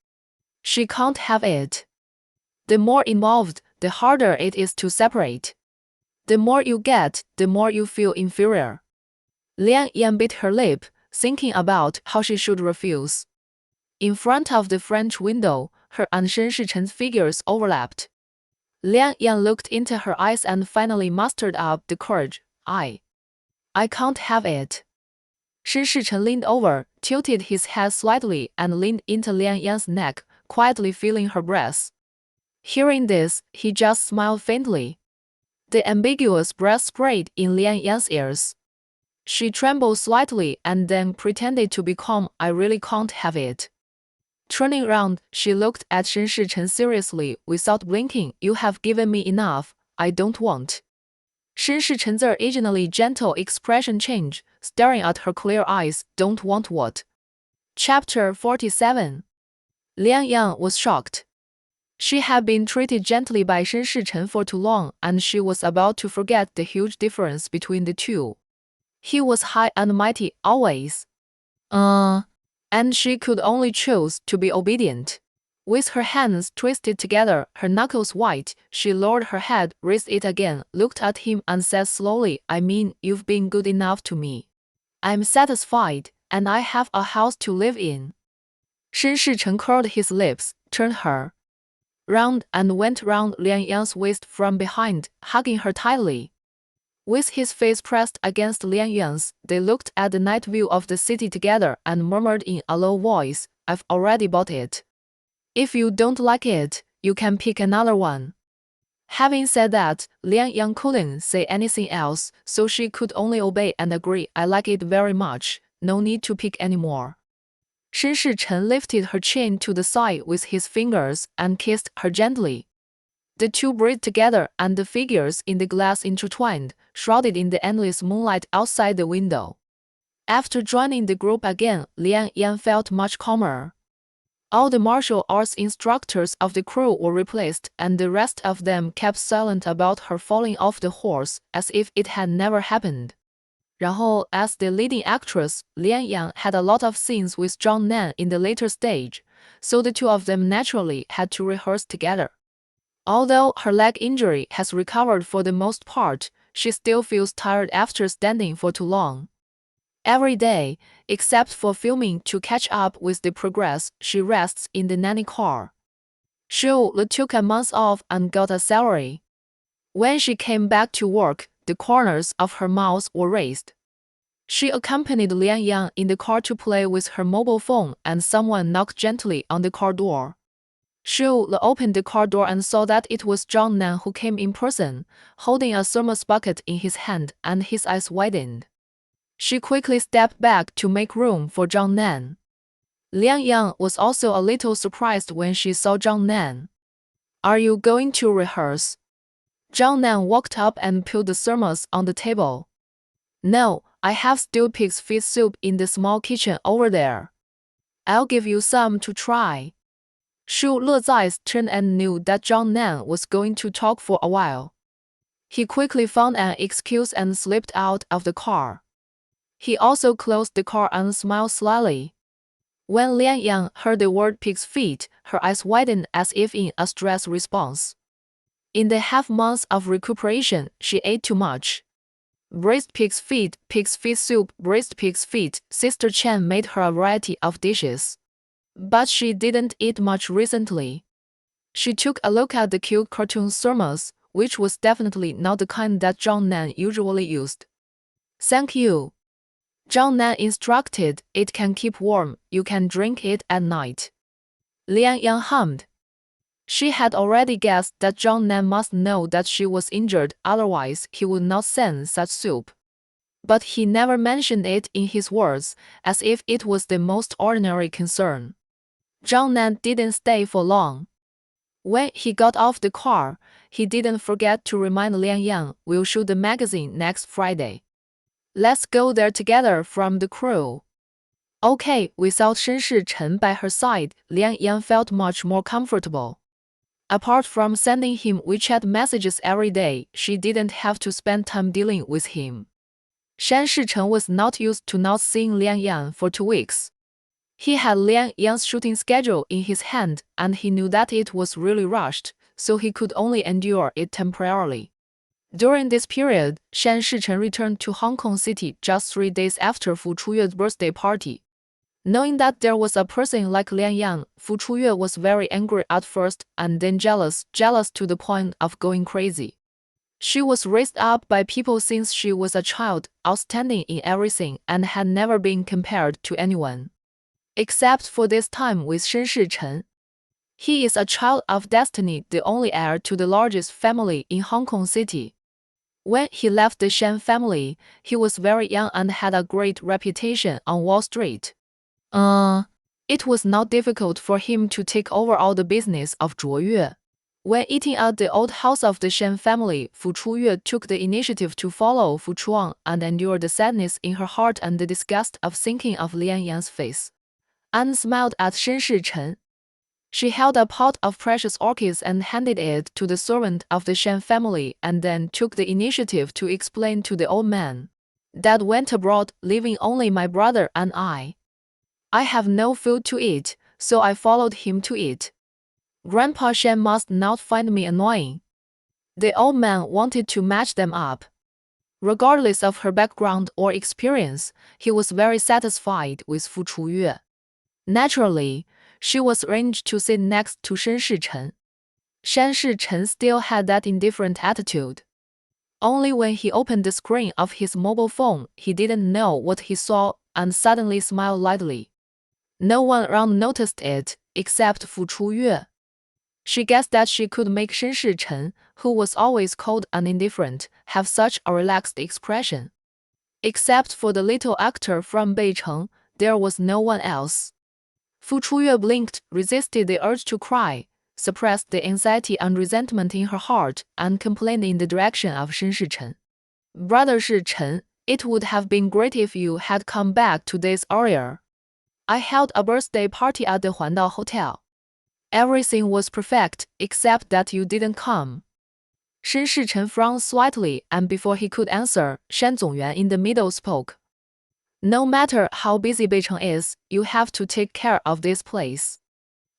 She can't have it. The more involved, the harder it is to separate. The more you get, the more you feel inferior. Liang Yan bit her lip, thinking about how she should refuse. In front of the French window, her and Shen Shichen's figures overlapped. Liang Yan looked into her eyes and finally mustered up the courage. I can't have it. Shen Shichen leaned over, tilted his head slightly, and leaned into Liang Yan's neck, quietly feeling her breath. Hearing this, he just smiled faintly. The ambiguous breath sprayed in Liang Yan's ears. She trembled slightly and then pretended to be calm. "I really can't have it." Turning around, she looked at Shen Shichen seriously, without blinking. "You have given me enough. I don't want." Shen Shichen's originally gentle expression changed, staring at her clear eyes. "Don't want what?" Chapter 47. Liang Yang was shocked. She had been treated gently by Shen Shichen for too long, and she was about to forget the huge difference between the two. He was high and mighty always. And she could only choose to be obedient. With her hands twisted together, her knuckles white, she lowered her head, raised it again, looked at him and said slowly, "I mean, you've been good enough to me. I'm satisfied, and I have a house to live in." Shen Shichen curled his lips, turned her round and went round Liang Yang's waist from behind, hugging her tightly. With his face pressed against Liang Yang's, they looked at the night view of the city together and murmured in a low voice, "I've already bought it. If you don't like it, you can pick another one." Having said that, Liang Yang couldn't say anything else, so she could only obey and agree. "I like it very much. No need to pick anymore." Shen Shichen lifted her chin to the side with his fingers and kissed her gently. The two breathed together, and the figures in the glass intertwined, shrouded in the endless moonlight outside the window. After joining the group again, Liang Yan felt much calmer. All the martial arts instructors of the crew were replaced, and the rest of them kept silent about her falling off the horse, as if it had never happened. 然后, as the leading actress, Liang Yang had a lot of scenes with Zhang Nan in the later stage, so the two of them naturally had to rehearse together. Although her leg injury has recovered for the most part, she still feels tired after standing for too long. Every day, except for filming to catch up with the progress, she rests in the nanny car. Shu took a month off and got a salary. When she came back to work, the corners of her mouth were raised. She accompanied Lian Yang in the car to play with her mobile phone, and someone knocked gently on the car door. Shu opened the car door and saw that it was Zhang Nan who came in person, holding a thermos bucket in his hand, and his eyes widened. She quickly stepped back to make room for Zhang Nan. Lian Yang was also a little surprised when she saw Zhang Nan. "Are you going to rehearse?" Zhang Nan walked up and put the thermos on the table. "No, I have stewed pig's feet soup in the small kitchen over there. I'll give you some to try." Shu Le's eyes turned and knew that Zhang Nan was going to talk for a while. He quickly found an excuse and slipped out of the car. He also closed the car and smiled slyly. When Lian Yang heard the word pig's feet, her eyes widened as if in a stress response. In the half-month of recuperation, she ate too much. Braised pig's feet soup, braised pig's feet. Sister Chen made her a variety of dishes. But she didn't eat much recently. She took a look at the cute cartoon thermos, which was definitely not the kind that Zhang Nan usually used. "Thank you," Zhang Nan instructed. "It can keep warm, you can drink it at night." Lian Yang hummed. She had already guessed that Zhang Nan must know that she was injured, otherwise he would not send such soup. But he never mentioned it in his words, as if it was the most ordinary concern. Zhang Nan didn't stay for long. When he got off the car, he didn't forget to remind Lian Yang, "We'll shoot the magazine next Friday. Let's go there together from the crew." Okay, without Shen Shichen by her side, Lian Yang felt much more comfortable. Apart from sending him WeChat messages every day, she didn't have to spend time dealing with him. Shen Shichen was not used to not seeing Lian Yang for 2 weeks. He had Lian Yang's shooting schedule in his hand, and he knew that it was really rushed, so he could only endure it temporarily. During this period, Shen Shichen returned to Hong Kong City just 3 days after Fu Chuyue's birthday party. Knowing that there was a person like Lian Yang, Fu Chuyue was very angry at first and then jealous to the point of going crazy. She was raised up by people since she was a child, outstanding in everything, and had never been compared to anyone. Except for this time with Shen Shichen. He is a child of destiny, the only heir to the largest family in Hong Kong City. When he left the Shen family, he was very young and had a great reputation on Wall Street. It was not difficult for him to take over all the business of Zhuoyue. When eating at the old house of the Shen family, Fu Chuyue took the initiative to follow Fu Chuang and endure the sadness in her heart and the disgust of thinking of Lian Yang's face, and smiled at Shen Shichen. She held a pot of precious orchids and handed it to the servant of the Shen family, and then took the initiative to explain to the old man, "Dad went abroad, leaving only my brother and I. I have no food to eat, so I followed him to eat. Grandpa Shen must not find me annoying." The old man wanted to match them up. Regardless of her background or experience, he was very satisfied with Fu Chuyue. Naturally, she was arranged to sit next to Shen Shichen. Shen Shichen still had that indifferent attitude. Only when he opened the screen of his mobile phone, he didn't know what he saw and suddenly smiled lightly. No one around noticed it, except Fu Chuyue. She guessed that she could make Shen Shichen, who was always cold and indifferent, have such a relaxed expression. Except for the little actor from Beicheng, there was no one else. Fu Chuyue blinked, resisted the urge to cry, suppressed the anxiety and resentment in her heart, and complained in the direction of Shen Shichen. "Brother Shichen, it would have been great if you had come back 2 days earlier. I held a birthday party at the Huandao Hotel. Everything was perfect, except that you didn't come." Shen Shichen frowned slightly, and before he could answer, Shan Zongyuan in the middle spoke. "No matter how busy Beicheng is, you have to take care of this place.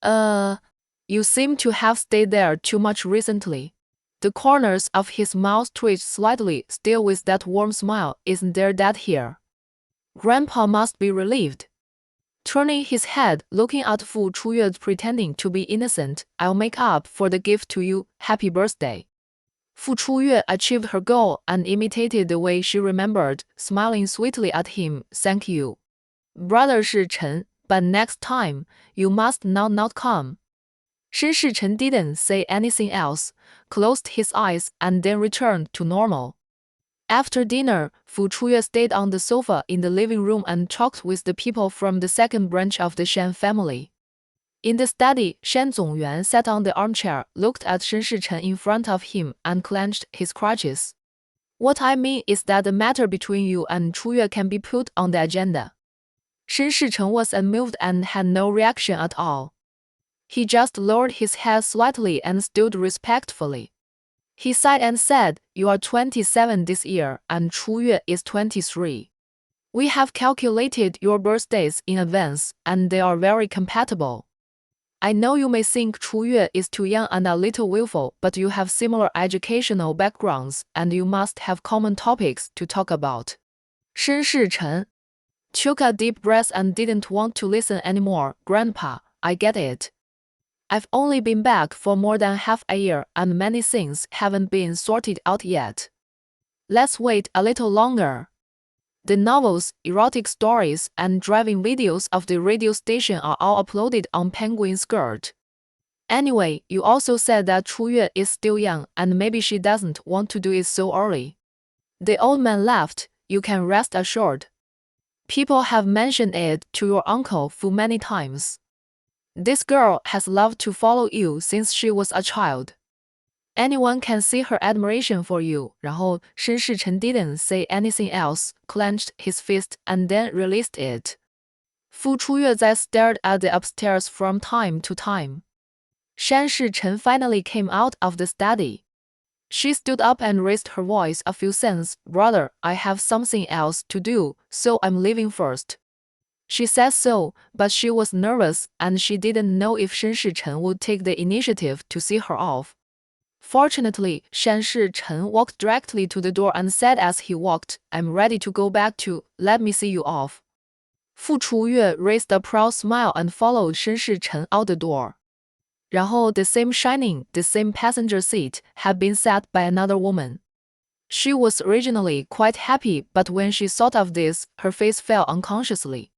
You seem to have stayed there too much recently." The corners of his mouth twitched slightly, still with that warm smile. "Isn't there Dad here? Grandpa must be relieved." Turning his head, looking at Fu Chuyue pretending to be innocent, I'll make up for the gift to you, happy birthday. Fu Chuyue achieved her goal and imitated the way she remembered, smiling sweetly at him, thank you. Brother Shi Chen, but next time, you must not come. Shen Shichen didn't say anything else, closed his eyes and then returned to normal. After dinner, Fu Chuyue stayed on the sofa in the living room and talked with the people from the second branch of the Shen family. In the study, Shen Zongyuan sat on the armchair, looked at Shen Shichen in front of him and clenched his crutches. What I mean is that the matter between you and Chuyue can be put on the agenda. Shen Shichen was unmoved and had no reaction at all. He just lowered his head slightly and stood respectfully. He sighed and said, you are 27 this year and Chuyue is 23. We have calculated your birthdays in advance and they are very compatible. I know you may think Chuyue is too young and a little willful, but you have similar educational backgrounds and you must have common topics to talk about. Shen Shichen took a deep breath and didn't want to listen anymore. Grandpa, I get it. I've only been back for more than half a year and many things haven't been sorted out yet. Let's wait a little longer. The novels, erotic stories, and driving videos of the radio station are all uploaded on Penguin Skirt. Anyway, you also said that Chuyue is still young and maybe she doesn't want to do it so early. The old man laughed. You can rest assured. People have mentioned it to your uncle Fu many times. This girl has loved to follow you since she was a child. Anyone can see her admiration for you. 然后 Shen Shichen didn't say anything else, clenched his fist and then released it. Fu Chuyue then stared at the upstairs from time to time. Shen Shichen finally came out of the study. She stood up and raised her voice a few cents. Brother, I have something else to do, so I'm leaving first. She said so, but she was nervous and she didn't know if Shen Shichen would take the initiative to see her off. Fortunately, Shen Shichen walked directly to the door and said as he walked, I'm ready to go back too, let me see you off. Fu Chuyue raised a proud smile and followed Shen Shichen out the door. 然后 the same passenger seat had been sat by another woman. She was originally quite happy, but when she thought of this, her face fell unconsciously.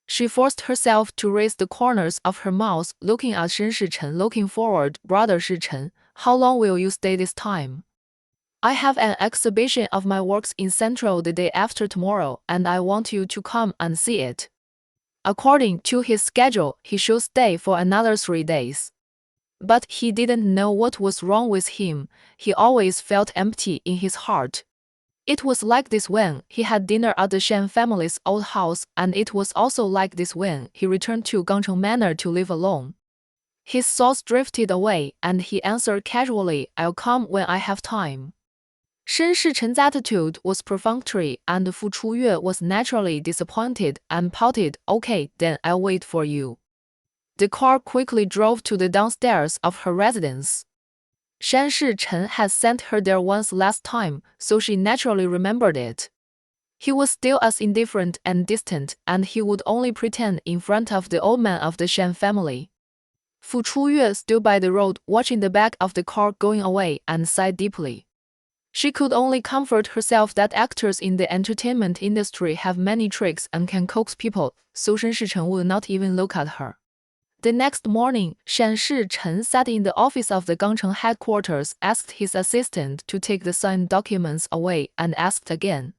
She forced herself to raise the corners of her mouth, looking at Shen Shichen. Looking forward, Brother Shichen, how long will you stay this time? I have an exhibition of my works in Central the day after tomorrow, and I want you to come and see it. According to his schedule, he should stay for another 3 days. But he didn't know what was wrong with him. He always felt empty in his heart. It was like this when he had dinner at the Shen family's old house, and it was also like this when he returned to Gangcheng Manor to live alone. His thoughts drifted away, and he answered casually, I'll come when I have time. Shen Shichen's attitude was perfunctory, and Fu Chuyue was naturally disappointed and pouted, okay, then I'll wait for you. The car quickly drove to the downstairs of her residence. Shen Shichen had sent her there once last time, so she naturally remembered it. He was still as indifferent and distant, and he would only pretend in front of the old man of the Shen family. Fu Chuyue stood by the road, watching the back of the car going away, and sighed deeply. She could only comfort herself that actors in the entertainment industry have many tricks and can coax people, so Shen Shichen would not even look at her. The next morning, Shen Shichen sat in the office of the Gangcheng headquarters, asked his assistant to take the signed documents away, and asked again,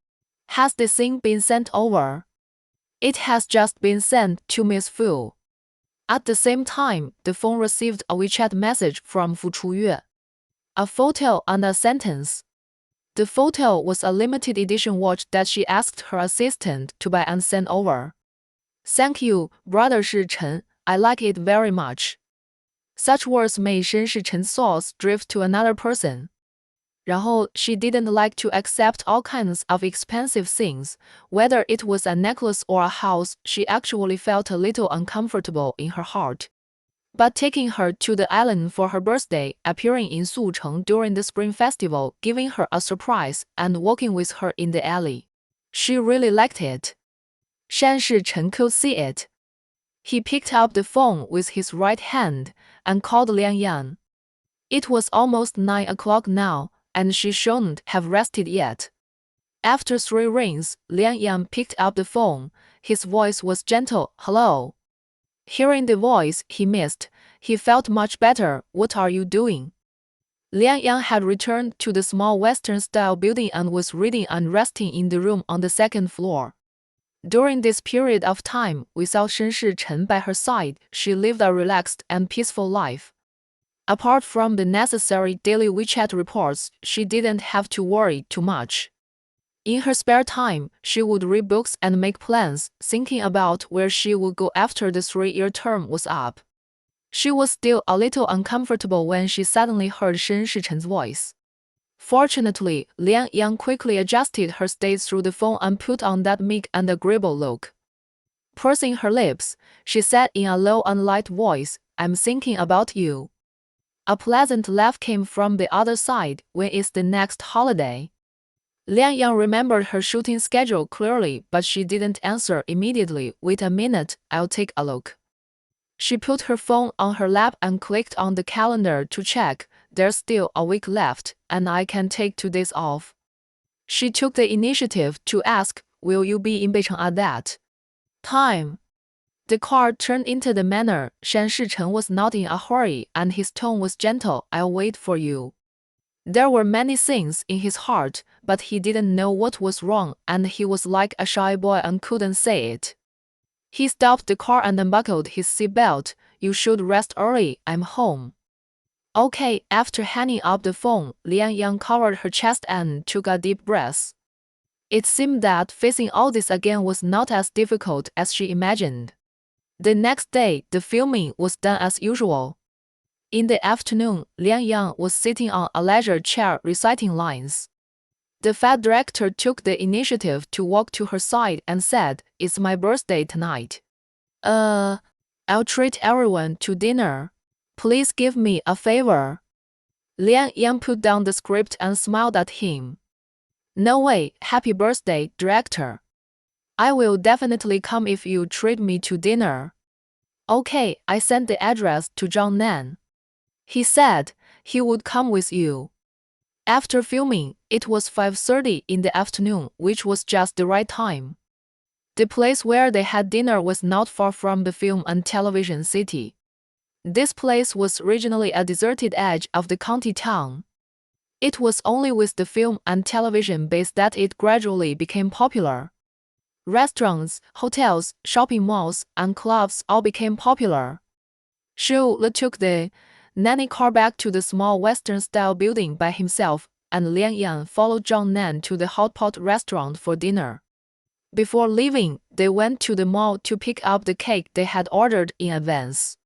has the thing been sent over? It has just been sent to Miss Fu. At the same time, the phone received a WeChat message from Fu Chuyue. A photo and a sentence. The photo was a limited edition watch that she asked her assistant to buy and send over. Thank you, Brother Shichen. I like it very much. Such words made Shen Shichen's thoughts drift to another person. 然后 she didn't like to accept all kinds of expensive things, whether it was a necklace or a house. She actually felt a little uncomfortable in her heart. But taking her to the island for her birthday, appearing in Sucheng during the Spring Festival, giving her a surprise, and walking with her in the alley, she really liked it. Shen Shichen could see it. He picked up the phone with his right hand and called Liang Yang. It was almost 9 o'clock now, and she shouldn't have rested yet. After 3 rings, Liang Yang picked up the phone. His voice was gentle. Hello. Hearing the voice he missed, he felt much better. What are you doing? Liang Yang had returned to the small Western-style building and was reading and resting in the room on the 2nd floor. During this period of time, without Shen Shichen by her side, she lived a relaxed and peaceful life. Apart from the necessary daily WeChat reports, she didn't have to worry too much. In her spare time, she would read books and make plans, thinking about where she would go after the 3-year term was up. She was still a little uncomfortable when she suddenly heard Shen Shichen's voice. Fortunately, Liang Yang quickly adjusted her state through the phone and put on that meek and agreeable look. Pursing her lips, she said in a low and light voice, I'm thinking about you. A pleasant laugh came from the other side. When is the next holiday? Liang Yang remembered her shooting schedule clearly, but she didn't answer immediately. Wait a minute, I'll take a look. She put her phone on her lap and clicked on the calendar to check. There's still a week left, and I can take 2 days off. She took the initiative to ask, will you be in Beicheng at that time? The car turned into the manor. Shen Shichen was not in a hurry, and his tone was gentle. I'll wait for you. There were many things in his heart, but he didn't know what was wrong, and he was like a shy boy and couldn't say it. He stopped the car and unbuckled his seatbelt. You should rest early. I'm home. Okay. After hanging up the phone, Liang Yang covered her chest and took a deep breath. It seemed that facing all this again was not as difficult as she imagined. The next day, the filming was done as usual. In the afternoon, Liang Yang was sitting on a leisure chair reciting lines. The fat director took the initiative to walk to her side and said, It's my birthday tonight. I'll treat everyone to dinner. Please give me a favor. Liang Yang put down the script and smiled at him. No way. Happy birthday, director. I will definitely come if you treat me to dinner. Okay, I sent the address to Zhang Nan. He said he would come with you. After filming, it was 5:30 in the afternoon, which was just the right time. The place where they had dinner was not far from the film and television city. This place was originally a deserted edge of the county town. It was only with the film and television base that it gradually became popular. Restaurants, hotels, shopping malls, and clubs all became popular. Shu Le took the nanny car back to the small Western-style building by himself, and Liang Yan followed Zhang Nan to the hot pot restaurant for dinner. Before leaving, they went to the mall to pick up the cake they had ordered in advance.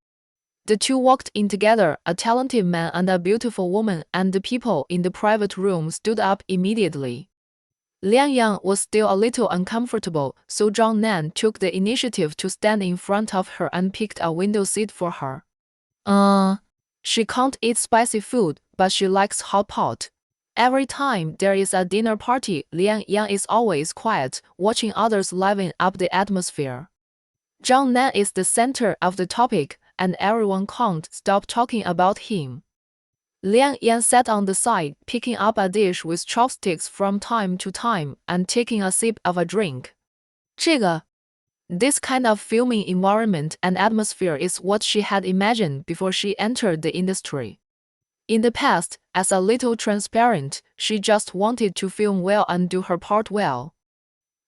The two walked in together, a talented man and a beautiful woman, and the people in the private room stood up immediately. Liang Yang was still a little uncomfortable, so Zhang Nan took the initiative to stand in front of her and picked a window seat for her. She can't eat spicy food, but she likes hot pot. Every time there is a dinner party, Liang Yang is always quiet, watching others liven up the atmosphere. Zhang Nan is the center of the topic, and everyone can't stop talking about him. Liang Yan sat on the side, picking up a dish with chopsticks from time to time and taking a sip of a drink. This kind of filming environment and atmosphere is what she had imagined before she entered the industry. In the past, as a little transparent, she just wanted to film well and do her part well.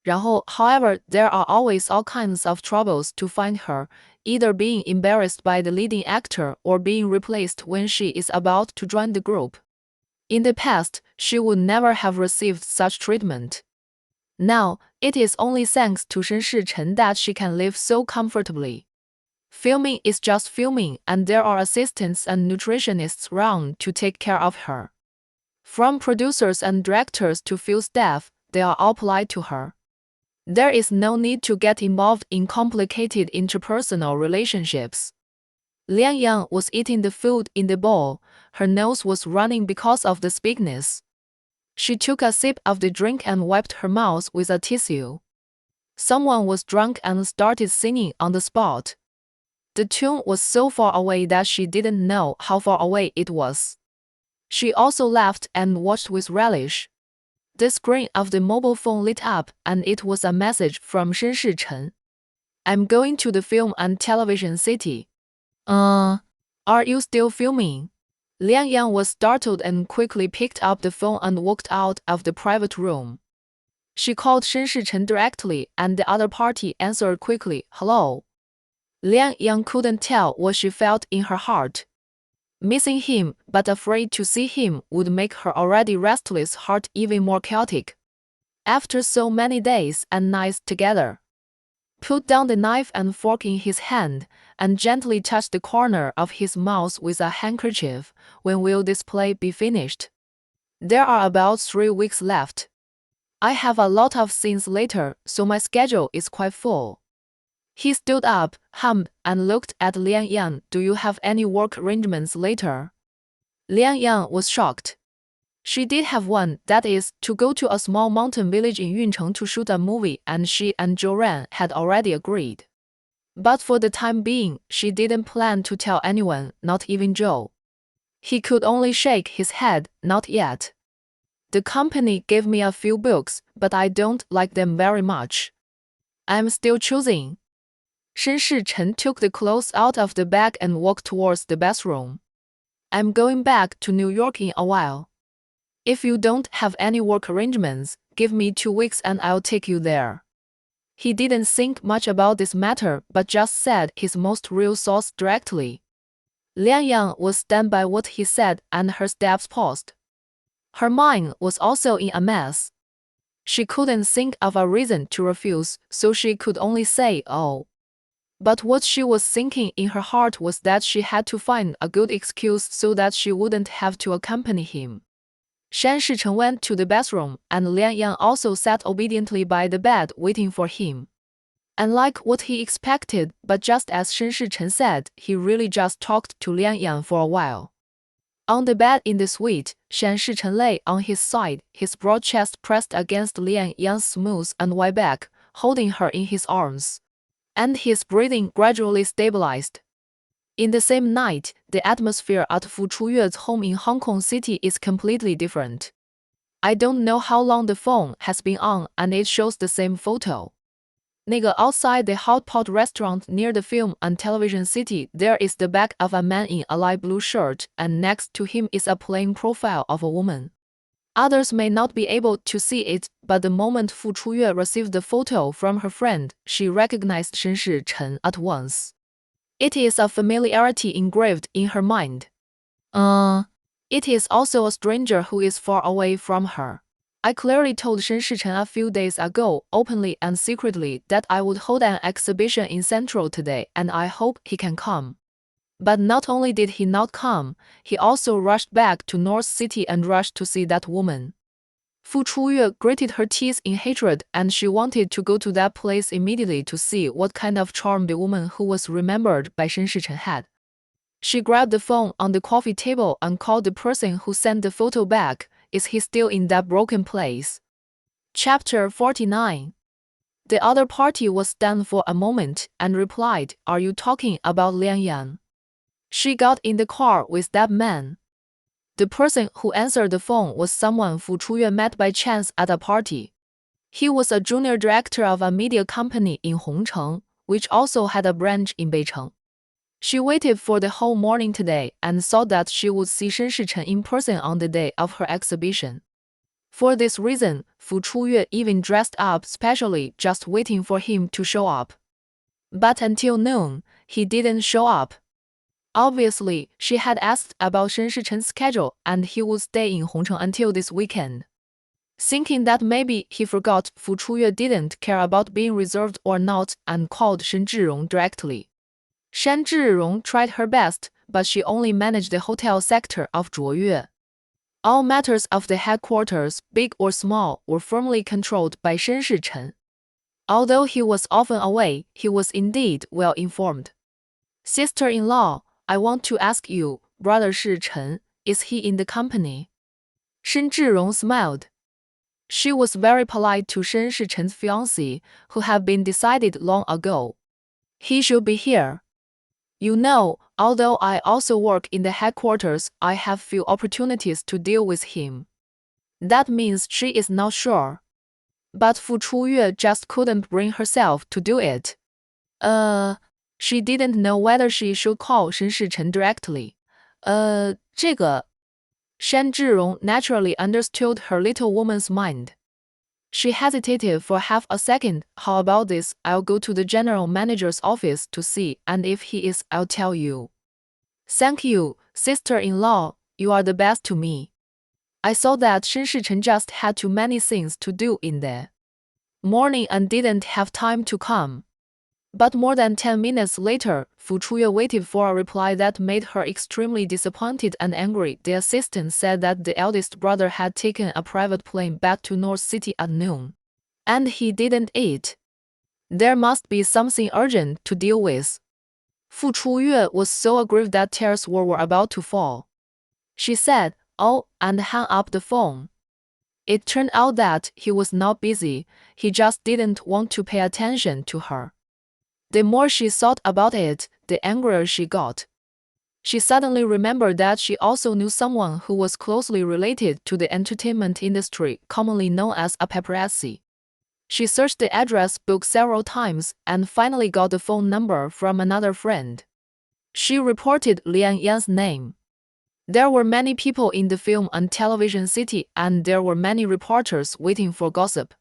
However, there are always all kinds of troubles to find her, either being embarrassed by the leading actor or being replaced when she is about to join the group. In the past, she would never have received such treatment. Now, it is only thanks to Shen Shichen that she can live so comfortably. Filming is just filming, and there are assistants and nutritionists around to take care of her. From producers and directors to field staff, they are all polite to her. There is no need to get involved in complicated interpersonal relationships. Liang Yang was eating the food in the bowl. Her nose was running because of the spikiness. She took a sip of the drink and wiped her mouth with a tissue. Someone was drunk and started singing on the spot. The tune was so far away that she didn't know how far away it was. She also laughed and watched with relish. The screen of the mobile phone lit up, and it was a message from Shen Shichen. I'm going to the film and television city. Are you still filming? Lian Yang was startled and quickly picked up the phone and walked out of the private room. She called Shen Shichen directly, and the other party answered quickly, hello. Lian Yang couldn't tell what she felt in her heart. Missing him, but afraid to see him, would make her already restless heart even more chaotic. After so many days and nights together. Put down the knife and fork in his hand, and gently touch the corner of his mouth with a handkerchief. When will this play be finished? There are about 3 weeks left. I have a lot of scenes later, so my schedule is quite full. He stood up, hummed, and looked at Lian Yang. Do you have any work arrangements later? Lian Yang was shocked. She did have one, that is, to go to a small mountain village in Yuncheng to shoot a movie, and she and Joran had already agreed. But for the time being, she didn't plan to tell anyone, not even Joe. He could only shake his head, not yet. The company gave me a few books, but I don't like them very much. I'm still choosing. Shen Shichen took the clothes out of the bag and walked towards the bathroom. I'm going back to New York in a while. If you don't have any work arrangements, give me 2 weeks and I'll take you there. He didn't think much about this matter but just said his most real thoughts directly. Lian Yang was stunned by what he said and her steps paused. Her mind was also in a mess. She couldn't think of a reason to refuse, so she could only say, oh. But what she was thinking in her heart was that she had to find a good excuse so that she wouldn't have to accompany him. Shen Shichen went to the bathroom, and Lian Yang also sat obediently by the bed waiting for him. Unlike what he expected, but just as Shen Shichen said, he really just talked to Lian Yang for a while. On the bed in the suite, Shen Shichen lay on his side, his broad chest pressed against Lian Yang's smooth and wide back, holding her in his arms. And his breathing gradually stabilized. In the same night, the atmosphere at Fu Chuyue's home in Hong Kong City is completely different. I don't know how long the phone has been on, and it shows the same photo. Outside the hot pot restaurant near the film and television city, there is the back of a man in a light blue shirt, and next to him is a plain profile of a woman. Others may not be able to see it, but the moment Fu Chuyue received the photo from her friend, she recognized Shen Shichen at once. It is a familiarity engraved in her mind. It is also a stranger who is far away from her. I clearly told Shen Shichen a few days ago, openly and secretly, that I would hold an exhibition in Central today, and I hope he can come. But not only did he not come, he also rushed back to North City and rushed to see that woman. Fu Chuyue gritted her teeth in hatred, and she wanted to go to that place immediately to see what kind of charm the woman who was remembered by Shen Shichen had. She grabbed the phone on the coffee table and called the person who sent the photo back. Is he still in that broken place? Chapter 49. The other party was stunned for a moment and replied, are you talking about Lian Yang? She got in the car with that man. The person who answered the phone was someone Fu Chuyue met by chance at a party. He was a junior director of a media company in Hongcheng, which also had a branch in Beicheng. She waited for the whole morning today and thought that she would see Shen Shichen in person on the day of her exhibition. For this reason, Fu Chuyue even dressed up specially just waiting for him to show up. But until noon, he didn't show up. Obviously, she had asked about Shen Shichen's schedule and he would stay in Hongcheng until this weekend. Thinking that maybe he forgot, Fu Chuyue didn't care about being reserved or not and called Shen Zhirong directly. Shen Zhirong tried her best, but she only managed the hotel sector of Zhuoyue. All matters of the headquarters, big or small, were firmly controlled by Shen Shichen. Although he was often away, he was indeed well informed. Sister-in-law, I want to ask you, Brother Shichen, is he in the company? Shen Zhirong smiled. She was very polite to Shen Shichen's fiancé, who had been decided long ago. He should be here. You know, although I also work in the headquarters, I have few opportunities to deal with him. That means she is not sure. But Fu Chuyue just couldn't bring herself to do it. She didn't know whether she should call Shen Shichen directly. 这个 Shen Zhirong naturally understood her little woman's mind. She hesitated for half a second. How about this? I'll go to the general manager's office to see, and if he is, I'll tell you. Thank you, sister-in-law, you are the best to me. I saw that Shen Shichen just had too many things to do in the morning and didn't have time to come. But more than 10 minutes later, Fu Chuyue waited for a reply that made her extremely disappointed and angry. The assistant said that the eldest brother had taken a private plane back to North City at noon. And he didn't eat. There must be something urgent to deal with. Fu Chuyue was so aggrieved that tears were about to fall. She said, "Oh," and hung up the phone. It turned out that he was not busy, he just didn't want to pay attention to her. The more she thought about it, the angrier she got. She suddenly remembered that she also knew someone who was closely related to the entertainment industry, commonly known as a paparazzi. She searched the address book several times and finally got the phone number from another friend. She reported Lian Yan's name. There were many people in the film and television city, and there were many reporters waiting for gossip.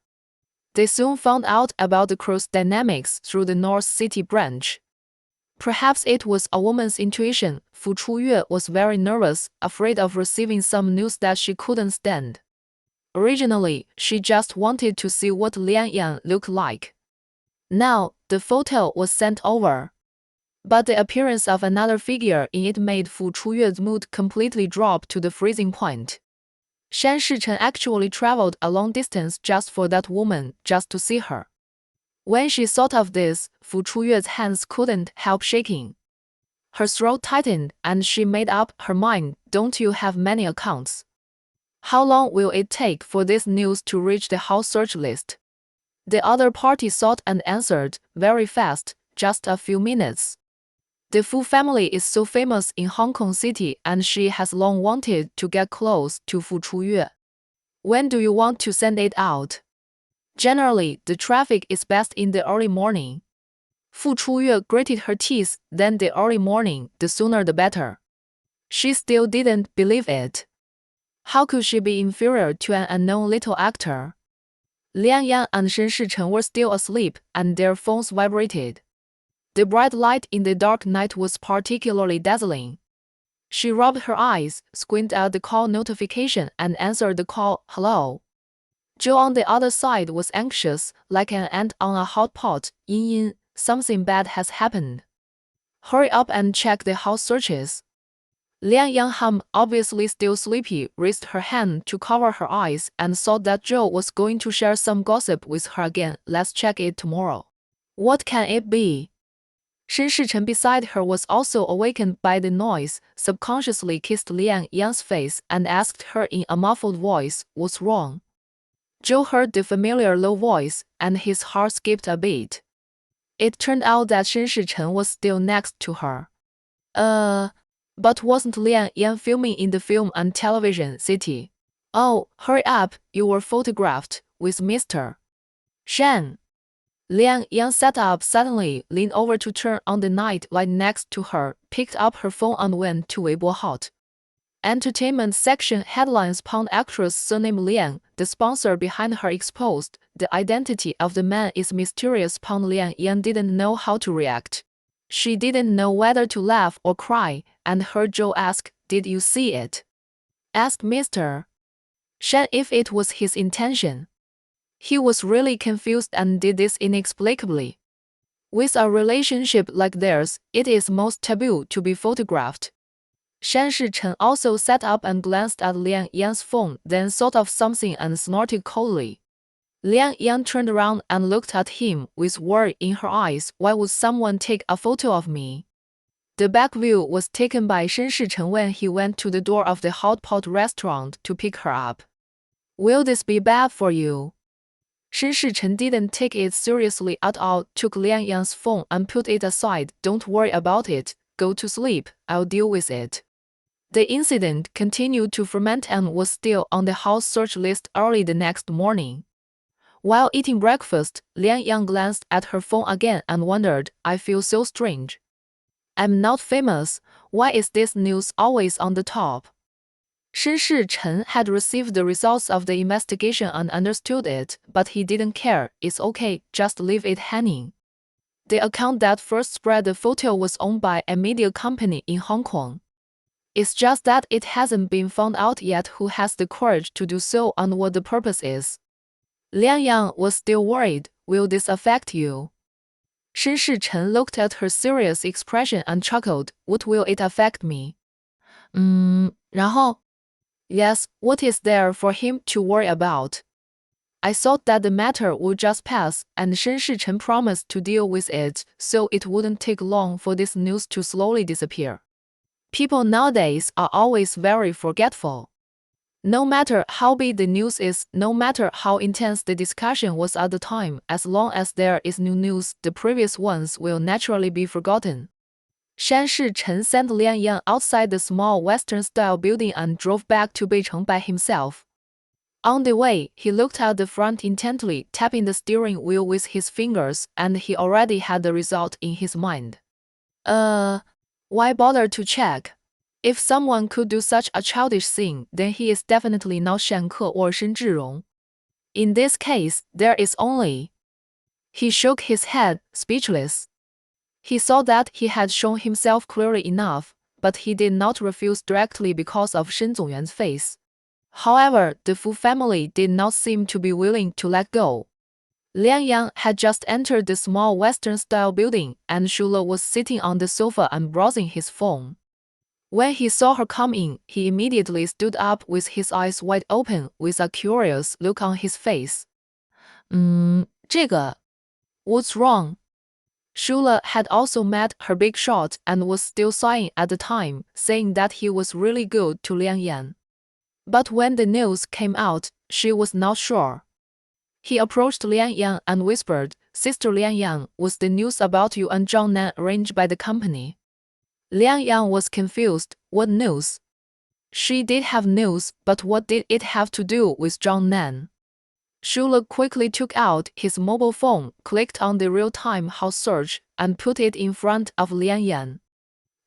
They soon found out about the crew's dynamics through the North City branch. Perhaps it was a woman's intuition. Fu Chuyue was very nervous, afraid of receiving some news that she couldn't stand. Originally, she just wanted to see what Lian Yan looked like. Now, the photo was sent over. But the appearance of another figure in it made Fu Chuyue's mood completely drop to the freezing point. Shen Shichen actually traveled a long distance just for that woman, just to see her. When she thought of this, Fu Chuyue's hands couldn't help shaking. Her throat tightened, and she made up her mind. Don't you have many accounts? How long will it take for this news to reach the house search list? The other party thought and answered, very fast, just a few minutes. The Fu family is so famous in Hong Kong City, and she has long wanted to get close to Fu Chuyue. When do you want to send it out? Generally, the traffic is best in the early morning. Fu Chuyue gritted her teeth. Then the early morning, the sooner the better. She still didn't believe it. How could she be inferior to an unknown little actor? Lian Yan and Shen Shichen were still asleep, and their phones vibrated. The bright light in the dark night was particularly dazzling. She rubbed her eyes, squinted at the call notification, and answered the call. Hello. Joe on the other side was anxious, like an ant on a hot pot. Yin Yin, something bad has happened. Hurry up and check the house searches. Lian Yang, obviously still sleepy, raised her hand to cover her eyes and thought that Joe was going to share some gossip with her again. Let's check it tomorrow. What can it be? Shen Shichen beside her was also awakened by the noise, subconsciously kissed Lian Yang's face and asked her in a muffled voice, "What's wrong?" Joe heard the familiar low voice, and his heart skipped a beat. It turned out that Shen Shichen was still next to her. But wasn't Lian Yang filming in the film and television city? Oh, hurry up, you were photographed with Mr. Shen. Lian Yang sat up suddenly, leaned over to turn on the night light next to her, picked up her phone and went to Weibo Hot. Entertainment section headlines: Pound actress surname Lian, the sponsor behind her exposed. The identity of the man is mysterious. Pound Lian Yang didn't know how to react. She didn't know whether to laugh or cry, and heard Joe ask, "Did you see it?" Asked Mr. Shen if it was his intention. He was really confused and did this inexplicably. With a relationship like theirs, it is most taboo to be photographed. Shen Shichen also sat up and glanced at Lian Yang's phone, then thought of something and snorted coldly. Lian Yang turned around and looked at him with worry in her eyes. Why would someone take a photo of me? The back view was taken by Shen Shichen when he went to the door of the hot pot restaurant to pick her up. Will this be bad for you? Shen Shichen didn't take it seriously at all, took Lian Yang's phone and put it aside. Don't worry about it, go to sleep, I'll deal with it. The incident continued to ferment and was still on the house search list early the next morning. While eating breakfast, Lian Yang glanced at her phone again and wondered, I feel so strange. I'm not famous, why is this news always on the top? Shen Shichen had received the results of the investigation and understood it, but he didn't care. It's okay, just leave it hanging. The account that first spread the photo was owned by a media company in Hong Kong. It's just that it hasn't been found out yet who has the courage to do so and what the purpose is. Lian Yang was still worried. Will this affect you? Shen Shichen looked at her serious expression and chuckled. What will it affect me? 然后? Yes, what is there for him to worry about? I thought that the matter would just pass, and Shen Shichen promised to deal with it, so it wouldn't take long for this news to slowly disappear. People nowadays are always very forgetful. No matter how big the news is, no matter how intense the discussion was at the time, as long as there is new news, the previous ones will naturally be forgotten. Shan Shichen sent Lian Yang outside the small Western-style building and drove back to Beicheng by himself. On the way, he looked at the front intently, tapping the steering wheel with his fingers, and he already had the result in his mind. Why bother to check? If someone could do such a childish thing, then he is definitely not Shan Ke or Shen Zhirong. In this case, there is only... He shook his head, speechless. He saw that he had shown himself clearly enough, but he did not refuse directly because of Shen Zongyuan's face. However, the Fu family did not seem to be willing to let go. Lian Yang had just entered the small Western-style building, and Shula was sitting on the sofa and browsing his phone. When he saw her come in, he immediately stood up with his eyes wide open, with a curious look on his face. 这个... What's wrong? Shula had also met her big shot and was still sighing at the time, saying that he was really good to Lian Yang. But when the news came out, she was not sure. He approached Lian Yang and whispered, Sister Lian Yang, was the news about you and Zhang Nan arranged by the company? Lian Yang was confused. What news? She did have news, but what did it have to do with Zhang Nan? Shula quickly took out his mobile phone, clicked on the real-time house search, and put it in front of Lian Yang.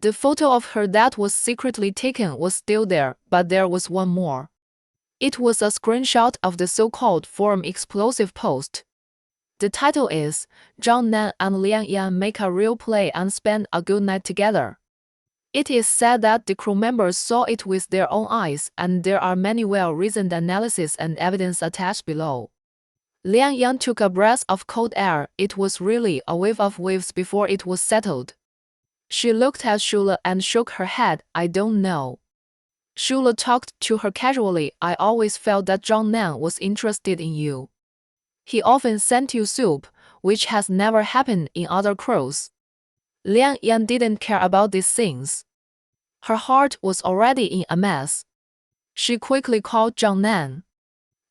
The photo of her that was secretly taken was still there, but there was one more. It was a screenshot of the so-called forum explosive post. The title is, Zhang Nan and Lian Yang make a real play and spend a good night together. It is said that the crew members saw it with their own eyes, and there are many well-reasoned analyses and evidence attached below. Lian Yang took a breath of cold air. It was really a wave of waves before it was settled. She looked at Shula and shook her head. I don't know. Shula talked to her casually. I always felt that Zhang Nan was interested in you. He often sent you soup, which has never happened in other crews. Lian Yang didn't care about these things. Her heart was already in a mess. She quickly called Zhang Nan.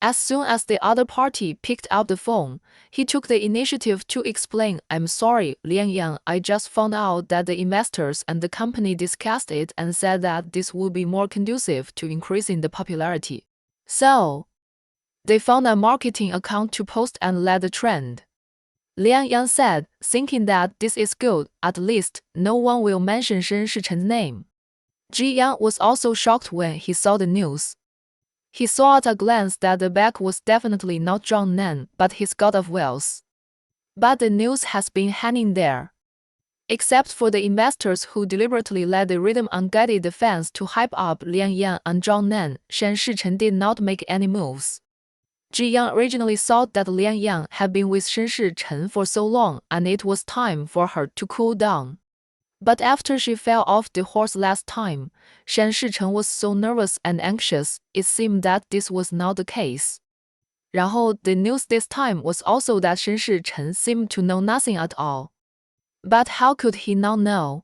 As soon as the other party picked up the phone, he took the initiative to explain, I'm sorry, Lian Yang, I just found out that the investors and the company discussed it and said that this would be more conducive to increasing the popularity. So, they found a marketing account to post and led the trend. Lian Yang said, thinking that this is good, at least no one will mention Shen Shichen's name. Ji Yang was also shocked when he saw the news. He saw at a glance that the bag was definitely not Zhang Nan, but his god of wealth. But the news has been hanging there. Except for the investors who deliberately let the rhythm and guided the fans to hype up Lian Yang and Zhang Nan, Shen Shichen did not make any moves. Ji Yang originally thought that Lian Yang had been with Shen Shichen for so long and it was time for her to cool down. But after she fell off the horse last time, Shen Shichen was so nervous and anxious, it seemed that this was not the case. 然后 the news this time was also that Shen Shichen seemed to know nothing at all. But how could he not know?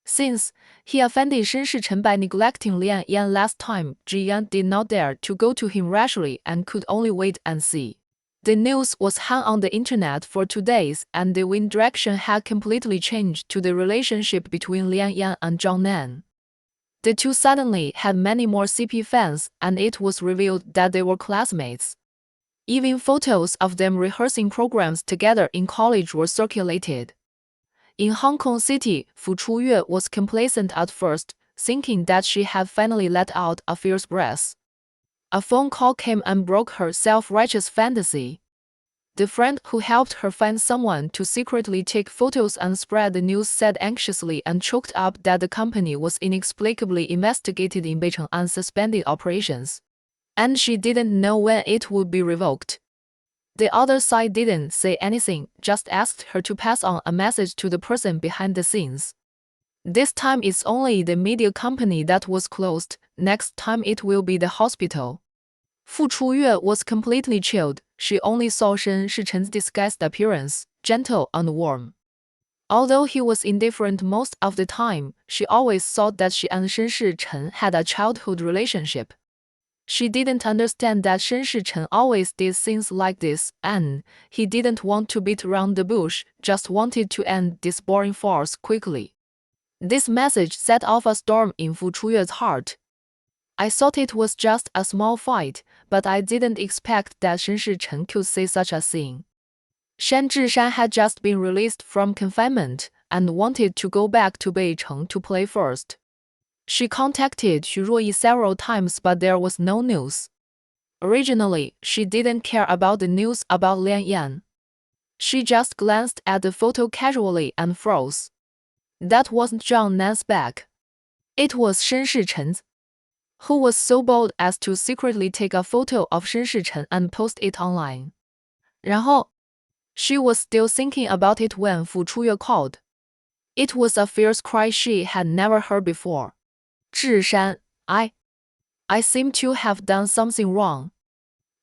Since he offended Shen Shichen by neglecting Lian Yang last time, Ji Yang did not dare to go to him rashly and could only wait and see. The news was hung on the internet for 2 days, and the wind direction had completely changed to the relationship between Lian Yan and Zhang Nan. The two suddenly had many more CP fans, and it was revealed that they were classmates. Even photos of them rehearsing programs together in college were circulated. In Hong Kong City, Fu Chuyue was complacent at first, thinking that she had finally let out a fierce breath. A phone call came and broke her self-righteous fantasy. The friend who helped her find someone to secretly take photos and spread the news said anxiously and choked up that the company was inexplicably investigated in Beijing and suspended operations. And she didn't know when it would be revoked. The other side didn't say anything, just asked her to pass on a message to the person behind the scenes. This time it's only the media company that was closed, next time it will be the hospital. Fu Chuyue was completely chilled. She only saw Shen Shichen's disguised appearance, gentle and warm. Although he was indifferent most of the time, she always thought that she and Shen Shichen had a childhood relationship. She didn't understand that Shen Shichen always did things like this, and he didn't want to beat around the bush, just wanted to end this boring farce quickly. This message set off a storm in Fu Chuyue's heart. I thought it was just a small fight, but I didn't expect that Shen Shichen could say such a thing. Shan Zhishan had just been released from confinement and wanted to go back to Beicheng to play first. She contacted Xu Ruoyi several times, but there was no news. Originally, she didn't care about the news about Lian Yan. She just glanced at the photo casually and froze. That wasn't Zhang Nan's bag. It was Shen Shichen's. Who was so bold as to secretly take a photo of Shen Shichen and post it online. 然后, she was still thinking about it when Fu Chuyue called. It was a fierce cry she had never heard before. 智山, I seem to have done something wrong.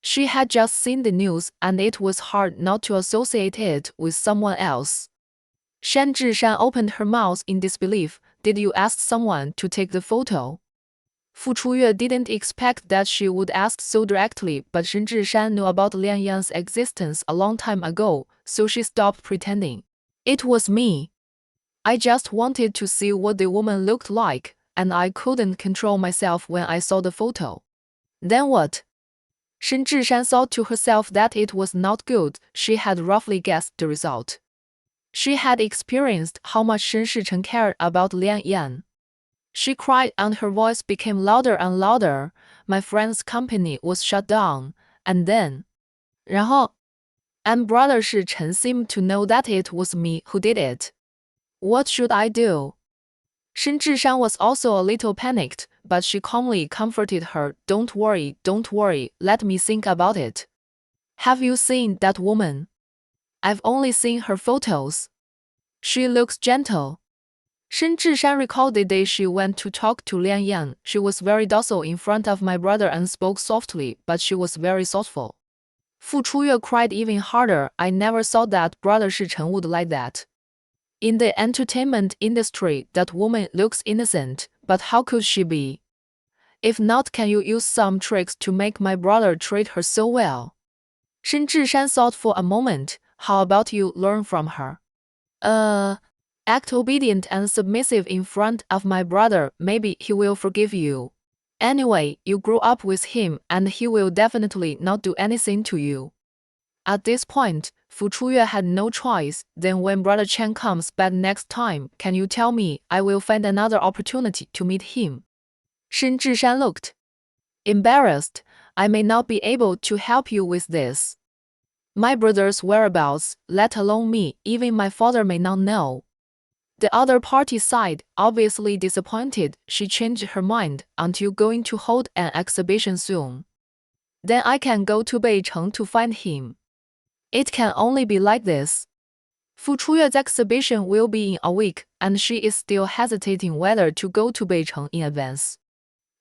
She had just seen the news, and it was hard not to associate it with someone else. Shan Zhishan opened her mouth in disbelief. Did you ask someone to take the photo? Fu Chuyue didn't expect that she would ask so directly, but Shen Zhishan knew about Lian Yan's existence a long time ago, so she stopped pretending. It was me. I just wanted to see what the woman looked like, and I couldn't control myself when I saw the photo. Then what? Shen Zhishan thought to herself that it was not good. She had roughly guessed the result. She had experienced how much Shen Shichen cared about Lian Yan. She cried and her voice became louder and louder. My friend's company was shut down, and then. 然后, and brother Shichen seemed to know that it was me who did it. What should I do? Shen Zhishan was also a little panicked, but she calmly comforted her. Don't worry, let me think about it. Have you seen that woman? I've only seen her photos. She looks gentle. Shen Zhishan recalled the day she went to talk to Lian Yan. She was very docile in front of my brother and spoke softly, but she was very thoughtful. Fu Chuyue cried even harder. I never thought that brother Shichen would like that. In the entertainment industry, that woman looks innocent, but how could she be? If not, can you use some tricks to make my brother treat her so well? Shen Zhishan thought for a moment. How about you learn from her? Act obedient and submissive in front of my brother, maybe he will forgive you. Anyway, you grew up with him and he will definitely not do anything to you. At this point, Fu Chuyue had no choice. Then when brother Chen comes back next time, can you tell me? I will find another opportunity to meet him. Shen Zhishan looked embarrassed. I may not be able to help you with this. My brother's whereabouts, let alone me, even my father may not know. The other party sighed, obviously disappointed. She changed her mind. Aren't you going to hold an exhibition soon? Then I can go to Beicheng to find him. It can only be like this. Fu Chuyue's exhibition will be in a week, and she is still hesitating whether to go to Beicheng in advance.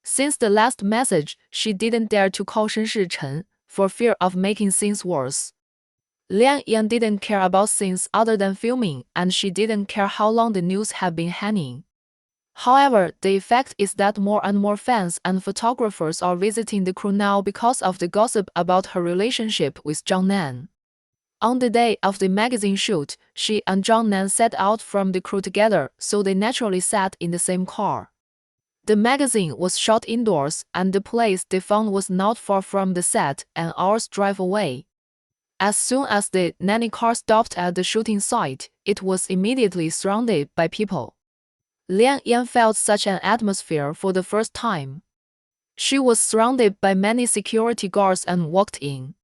Since the last message, she didn't dare to call Shen Shichen, for fear of making things worse. Lian Yan didn't care about things other than filming, and she didn't care how long the news had been hanging. However, the effect is that more and more fans and photographers are visiting the crew now because of the gossip about her relationship with Zhang Nan. On the day of the magazine shoot, she and Zhang Nan set out from the crew together, so they naturally sat in the same car. The magazine was shot indoors, and the place they found was not far from the set, an hour's drive away. As soon as the nanny car stopped at the shooting site, it was immediately surrounded by people. Lian Yan felt such an atmosphere for the first time. She was surrounded by many security guards and walked in.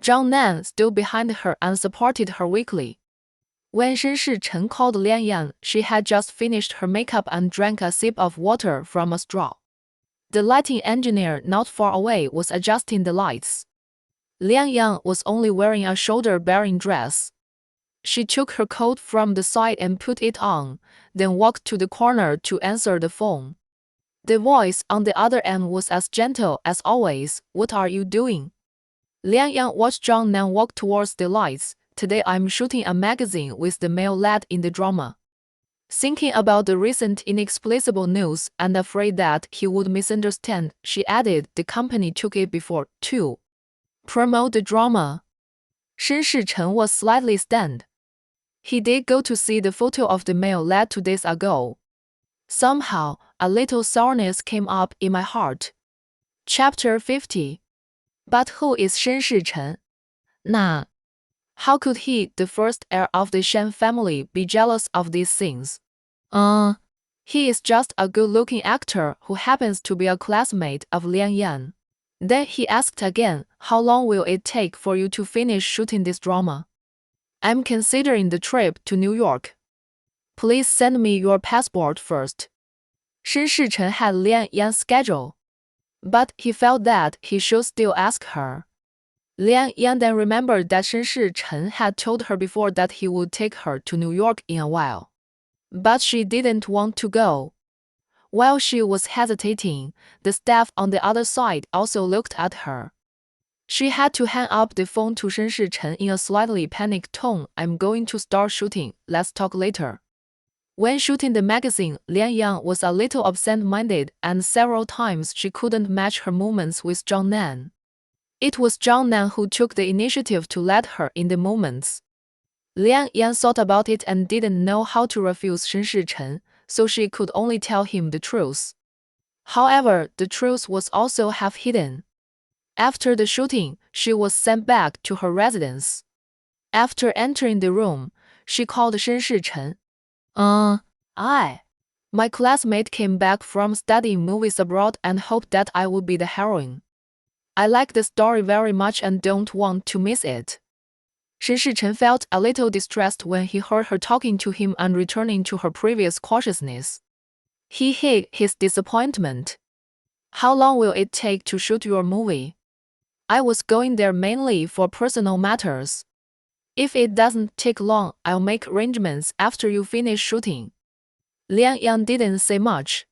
Zhang Nan stood behind her and supported her weakly. When Shen Shichen called Lian Yan, she had just finished her makeup and drank a sip of water from a straw. The lighting engineer not far away was adjusting the lights. Lian Yan was only wearing a shoulder-bearing dress. She took her coat from the side and put it on, then walked to the corner to answer the phone. The voice on the other end was as gentle as always. "What are you doing?" Lian Yan watched Zhang Nan walk towards the lights. "Today I'm shooting a magazine with the male lead in the drama." Thinking about the recent inexplicable news and afraid that he would misunderstand, she added the company took it before, to promote the drama. Shen Shichen was slightly stunned. He did go to see the photo of the male lead 2 days ago. Somehow, a little sourness came up in my heart. Chapter 50. But who is Shen Shichen? Na. How could he, the first heir of the Shen family, be jealous of these things? He is just a good-looking actor who happens to be a classmate of Lian Yan. Then he asked again, "How long will it take for you to finish shooting this drama?" "I'm considering the trip to New York." "Please send me your passport first." Shen Shichen had Lian Yan's schedule, but he felt that he should still ask her. Lian Yan then remembered that Shen Shichen had told her before that he would take her to New York in a while. But she didn't want to go. While she was hesitating, the staff on the other side also looked at her. She had to hang up the phone to Shen Shichen in a slightly panicked tone. "I'm going to start shooting, let's talk later." When shooting the magazine, Lian Yang was a little absent-minded, and several times she couldn't match her movements with Zhang Nan. It was Zhang Nan who took the initiative to lead her in the movements. Lian Yan thought about it and didn't know how to refuse Shen Shichen, so she could only tell him the truth. However, the truth was also half hidden. After the shooting, she was sent back to her residence. After entering the room, she called Shen Shichen. My classmate came back from studying movies abroad and hoped that I would be the heroine. I like the story very much and don't want to miss it." Shen Shichen felt a little distressed when he heard her talking to him and returning to her previous cautiousness. He hid his disappointment. "How long will it take to shoot your movie?" "I was going there mainly for personal matters. If it doesn't take long, I'll make arrangements after you finish shooting." Lian Yang didn't say much.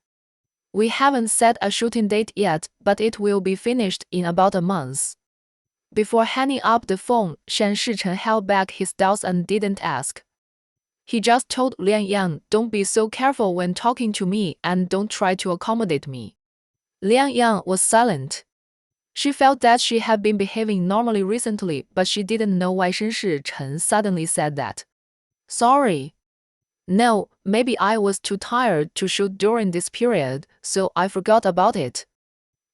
"We haven't set a shooting date yet, but it will be finished in about a month." Before hanging up the phone, Shen Shichen held back his doubts and didn't ask. He just told Lian Yang, "Don't be so careful when talking to me and don't try to accommodate me." Lian Yang was silent. She felt that she had been behaving normally recently, but she didn't know why Shen Shichen suddenly said that. "Sorry. No, maybe I was too tired to shoot during this period, so I forgot about it."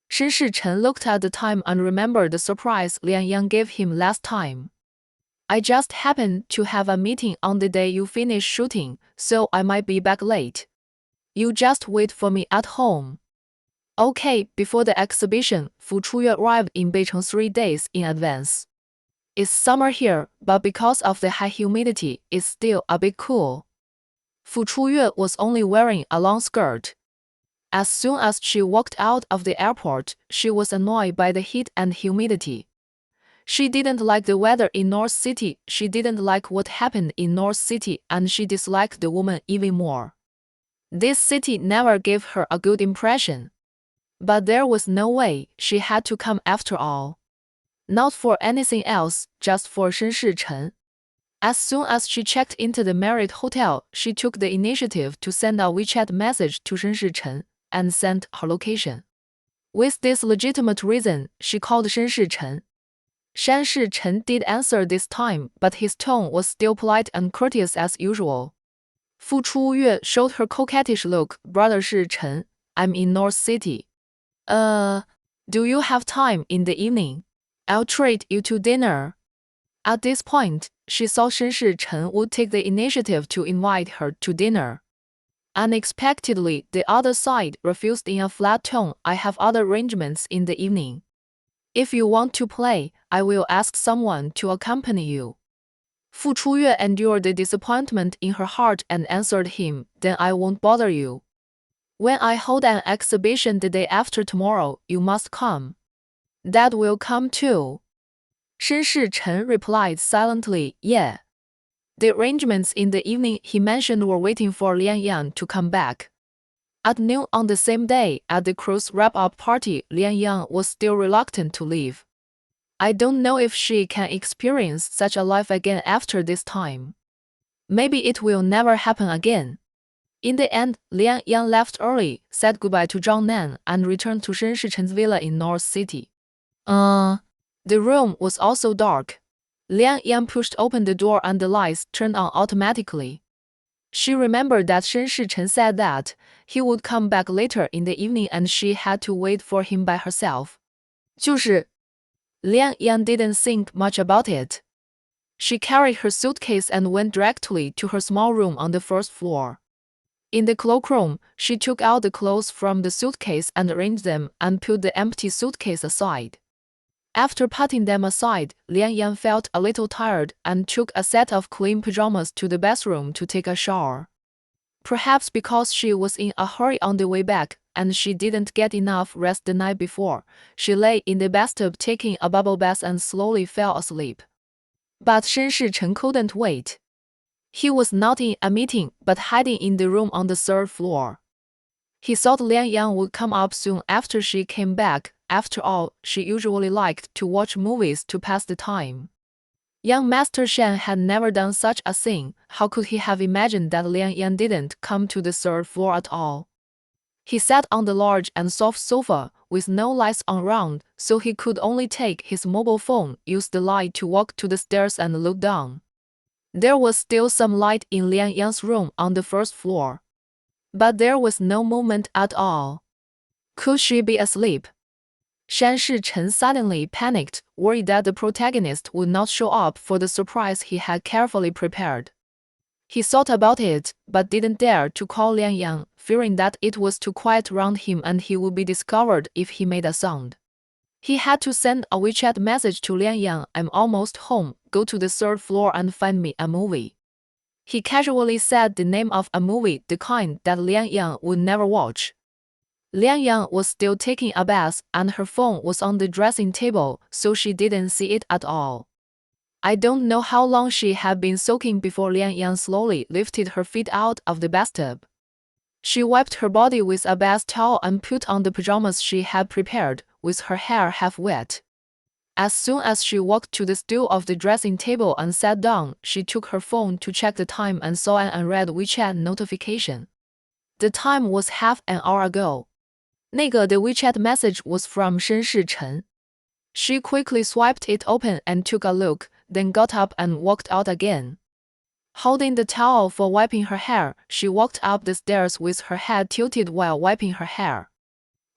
Shen Shichen looked at the time and remembered the surprise Lian Yang gave him last time. "I just happened to have a meeting on the day you finish shooting, so I might be back late. You just wait for me at home." Okay, before the exhibition, Fu Chuyue arrived in Beicheng 3 days in advance. It's summer here, but because of the high humidity, it's still a bit cool. Fu Chuyue was only wearing a long skirt. As soon as she walked out of the airport, she was annoyed by the heat and humidity. She didn't like the weather in North City, she didn't like what happened in North City, and she disliked the woman even more. This city never gave her a good impression. But there was no way, she had to come after all. Not for anything else, just for Shen Shichen. As soon as she checked into the Marriott hotel, she took the initiative to send a WeChat message to Shen Shichen and sent her location. With this legitimate reason, she called Shen Shichen. Shen Shichen did answer this time, but his tone was still polite and courteous as usual. Fu Chuyue showed her coquettish look. Brother Shichen, I'm in North City. Do you have time in the evening? I'll treat you to dinner. At this point, she saw Shen Shichen would take the initiative to invite her to dinner. Unexpectedly, the other side refused in a flat tone. I have other arrangements in the evening. If you want to play, I will ask someone to accompany you. Fu Chuyue endured the disappointment in her heart and answered him, then I won't bother you. When I hold an exhibition the day after tomorrow, you must come. Dad will come too. Shen Shichen replied silently, yeah. The arrangements in the evening he mentioned were waiting for Lian Yang to come back. At noon on the same day, at the cruise wrap-up party, Lian Yang was still reluctant to leave. I don't know if she can experience such a life again after this time. Maybe it will never happen again. In the end, Lian Yang left early, said goodbye to Zhang Nan, and returned to Shen Shichen's villa in North City. The room was also dark. Lian Yang pushed open the door and the lights turned on automatically. She remembered that Shen Shichen said that he would come back later in the evening and she had to wait for him by herself. 就是 Lian Yang didn't think much about it. She carried her suitcase and went directly to her small room on the first floor. In the cloakroom, she took out the clothes from the suitcase and arranged them and put the empty suitcase aside. After putting them aside, Lian Yang felt a little tired and took a set of clean pajamas to the bathroom to take a shower. Perhaps because she was in a hurry on the way back and she didn't get enough rest the night before, she lay in the bathtub taking a bubble bath and slowly fell asleep. But Shen Shichen couldn't wait. He was not in a meeting but hiding in the room on the third floor. He thought Lian Yang would come up soon after she came back. After all, she usually liked to watch movies to pass the time. Young Master Shen had never done such a thing. How could he have imagined that Lian Yang didn't come to the third floor at all? He sat on the large and soft sofa, with no lights on around, so he could only take his mobile phone, use the light to walk to the stairs and look down. There was still some light in Lian Yang's room on the first floor. But there was no movement at all. Could she be asleep? Shen Shichen suddenly panicked, worried that the protagonist would not show up for the surprise he had carefully prepared. He thought about it, but didn't dare to call Lian Yang, fearing that it was too quiet around him and he would be discovered if he made a sound. He had to send a WeChat message to Lian Yang, I'm almost home, go to the third floor and find me a movie. He casually said the name of a movie, the kind that Lian Yang would never watch. Lian Yang was still taking a bath and her phone was on the dressing table, so she didn't see it at all. I don't know how long she had been soaking before Lian Yang slowly lifted her feet out of the bathtub. She wiped her body with a bath towel and put on the pajamas she had prepared, with her hair half wet. As soon as she walked to the stool of the dressing table and sat down, she took her phone to check the time and saw an unread WeChat notification. The time was half an hour ago. The WeChat message was from Shen Shichen. She quickly swiped it open and took a look, then got up and walked out again. Holding the towel for wiping her hair, she walked up the stairs with her head tilted while wiping her hair.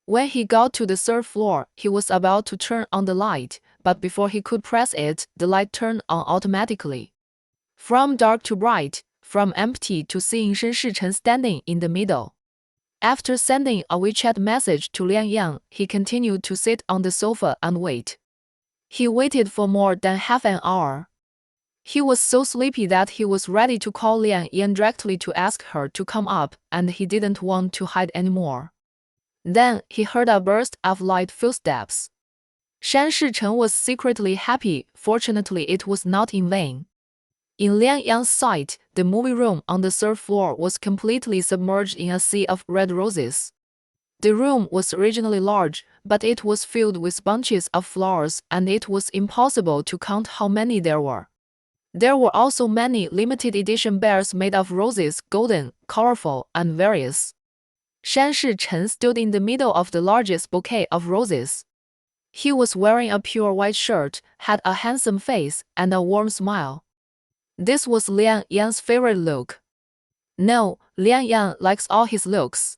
When he got to the third floor, he was about to turn on the light, but before he could press it, the light turned on automatically. From dark to bright, from empty to seeing Shen Shichen standing in the middle. After sending a WeChat message to Lian Yang, he continued to sit on the sofa and wait. He waited for more than half an hour. He was so sleepy that he was ready to call Lian Yang directly to ask her to come up, and he didn't want to hide anymore. Then he heard a burst of light footsteps. Shen Shichen was secretly happy. Fortunately, it was not in vain. In Lian Yang's sight, the movie room on the third floor was completely submerged in a sea of red roses. The room was originally large, but it was filled with bunches of flowers and it was impossible to count how many there were. There were also many limited edition bears made of roses, golden, colorful, and various. Shan Shichen stood in the middle of the largest bouquet of roses. He was wearing a pure white shirt, had a handsome face, and a warm smile. This was Liang Yan's favorite look. No, Liang Yan likes all his looks.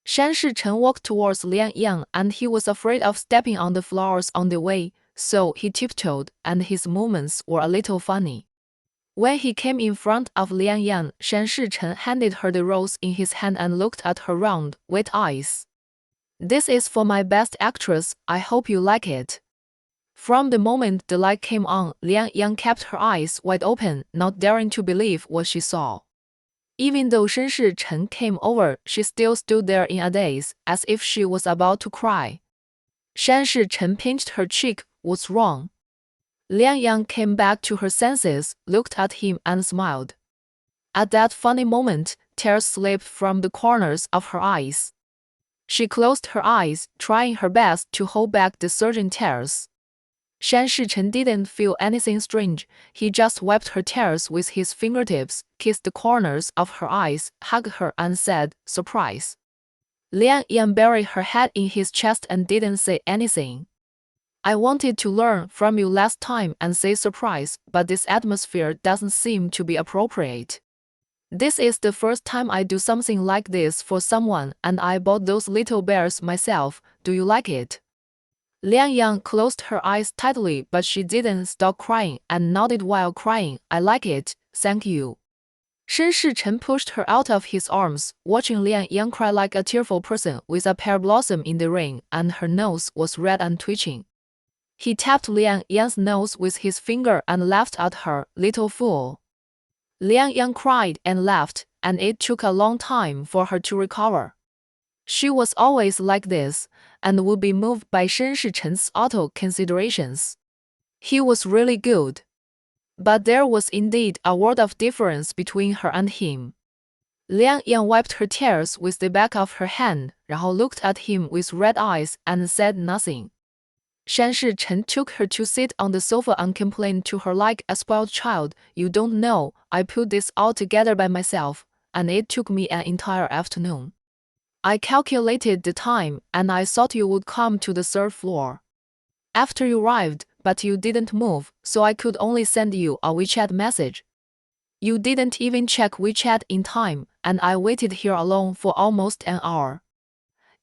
Shan Shichen walked towards Liang Yan and he was afraid of stepping on the flowers on the way, so he tiptoed and his movements were a little funny. When he came in front of Liang Yan, Shan Shichen handed her the rose in his hand and looked at her round, wet eyes. This is for my best actress, I hope you like it. From the moment the light came on, Liang Yan kept her eyes wide open, not daring to believe what she saw. Even though Shan Shichen came over, she still stood there in a daze, as if she was about to cry. Shan Shichen pinched her cheek. What's wrong? Liang Yan came back to her senses, looked at him and smiled. At that funny moment, tears slipped from the corners of her eyes. She closed her eyes, trying her best to hold back the surging tears. Shan Shichen didn't feel anything strange, he just wiped her tears with his fingertips, kissed the corners of her eyes, hugged her and said, "Surprise." Liang Yan buried her head in his chest and didn't say anything. I wanted to learn from you last time and say surprise, but this atmosphere doesn't seem to be appropriate. This is the first time I do something like this for someone, and I bought those little bears myself. Do you like it? Liang Yan closed her eyes tightly, but she didn't stop crying and nodded while crying. I like it, thank you. Shan Shichen pushed her out of his arms, watching Liang Yan cry like a tearful person with a pear blossom in the rain, and her nose was red and twitching. He tapped Liang Yan's nose with his finger and laughed at her, little fool. Liang Yan cried and laughed, and it took a long time for her to recover. She was always like this, and would be moved by Shan Shichen's auto considerations. He was really good. But there was indeed a world of difference between her and him. Liang Yan wiped her tears with the back of her hand, 然后 looked at him with red eyes and said nothing. Shan Shichen took her to sit on the sofa and complained to her like a spoiled child, "You don't know, I put this all together by myself, and it took me an entire afternoon. I calculated the time, and I thought you would come to the third floor. After you arrived, but you didn't move, so I could only send you a WeChat message. You didn't even check WeChat in time, and I waited here alone for almost an hour.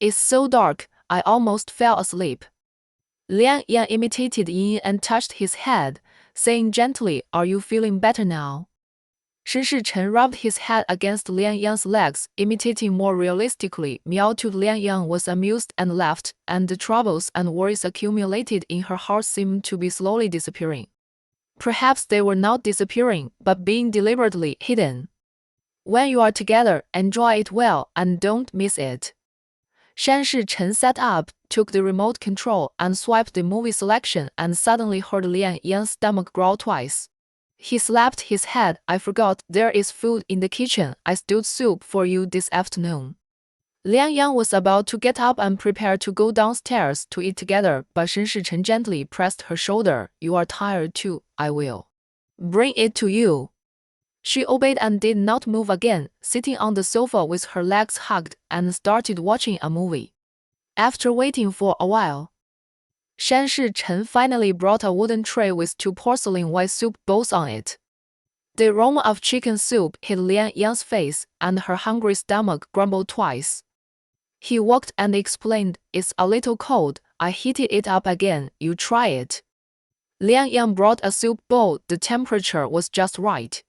It's so dark, I almost fell asleep." Liang Yan imitated Yin and touched his head, saying gently, "Are you feeling better now?" Shan Shichen rubbed his head against Liang Yan's legs, imitating more realistically. Meowed. Liang Yan was amused and laughed, and the troubles and worries accumulated in her heart seemed to be slowly disappearing. Perhaps they were not disappearing, but being deliberately hidden. When you are together, enjoy it well and don't miss it. Shan Shichen sat up, took the remote control and swiped the movie selection and suddenly heard Liang Yan's stomach growl twice. He slapped his head. "I forgot, there is food in the kitchen. I stewed soup for you this afternoon." Liang Yan was about to get up and prepare to go downstairs to eat together, but Shan Shichen gently pressed her shoulder. "You are tired too, I will bring it to you." She obeyed and did not move again, sitting on the sofa with her legs hugged, and started watching a movie. After waiting for a while, Shan Shichen finally brought a wooden tray with 2 porcelain white soup bowls on it. The aroma of chicken soup hit Liang Yan's face, and her hungry stomach grumbled twice. He walked and explained, "It's a little cold, I heated it up again, you try it." Liang Yan brought a soup bowl. The temperature was just right.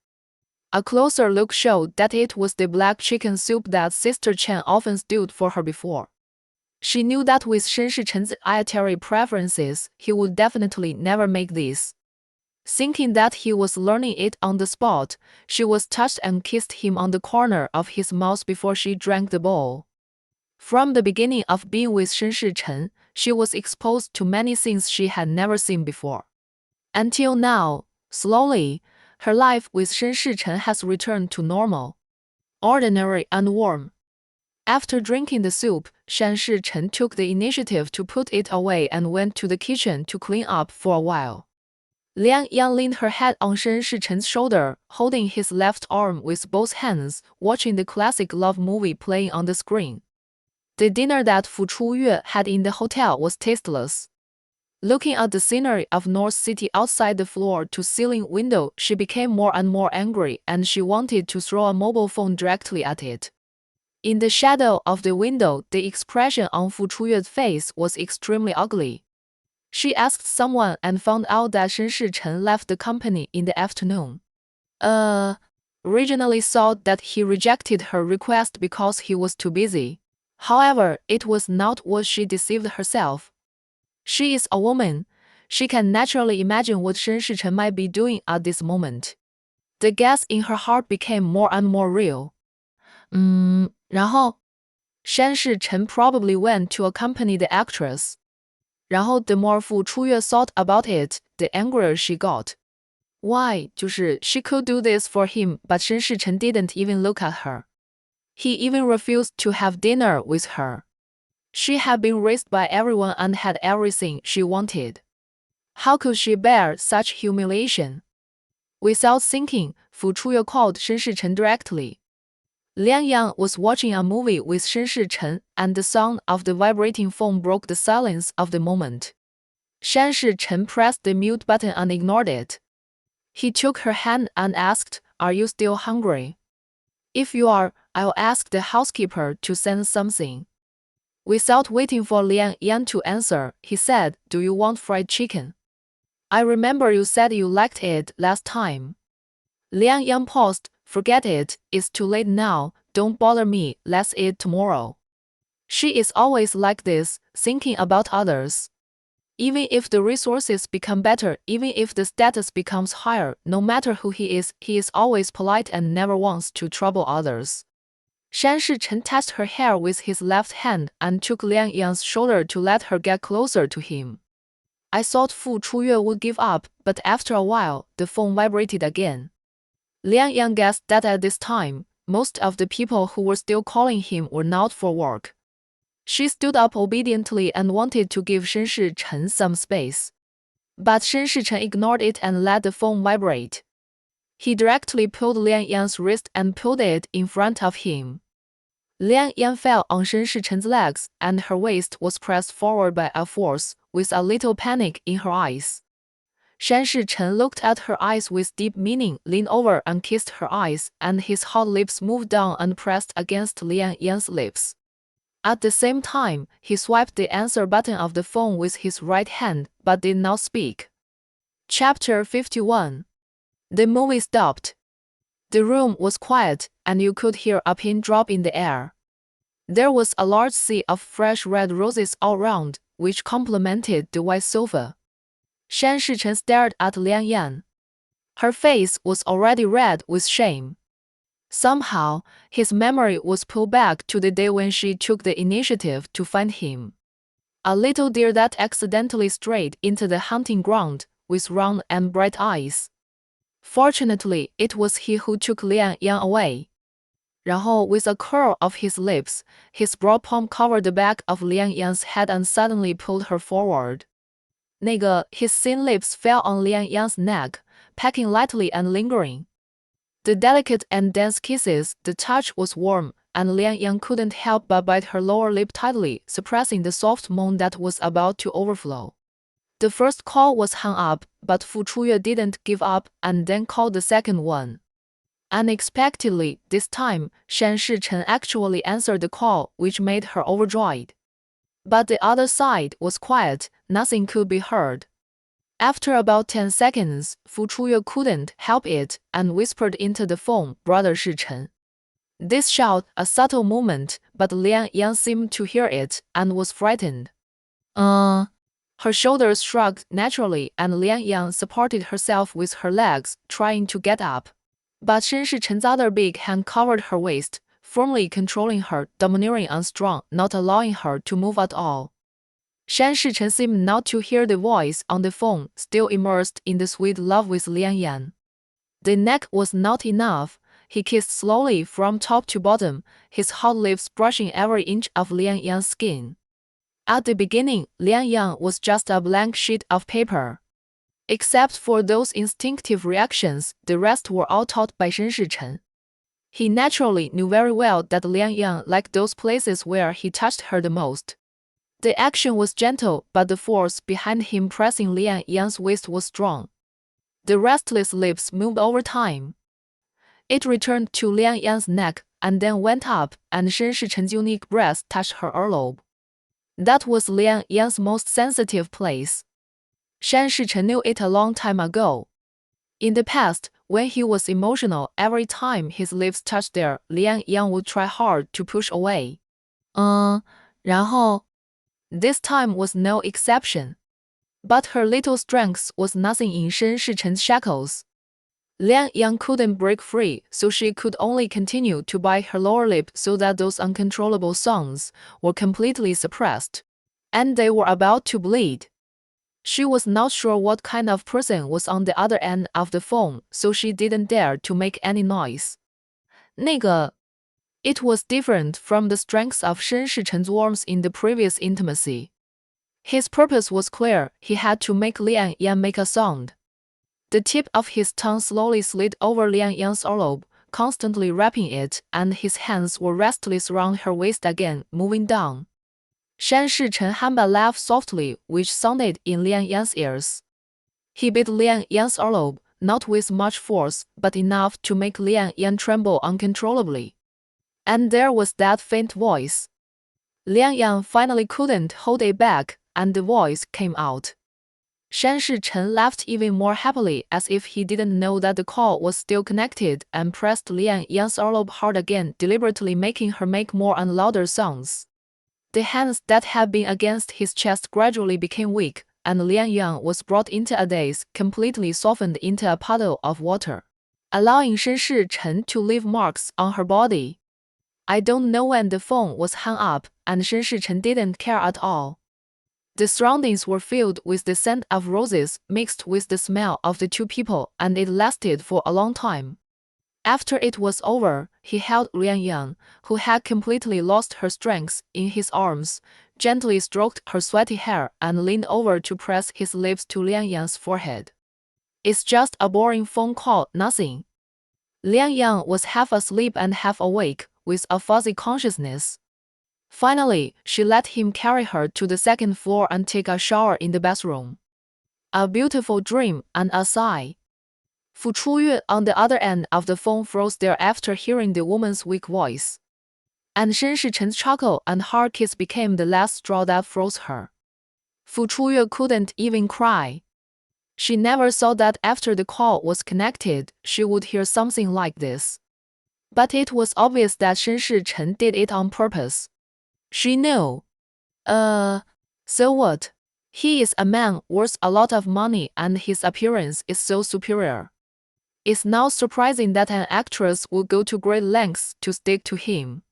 A closer look showed that it was the black chicken soup that Sister Chen often stewed for her before. She knew that with Shan Shichen's dietary preferences, he would definitely never make this. Thinking that he was learning it on the spot, she was touched and kissed him on the corner of his mouth before she drank the bowl. From the beginning of being with Shan Shichen, she was exposed to many things she had never seen before. Until now, slowly, her life with Shan Shichen has returned to normal, ordinary and warm. After drinking the soup, Shan Shichen took the initiative to put it away and went to the kitchen to clean up for a while. Liang Yang leaned her head on Shen Shichen's shoulder, holding his left arm with both hands, watching the classic love movie playing on the screen. The dinner that Fu Chuyue had in the hotel was tasteless. Looking at the scenery of North City outside the floor-to-ceiling window, she became more and more angry, and she wanted to throw a mobile phone directly at it. In the shadow of the window, the expression on Fu Chuyue's face was extremely ugly. She asked someone and found out that Shen Shichen left the company in the afternoon. Originally thought that he rejected her request because he was too busy. However, it was not what she deceived herself. She is a woman. She can naturally imagine what Shen Shichen might be doing at this moment. The gas in her heart became more and more real. 然后 Shen Shichen probably went to accompany the actress. 然后 the more Fu Chuyue thought about it, the angrier she got. Why? 就是 she could do this for him, but Shen Shichen didn't even look at her. He even refused to have dinner with her. She had been raised by everyone and had everything she wanted. How could she bear such humiliation? Without thinking, Fu Chuyue called Shen Shichen directly. Liang Yang was watching a movie with Shen Shichen, and the sound of the vibrating phone broke the silence of the moment. Shen Shichen pressed the mute button and ignored it. He took her hand and asked, "Are you still hungry? If you are, I'll ask the housekeeper to send something." Without waiting for Liang Yang to answer, he said, "Do you want fried chicken? I remember you said you liked it last time." Liang Yang paused. "Forget it, it's too late now, don't bother me, let's eat tomorrow." She is always like this, thinking about others. Even if the resources become better, even if the status becomes higher, no matter who he is always polite and never wants to trouble others. Shen Shichen touched her hair with his left hand and took Liang Yang's shoulder to let her get closer to him. I thought Fu Chuyue would give up, but after a while, the phone vibrated again. Liang Yang guessed that at this time, most of the people who were still calling him were not for work. She stood up obediently and wanted to give Shen Shichen some space. But Shen Shichen ignored it and let the phone vibrate. He directly pulled Liang Yang's wrist and pulled it in front of him. Liang Yang fell on Shen Shichen's legs, and her waist was pressed forward by a force, with a little panic in her eyes. Shen Shichen looked at her eyes with deep meaning, leaned over and kissed her eyes, and his hot lips moved down and pressed against Liang Yang's lips. At the same time, he swiped the answer button of the phone with his right hand, but did not speak. Chapter 51. The movie stopped. The room was quiet, and you could hear a pin drop in the air. There was a large sea of fresh red roses all round, which complemented the white sofa. Shen Shichen stared at Liang Yan. Her face was already red with shame. Somehow, his memory was pulled back to the day when she took the initiative to find him. A little deer that accidentally strayed into the hunting ground, with round and bright eyes. Fortunately, it was he who took Liang Yang away. 然后 with a curl of his lips, his broad palm covered the back of Liang Yang's head and suddenly pulled her forward. 那个 his thin lips fell on Liang Yang's neck, pecking lightly and lingering. The delicate and dense kisses, the touch was warm, and Liang Yang couldn't help but bite her lower lip tightly, suppressing the soft moan that was about to overflow. The first call was hung up, but Fu Chuyue didn't give up and then called the second one. Unexpectedly, this time, Shen Shichen actually answered the call, which made her overjoyed. But the other side was quiet, nothing could be heard. After about 10 seconds, Fu Chuyue couldn't help it and whispered into the phone, "Brother Shichen." This shout, a subtle movement, but Liang Yang seemed to hear it and was frightened. Her shoulders shrugged naturally, and Liang Yang supported herself with her legs, trying to get up. But Shen Shichen's other big hand covered her waist, firmly controlling her, domineering and strong, not allowing her to move at all. Shen Shichen seemed not to hear the voice on the phone, still immersed in the sweet love with Liang Yan. The neck was not enough. He kissed slowly from top to bottom, his hot lips brushing every inch of Liang Yan's skin. At the beginning, Liang Yang was just a blank sheet of paper. Except for those instinctive reactions, the rest were all taught by Shen Shichen. He naturally knew very well that Liang Yang liked those places where he touched her the most. The action was gentle, but the force behind him pressing Liang Yang's waist was strong. The restless lips moved over time. It returned to Liang Yang's neck, and then went up, and Shen Shichen's unique breast touched her earlobe. That was Liang Yang's most sensitive place. Shen Shichen knew it a long time ago. In the past, when he was emotional, every time his lips touched there, Liang Yang would try hard to push away. 然后 This time was no exception. But her little strength was nothing in Shen Shichen's shackles. Liang Yang couldn't break free, so she could only continue to bite her lower lip so that those uncontrollable sounds were completely suppressed. And they were about to bleed. She was not sure what kind of person was on the other end of the phone, so she didn't dare to make any noise. 那个 It was different from the strength of Shen Shichen's warmth in the previous intimacy. His purpose was clear, he had to make Liang Yang make a sound. The tip of his tongue slowly slid over Liang Yang's earlobe, constantly wrapping it, and his hands were restless around her waist again, moving down. Shen Shichen hummed a laugh softly, which sounded in Liang Yang's ears. He beat Liang Yang's earlobe, not with much force, but enough to make Liang Yang tremble uncontrollably. And there was that faint voice. Liang Yang finally couldn't hold it back, and the voice came out. Shen Shichen laughed even more happily, as if he didn't know that the call was still connected, and pressed Liang Yang's earlobe hard again, deliberately making her make more and louder sounds. The hands that had been against his chest gradually became weak, and Liang Yang was brought into a daze, completely softened into a puddle of water, allowing Shen Shichen to leave marks on her body. I don't know when the phone was hung up, and Shen Shichen didn't care at all. The surroundings were filled with the scent of roses mixed with the smell of the two people, and it lasted for a long time. After it was over, he held Liang Yang, who had completely lost her strength, in his arms, gently stroked her sweaty hair, and leaned over to press his lips to Liang Yang's forehead. It's just a boring phone call, nothing. Liang Yang was half asleep and half awake, with a fuzzy consciousness. Finally, she let him carry her to the second floor and take a shower in the bathroom. A beautiful dream and a sigh. Fu Chuyue on the other end of the phone froze there after hearing the woman's weak voice. And Shen Shichen's chuckle and hard kiss became the last straw that froze her. Fu Chuyue couldn't even cry. She never thought that after the call was connected, she would hear something like this. But it was obvious that Shen Shichen did it on purpose. She knew. So what? He is a man worth a lot of money and his appearance is so superior. It's not surprising that an actress would go to great lengths to stick to him.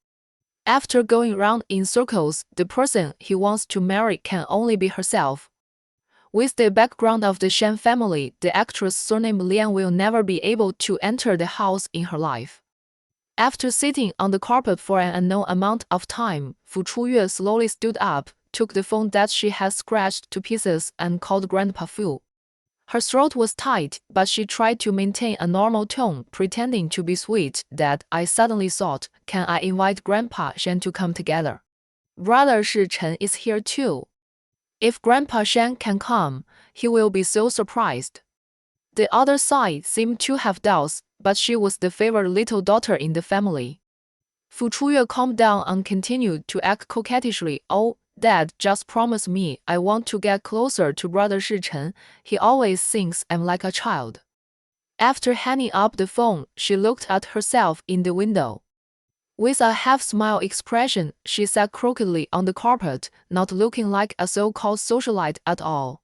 After going round in circles, the person he wants to marry can only be herself. With the background of the Shen family, the actress surnamed Liang will never be able to enter the house in her life. After sitting on the carpet for an unknown amount of time, Fu Chuyue slowly stood up, took the phone that she had scratched to pieces, and called Grandpa Fu. Her throat was tight, but she tried to maintain a normal tone, pretending to be sweet. That I suddenly thought, can I invite Grandpa Shen to come together? Brother Shichen is here too. If Grandpa Shen can come, he will be so surprised. The other side seemed to have doubts, but she was the favored little daughter in the family. Fu Chuyue calmed down and continued to act coquettishly. Oh, Dad, just promise me I want to get closer to Brother Shichen. He always thinks I'm like a child. After hanging up the phone, she looked at herself in the window. With a half-smile expression, she sat crookedly on the carpet, not looking like a so-called socialite at all.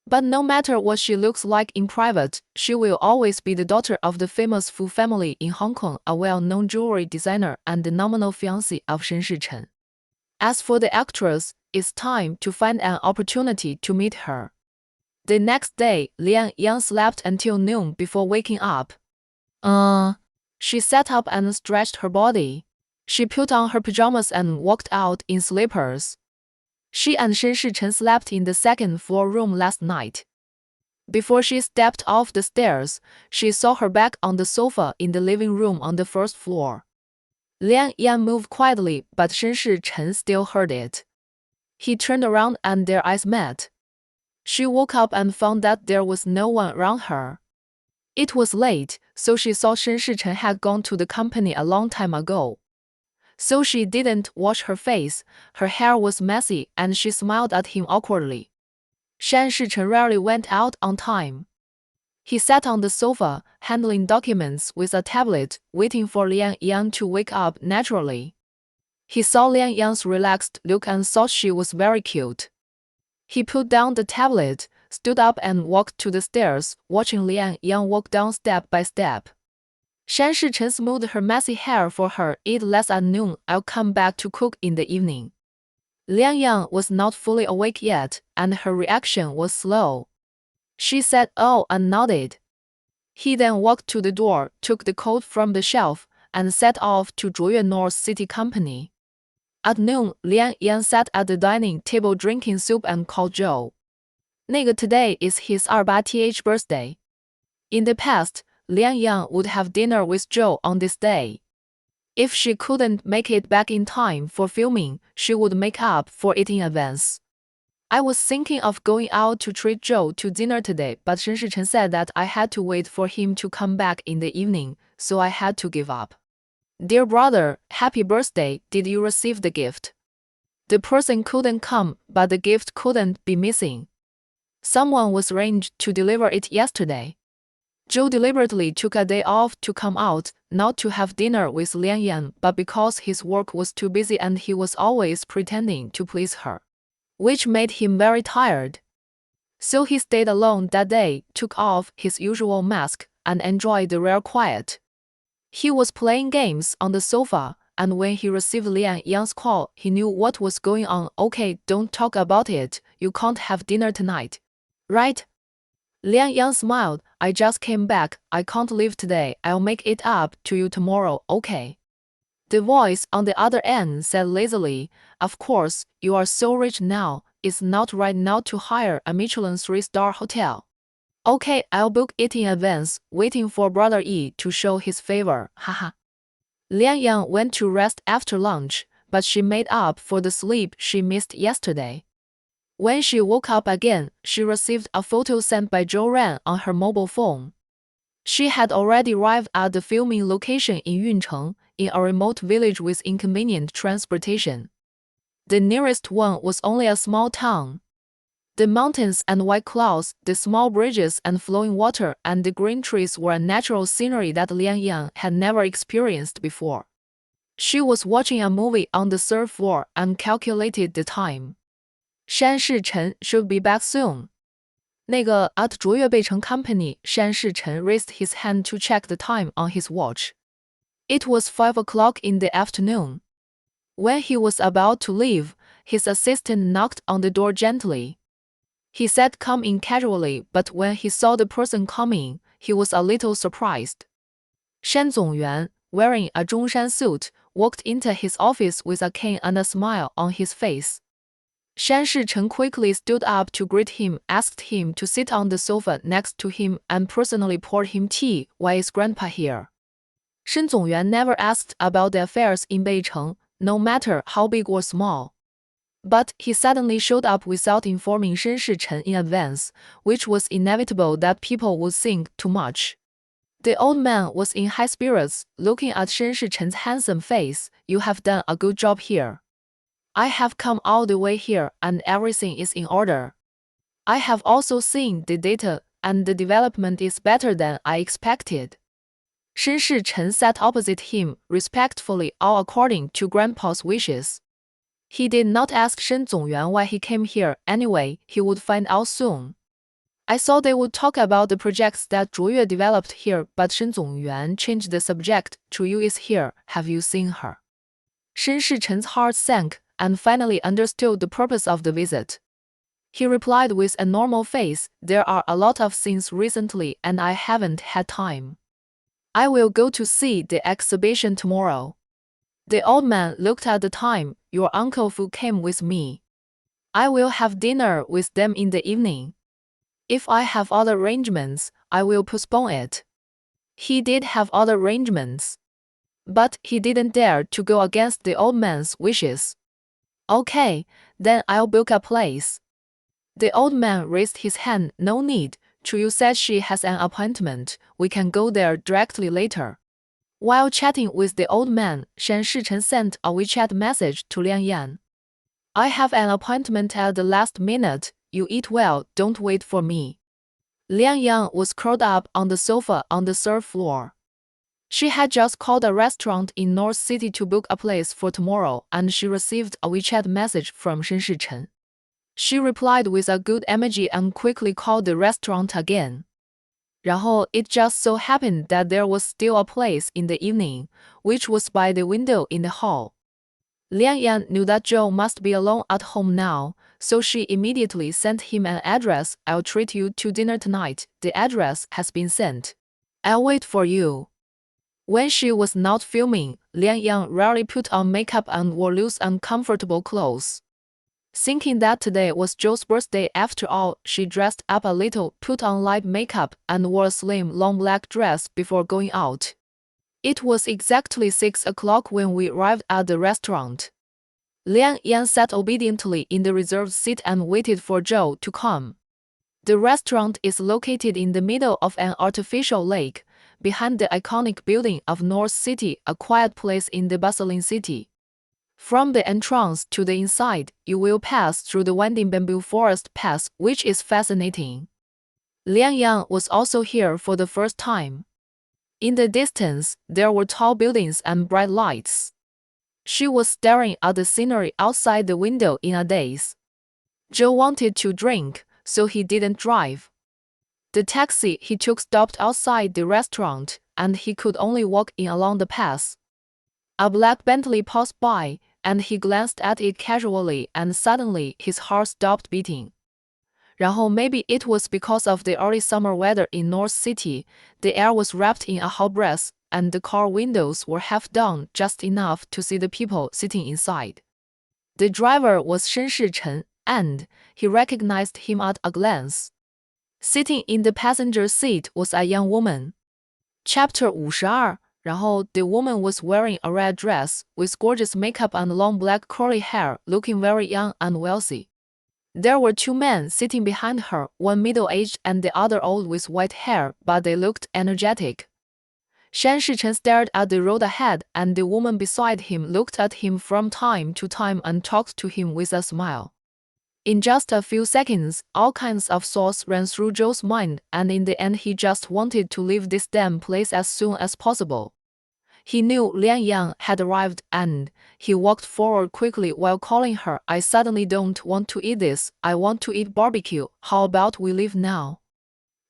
But no matter what she looks like in private, she will always be the daughter of the famous Fu family in Hong Kong, a well-known jewelry designer and the nominal fiancé of Shen Shichen. As for the actress, it's time to find an opportunity to meet her. The next day, Liang Yang slept until noon before waking up. She sat up and stretched her body. She put on her pajamas and walked out in slippers. She and Shen Shichen slept in the second floor room last night. Before she stepped off the stairs, she saw her back on the sofa in the living room on the first floor. Liang Yan moved quietly, but Shen Shichen still heard it. He turned around and their eyes met. She woke up and found that there was no one around her. It was late, so she saw Shen Shichen had gone to the company a long time ago. So she didn't wash her face, her hair was messy, and she smiled at him awkwardly. Shen Shichen rarely went out on time. He sat on the sofa, handling documents with a tablet, waiting for Liang Yang to wake up naturally. He saw Liang Yang's relaxed look and thought she was very cute. He put down the tablet, stood up and walked to the stairs, watching Liang Yang walk down step by step. Shen Shichen smoothed her messy hair for her. Eat less at noon, I'll come back to cook in the evening. Liang Yang was not fully awake yet, and her reaction was slow. She said oh and nodded. He then walked to the door, took the coat from the shelf, and set off to Zhuoyue North City Company. At noon, Liang Yan sat at the dining table drinking soup and called Joe. Today is his 28th birthday. In the past, Liang Yang would have dinner with Joe on this day. If she couldn't make it back in time for filming, she would make up for it in advance. I was thinking of going out to treat Joe to dinner today, but Shen Shichen said that I had to wait for him to come back in the evening, so I had to give up. Dear brother, happy birthday, did you receive the gift? The person couldn't come, but the gift couldn't be missing. Someone was arranged to deliver it yesterday. Joe deliberately took a day off to come out, not to have dinner with Liang Yan, but because his work was too busy and he was always pretending to please her, which made him very tired. So he stayed alone that day, took off his usual mask, and enjoyed the rare quiet. He was playing games on the sofa, and when he received Liang Yang's call, he knew what was going on. Okay, don't talk about it, you can't have dinner tonight, right? Liang Yang smiled. I just came back, I can't leave today, I'll make it up to you tomorrow, okay? The voice on the other end said lazily, of course, you are so rich now, it's not right now to hire a Michelin 3-star hotel. Okay, I'll book it in advance, waiting for Brother Yi to show his favor, haha. Liang Yang went to rest after lunch, but she made up for the sleep she missed yesterday. When she woke up again, she received a photo sent by Zhou Ran on her mobile phone. She had already arrived at the filming location in Yuncheng, in a remote village with inconvenient transportation. The nearest one was only a small town. The mountains and white clouds, the small bridges and flowing water and the green trees were a natural scenery that Liang Yang had never experienced before. She was watching a movie on the third floor and calculated the time. Shen Shichen should be back soon. At Zhuoyue Beicheng Company, Shen Shichen raised his hand to check the time on his watch. It was 5 o'clock in the afternoon. When he was about to leave, his assistant knocked on the door gently. He said come in casually, but when he saw the person coming, he was a little surprised. Shen Zongyuan, wearing a Zhongshan suit, walked into his office with a cane and a smile on his face. Shen Shichen quickly stood up to greet him, asked him to sit on the sofa next to him, and personally poured him tea. Why is Grandpa here? Shen Zongyuan never asked about the affairs in Beicheng, no matter how big or small. But he suddenly showed up without informing Shen Shichen in advance, which was inevitable that people would think too much. The old man was in high spirits, looking at Shen Shichen's handsome face. You have done a good job here. I have come all the way here and everything is in order. I have also seen the data and the development is better than I expected. Shen Shichen sat opposite him, respectfully, all according to Grandpa's wishes. He did not ask Shen Zongyuan why he came here anyway, he would find out soon. I thought they would talk about the projects that Zhuoyue developed here, but Shen Zongyuan changed the subject. Zhuyu is here, have you seen her? Shen Shichen's heart sank, and finally understood the purpose of the visit. He replied with a normal face, there are a lot of things recently and I haven't had time. I will go to see the exhibition tomorrow. The old man looked at the time. Your Uncle Fu came with me. I will have dinner with them in the evening. If I have other arrangements, I will postpone it. He did have other arrangements, but he didn't dare to go against the old man's wishes. Okay, then I'll book a place. The old man raised his hand. No need, Chuyu said she has an appointment. We can go there directly later. While chatting with the old man, Shen Shichen sent a WeChat message to Liang Yan. I have an appointment at the last minute. You eat well, don't wait for me. Liang Yan was curled up on the sofa on the third floor. She had just called a restaurant in North City to book a place for tomorrow, and she received a WeChat message from Shen Shichen. She replied with a good emoji and quickly called the restaurant again. 然后 it just so happened that there was still a place in the evening, which was by the window in the hall. Liang Yan knew that Joe must be alone at home now, so she immediately sent him an address. I'll treat you to dinner tonight. The address has been sent. I'll wait for you. When she was not filming, Liang Yan rarely put on makeup and wore loose and comfortable clothes. Thinking that today was Joe's birthday after all, she dressed up a little, put on light makeup, and wore a slim, long black dress before going out. It was exactly 6 o'clock when we arrived at the restaurant. Liang Yan sat obediently in the reserved seat and waited for Joe to come. The restaurant is located in the middle of an artificial lake, behind the iconic building of North City, a quiet place in the bustling city. From the entrance to the inside, you will pass through the winding bamboo forest path, which is fascinating. Liang Yan was also here for the first time. In the distance, there were tall buildings and bright lights. She was staring at the scenery outside the window in a daze. Joe wanted to drink, so he didn't drive. The taxi he took stopped outside the restaurant, and he could only walk in along the path. A black Bentley passed by, and he glanced at it casually, and suddenly his heart stopped beating. 然后 maybe it was because of the early summer weather in North City, the air was wrapped in a hot breath, and the car windows were half down just enough to see the people sitting inside. The driver was Shen Shichen, and he recognized him at a glance. Sitting in the passenger seat was a young woman. Chapter 52. 然后 the woman was wearing a red dress, with gorgeous makeup and long black curly hair, looking very young and wealthy. There were 2 men sitting behind her, one middle-aged and the other old with white hair, but they looked energetic. Shen Shichen stared at the road ahead, and the woman beside him looked at him from time to time and talked to him with a smile. In just a few seconds, all kinds of thoughts ran through Joe's mind, and in the end he just wanted to leave this damn place as soon as possible. He knew Liang Yan had arrived, and he walked forward quickly while calling her. I suddenly don't want to eat this, I want to eat barbecue. How about we leave now?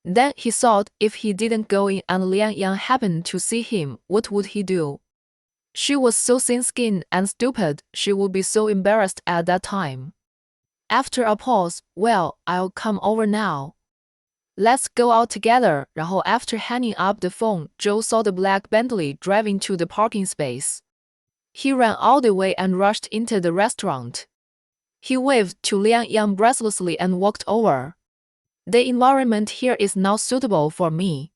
Then he thought, if he didn't go in and Liang Yan happened to see him, what would he do? She was so thin-skinned and stupid, she would be so embarrassed at that time. After a pause, well, I'll come over now. Let's go out together. 然后 after hanging up the phone, Joe saw the black Bentley driving to the parking space. He ran all the way and rushed into the restaurant. He waved to Liang Yan breathlessly and walked over. The environment here is not suitable for me.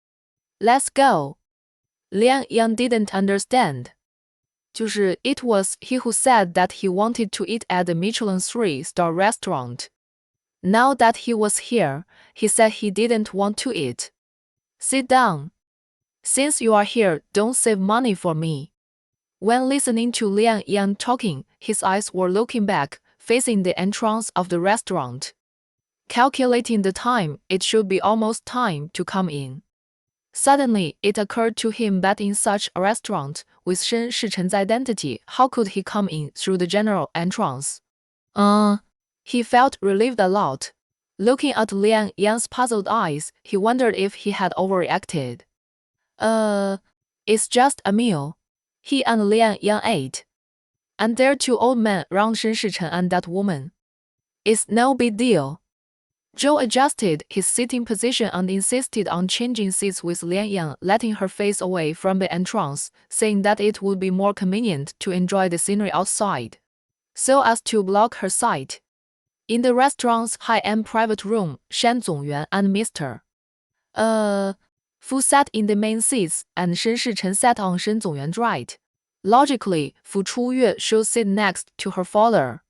Let's go. Liang Yan didn't understand. 就是 it was he who said that he wanted to eat at the Michelin 3-star restaurant. Now that he was here, he said he didn't want to eat. Sit down. Since you are here, don't save money for me. When listening to Liang Yan talking, his eyes were looking back, facing the entrance of the restaurant. Calculating the time, it should be almost time to come in. Suddenly, it occurred to him that in such a restaurant, with Shen Shichen's identity, how could he come in through the general entrance? He felt relieved a lot. Looking at Liang Yan's puzzled eyes, he wondered if he had overreacted. It's just a meal. He and Liang Yan ate. And there are 2 old men around Shen Shichen and that woman. It's no big deal. Joe adjusted his sitting position and insisted on changing seats with Liang Yan, letting her face away from the entrance, saying that it would be more convenient to enjoy the scenery outside, so as to block her sight. In the restaurant's high-end private room, Shan Zongyuan and Mr. Fu sat in the main seats, and Shen Shichen sat on Shen Zongyuan's right. Logically, Fu Chuyue should sit next to her father.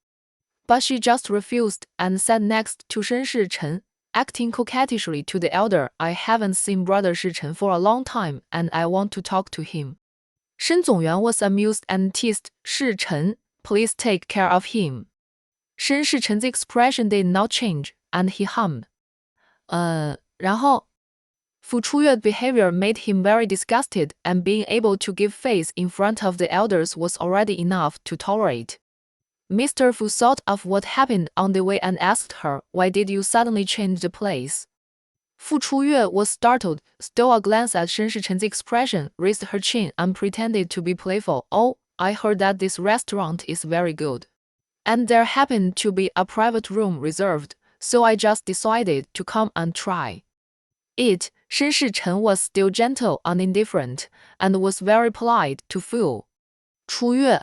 But she just refused and sat next to Shen Shichen, acting coquettishly to the elder. I haven't seen brother Shichen for a long time, and I want to talk to him. Shen Zongyuan was amused and teased Shichen, please take care of him. Shen Shichen's expression did not change, and he hummed. 然后 Fu Chuyue's behavior made him very disgusted, and being able to give face in front of the elders was already enough to tolerate. Mr. Fu thought of what happened on the way and asked her, why did you suddenly change the place? Fu Chuyue was startled, stole a glance at Shen Shichen's expression, raised her chin, and pretended to be playful. Oh, I heard that this restaurant is very good. And there happened to be a private room reserved, so I just decided to come and try it. Shen Shichen was still gentle and indifferent, and was very polite to Fu Chuyue.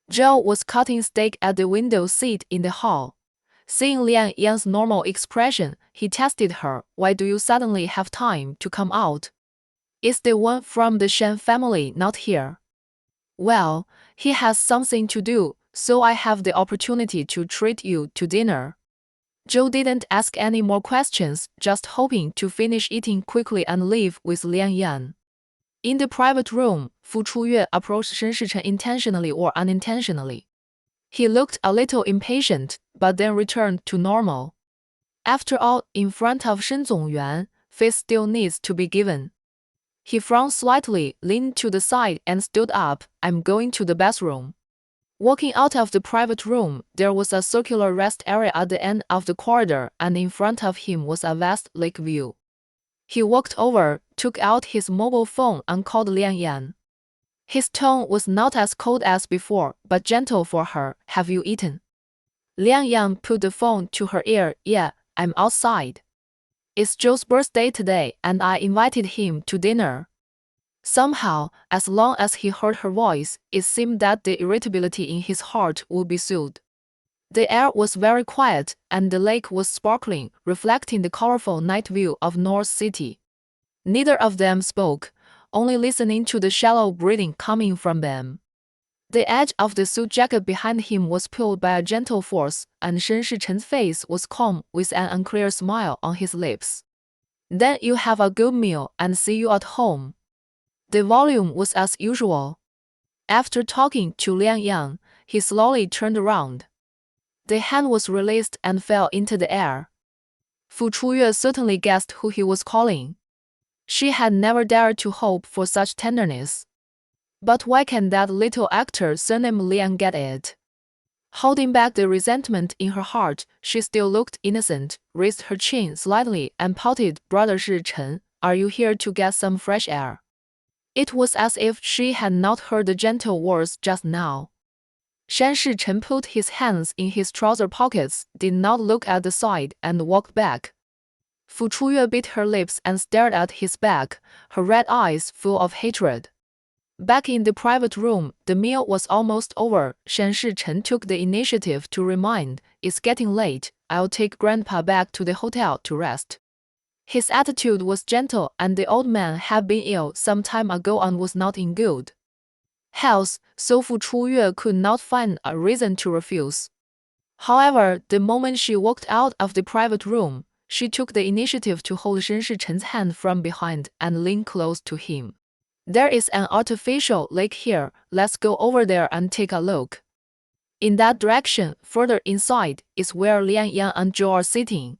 Joe was cutting steak at the window seat in the hall. Seeing Lian Yan's normal expression, he tested her. Why do you suddenly have time to come out? Is the one from the Shen family not here? Well, he has something to do, so I have the opportunity to treat you to dinner. Joe didn't ask any more questions, just hoping to finish eating quickly and leave with Lian Yan. In the private room, Fu Chuyue approached Shen Shichen intentionally or unintentionally. He looked a little impatient, but then returned to normal. After all, in front of Shen Zongyuan, face still needs to be given. He frowned slightly, leaned to the side, and stood up. I'm going to the bathroom. Walking out of the private room, there was a circular rest area at the end of the corridor, and in front of him was a vast lake view. He walked over, took out his mobile phone, and called Lian Yan. His tone was not as cold as before, but gentle for her. Have you eaten? Lian Yan put the phone to her ear. Yeah, I'm outside. It's Joe's birthday today, and I invited him to dinner. Somehow, as long as he heard her voice, it seemed that the irritability in his heart would be soothed. The air was very quiet, and the lake was sparkling, reflecting the colorful night view of North City. Neither of them spoke, only listening to the shallow breathing coming from them. The edge of the suit jacket behind him was pulled by a gentle force, and Shen Shichen's face was calm with an unclear smile on his lips. Then you have a good meal and see you at home. The volume was as usual. After talking to Lian Yang, he slowly turned around. The hand was released and fell into the air. Fu Chuyue certainly guessed who he was calling. She had never dared to hope for such tenderness. But why can't that little actor surnamed Lian get it? Holding back the resentment in her heart, she still looked innocent, raised her chin slightly, and pouted. Brother Shichen, are you here to get some fresh air? It was as if she had not heard the gentle words just now. Shan Shichen put his hands in his trouser pockets, did not look at the side, and walked back. Fu Chuyue bit her lips and stared at his back, her red eyes full of hatred. Back in the private room, the meal was almost over. Shan Shichen took the initiative to remind, it's getting late, I'll take Grandpa back to the hotel to rest. His attitude was gentle, and the old man had been ill some time ago and was not in good health, so Fu Chuyue could not find a reason to refuse. However, the moment she walked out of the private room, she took the initiative to hold Shen Shichen's hand from behind and lean close to him. There is an artificial lake here, let's go over there and take a look. In that direction, further inside, is where Lian Yang and Joe are sitting.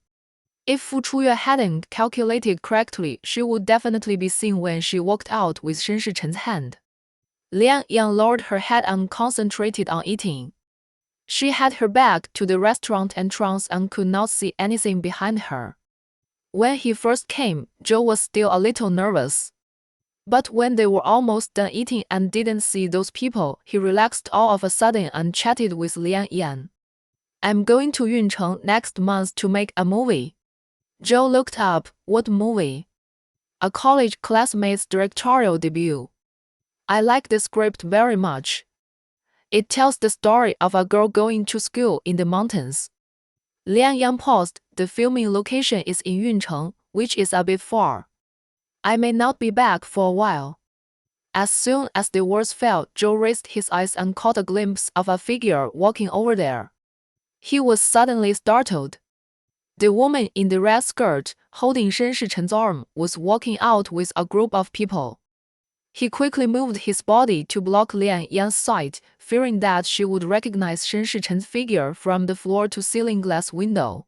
If Fu Chuyue hadn't calculated correctly, she would definitely be seen when she walked out with Shen Shichen's hand. Lian Yang lowered her head and concentrated on eating. She had her back to the restaurant entrance and could not see anything behind her. When he first came, Joe was still a little nervous. But when they were almost done eating and didn't see those people, he relaxed all of a sudden and chatted with Lian Yan. I'm going to Yuncheng next month to make a movie. Joe looked up. What movie? A college classmate's directorial debut. I like the script very much. It tells the story of a girl going to school in the mountains. Liang Yang paused. The filming location is in Yuncheng, which is a bit far. I may not be back for a while. As soon as the words fell, Joe raised his eyes and caught a glimpse of a figure walking over there. He was suddenly startled. The woman in the red skirt, holding Shen Shichen's arm, was walking out with a group of people. He quickly moved his body to block Liang Yang's sight, fearing that she would recognize Shen Shichen's figure from the floor-to-ceiling glass window.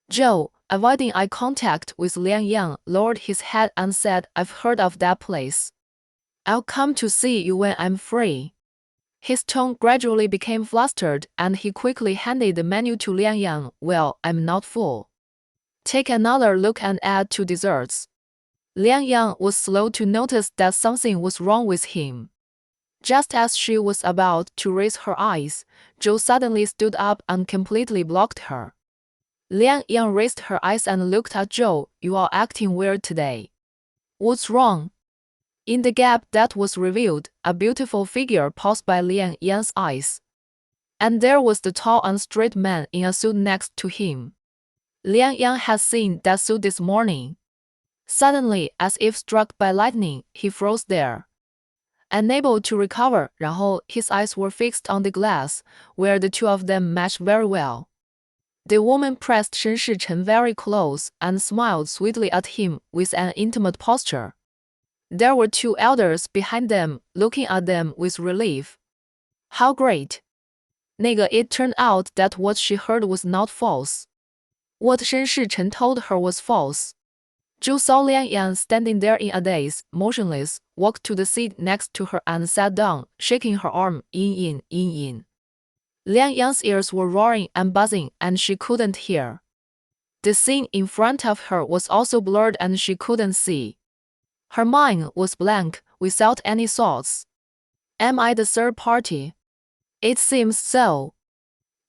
Joe, avoiding eye contact with Liang Yang, lowered his head and said, "I've heard of that place. I'll come to see you when I'm free." His tone gradually became flustered, and he quickly handed the menu to Liang Yang. "Well, I'm not full. Take another look and add 2 desserts." Liang Yang was slow to notice that something was wrong with him. Just as she was about to raise her eyes, Joe suddenly stood up and completely blocked her. Liang Yang raised her eyes and looked at Joe. "You are acting weird today. What's wrong?" In the gap that was revealed, a beautiful figure paused by Liang Yang's eyes. And there was the tall and straight man in a suit next to him. Liang Yang had seen that suit this morning. Suddenly, as if struck by lightning, he froze there. Unable to recover, 然后 his eyes were fixed on the glass, where the two of them matched very well. The woman pressed Shen Shichen very close and smiled sweetly at him with an intimate posture. There were 2 elders behind them, looking at them with relief. How great! It turned out that what she heard was not false. What Shen Shichen told her was false. Zhou saw Liang Yang standing there in a daze, motionless, walked to the seat next to her and sat down, shaking her arm. Yin yin. Liang Yang's ears were roaring and buzzing, and she couldn't hear. The scene in front of her was also blurred and she couldn't see. Her mind was blank, without any thoughts. Am I the third party? It seems so.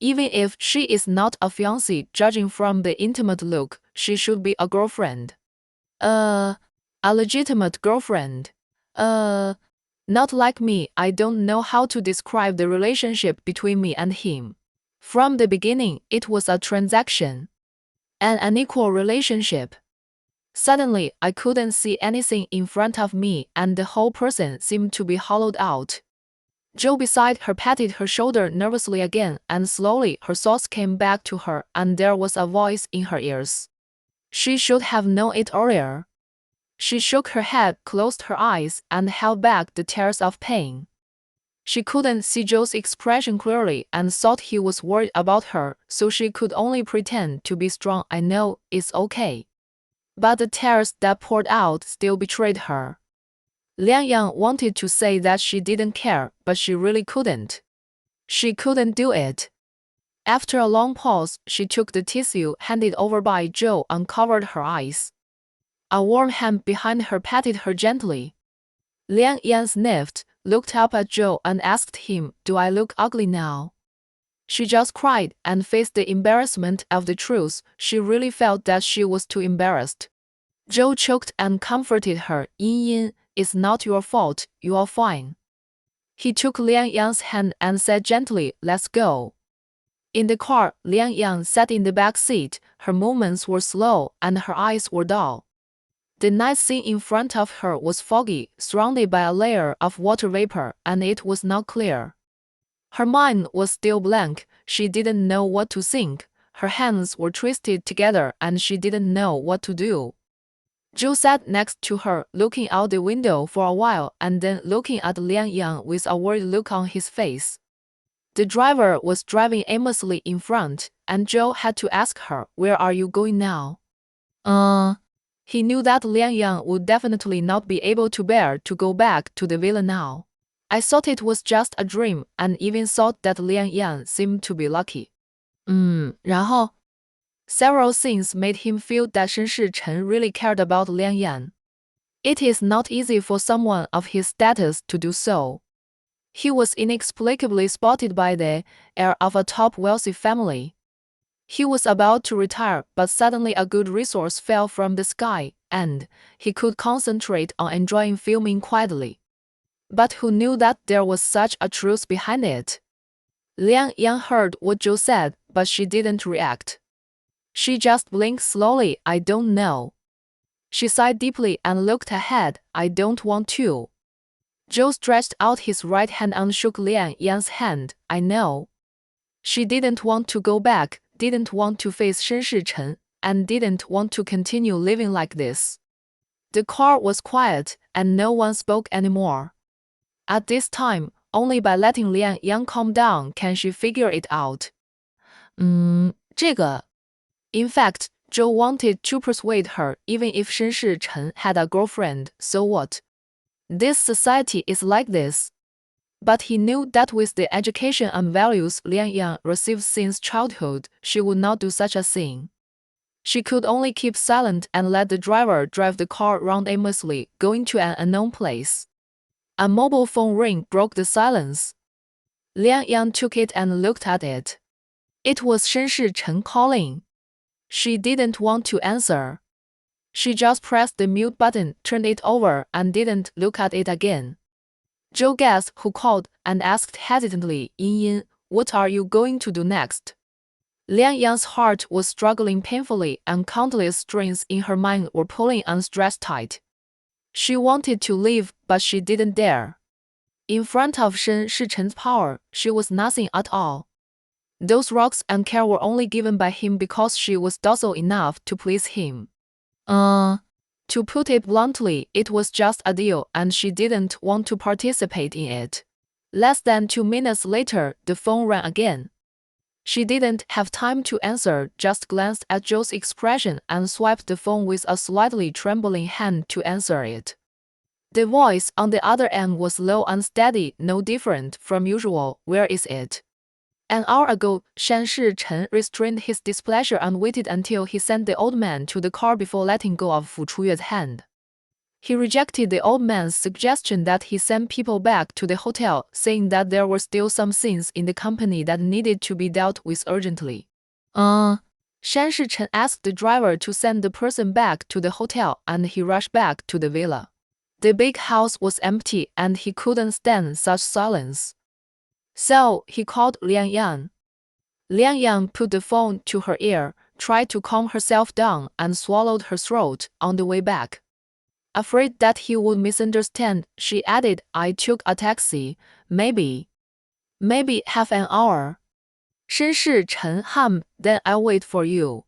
Even if she is not a fiancée, judging from the intimate look, she should be a girlfriend. A legitimate girlfriend. Not like me. I don't know how to describe the relationship between me and him. From the beginning, it was a transaction. An unequal relationship. Suddenly, I couldn't see anything in front of me, and the whole person seemed to be hollowed out. Joe beside her patted her shoulder nervously again, and slowly her thoughts came back to her, and there was a voice in her ears. She should have known it earlier. She shook her head, closed her eyes, and held back the tears of pain. She couldn't see Joe's expression clearly and thought he was worried about her, so she could only pretend to be strong. "I know, it's okay." But the tears that poured out still betrayed her. Liang Yang wanted to say that she didn't care, but she really couldn't. She couldn't do it. After a long pause, she took the tissue handed over by Joe and covered her eyes. A warm hand behind her patted her gently. Liang Yan sniffed, looked up at Joe and asked him, "Do I look ugly now?" She just cried and faced the embarrassment of the truth. She really felt that she was too embarrassed. Joe choked and comforted her. "Yin Yin, it's not your fault, you are fine." He took Liang Yang's hand and said gently, "Let's go." In the car, Liang Yang sat in the back seat. Her movements were slow and her eyes were dull. The night scene in front of her was foggy, surrounded by a layer of water vapor, and it was not clear. Her mind was still blank. She didn't know what to think. Her hands were twisted together and she didn't know what to do. Joe sat next to her, looking out the window for a while and then looking at Liang Yang with a worried look on his face. The driver was driving aimlessly in front, and Joe had to ask her, "Where are you going now?" He knew that Liang Yang would definitely not be able to bear to go back to the villa now. "I thought it was just a dream," and even thought that Liang Yang seemed to be lucky. 然后 Several things made him feel that Shen Shichen really cared about Liang Yan. It is not easy for someone of his status to do so. He was inexplicably spotted by the heir of a top wealthy family. He was about to retire, but suddenly a good resource fell from the sky, and he could concentrate on enjoying filming quietly. But who knew that there was such a truth behind it? Liang Yang heard what Zhou said, but she didn't react. She just blinked slowly. I don't know. She sighed deeply and looked ahead. I don't want to. Zhou stretched out his right hand and shook Liang Yang's hand. I know. She didn't want to go back, didn't want to face Shen Shichen, and didn't want to continue living like this. The car was quiet, and no one spoke anymore. At this time, only by letting Liang Yang calm down can she figure it out. 这个. In fact, Zhou wanted to persuade her even if Shen Shichen had a girlfriend, so what? This society is like this. But he knew that with the education and values Liang Yang received since childhood, she would not do such a thing. She could only keep silent and let the driver drive the car around aimlessly, going to an unknown place. A mobile phone ring broke the silence. Liang Yang took it and looked at it. It was Shen Shichen calling. She didn't want to answer. She just pressed the mute button, turned it over, and didn't look at it again. Zhou guessed who called and asked hesitantly, Yin Yin, what are you going to do next? Liang Yang's heart was struggling painfully and countless strings in her mind were pulling and stretched tight. She wanted to leave, but she didn't dare. In front of Shen Shichen's power, she was nothing at all. Those rocks and care were only given by him because she was docile enough to please him. To put it bluntly, it was just a deal and she didn't want to participate in it. Less than 2 minutes later, the phone rang again. She didn't have time to answer, just glanced at Zhou's expression and swiped the phone with a slightly trembling hand to answer it. The voice on the other end was low and steady, no different from usual. Where is it? An hour ago, Shen Shichen restrained his displeasure and waited until he sent the old man to the car before letting go of Fu Chuyue's hand. He rejected the old man's suggestion that he send people back to the hotel, saying that there were still some things in the company that needed to be dealt with urgently. Shen Shichen asked the driver to send the person back to the hotel, and he rushed back to the villa. The big house was empty and he couldn't stand such silence. So, he called Liang Yang. Liang Yang put the phone to her ear, tried to calm herself down, and swallowed her throat on the way back. Afraid that he would misunderstand, she added, I took a taxi, maybe half an hour. Shen Shichen, then I'll wait for you.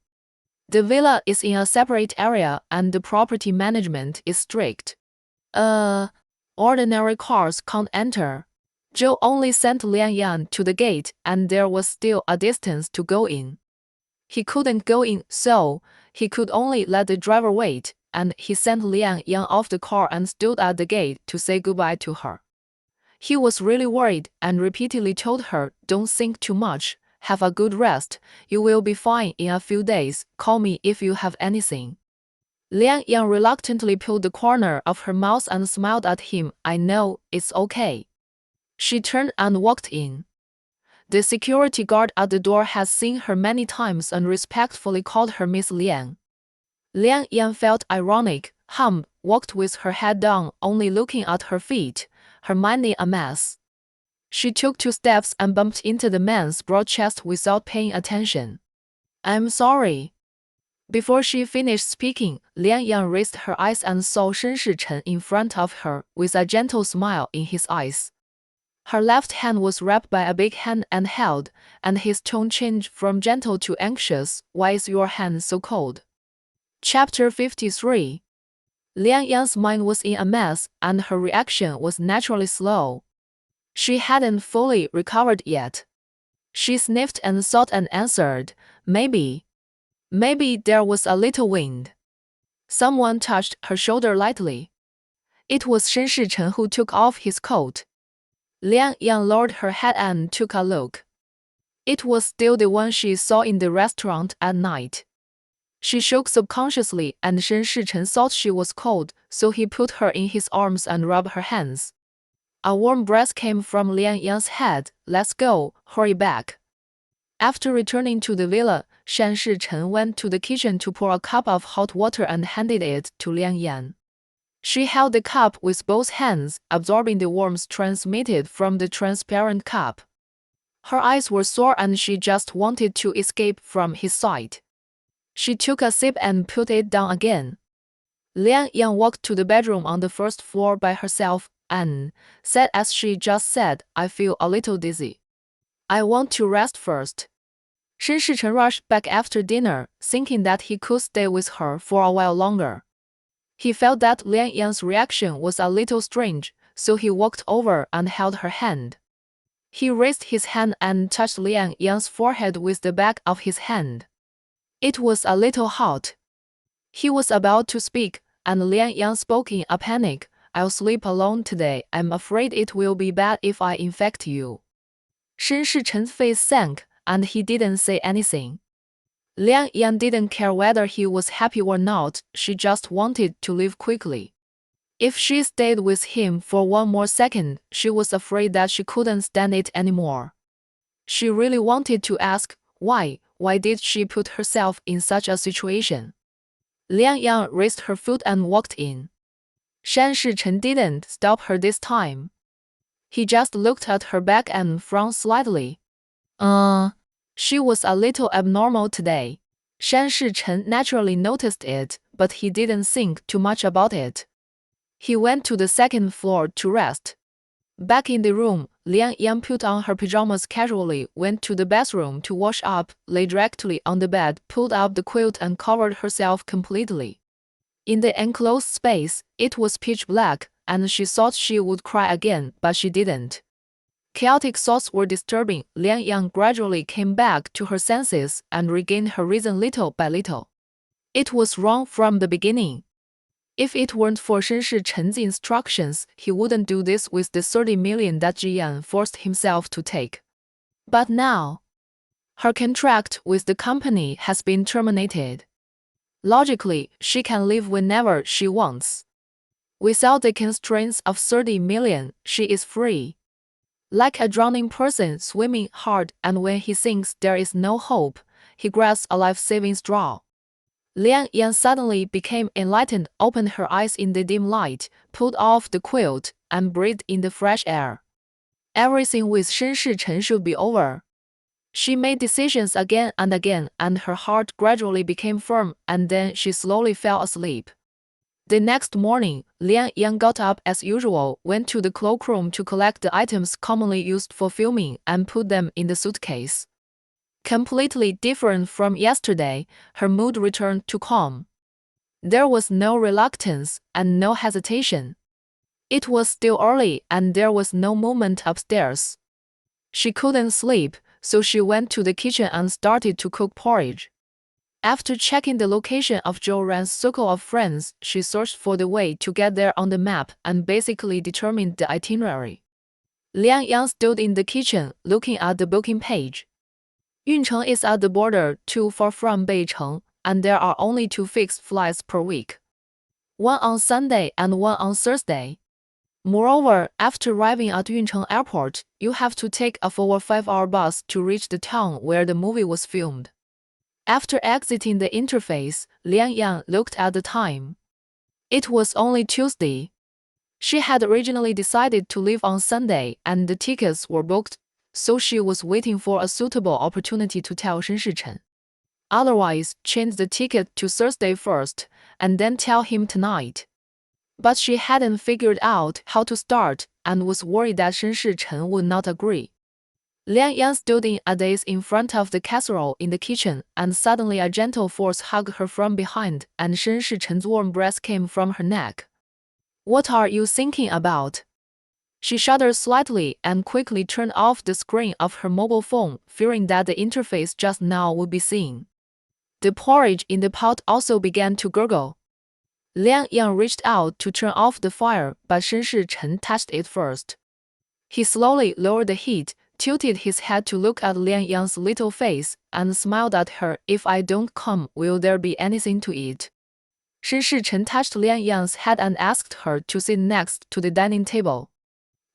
The villa is in a separate area and the property management is strict. Ordinary cars can't enter. Zhou only sent Liang Yang to the gate, and there was still a distance to go in. He couldn't go in, so he could only let the driver wait, and he sent Liang Yang off the car and stood at the gate to say goodbye to her. He was really worried and repeatedly told her, don't think too much, have a good rest, you will be fine in a few days, call me if you have anything. Liang Yang reluctantly pulled the corner of her mouth and smiled at him. I know, it's okay. She turned and walked in. The security guard at the door had seen her many times and respectfully called her Miss Liang. Liang Yang felt ironic, walked with her head down, only looking at her feet, her mind in a mess. She took 2 steps and bumped into the man's broad chest without paying attention. I'm sorry. Before she finished speaking, Liang Yang raised her eyes and saw Shen Shichen in front of her, with a gentle smile in his eyes. Her left hand was wrapped by a big hand and held, and his tone changed from gentle to anxious. Why is your hand so cold? Chapter 53. Liang Yang's mind was in a mess, and her reaction was naturally slow. She hadn't fully recovered yet. She sniffed and thought and answered, maybe there was a little wind. Someone touched her shoulder lightly. It was Shen Shichen who took off his coat. Liang Yang lowered her head and took a look. It was still the one she saw in the restaurant at night. She shook subconsciously and Shen Shichen thought she was cold, so he put her in his arms and rubbed her hands. A warm breath came from Liang Yang's head. Let's go, hurry back. After returning to the villa, Shen Shichen went to the kitchen to pour a cup of hot water and handed it to Liang Yang. She held the cup with both hands, absorbing the warmth transmitted from the transparent cup. Her eyes were sore and she just wanted to escape from his sight. She took a sip and put it down again. Liang Yang walked to the bedroom on the first floor by herself and said as she just said, I feel a little dizzy. I want to rest first. Shen Shichen rushed back after dinner, thinking that he could stay with her for a while longer. He felt that Liang Yang's reaction was a little strange, so he walked over and held her hand. He raised his hand and touched Liang Yang's forehead with the back of his hand. It was a little hot. He was about to speak, and Liang Yang spoke in a panic. I'll sleep alone today. I'm afraid it will be bad if I infect you. Shen Shichen's face sank, and he didn't say anything. Liang Yang didn't care whether he was happy or not, she just wanted to leave quickly. If she stayed with him for one more second, she was afraid that she couldn't stand it anymore. She really wanted to ask, why did she put herself in such a situation? Liang Yang raised her foot and walked in. Shan Shichen didn't stop her this time. He just looked at her back and frowned slightly. She was a little abnormal today. Shan Shichen naturally noticed it, but he didn't think too much about it. He went to the second floor to rest. Back in the room, Liang Yang put on her pajamas casually, went to the bathroom to wash up, lay directly on the bed, pulled up the quilt and covered herself completely. In the enclosed space, it was pitch black, and she thought she would cry again, but she didn't. Chaotic thoughts were disturbing. Liang Yang gradually came back to her senses and regained her reason little by little. It was wrong from the beginning. If it weren't for Shen Shichen's instructions, he wouldn't do this with the 30 million that Ji Yan forced himself to take. But now, her contract with the company has been terminated. Logically, she can leave whenever she wants. Without the constraints of 30 million, she is free. Like a drowning person swimming hard, and when he thinks there is no hope, he grasps a life-saving straw. Liang Yang suddenly became enlightened, opened her eyes in the dim light, pulled off the quilt, and breathed in the fresh air. Everything with Shen Shichen should be over. She made decisions again, and her heart gradually became firm, and then she slowly fell asleep. The next morning, Liang Yang got up as usual, went to the cloakroom to collect the items commonly used for filming, and put them in the suitcase. Completely different from yesterday, her mood returned to calm. There was no reluctance and no hesitation. It was still early and there was no movement upstairs. She couldn't sleep, so she went to the kitchen and started to cook porridge. After checking the location of Zhou Ran's circle of friends, she searched for the way to get there on the map and basically determined the itinerary. Liang Yang stood in the kitchen, looking at the booking page. Yuncheng is at the border, too far from Beicheng, and there are only 2 fixed flights per week. One on Sunday and one on Thursday. Moreover, after arriving at Yuncheng Airport, you have to take a forward 5-hour bus to reach the town where the movie was filmed. After exiting the interface, Liang Yang looked at the time. It was only Tuesday. She had originally decided to leave on Sunday and the tickets were booked, so she was waiting for a suitable opportunity to tell Shen Shichen. Otherwise, change the ticket to Thursday first, and then tell him tonight. But she hadn't figured out how to start, and was worried that Shen Shichen would not agree. Liang Yang stood in a daze in front of the casserole in the kitchen, and suddenly a gentle force hugged her from behind, and Shen Shichen's warm breath came from her neck. What are you thinking about? She shuddered slightly and quickly turned off the screen of her mobile phone, fearing that the interface just now would be seen. The porridge in the pot also began to gurgle. Liang Yang reached out to turn off the fire, but Shen Shichen touched it first. He slowly lowered the heat, tilted his head to look at Liang Yang's little face, and smiled at her. If I don't come, will there be anything to eat? Shen Shichen touched Liang Yang's head and asked her to sit next to the dining table.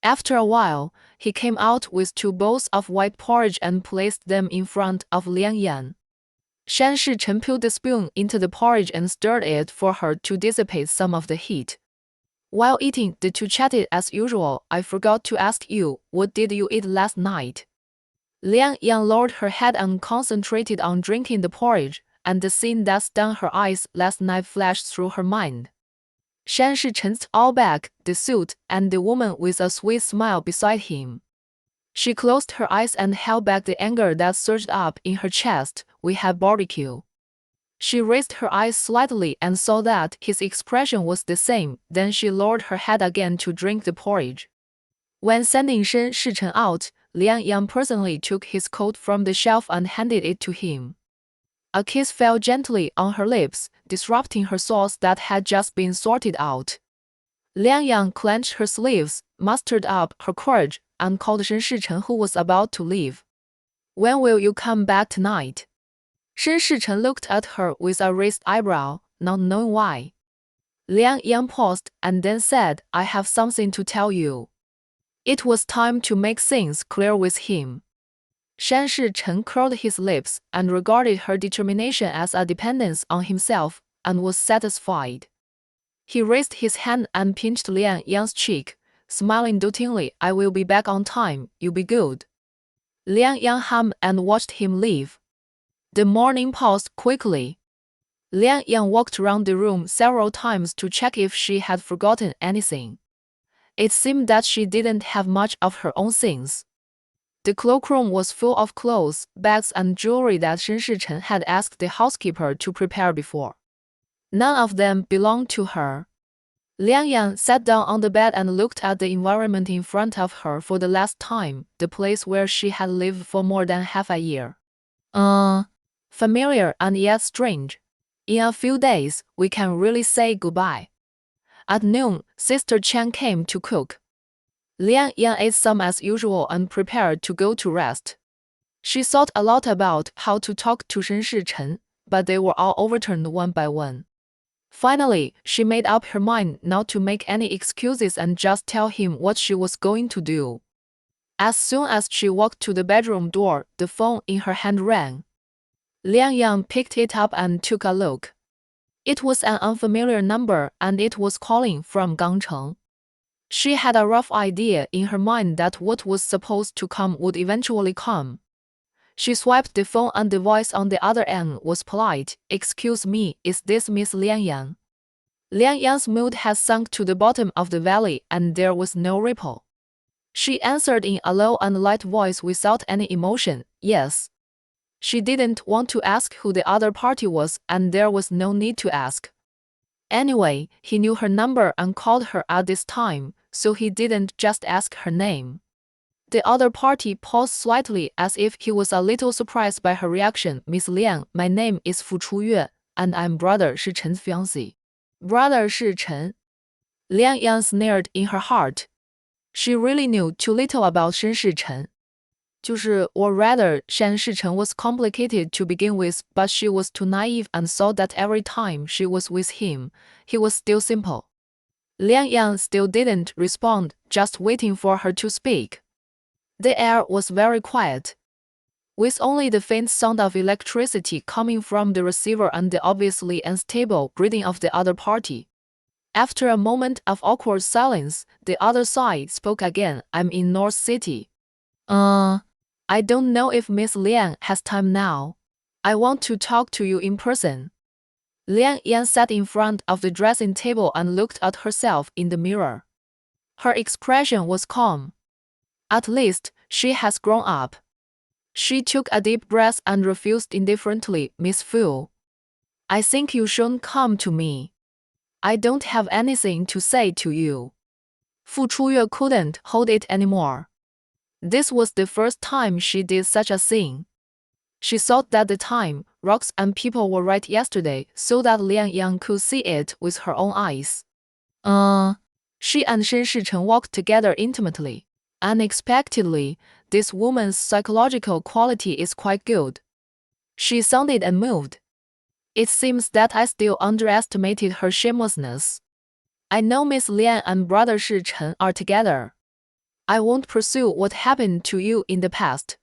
After a while, he came out with 2 bowls of white porridge and placed them in front of Liang Yang. Shan Shichen put the spoon into the porridge and stirred it for her to dissipate some of the heat. While eating, the 2 chatted as usual. I forgot to ask you, what did you eat last night? Liang Yang lowered her head and concentrated on drinking the porridge, and the scene that stung her eyes last night flashed through her mind. Shan Shichen's all back, the suit, and the woman with a sweet smile beside him. She closed her eyes and held back the anger that surged up in her chest. We had barbecue. She raised her eyes slightly and saw that his expression was the same, then she lowered her head again to drink the porridge. When sending Shen Shichen out, Liang Yang personally took his coat from the shelf and handed it to him. A kiss fell gently on her lips, disrupting her thoughts that had just been sorted out. Liang Yang clenched her sleeves, mustered up her courage, and called Shen Shichen, who was about to leave. When will you come back tonight? Shen Shichen looked at her with a raised eyebrow, not knowing why. Liang Yang paused and then said, I have something to tell you. It was time to make things clear with him. Shan Shichen curled his lips and regarded her determination as a dependence on himself, and was satisfied. He raised his hand and pinched Liang Yang's cheek, smiling dotingly. I will be back on time, you be good. Liang Yang hummed and watched him leave. The morning passed quickly. Liang Yang walked around the room several times to check if she had forgotten anything. It seemed that she didn't have much of her own things. The cloakroom was full of clothes, bags, and jewelry that Shen Shichen had asked the housekeeper to prepare before. None of them belonged to her. Liang Yang sat down on the bed and looked at the environment in front of her for the last time, the place where she had lived for more than half a year. Familiar and yet strange. In a few days, we can really say goodbye. At noon, Sister Chen came to cook. Liang Yang ate some as usual and prepared to go to rest. She thought a lot about how to talk to Shen Shichen, but they were all overturned one by one. Finally, she made up her mind not to make any excuses and just tell him what she was going to do. As soon as she walked to the bedroom door, the phone in her hand rang. Liang Yang picked it up and took a look. It was an unfamiliar number, and it was calling from Gangcheng. She had a rough idea in her mind that what was supposed to come would eventually come. She swiped the phone and the voice on the other end was polite. Excuse me, is this Miss Liang Yang? Liang Yang's mood had sunk to the bottom of the valley and there was no ripple. She answered in a low and light voice without any emotion, yes. She didn't want to ask who the other party was, and there was no need to ask. Anyway, he knew her number and called her at this time, so he didn't just ask her name. The other party paused slightly as if he was a little surprised by her reaction. Miss Liang, my name is Fu Chuyue, and I'm Brother Shichen's fiancé. Brother Shichen. Liang Yang sneered in her heart. She really knew too little about Shen Shichen. Or rather, Shen Shichen was complicated to begin with, but she was too naive and thought that every time she was with him, he was still simple. Liang Yang still didn't respond, just waiting for her to speak. The air was very quiet, with only the faint sound of electricity coming from the receiver and the obviously unstable breathing of the other party. After a moment of awkward silence, the other side spoke again. I'm in North City. I don't know if Miss Liang has time now. I want to talk to you in person. Liang Yan sat in front of the dressing table and looked at herself in the mirror. Her expression was calm. At least, she has grown up. She took a deep breath and refused indifferently. Miss Fu, I think you shouldn't come to me. I don't have anything to say to you. Fu Chuyue couldn't hold it anymore. This was the first time she did such a thing. She thought that the time, rocks and people were right yesterday so that Liang Yang could see it with her own eyes. She and Shen Shichen walked together intimately. Unexpectedly, this woman's psychological quality is quite good. She sounded unmoved. It seems that I still underestimated her shamelessness. I know Miss Liang and Brother Shichen are together. I won't pursue what happened to you in the past.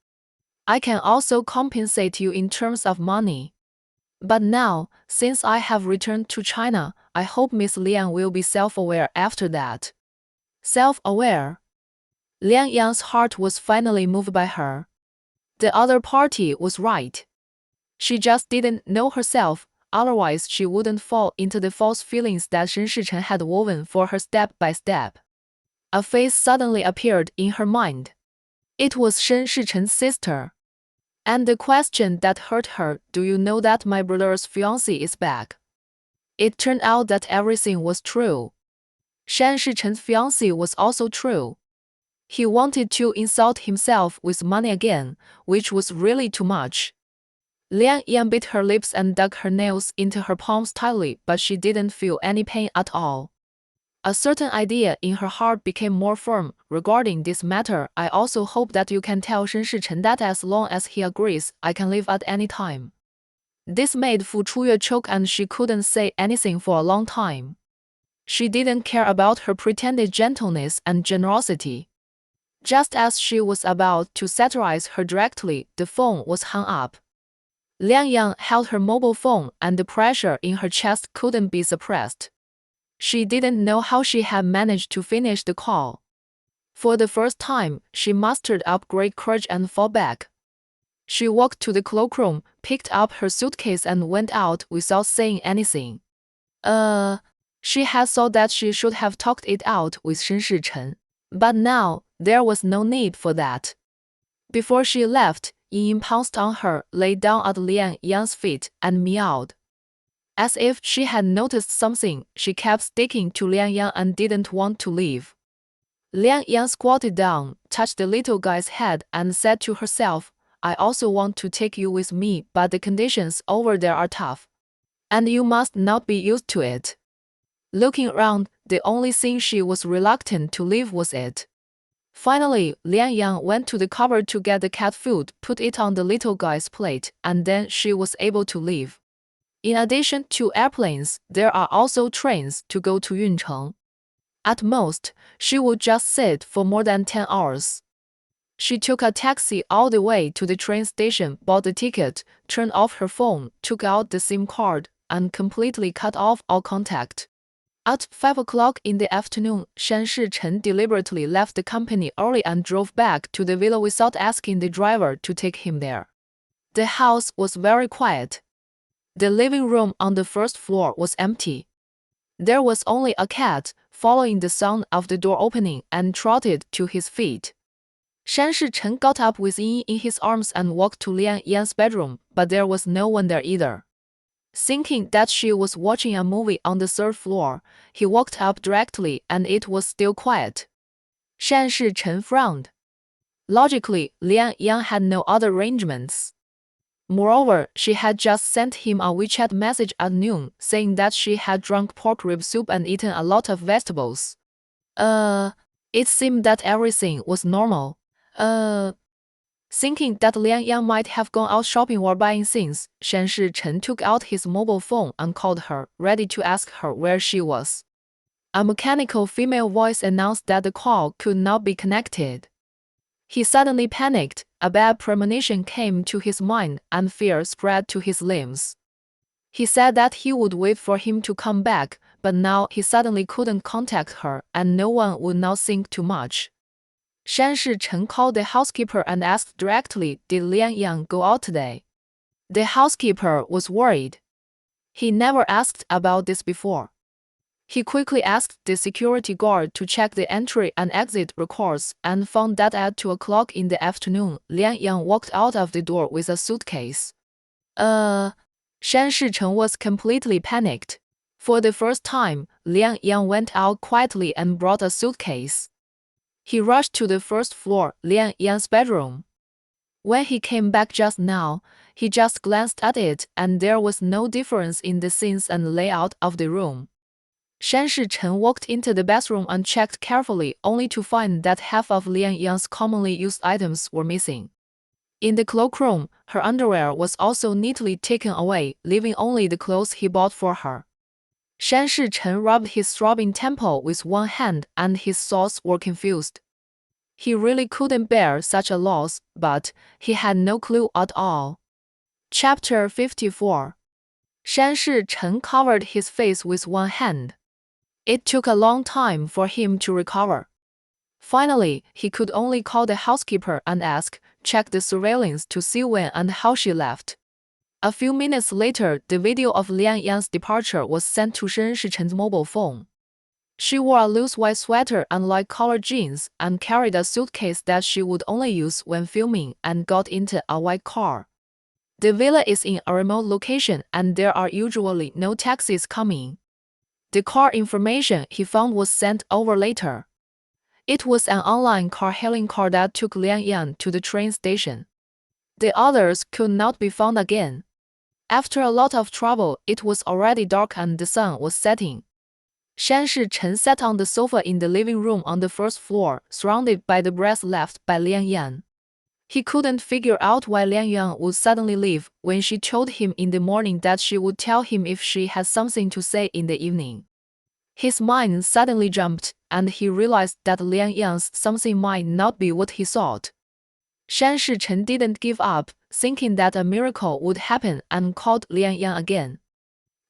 I can also compensate you in terms of money. But now, since I have returned to China, I hope Miss Liang will be self-aware after that. Self-aware? Liang Yang's heart was finally moved by her. The other party was right. She just didn't know herself, otherwise she wouldn't fall into the false feelings that Shen Shichen had woven for her step by step. A face suddenly appeared in her mind. It was Shen Shichen's sister. And the question that hurt her, do you know that my brother's fiancée is back? It turned out that everything was true. Shen Shichen's fiancée was also true. He wanted to insult himself with money again, which was really too much. Liang Yan bit her lips and dug her nails into her palms tightly, but she didn't feel any pain at all. A certain idea in her heart became more firm regarding this matter. I also hope that you can tell Shen Shichen that as long as he agrees, I can leave at any time. This made Fu Chuyue choke and she couldn't say anything for a long time. She didn't care about her pretended gentleness and generosity. Just as she was about to satirize her directly, the phone was hung up. Liang Yang held her mobile phone and the pressure in her chest couldn't be suppressed. She didn't know how she had managed to finish the call. For the first time, she mustered up great courage and fought back. She walked to the cloakroom, picked up her suitcase and went out without saying anything. She had thought that she should have talked it out with Shen Shichen. But now, there was no need for that. Before she left, Yin pounced on her, lay down at Liang Yang's feet, and meowed. As if she had noticed something, she kept sticking to Liang Yang and didn't want to leave. Liang Yang squatted down, touched the little guy's head, and said to herself, I also want to take you with me, but the conditions over there are tough. And you must not be used to it. Looking around, the only thing she was reluctant to leave was it. Finally, Liang Yang went to the cupboard to get the cat food, put it on the little guy's plate, and then she was able to leave. In addition to airplanes, there are also trains to go to Yuncheng. At most, she would just sit for more than 10 hours. She took a taxi all the way to the train station, bought the ticket, turned off her phone, took out the SIM card, and completely cut off all contact. At 5 o'clock in the afternoon, Shen Shichen deliberately left the company early and drove back to the villa without asking the driver to take him there. The house was very quiet. The living room on the first floor was empty. There was only a cat, following the sound of the door opening, and trotted to his feet. Shen Shichen got up with Yin in his arms and walked to Liang Yan's bedroom, but there was no one there either. Thinking that she was watching a movie on the third floor, he walked up directly and it was still quiet. Shen Shichen frowned. Logically, Liang Yang had no other arrangements. Moreover, she had just sent him a WeChat message at noon, saying that she had drunk pork rib soup and eaten a lot of vegetables. It seemed that everything was normal. Thinking that Liang Yang might have gone out shopping or buying things, Shen Shichen took out his mobile phone and called her, ready to ask her where she was. A mechanical female voice announced that the call could not be connected. He suddenly panicked, a bad premonition came to his mind and fear spread to his limbs. He said that he would wait for him to come back, but now he suddenly couldn't contact her and no one would now think too much. Shen Shichen called the housekeeper and asked directly, did Liang Yang go out today? The housekeeper was worried. He never asked about this before. He quickly asked the security guard to check the entry and exit records and found that at 2 o'clock in the afternoon, Liang Yang walked out of the door with a suitcase. Shen Shichen was completely panicked. For the first time, Liang Yang went out quietly and brought a suitcase. He rushed to the first floor, Liang Yan's bedroom. When he came back just now, he just glanced at it and there was no difference in the scenes and layout of the room. Shen Shichen walked into the bathroom and checked carefully, only to find that half of Liang Yang's commonly used items were missing. In the cloakroom, her underwear was also neatly taken away, leaving only the clothes he bought for her. Shen Shichen rubbed his throbbing temple with one hand and his thoughts were confused. He really couldn't bear such a loss, but he had no clue at all. Chapter 54. Shen Shichen covered his face with one hand. It took a long time for him to recover. Finally, he could only call the housekeeper and check the surveillance to see when and how she left. A few minutes later, the video of Lian Yan's departure was sent to Shen Shichen's mobile phone. She wore a loose white sweater and light-colored jeans and carried a suitcase that she would only use when filming and got into a white car. The villa is in a remote location and there are usually no taxis coming. The car information he found was sent over later. It was an online car-hailing car that took Lian Yan to the train station. The others could not be found again. After a lot of trouble, it was already dark and the sun was setting. Shan Shichen sat on the sofa in the living room on the first floor, surrounded by the breath left by Lian Yan. He couldn't figure out why Lian Yan would suddenly leave when she told him in the morning that she would tell him if she had something to say in the evening. His mind suddenly jumped, and he realized that Lian Yan's something might not be what he thought. Shan Shichen didn't give up, thinking that a miracle would happen, and called Lian Yan again.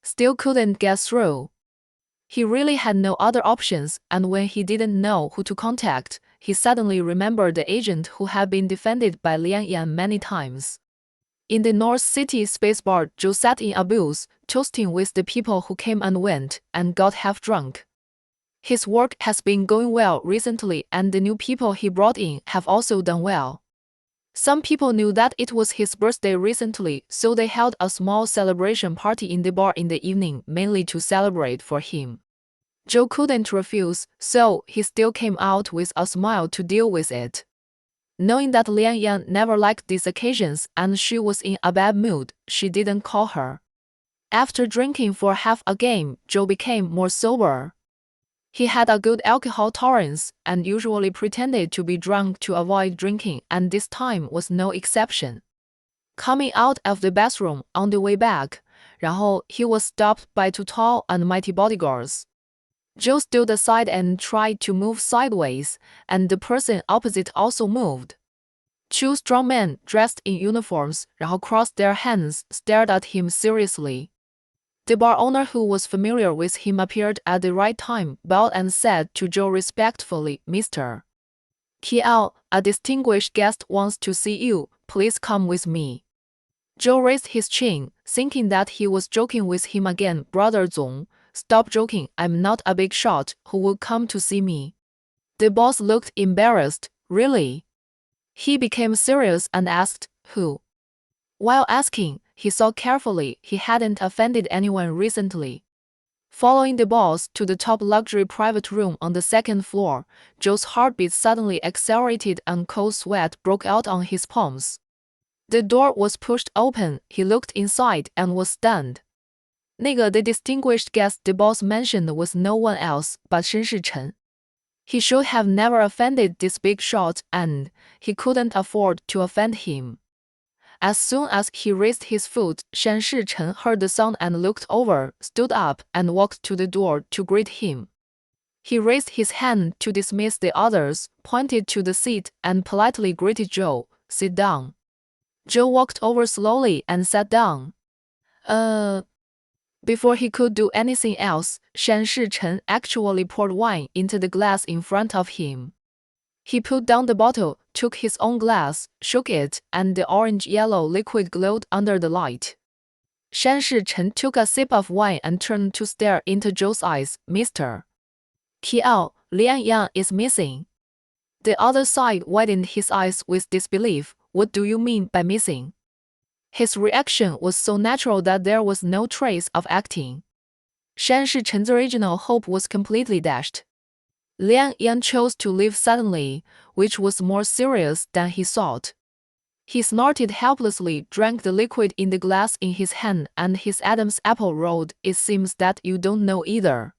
Still couldn't get through. He really had no other options, and when he didn't know who to contact, he suddenly remembered the agent who had been defended by Lian Yan many times. In the North City space bar, Zhou sat in a booth, toasting with the people who came and went, and got half drunk. His work has been going well recently, and the new people he brought in have also done well. Some people knew that it was his birthday recently, so they held a small celebration party in the bar in the evening, mainly to celebrate for him. Zhou couldn't refuse, so he still came out with a smile to deal with it. Knowing that Lian Yan never liked these occasions and she was in a bad mood, she didn't call her. After drinking for half a game, Zhou became more sober. He had a good alcohol tolerance and usually pretended to be drunk to avoid drinking, and this time was no exception. Coming out of the bathroom on the way back, 然后 he was stopped by two tall and mighty bodyguards. Zhou stood aside and tried to move sideways, and the person opposite also moved. Two strong men dressed in uniforms, 然后 crossed their hands, stared at him seriously. The bar owner, who was familiar with him, appeared at the right time, bowed and said to Zhou respectfully, "Mr. Kiao, a distinguished guest wants to see you, please come with me." Zhou raised his chin, thinking that he was joking with him again. "Brother Zong, stop joking, I'm not a big shot who would come to see me." The boss looked embarrassed. "Really?" He became serious and asked, "Who?" While asking, he saw carefully he hadn't offended anyone recently. Following the boss to the top luxury private room on the second floor, Zhou's heartbeat suddenly accelerated and cold sweat broke out on his palms. The door was pushed open, he looked inside and was stunned. The distinguished guest the boss mentioned was no one else but Shen Shichen. He should have never offended this big shot, and he couldn't afford to offend him. As soon as he raised his foot, Shan Shichen heard the sound and looked over, stood up, and walked to the door to greet him. He raised his hand to dismiss the others, pointed to the seat, and politely greeted Zhou, "Sit down." Zhou walked over slowly and sat down. Before he could do anything else, Shan Shichen actually poured wine into the glass in front of him. He put down the bottle, took his own glass, shook it, and the orange-yellow liquid glowed under the light. Shan Shichen took a sip of wine and turned to stare into Zhou's eyes. "Mr. Kiao, Lian Yan is missing." The other side widened his eyes with disbelief. "What do you mean by missing?" His reaction was so natural that there was no trace of acting. Shan Shichen's original hope was completely dashed. Lian Yan chose to leave suddenly, which was more serious than he thought. He snorted helplessly, drank the liquid in the glass in his hand, and his Adam's apple rolled. "It seems that you don't know either."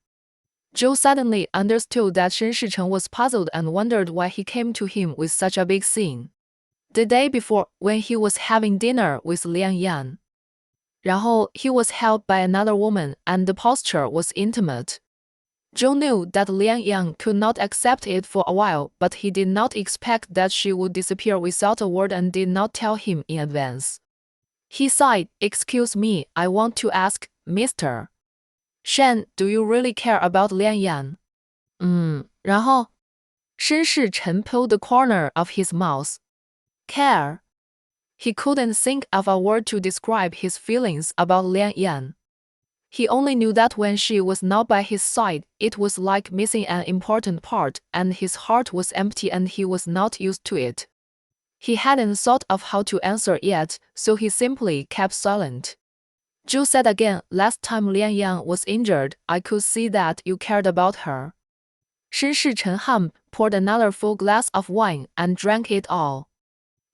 Zhou suddenly understood that Shen Shichen was puzzled and wondered why he came to him with such a big scene. The day before, when he was having dinner with Lian Yan, 然后 he was held by another woman, and the posture was intimate. Zhou knew that Lian Yan could not accept it for a while, but he did not expect that she would disappear without a word and did not tell him in advance. He sighed. "Excuse me, I want to ask, Mr. Shen, do you really care about Lian Yan?" 然后 Shen Shichen pulled the corner of his mouth. Care. He couldn't think of a word to describe his feelings about Lian Yan. He only knew that when she was not by his side, it was like missing an important part, and his heart was empty and he was not used to it. He hadn't thought of how to answer yet, so he simply kept silent. Zhou said again, last time Lian Yan was injured, I could see that you cared about her. Shen Shichen poured another full glass of wine and drank it all.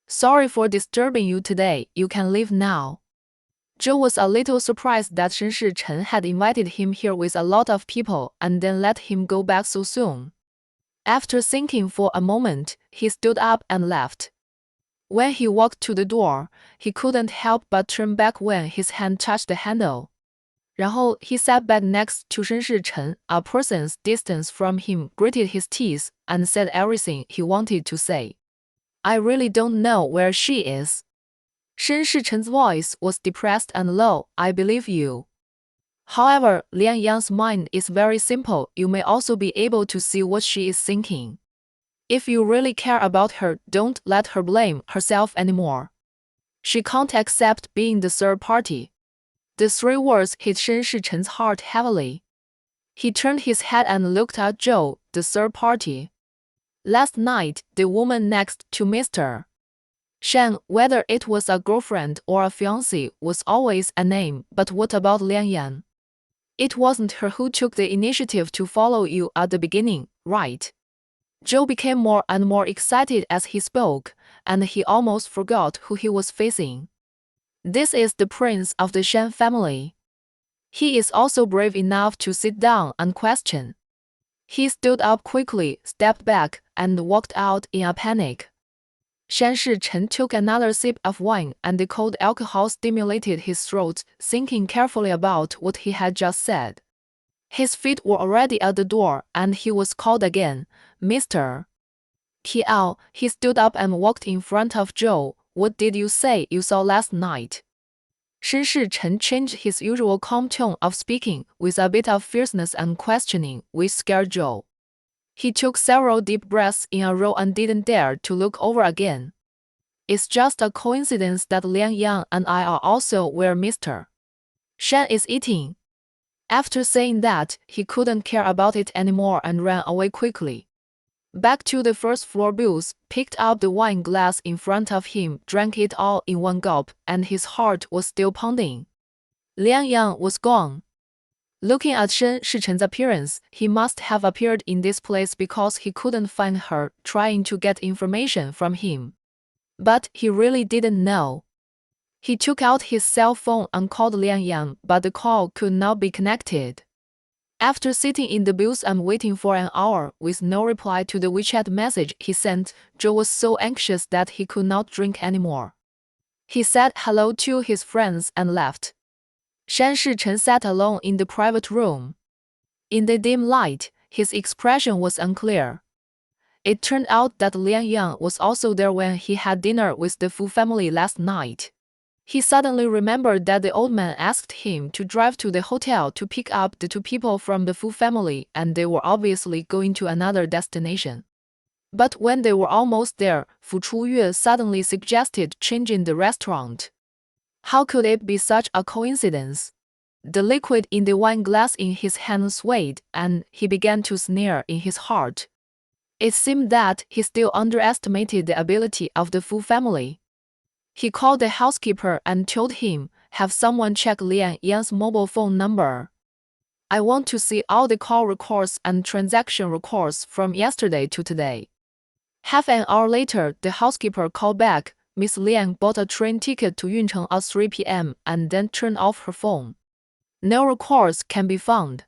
Sorry for disturbing you today, you can leave now. Zhou was a little surprised that Shen Shichen had invited him here with a lot of people and then let him go back so soon. After thinking for a moment, he stood up and left. When he walked to the door, he couldn't help but turn back when his hand touched the handle. 然后 he sat back next to Shen Shichen, a person's distance from him, gritted his teeth, and said everything he wanted to say. I really don't know where she is. Shen Shichen's voice was depressed and low. I believe you. However, Lian Yan's mind is very simple. You may also be able to see what she is thinking. If you really care about her, don't let her blame herself anymore. She can't accept being the third party. The three words hit Shen Shichen's heart heavily. He turned his head and looked at Zhou, the third party. Last night, the woman next to Mr. Shen, whether it was a girlfriend or a fiancée, was always a name, but what about Lian Yan? It wasn't her who took the initiative to follow you at the beginning, right? Zhou became more and more excited as he spoke, and he almost forgot who he was facing. This is the prince of the Shen family. He is also brave enough to sit down and question. He stood up quickly, stepped back, and walked out in a panic. Shen Shichen took another sip of wine, and the cold alcohol stimulated his throat, thinking carefully about what he had just said. His feet were already at the door, and he was called again. Mr. Kiao. He stood up and walked in front of Zhou. What did you say you saw last night? Shen Shichen changed his usual calm tone of speaking, with a bit of fierceness and questioning, which scared Zhou. He took several deep breaths in a row and didn't dare to look over again. It's just a coincidence that Lian Yang and I are also where Mr. Shen is eating. After saying that, he couldn't care about it anymore and ran away quickly. Back to the first floor booth, picked up the wine glass in front of him, drank it all in one gulp, and his heart was still pounding. Lian Yang was gone. Looking at Shen Shichen's appearance, he must have appeared in this place because he couldn't find her, trying to get information from him. But he really didn't know. He took out his cell phone and called Lian Yang, but the call could not be connected. After sitting in the booth and waiting for an hour with no reply to the WeChat message he sent, Zhou was so anxious that he could not drink anymore. He said hello to his friends and left. Shen Shichen sat alone in the private room. In the dim light, his expression was unclear. It turned out that Lian Yang was also there when he had dinner with the Fu family last night. He suddenly remembered that the old man asked him to drive to the hotel to pick up the two people from the Fu family, and they were obviously going to another destination. But when they were almost there, Fu Chuyue suddenly suggested changing the restaurant. How could it be such a coincidence? The liquid in the wine glass in his hand swayed, and he began to sneer in his heart. It seemed that he still underestimated the ability of the Fu family. He called the housekeeper and told him, have someone check Lian Yan's mobile phone number. I want to see all the call records and transaction records from yesterday to today. Half an hour later, the housekeeper called back. Miss Lian bought a train ticket to Yuncheng at 3 p.m. and then turned off her phone. No records can be found.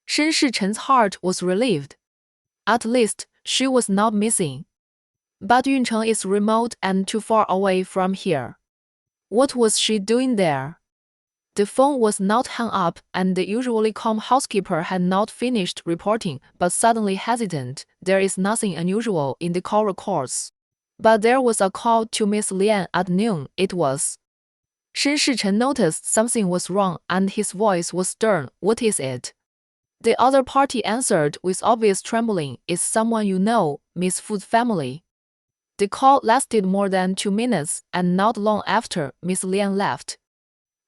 Shen Shichen's heart was relieved. At least, she was not missing. But Yuncheng is remote and too far away from here. What was she doing there? The phone was not hung up, and the usually calm housekeeper had not finished reporting, but suddenly hesitant. There is nothing unusual in the call records. But there was a call to Miss Lian at noon. It was. Shen Shichen noticed something was wrong, and his voice was stern. What is it? The other party answered with obvious trembling, "It's someone you know, Miss Fu's family." The call lasted more than 2 minutes, and not long after, Miss Lian left.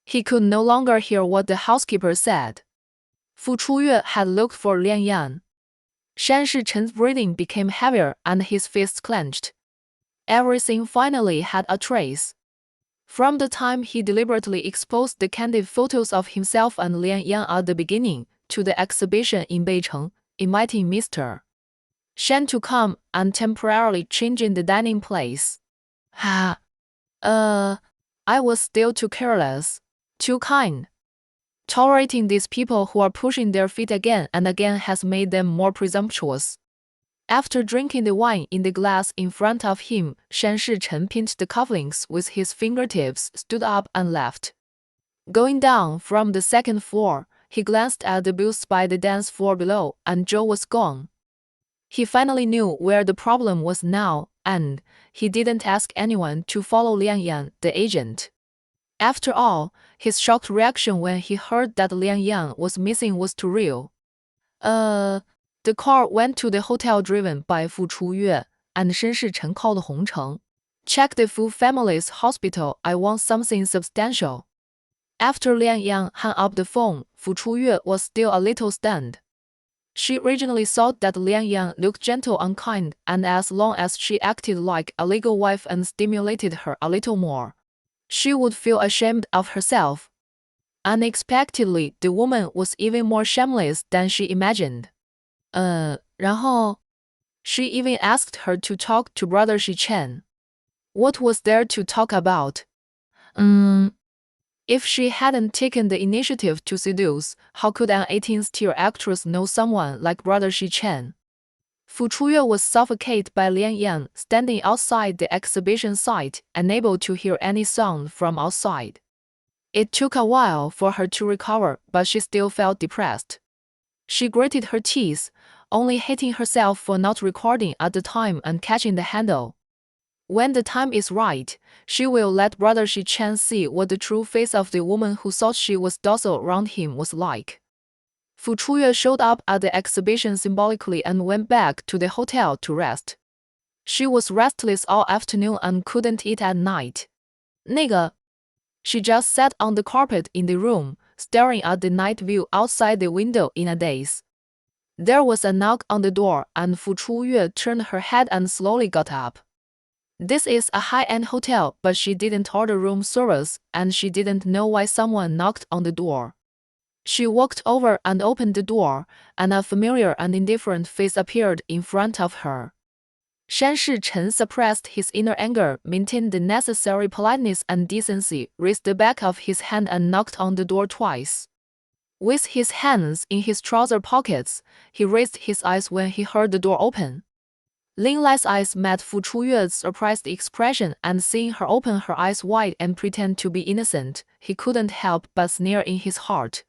He could no longer hear what the housekeeper said. Fu Chuyue had looked for Lian Yan. Shan Shichen's breathing became heavier and his fists clenched. Everything finally had a trace. From the time he deliberately exposed the candid photos of himself and Lian Yan at the beginning, to the exhibition in Beicheng, inviting Mr. Shan to come and temporarily changing the dining place. I was still too careless, too kind. Tolerating these people who are pushing their feet again and again has made them more presumptuous. After drinking the wine in the glass in front of him, Shan Shichen pinched the cufflinks with his fingertips, stood up and left. Going down from the second floor, he glanced at the booths by the dance floor below, and Zhou was gone. He finally knew where the problem was now, and he didn't ask anyone to follow Lian Yan, the agent. After all, his shocked reaction when he heard that Lian Yan was missing was too real. The car went to the hotel driven by Fu Chuyue, and Shen Shichen called Hongcheng. "Check the Fu family's hospital, I want something substantial." After Lian Yan hung up the phone, Fu Chuyue was still a little stunned. She originally thought that Lian Yan looked gentle and kind, and as long as she acted like a legal wife and stimulated her a little more, she would feel ashamed of herself. Unexpectedly, the woman was even more shameless than she imagined. 然后 She even asked her to talk to Brother Shichen. What was there to talk about? If she hadn't taken the initiative to seduce, how could an 18th-tier actress know someone like Brother Shichen? Fu Chuyue was suffocated by Lian Yan standing outside the exhibition site, unable to hear any sound from outside. It took a while for her to recover, but she still felt depressed. She gritted her teeth, only hating herself for not recording at the time and catching the handle. When the time is right, she will let Brother Shichen see what the true face of the woman who thought she was docile around him was like. Fu Chuyue showed up at the exhibition symbolically and went back to the hotel to rest. She was restless all afternoon and couldn't eat at night. 那个 She just sat on the carpet in the room, staring at the night view outside the window in a daze. There was a knock on the door, and Fu Chuyue turned her head and slowly got up. This is a high-end hotel, but she didn't order room service, and she didn't know why someone knocked on the door. She walked over and opened the door, and a familiar and indifferent face appeared in front of her. Shan Shichen suppressed his inner anger, maintained the necessary politeness and decency, raised the back of his hand and knocked on the door twice. With his hands in his trouser pockets, he raised his eyes when he heard the door open. Lin Lai's eyes met Fu Chuyue's surprised expression, and seeing her open her eyes wide and pretend to be innocent, he couldn't help but sneer in his heart.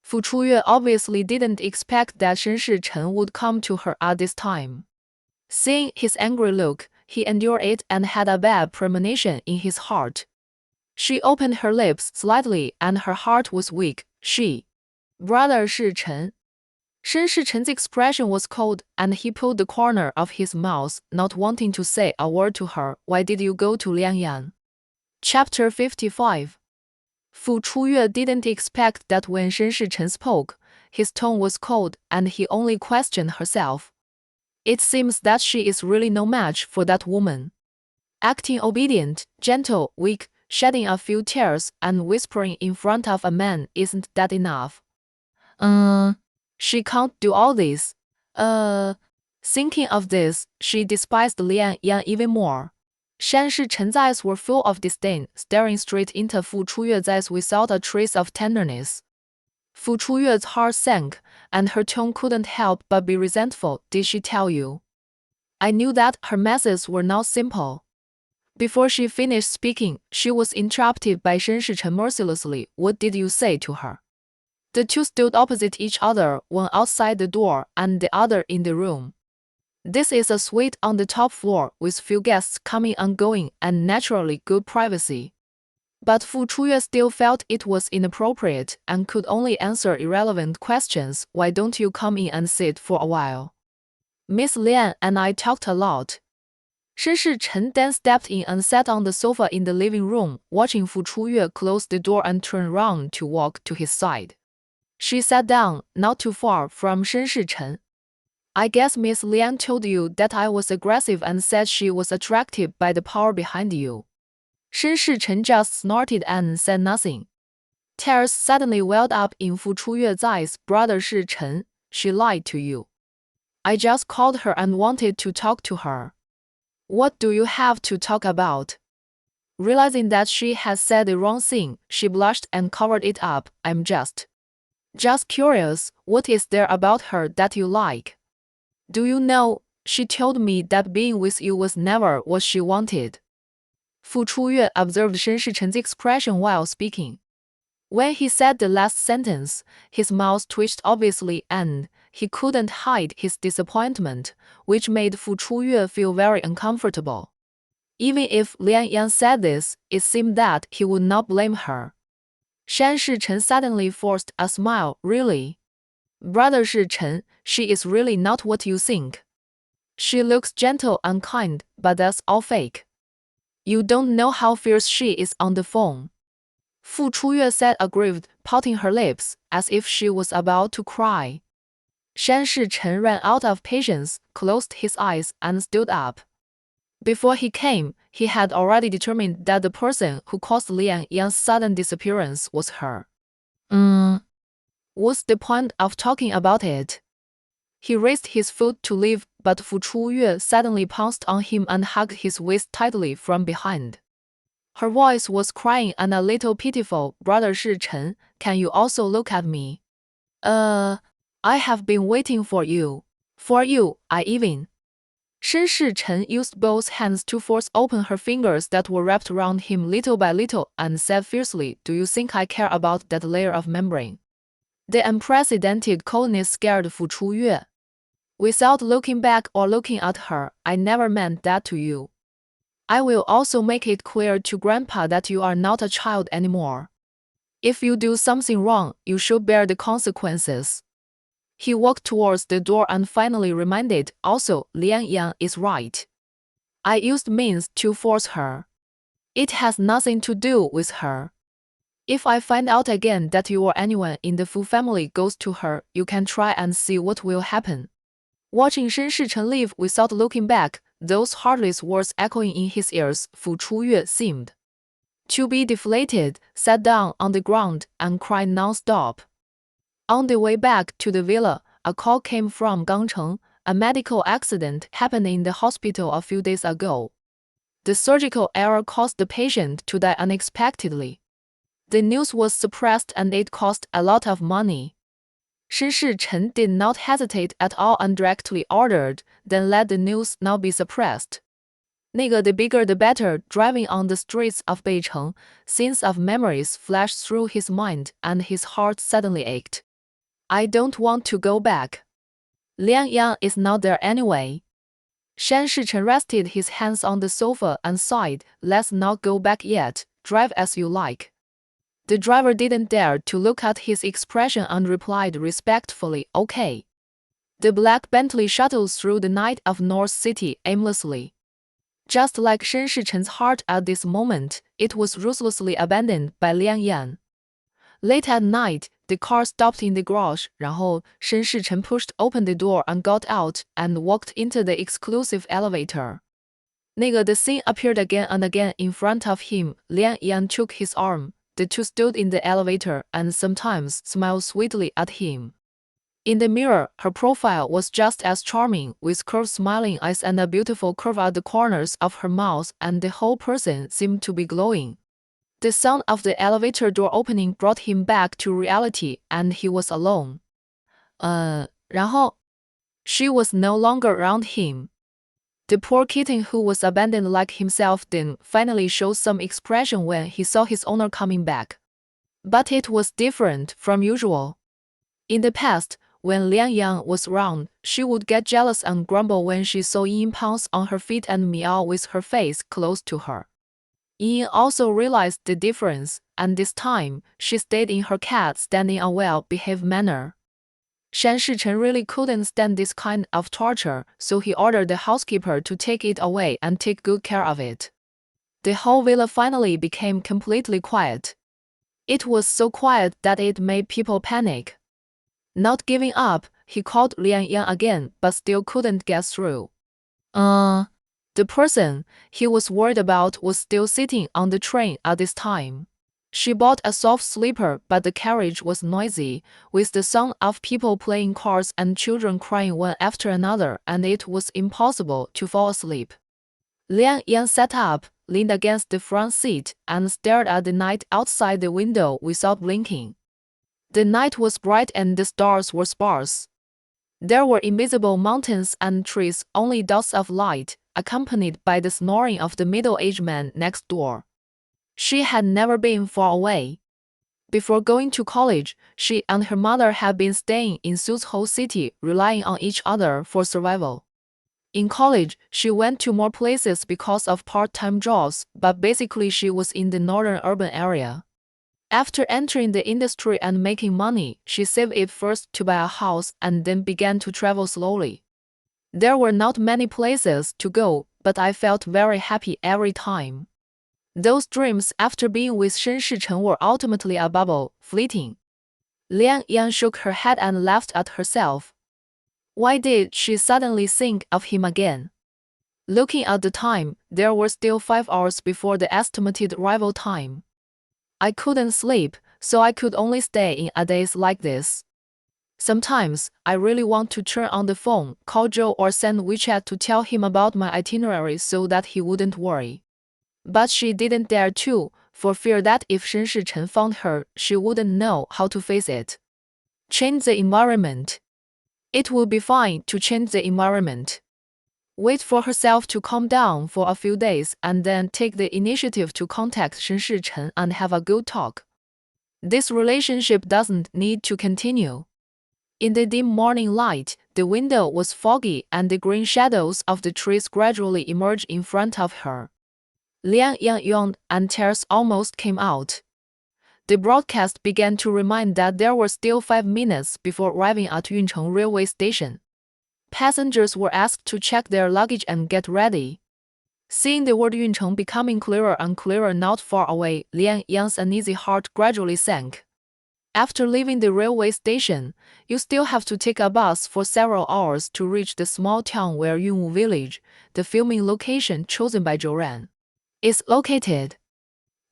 Fu Chuyue obviously didn't expect that Shen Shichen would come to her at this time. Seeing his angry look, he endured it and had a bad premonition in his heart. She opened her lips slightly, and her heart was weak. Brother Shichen. Shen Shichen's expression was cold, and he pulled the corner of his mouth, not wanting to say a word to her. Why did you go to Lian Yan? Chapter 55. Fu Chuyue didn't expect that when Shen Shichen spoke, his tone was cold, and he only questioned herself. It seems that she is really no match for that woman. Acting obedient, gentle, weak, shedding a few tears, and whispering in front of a man isn't that enough? She can't do all this. Thinking of this, she despised Lian Yan even more. Shan Shichen's eyes were full of disdain, staring straight into Fu Chuyue's eyes without a trace of tenderness. Fu Chuyue's heart sank, and her tone couldn't help but be resentful. Did she tell you? I knew that her methods were not simple. Before she finished speaking, she was interrupted by Shen Shichen mercilessly. What did you say to her? The two stood opposite each other, one outside the door and the other in the room. This is a suite on the top floor with few guests coming and going and naturally good privacy. But Fu Chuyue still felt it was inappropriate and could only answer irrelevant questions. Why don't you come in and sit for a while? Miss Lian and I talked a lot. Shen Shichen then stepped in and sat on the sofa in the living room, watching Fu Chuyue close the door and turn around to walk to his side. She sat down, not too far from Shen Shichen. I guess Miss Lian told you that I was aggressive and said she was attracted by the power behind you. Shen Shichen just snorted and said nothing. Tears suddenly welled up in Fu Chuyue's eyes. Brother Shichen, she lied to you. I just called her and wanted to talk to her. What do you have to talk about? Realizing that she had said the wrong thing, she blushed and covered it up. I'm just curious, what is there about her that you like? Do you know, she told me that being with you was never what she wanted. Fu Chuyue observed Shen Shichen's expression while speaking. When he said the last sentence, his mouth twitched obviously and he couldn't hide his disappointment, which made Fu Chuyue feel very uncomfortable. Even if Lian Yang said this, it seemed that he would not blame her. Shen Shichen suddenly forced a smile. Really? Brother Shichen, she is really not what you think. She looks gentle and kind, but that's all fake. You don't know how fierce she is on the phone. Fu Chuyue said aggrieved, pouting her lips, as if she was about to cry. Shen Shichen ran out of patience, closed his eyes, and stood up. Before he came, he had already determined that the person who caused Lian Yang's sudden disappearance was her. What's the point of talking about it? He raised his foot to leave, but Fu Chuyue suddenly pounced on him and hugged his waist tightly from behind. Her voice was crying and a little pitiful. Brother Shichen, can you also look at me? I have been waiting for you. For you, I even. Shen Shichen used both hands to force open her fingers that were wrapped around him little by little and said fiercely, do you think I care about that layer of membrane? The unprecedented coldness scared Fu Chuyue. Without looking back or looking at her, I never meant that to you. I will also make it clear to Grandpa that you are not a child anymore. If you do something wrong, you should bear the consequences. He walked towards the door and finally reminded, also, Lian Yang is right. I used means to force her. It has nothing to do with her. If I find out again that you or anyone in the Fu family goes to her, you can try and see what will happen. Watching Shen Shichen leave without looking back, those heartless words echoing in his ears, Fu Chuyue seemed to be deflated, sat down on the ground, and cried non-stop. On the way back to the villa, a call came from Gangcheng. A medical accident happened in the hospital a few days ago. The surgical error caused the patient to die unexpectedly. The news was suppressed and it cost a lot of money. Shen Shichen did not hesitate at all and directly ordered, then let the news not be suppressed. The bigger the better. Driving on the streets of Beicheng, scenes of memories flashed through his mind and his heart suddenly ached. I don't want to go back. Lian Yang is not there anyway. Shen Shichen rested his hands on the sofa and sighed, let's not go back yet, drive as you like. The driver didn't dare to look at his expression and replied respectfully, okay. The black Bentley shuttled through the night of North City aimlessly. Just like Shen Shichen's heart at this moment, it was ruthlessly abandoned by Lian Yang. Late at night, the car stopped in the garage, 然后 Shen Shichen pushed open the door and got out and walked into the exclusive elevator. The scene appeared again and again in front of him. Lian Yang took his arm. The two stood in the elevator and sometimes smiled sweetly at him. In the mirror, her profile was just as charming, with curved smiling eyes and a beautiful curve at the corners of her mouth, and the whole person seemed to be glowing. The sound of the elevator door opening brought him back to reality, and he was alone. 然后 She was no longer around him. The poor kitten who was abandoned like himself then finally showed some expression when he saw his owner coming back. But it was different from usual. In the past, when Lian Yang was around, she would get jealous and grumble when she saw Yin pounce on her feet and meow with her face close to her. Yin also realized the difference, and this time, she stayed in her cat standing a well-behaved manner. Shan Shichen really couldn't stand this kind of torture, so he ordered the housekeeper to take it away and take good care of it. The whole villa finally became completely quiet. It was so quiet that it made people panic. Not giving up, he called Lian Yang again but still couldn't get through. The person he was worried about was still sitting on the train at this time. She bought a soft sleeper, but the carriage was noisy, with the sound of people playing cards and children crying one after another, and it was impossible to fall asleep. Lian Yang sat up, leaned against the front seat, and stared at the night outside the window without blinking. The night was bright and the stars were sparse. There were invisible mountains and trees, only dots of light, accompanied by the snoring of the middle-aged man next door. She had never been far away. Before going to college, she and her mother had been staying in Suzhou City, relying on each other for survival. In college, she went to more places because of part-time jobs, but basically she was in the northern urban area. After entering the industry and making money, she saved it first to buy a house and then began to travel slowly. There were not many places to go, but I felt very happy every time. Those dreams after being with Shen Shichen were ultimately a bubble, fleeting. Lian Yang shook her head and laughed at herself. Why did she suddenly think of him again? Looking at the time, there were still 5 hours before the estimated arrival time. I couldn't sleep, so I could only stay in a daze like this. Sometimes, I really want to turn on the phone, call Joe or send WeChat to tell him about my itinerary so that he wouldn't worry. But she didn't dare to, for fear that if Shen Shichen found her, she wouldn't know how to face it. Change the environment. It would be fine to change the environment. Wait for herself to calm down for a few days and then take the initiative to contact Shen Shichen and have a good talk. This relationship doesn't need to continue. In the dim morning light, the window was foggy and the green shadows of the trees gradually emerged in front of her. Lian Yang yawned and tears almost came out. The broadcast began to remind that there were still 5 minutes before arriving at Yuncheng railway station. Passengers were asked to check their luggage and get ready. Seeing the word Yuncheng becoming clearer and clearer not far away, Lian Yang's uneasy heart gradually sank. After leaving the railway station, you still have to take a bus for several hours to reach the small town where Yunwu Village, the filming location chosen by Zhou, is located.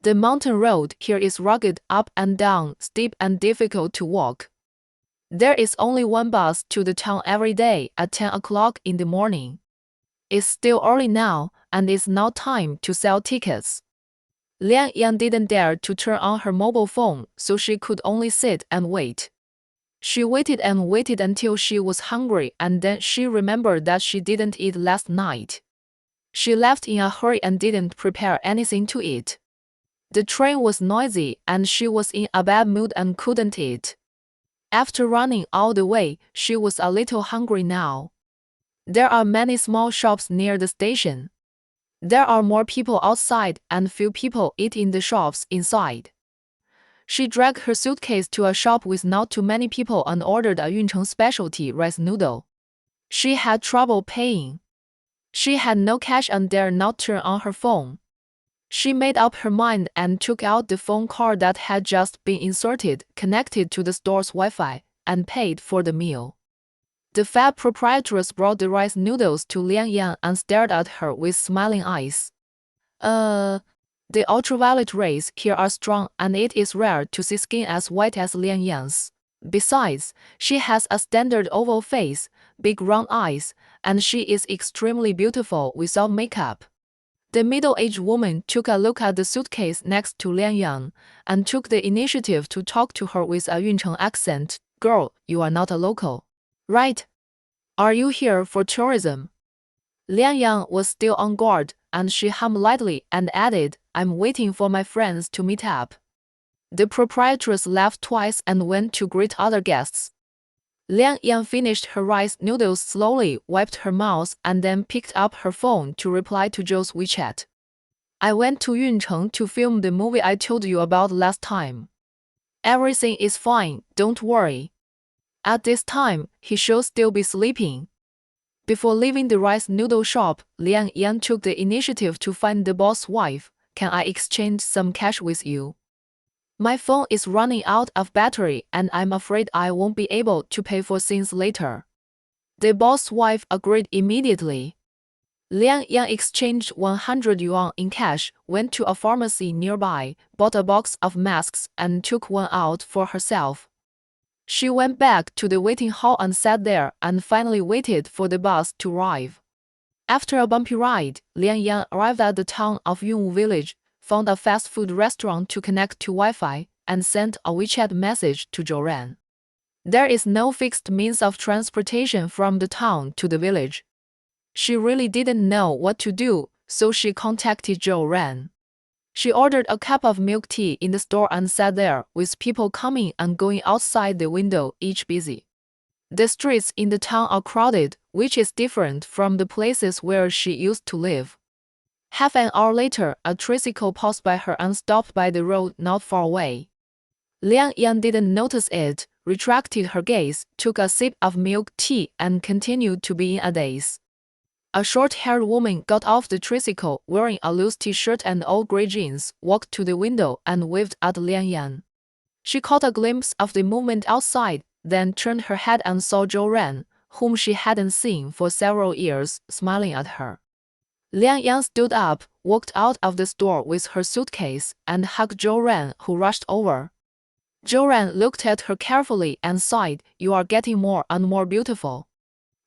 The mountain road here is rugged, up and down, steep and difficult to walk. There is only one bus to the town every day at 10 o'clock in the morning. It's still early now, and it's now time to sell tickets. Lian Yang didn't dare to turn on her mobile phone, so she could only sit and wait. She waited and waited until she was hungry, and then she remembered that she didn't eat last night. She left in a hurry and didn't prepare anything to eat. The train was noisy, and she was in a bad mood and couldn't eat. After running all the way, she was a little hungry now. There are many small shops near the station. There are more people outside and few people eat in the shops inside. She dragged her suitcase to a shop with not too many people and ordered a Yuncheng specialty rice noodle. She had trouble paying. She had no cash and dared not turn on her phone. She made up her mind and took out the phone card that had just been inserted, connected to the store's Wi-Fi, and paid for the meal. The fat proprietress brought the rice noodles to Lian Yang and stared at her with smiling eyes. The ultraviolet rays here are strong and it is rare to see skin as white as Lian Yang's. Besides, she has a standard oval face, big round eyes, and she is extremely beautiful without makeup. The middle-aged woman took a look at the suitcase next to Lian Yang and took the initiative to talk to her with a Yuncheng accent. Girl, you are not a local, right? Are you here for tourism? Lian Yang was still on guard, and she hummed lightly and added, I'm waiting for my friends to meet up. The proprietress laughed twice and went to greet other guests. Lian Yang finished her rice noodles slowly, wiped her mouth, and then picked up her phone to reply to Joe's WeChat. I went to Yuncheng to film the movie I told you about last time. Everything is fine, don't worry. At this time, he should still be sleeping. Before leaving the rice noodle shop, Liang Yan took the initiative to find the boss' wife. Can I exchange some cash with you? My phone is running out of battery and I'm afraid I won't be able to pay for things later. The boss' wife agreed immediately. Liang Yan exchanged 100 yuan in cash, went to a pharmacy nearby, bought a box of masks and took one out for herself. She went back to the waiting hall and sat there and finally waited for the bus to arrive. After a bumpy ride, Liang Yan arrived at the town of Yunwu village, found a fast food restaurant to connect to Wi-Fi, and sent a WeChat message to Zhou Ran. There is no fixed means of transportation from the town to the village. She really didn't know what to do, so she contacted Zhou Ran. She ordered a cup of milk tea in the store and sat there, with people coming and going outside the window, each busy. The streets in the town are crowded, which is different from the places where she used to live. Half an hour later, a tricycle passed by her and stopped by the road not far away. Liang Yan didn't notice it, retracted her gaze, took a sip of milk tea, and continued to be in a daze. A short-haired woman got off the tricycle wearing a loose t-shirt and old gray jeans, walked to the window and waved at Liang Yan. She caught a glimpse of the movement outside, then turned her head and saw Zhou Ran, whom she hadn't seen for several years, smiling at her. Liang Yan stood up, walked out of the store with her suitcase, and hugged Zhou Ran, who rushed over. Zhou Ran looked at her carefully and sighed, "You are getting more and more beautiful.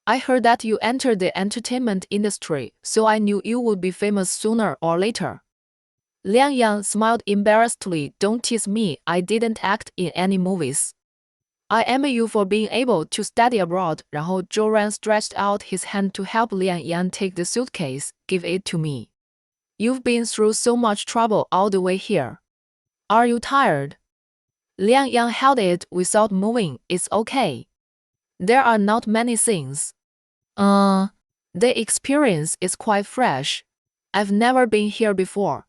I heard that you entered the entertainment industry, so I knew you would be famous sooner or later." Liang Yan smiled embarrassedly. "Don't tease me, I didn't act in any movies. I envy you for being able to study abroad." 然后 Zhou Ran stretched out his hand to help Liang Yan take the suitcase. "Give it to me. You've been through so much trouble all the way here. Are you tired?" Liang Yan held it without moving. "It's okay. There are not many things. The experience is quite fresh. I've never been here before.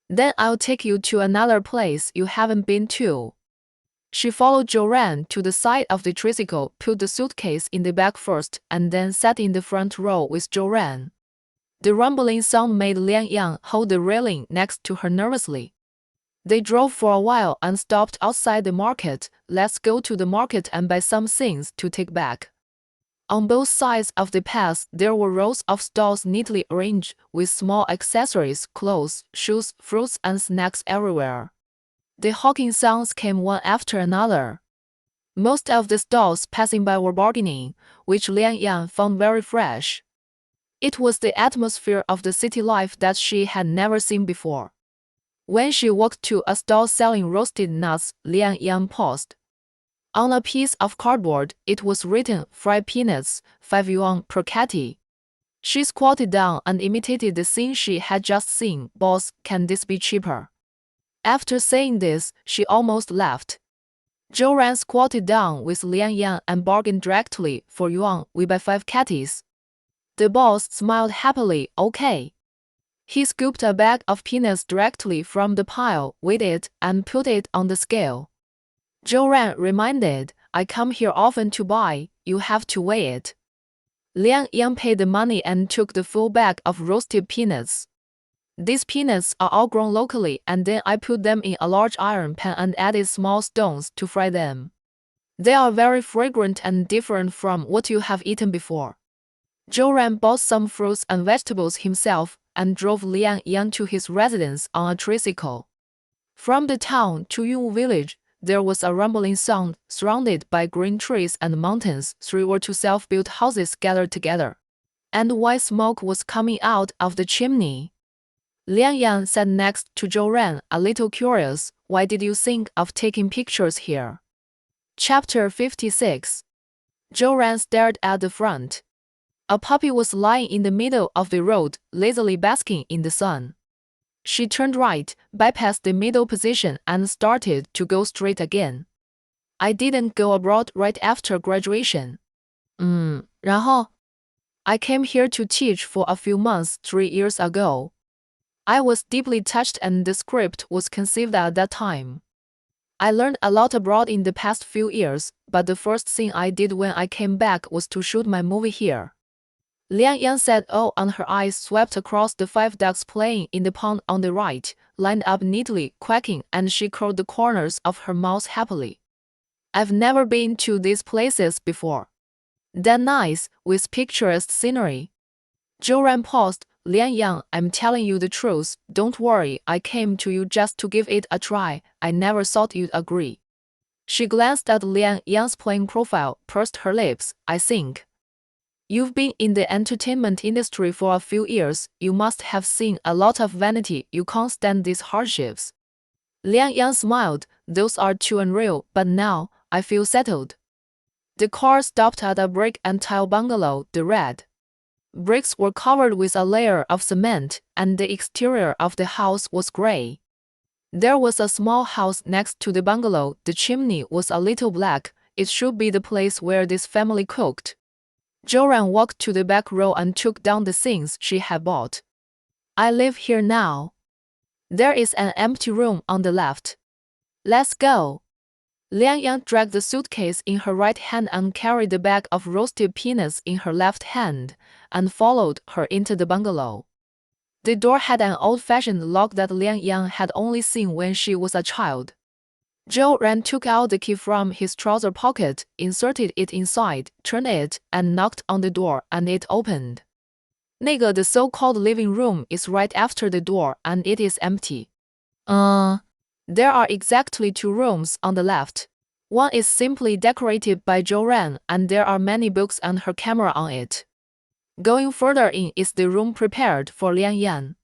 Then I'll take you to another place you haven't been to." She followed Zhou Ran to the side of the tricycle, put the suitcase in the back first, and then sat in the front row with Zhou Ran. The rumbling sound made Liang Yan hold the railing next to her nervously. They drove for a while and stopped outside the market. "Let's go to the market and buy some things to take back." On both sides of the path, there were rows of stalls neatly arranged, with small accessories, clothes, shoes, fruits, and snacks everywhere. The hawking sounds came one after another. Most of the stalls passing by were bargaining, which Liang Yan found very fresh. It was the atmosphere of the city life that she had never seen before. When she walked to a stall selling roasted nuts, Liang Yan paused. On a piece of cardboard, it was written, "Fried peanuts, 5 yuan per catty." She squatted down and imitated the scene she had just seen. "Boss, can this be cheaper?" After saying this, she almost laughed. Zhou Ran squatted down with Liang Yan and bargained directly. "4 yuan, we buy 5 catties." The boss smiled happily. "Okay." He scooped a bag of peanuts directly from the pile, weighed it, and put it on the scale. Zhou Ran reminded, "I come here often to buy, you have to weigh it." Liang Yan paid the money and took the full bag of roasted peanuts. "These peanuts are all grown locally, and then I put them in a large iron pan and added small stones to fry them. They are very fragrant and different from what you have eaten before." Zhou Ran bought some fruits and vegetables himself and drove Liang Yan to his residence on a tricycle. From the town to Yunwu village, there was a rumbling sound. Surrounded by green trees and mountains, 3 or 2 self-built houses gathered together, and white smoke was coming out of the chimney. Liang Yan sat next to Zhou Ran, a little curious. "Why did you think of taking pictures here?" Chapter 56. Zhou Ran stared at the front. A puppy was lying in the middle of the road, lazily basking in the sun. She turned right, bypassed the middle position, and started to go straight again. "I didn't go abroad right after graduation." 然后 I came here to teach for a few months 3 years ago. I was deeply touched and the script was conceived at that time. I learned a lot abroad in the past few years, but the first thing I did when I came back was to shoot my movie here. Liang Yang said, "Oh," and her eyes swept across the 5 ducks playing in the pond on the right, lined up neatly, quacking, and she curled the corners of her mouth happily. "I've never been to these places before." "That nice, with picturesque scenery." Joran paused. "Liang Yang, I'm telling you the truth. Don't worry, I came to you just to give it a try. I never thought you'd agree." She glanced at Liang Yang's plain profile, pursed her lips. "I think you've been in the entertainment industry for a few years. You must have seen a lot of vanity. You can't stand these hardships." Liang Yang smiled. "Those are too unreal, but now I feel settled." The car stopped at a brick and tile bungalow. The red bricks were covered with a layer of cement, and the exterior of the house was gray. There was a small house next to the bungalow. The chimney was a little black. It should be the place where this family cooked. Joran walked to the back row and took down the things she had bought. "I live here now. There is an empty room on the left. Let's go." Liang Yang dragged the suitcase in her right hand and carried the bag of roasted peanuts in her left hand, and followed her into the bungalow. The door had an old-fashioned lock that Liang Yang had only seen when she was a child. Joran took out the key from his trouser pocket, inserted it inside, turned it, and knocked on the door, and it opened. The so-called living room is right after the door, and it is empty. There are exactly 2 rooms on the left. One is simply decorated by Joran, and there are many books and her camera on it. Going further in is the room prepared for Liang Yan.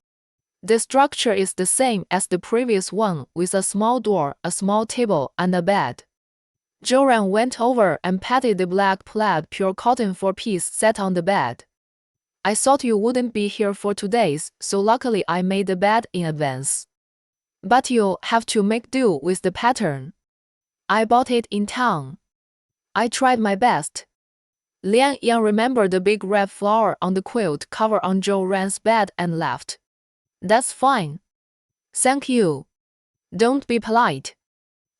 The structure is the same as the previous one, with a small door, a small table, and a bed. Joran went over and patted the black plaid pure cotton 4-piece set on the bed. "I thought you wouldn't be here for 2 days, so luckily I made the bed in advance. But you'll have to make do with the pattern. I bought it in town. I tried my best." Liang Yang remembered the big red flower on the quilt cover on Joran's bed and laughed. "That's fine. Thank you. Don't be polite."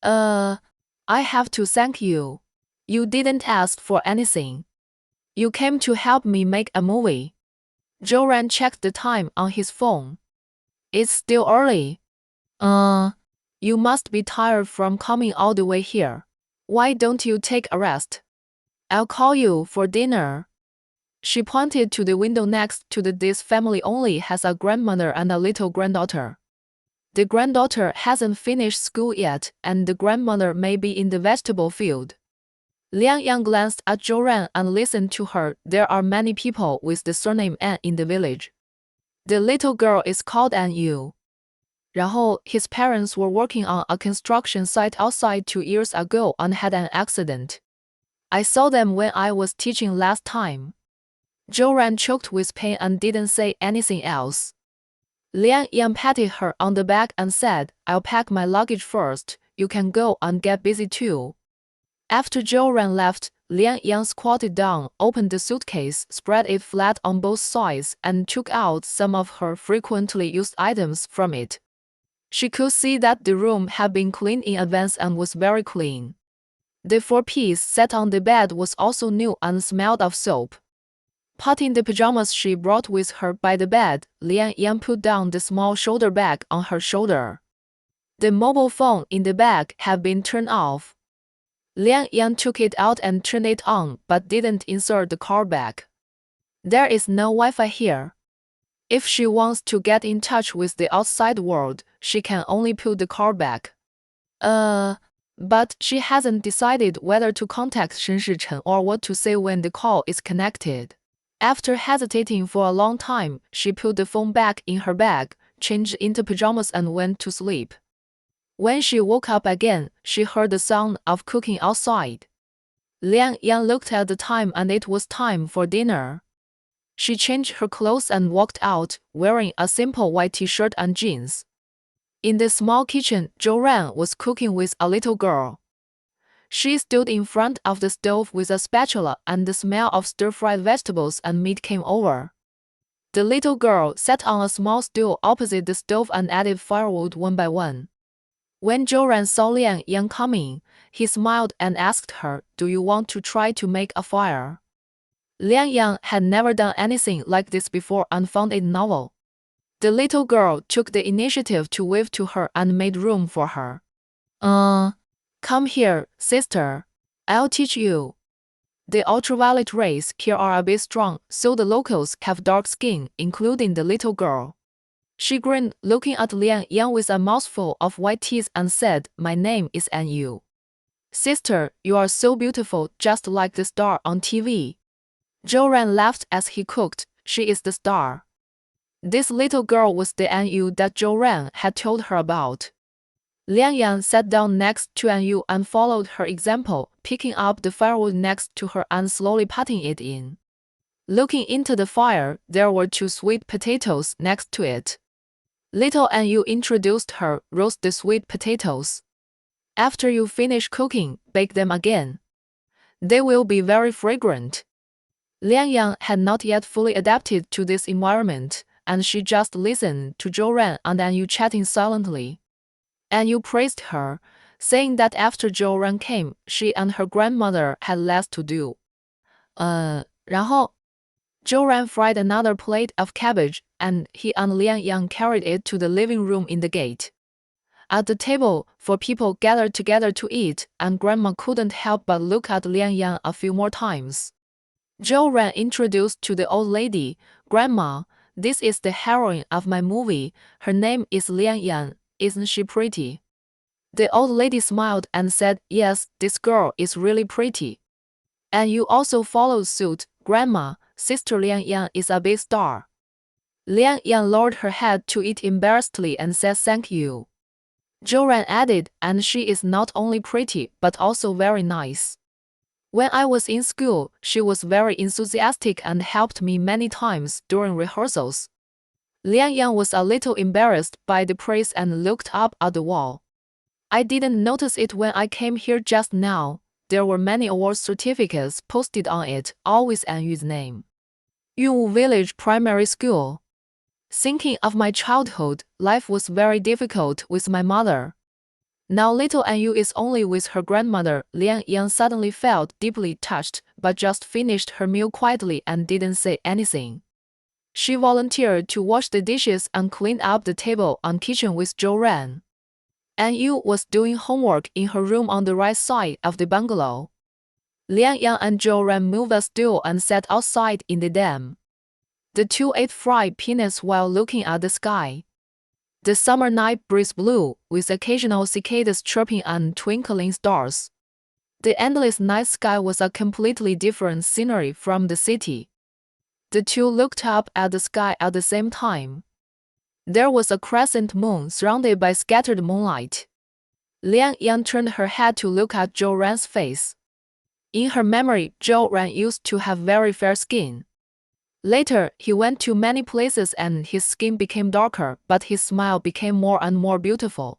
I have to thank you. You didn't ask for anything. You came to help me make a movie." Joran checked the time on his phone. "It's still early." You must be tired from coming all the way here. Why don't you take a rest? I'll call you for dinner." She pointed to the window next to this family only has a grandmother and a little granddaughter. The granddaughter hasn't finished school yet, and the grandmother may be in the vegetable field. Liang Yang glanced at Joran and listened to her. "There are many people with the surname An in the village. The little girl is called An Yu. 然后 his parents were working on a construction site outside 2 years ago and had an accident. I saw them when I was teaching last time." Joran choked with pain and didn't say anything else. Liang Yang patted her on the back and said, "I'll pack my luggage first. You can go and get busy too." After Joran left, Liang Yang squatted down, opened the suitcase, spread it flat on both sides, and took out some of her frequently used items from it. She could see that the room had been cleaned in advance and was very clean. The 4-piece set on the bed was also new and smelled of soap. Putting the pajamas she brought with her by the bed, Liang Yang put down the small shoulder bag on her shoulder. The mobile phone in the bag had been turned off. Liang Yang took it out and turned it on, but didn't insert the car back. "There is no Wi-Fi here. If she wants to get in touch with the outside world, she can only put the car back." But she hasn't decided whether to contact Shen Shichen or what to say when the call is connected. After hesitating for a long time, she put the phone back in her bag, changed into pajamas and went to sleep. When she woke up again, she heard the sound of cooking outside. Liang Yang looked at the time and it was time for dinner. She changed her clothes and walked out, wearing a simple white t-shirt and jeans. In the small kitchen, Joran was cooking with a little girl. She stood in front of the stove with a spatula, and the smell of stir-fried vegetables and meat came over. The little girl sat on a small stool opposite the stove and added firewood one by one. When Joran saw Liang Yang coming, he smiled and asked her, "Do you want to try to make a fire?" Liang Yang had never done anything like this before and found it novel. The little girl took the initiative to wave to her and made room for her. Come here, sister. I'll teach you. The ultraviolet rays here are a bit strong, so the locals have dark skin, including the little girl. She grinned, looking at Liang Yang with a mouthful of white teeth and said, "My name is Yu. Sister, you are so beautiful, just like the star on TV." Joran laughed as he cooked. She is the star. This little girl was the Yu that Joran had told her about. Liang Yang sat down next to Yu and followed her example, picking up the firewood next to her and slowly putting it in. Looking into the fire, there were 2 sweet potatoes next to it. Little Yu introduced her, "Roast the sweet potatoes. After you finish cooking, bake them again. They will be very fragrant." Liang Yang had not yet fully adapted to this environment, and she just listened to Joran and Yu chatting silently. Yu praised her, saying that after Joran came, she and her grandmother had less to do. 然后 Joran fried another plate of cabbage, and he and Liang Yang carried it to the living room in the gate. At the table, 4 people gathered together to eat, and Grandma couldn't help but look at Liang Yang a few more times. Joran introduced to the old lady, "Grandma, this is the heroine of my movie. Her name is Liang Yang. Isn't she pretty?" The old lady smiled and said, "Yes, this girl is really pretty." And you also followed suit, "Grandma, Sister Liang Yang is a big star." Liang Yang lowered her head to eat embarrassedly and said, "Thank you." Joran added, "And she is not only pretty but also very nice. When I was in school, she was very enthusiastic and helped me many times during rehearsals." Liang Yang was a little embarrassed by the praise and looked up at the wall. "I didn't notice it when I came here just now. There were many award certificates posted on it, all with Yu's name. Yunwu Village Primary School. Thinking of my childhood, life was very difficult with my mother. Now little Yu is only with her grandmother." Liang Yang suddenly felt deeply touched, but just finished her meal quietly and didn't say anything. She volunteered to wash the dishes and clean up the table and kitchen with Joran. Yu was doing homework in her room on the right side of the bungalow. Liang Yang and Joran moved a stool and sat outside in the dam. The 2 ate fried peanuts while looking at the sky. The summer night breeze blew, with occasional cicadas chirping and twinkling stars. The endless night sky was a completely different scenery from the city. The 2 looked up at the sky at the same time. There was a crescent moon surrounded by scattered moonlight. Liang Yang turned her head to look at Joran's face. In her memory, Joran used to have very fair skin. Later, he went to many places and his skin became darker, but his smile became more and more beautiful.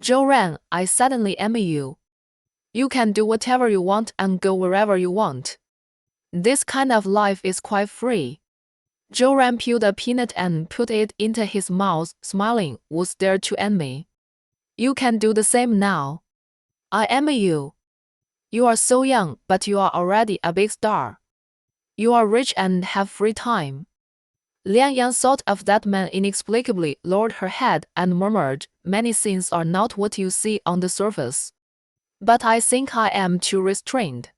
"Joran, I suddenly envy you. You can do whatever you want and go wherever you want. This kind of life is quite free." Joran peeled a peanut and put it into his mouth, smiling. "Was there to envy? You can do the same now. I envy you. You are so young, but you are already a big star. You are rich and have free time." Liang Yang thought of that man inexplicably, lowered her head, and murmured, "Many things are not what you see on the surface. But I think I am too restrained.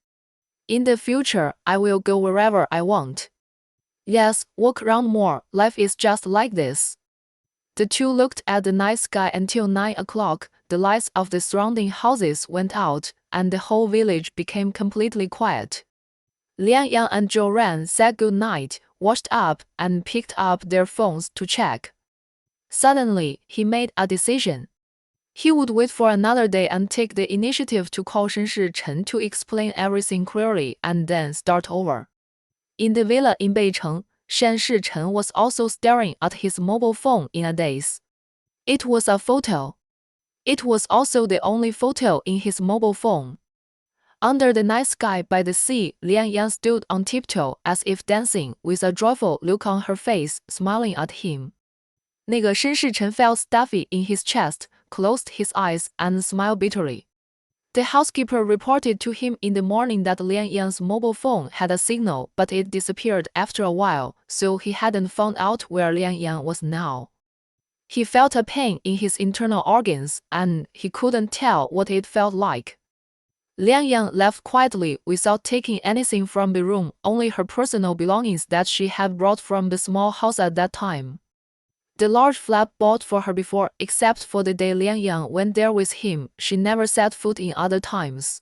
In the future, I will go wherever I want. Yes, walk around more, life is just like this." The 2 looked at the night sky until 9 o'clock. The lights of the surrounding houses went out, and the whole village became completely quiet. Liang Yang and Joran said good night, washed up, and picked up their phones to check. Suddenly, he made a decision. He would wait for another day and take the initiative to call Shenshi Chen to explain everything clearly and then start over. In the villa in Beicheng, Shenshi Chen was also staring at his mobile phone in a daze. It was a photo. It was also the only photo in his mobile phone. Under the night sky by the sea, Lian Yan stood on tiptoe as if dancing, with a joyful look on her face, smiling at him. 那个绅士臣 felt stuffy in his chest, closed his eyes, and smiled bitterly. The housekeeper reported to him in the morning that Lian Yan's mobile phone had a signal, but it disappeared after a while, so he hadn't found out where Lian Yan was now. He felt a pain in his internal organs, and he couldn't tell what it felt like. Lian Yan left quietly without taking anything from the room, only her personal belongings that she had brought from the small house at that time. The large flat bought for her before, except for the day Lian Yan went there with him, she never set foot in other times.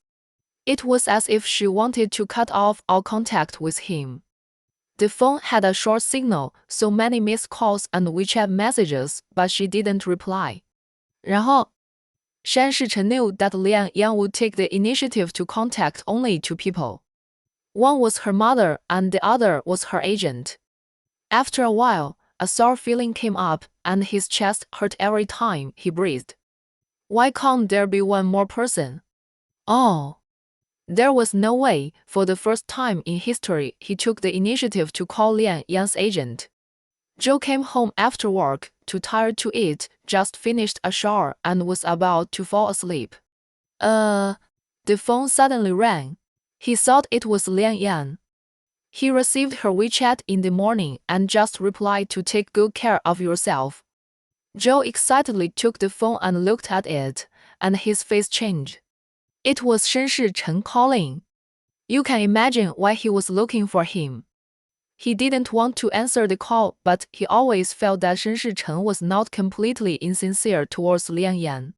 It was as if she wanted to cut off all contact with him. The phone had a short signal, so many missed calls and WeChat messages, but she didn't reply. 然后山世臣 knew that Lian Yan would take the initiative to contact only two people. One was her mother and the other was her agent. After a while, a sour feeling came up, and his chest hurt every time he breathed. Why can't there be one more person? Oh. There was no way. For the first time in history, he took the initiative to call Lian Yan's agent. Joe came home after work, too tired to eat, just finished a shower, and was about to fall asleep. The phone suddenly rang. He thought it was Lian Yan. He received her WeChat in the morning and just replied to take good care of yourself. Joe excitedly took the phone and looked at it, and his face changed. It was Shen Shichen calling. You can imagine why he was looking for him. He didn't want to answer the call, but he always felt that Shen Shichen was not completely insincere towards Lian Yan.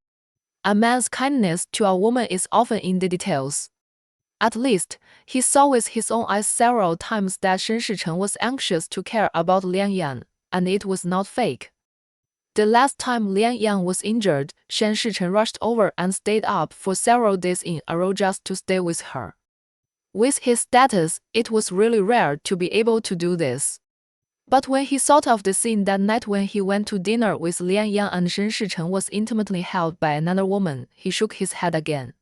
A man's kindness to a woman is often in the details. At least, he saw with his own eyes several times that Shen Shichen was anxious to care about Lian Yan, and it was not fake. The last time Lian Yan was injured, Shen Shichen rushed over and stayed up for several days in a row just to stay with her. With his status, it was really rare to be able to do this. But when he thought of the scene that night when he went to dinner with Lian Yan and Shen Shichen was intimately held by another woman, he shook his head again.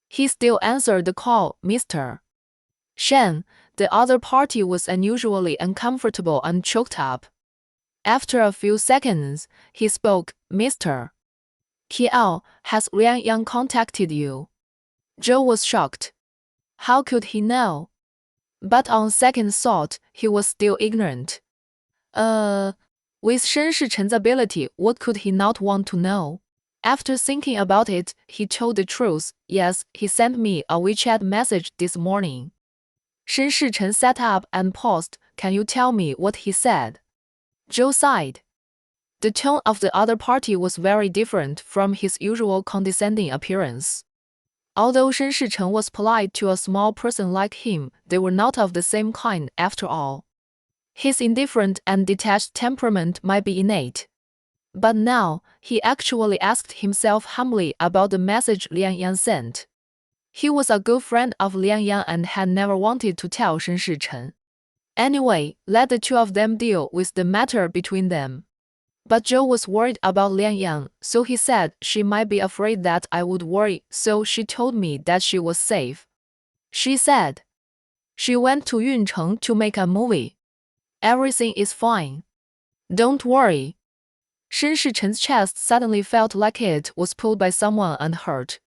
He still answered the call, Mr. Shen. The other party was unusually uncomfortable and choked up. After a few seconds, he spoke, Mr. Kiao, has Lian Yan contacted you? Joe was shocked. How could he know? But on second thought, he was still ignorant. With Shen Shichen's ability, what could he not want to know? After thinking about it, he told the truth. Yes, he sent me a WeChat message this morning. Shen Shichen sat up and paused. Can you tell me what he said? Joe sighed. The tone of the other party was very different from his usual condescending appearance. Although Shen Shichen was polite to a small person like him, they were not of the same kind after all. His indifferent and detached temperament might be innate. But now, he actually asked himself humbly about the message Lian Yan sent. He was a good friend of Lian Yan and had never wanted to tell Shen Shichen. Anyway, let the two of them deal with the matter between them. But Joe was worried about Lian Yan, so he said she might be afraid that I would worry, so she told me that she was safe. She said she went to Yuncheng to make a movie. Everything is fine. Don't worry. Shen Shichen's chest suddenly felt like it was pulled by someone and hurt.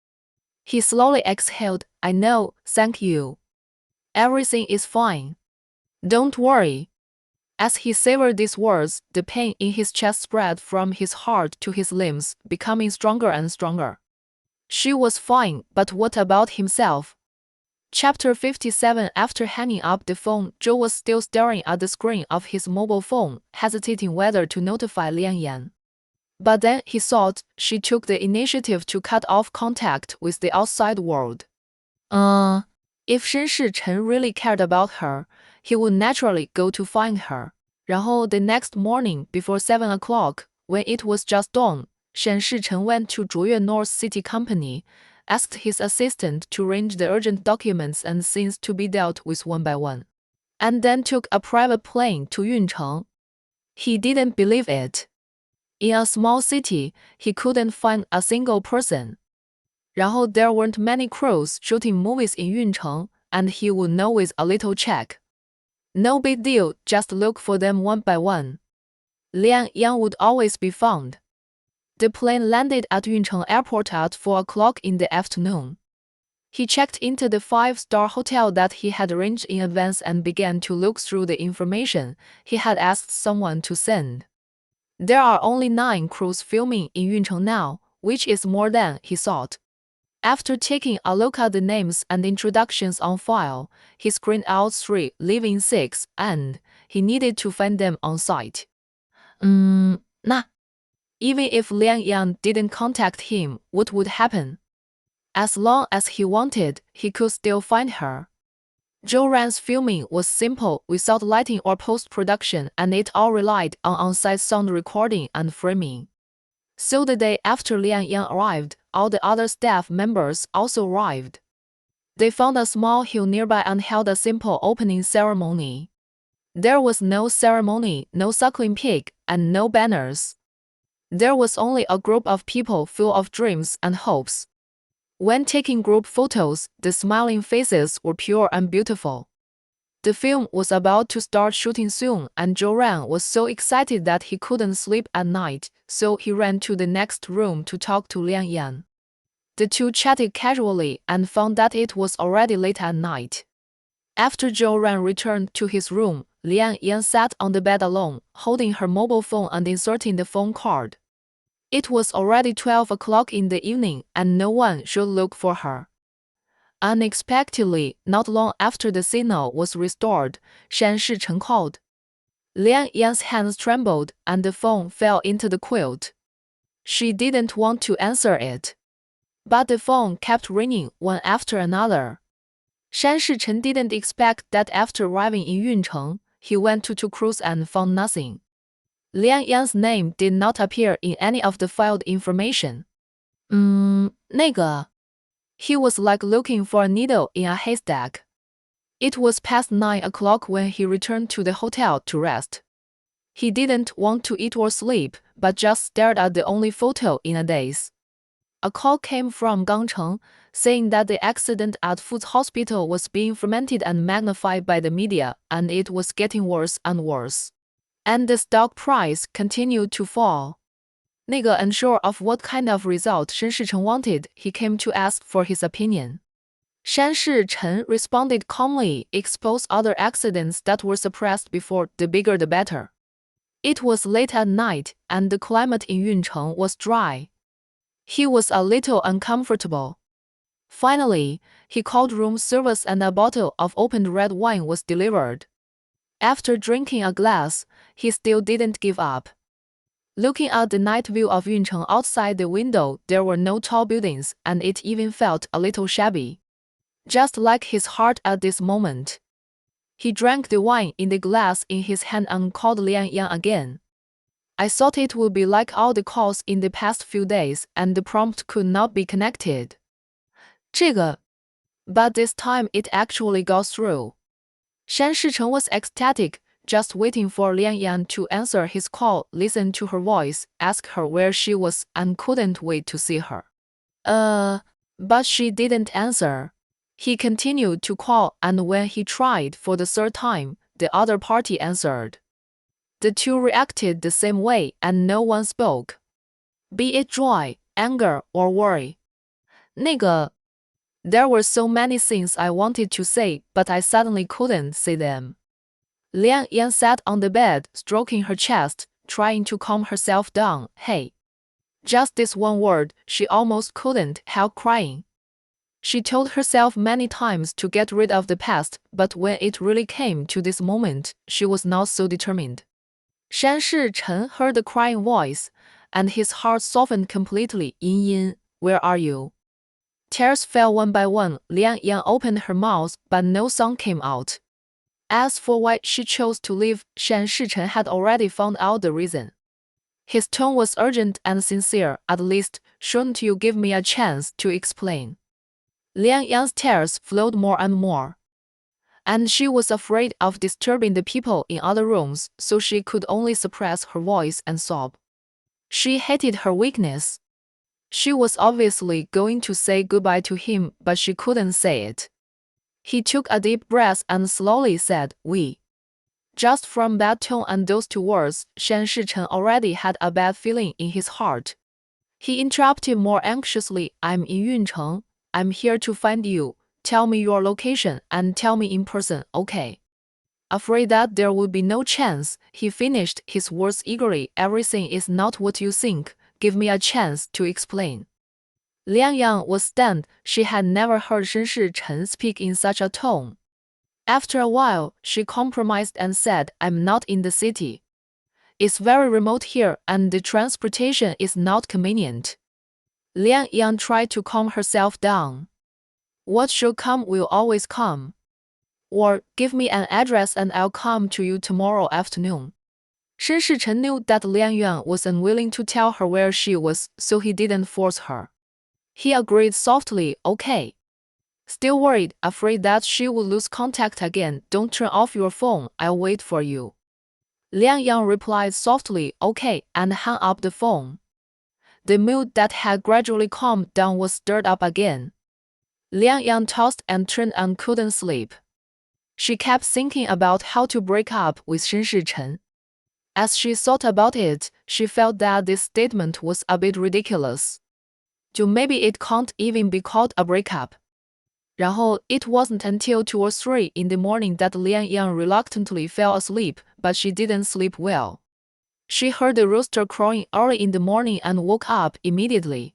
He slowly exhaled. I know, thank you. Everything is fine. Don't worry. As he savored these words, the pain in his chest spread from his heart to his limbs, becoming stronger and stronger. She was fine, but what about himself? Chapter 57. After hanging up the phone, Joe was still staring at the screen of his mobile phone, hesitating whether to notify Lian Yan. But then he thought she took the initiative to cut off contact with the outside world. If Shen Shichen really cared about her, he would naturally go to find her. 然后 the next morning, before 7 o'clock, when it was just dawn, Shen Shichen went to Zhuoyue North City Company, asked his assistant to arrange the urgent documents and things to be dealt with one by one, and then took a private plane to Yuncheng. He didn't believe it. In a small city, he couldn't find a single person. 然后 there weren't many crews shooting movies in Yuncheng, and he would know with a little check. No big deal, just look for them one by one. Liang Yang would always be found. The plane landed at Yuncheng Airport at 4 o'clock in the afternoon. He checked into the 5-star hotel that he had arranged in advance and began to look through the information he had asked someone to send. There are only 9 crews filming in Yuncheng now, which is more than he thought. After taking a look at the names and introductions on file, he screened out 3, leaving 6, and he needed to find them on site. Nah. Even if Liang Yang didn't contact him, what would happen? As long as he wanted, he could still find her. Zhou Ran's filming was simple, without lighting or post-production, and it all relied on on-site sound recording and framing. So the day after Liang Yang arrived, all the other staff members also arrived. They found a small hill nearby and held a simple opening ceremony. There was no ceremony, no suckling pig, and no banners. There was only a group of people full of dreams and hopes. When taking group photos, the smiling faces were pure and beautiful. The film was about to start shooting soon, and Zhou Ran was so excited that he couldn't sleep at night, so he ran to the next room to talk to Liang Yan. The two chatted casually and found that it was already late at night. After Zhou Ran returned to his room, Liang Yan sat on the bed alone, holding her mobile phone and inserting the phone card. It was already 12 o'clock in the evening, and no one should look for her. Unexpectedly, not long after the signal was restored, Shan Shichen called. Liang Yan's hands trembled, and the phone fell into the quilt. She didn't want to answer it. But the phone kept ringing one after another. Shan Shichen didn't expect that after arriving in Yuncheng, he went to 2 crews and found nothing. Liang Yan's name did not appear in any of the filed information. 那个. He was like looking for a needle in a haystack. It was past 9 o'clock when he returned to the hotel to rest. He didn't want to eat or sleep, but just stared at the only photo in a daze. A call came from Gangcheng, saying that the accident at Fu's hospital was being fermented and magnified by the media, and it was getting worse and worse. And the stock price continued to fall. 那个 unsure of what kind of result Shan Shichen wanted, he came to ask for his opinion. Shan Shichen responded calmly, expose other accidents that were suppressed before, the bigger the better. It was late at night, and the climate in Yuncheng was dry. He was a little uncomfortable. Finally, he called room service and a bottle of opened red wine was delivered. After drinking a glass, he still didn't give up. Looking at the night view of Yuncheng outside the window, there were no tall buildings, and it even felt a little shabby. Just like his heart at this moment. He drank the wine in the glass in his hand and called Liang Yang again. I thought it would be like all the calls in the past few days, and the prompt could not be connected. 这个. But this time it actually got through. Shan Shichen was ecstatic, just waiting for Liang Yang to answer his call, listen to her voice, ask her where she was, and couldn't wait to see her. But she didn't answer. He continued to call, and when he tried for the 3rd time, the other party answered. The two reacted the same way, and no one spoke. Be it joy, anger, or worry. 那个. There were so many things I wanted to say, but I suddenly couldn't say them. Liang Yan sat on the bed, stroking her chest, trying to calm herself down. Hey. Just this one word, she almost couldn't help crying. She told herself many times to get rid of the past, but when it really came to this moment, she was not so determined. Shan Shichen heard the crying voice, and his heart softened completely. Yin Yin, where are you? Tears fell one by one. Liang Yang opened her mouth, but no sound came out. As for why she chose to leave, Shan Shichen had already found out the reason. His tone was urgent and sincere. At least, shouldn't you give me a chance to explain? Liang Yang's tears flowed more and more. And she was afraid of disturbing the people in other rooms, so she could only suppress her voice and sob. She hated her weakness. She was obviously going to say goodbye to him, but she couldn't say it. He took a deep breath and slowly said, "We." Just from that tone and those two words, Shan Shichen already had a bad feeling in his heart. He interrupted more anxiously, "I'm in Yuncheng. I'm here to find you. Tell me your location and tell me in person, okay?" Afraid that there would be no chance, he finished his words eagerly. "Everything is not what you think. Give me a chance to explain." Liang Yang was stunned. She had never heard Shen Shichen speak in such a tone. After a while, she compromised and said, "I'm not in the city. It's very remote here and the transportation is not convenient." Liang Yang tried to calm herself down. "What should come will always come. Or, give me an address and I'll come to you tomorrow afternoon." Shen Shichen knew that Liang Yang was unwilling to tell her where she was, so he didn't force her. He agreed softly, "Okay." Still worried, afraid that she would lose contact again, "Don't turn off your phone, I'll wait for you." Liang Yang replied softly, "Okay," and hung up the phone. The mood that had gradually calmed down was stirred up again. Liang Yang tossed and turned and couldn't sleep. She kept thinking about how to break up with Shen Shichen. As she thought about it, she felt that this statement was a bit ridiculous. Maybe it can't even be called a breakup. 然后, it wasn't until 2 or 3 in the morning that Liang Yang reluctantly fell asleep, but she didn't sleep well. She heard the rooster crowing early in the morning and woke up immediately.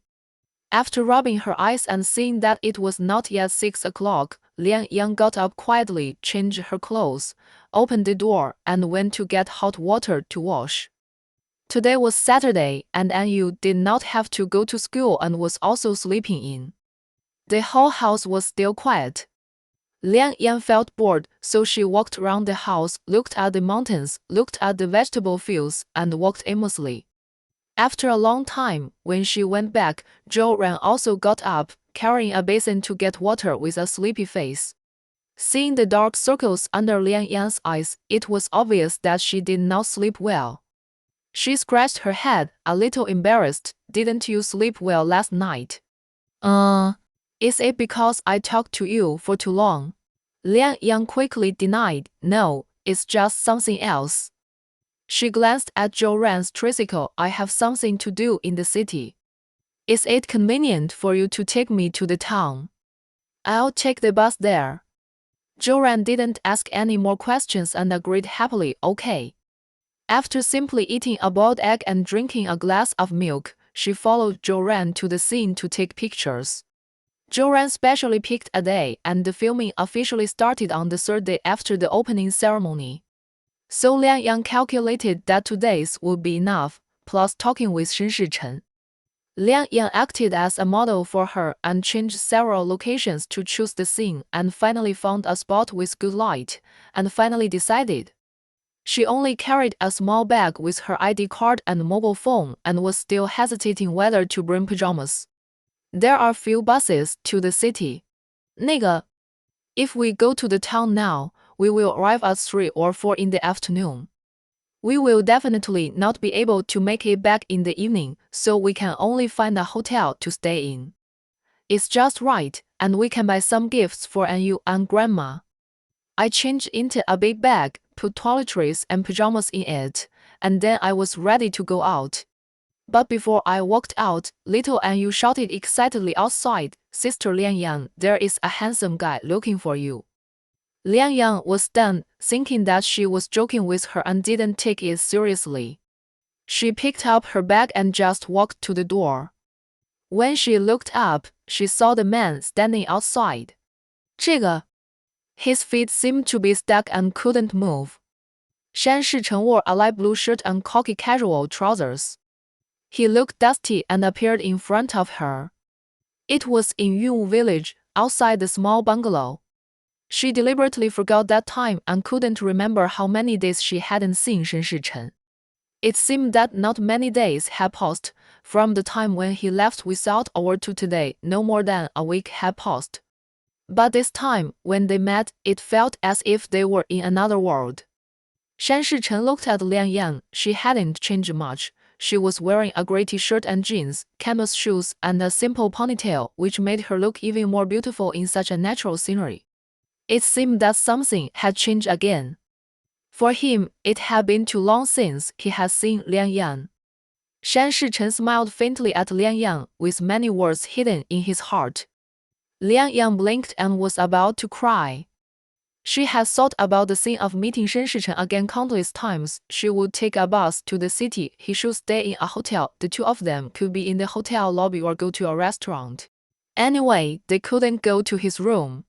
After rubbing her eyes and seeing that it was not yet 6 o'clock, Liang Yang got up quietly, changed her clothes, opened the door, and went to get hot water to wash. Today was Saturday, and Anyu did not have to go to school and was also sleeping in. The whole house was still quiet. Liang Yan felt bored, so she walked around the house, looked at the mountains, looked at the vegetable fields, and walked aimlessly. After a long time, when she went back, Zhou Ran also got up, carrying a basin to get water with a sleepy face. Seeing the dark circles under Liang Yan's eyes, it was obvious that she did not sleep well. She scratched her head, a little embarrassed. "Didn't you sleep well last night?" Is it because I talked to you for too long?" Liang Yang quickly denied, "No, it's just something else." She glanced at Zhou Ran's tricycle. "I have something to do in the city. Is it convenient for you to take me to the town?" "I'll take the bus there." Zhou Ran didn't ask any more questions and agreed happily, "Okay." After simply eating a boiled egg and drinking a glass of milk, she followed Zhou Ran to the scene to take pictures. Zhou Ran specially picked a day, and the filming officially started on the 3rd day after the opening ceremony. So Liang Yang calculated that 2 days would be enough, plus talking with Shen Shichen. Liang Yang acted as a model for her and changed several locations to choose the scene, and finally found a spot with good light, and finally decided. She only carried a small bag with her ID card and mobile phone and was still hesitating whether to bring pajamas. "There are few buses to the city. 那个, if we go to the town now, we will arrive at 3 or 4 in the afternoon. We will definitely not be able to make it back in the evening, so we can only find a hotel to stay in. It's just right, and we can buy some gifts for Anyu and Grandma." I changed into a big bag, put toiletries and pajamas in it, and then I was ready to go out. But before I walked out, little Anyu shouted excitedly outside, "Sister Liang Yang, there is a handsome guy looking for you." Liang Yang was stunned, thinking that she was joking with her and didn't take it seriously. She picked up her bag and just walked to the door. When she looked up, she saw the man standing outside. 这个. His feet seemed to be stuck and couldn't move. Shan Shichen wore a light blue shirt and khaki casual trousers. He looked dusty and appeared in front of her. It was in Yunwu village, outside the small bungalow. She deliberately forgot that time and couldn't remember how many days she hadn't seen Shen Shichen. It seemed that not many days had passed, from the time when he left without a word to today, no more than a week had passed. But this time, when they met, it felt as if they were in another world. Shan Shichen looked at Liang Yang. She hadn't changed much. she was wearing a gray t-shirt and jeans, canvas shoes, and a simple ponytail, which made her look even more beautiful in such a natural scenery. It seemed that something had changed again. For him, it had been too long since he had seen Liang Yan. Shan Shichen smiled faintly at Liang Yan, with many words hidden in his heart. Liang Yan blinked and was about to cry. She had thought about the scene of meeting Shan Shichen again countless times. She would take a bus to the city, he should stay in a hotel, the two of them could be in the hotel lobby or go to a restaurant. Anyway, they couldn't go to his room.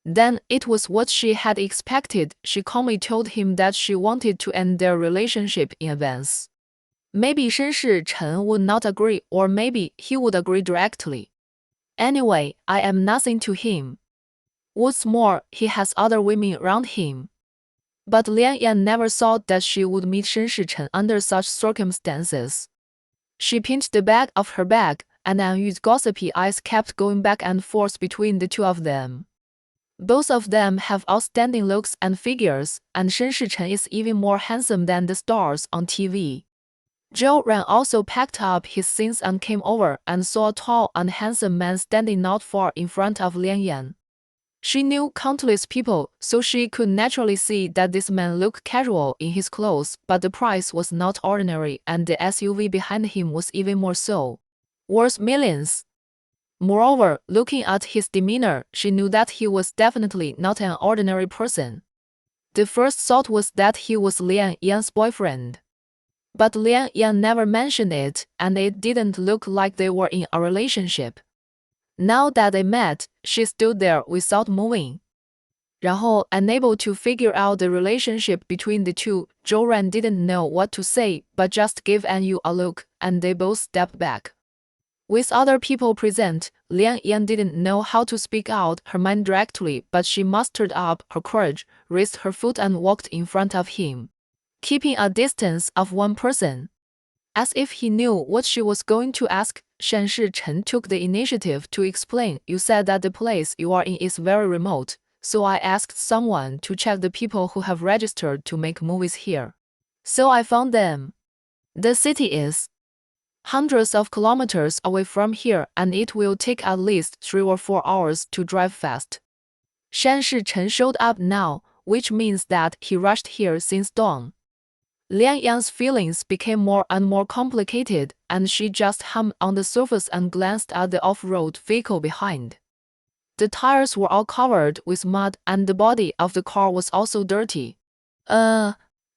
Then, it was what she had expected. She calmly told him that she wanted to end their relationship in advance. Maybe Shan Shichen would not agree, or maybe he would agree directly. Anyway, I am nothing to him. What's more, he has other women around him. But Liang Yan never thought that she would meet Shan Shichen under such circumstances. She pinched the back of her bag, and An Yu's gossipy eyes kept going back and forth between the two of them. Both of them have outstanding looks and figures, and Shan Shichen is even more handsome than the stars on TV. Zhou Ran also packed up his things and came over and saw a tall and handsome man standing not far in front of Liang Yan. She knew countless people, so she could naturally see that this man looked casual in his clothes, but the price was not ordinary, and the SUV behind him was even more so. Worth millions. Moreover, looking at his demeanor, she knew that he was definitely not an ordinary person. The first thought was that he was Liang Yan's boyfriend. But Liang Yan never mentioned it, and it didn't look like they were in a relationship. Now that they met, she stood there without moving. 然后, unable to figure out the relationship between the two, Zhou Ran didn't know what to say, but just gave An Yu a look, and they both stepped back. With other people present, Liang Yan didn't know how to speak out her mind directly, but she mustered up her courage, raised her foot and walked in front of him, keeping a distance of one person. As if he knew what she was going to ask, Shan Shichen took the initiative to explain. You said that the place you are in is very remote, so I asked someone to check the people who have registered to make movies here. So I found them. The city is hundreds of kilometers away from here, and it will take at least 3 or 4 hours to drive fast. Shan Shichen showed up now, which means that he rushed here since dawn. Liang Yan's feelings became more and more complicated, and she just hummed on the surface and glanced at the off-road vehicle behind. The tires were all covered with mud, and the body of the car was also dirty.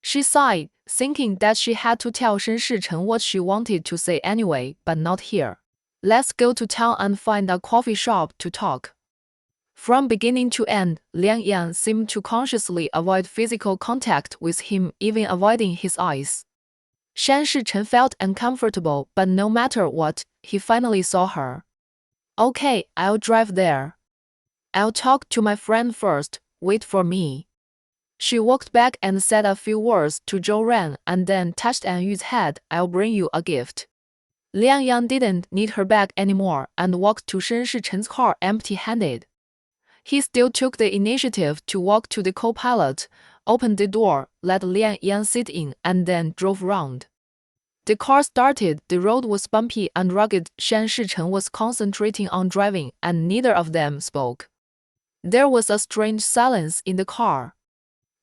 She sighed, thinking that she had to tell Shan Shichen what she wanted to say anyway, but not here. Let's go to town and find a coffee shop to talk. From beginning to end, Liang Yan seemed to consciously avoid physical contact with him, even avoiding his eyes. Shan Shichen felt uncomfortable, but no matter what, he finally saw her. Okay, I'll drive there. I'll talk to my friend first, wait for me. She walked back and said a few words to Zhou Ran and then touched An Yu's head. I'll bring you a gift. Liang Yan didn't need her bag anymore and walked to Shan Shichen's car empty-handed. He still took the initiative to walk to the co-pilot, opened the door, let Liang Yan sit in, and then drove round. The car started, the road was bumpy and rugged. Shan Shichen was concentrating on driving, and neither of them spoke. There was a strange silence in the car.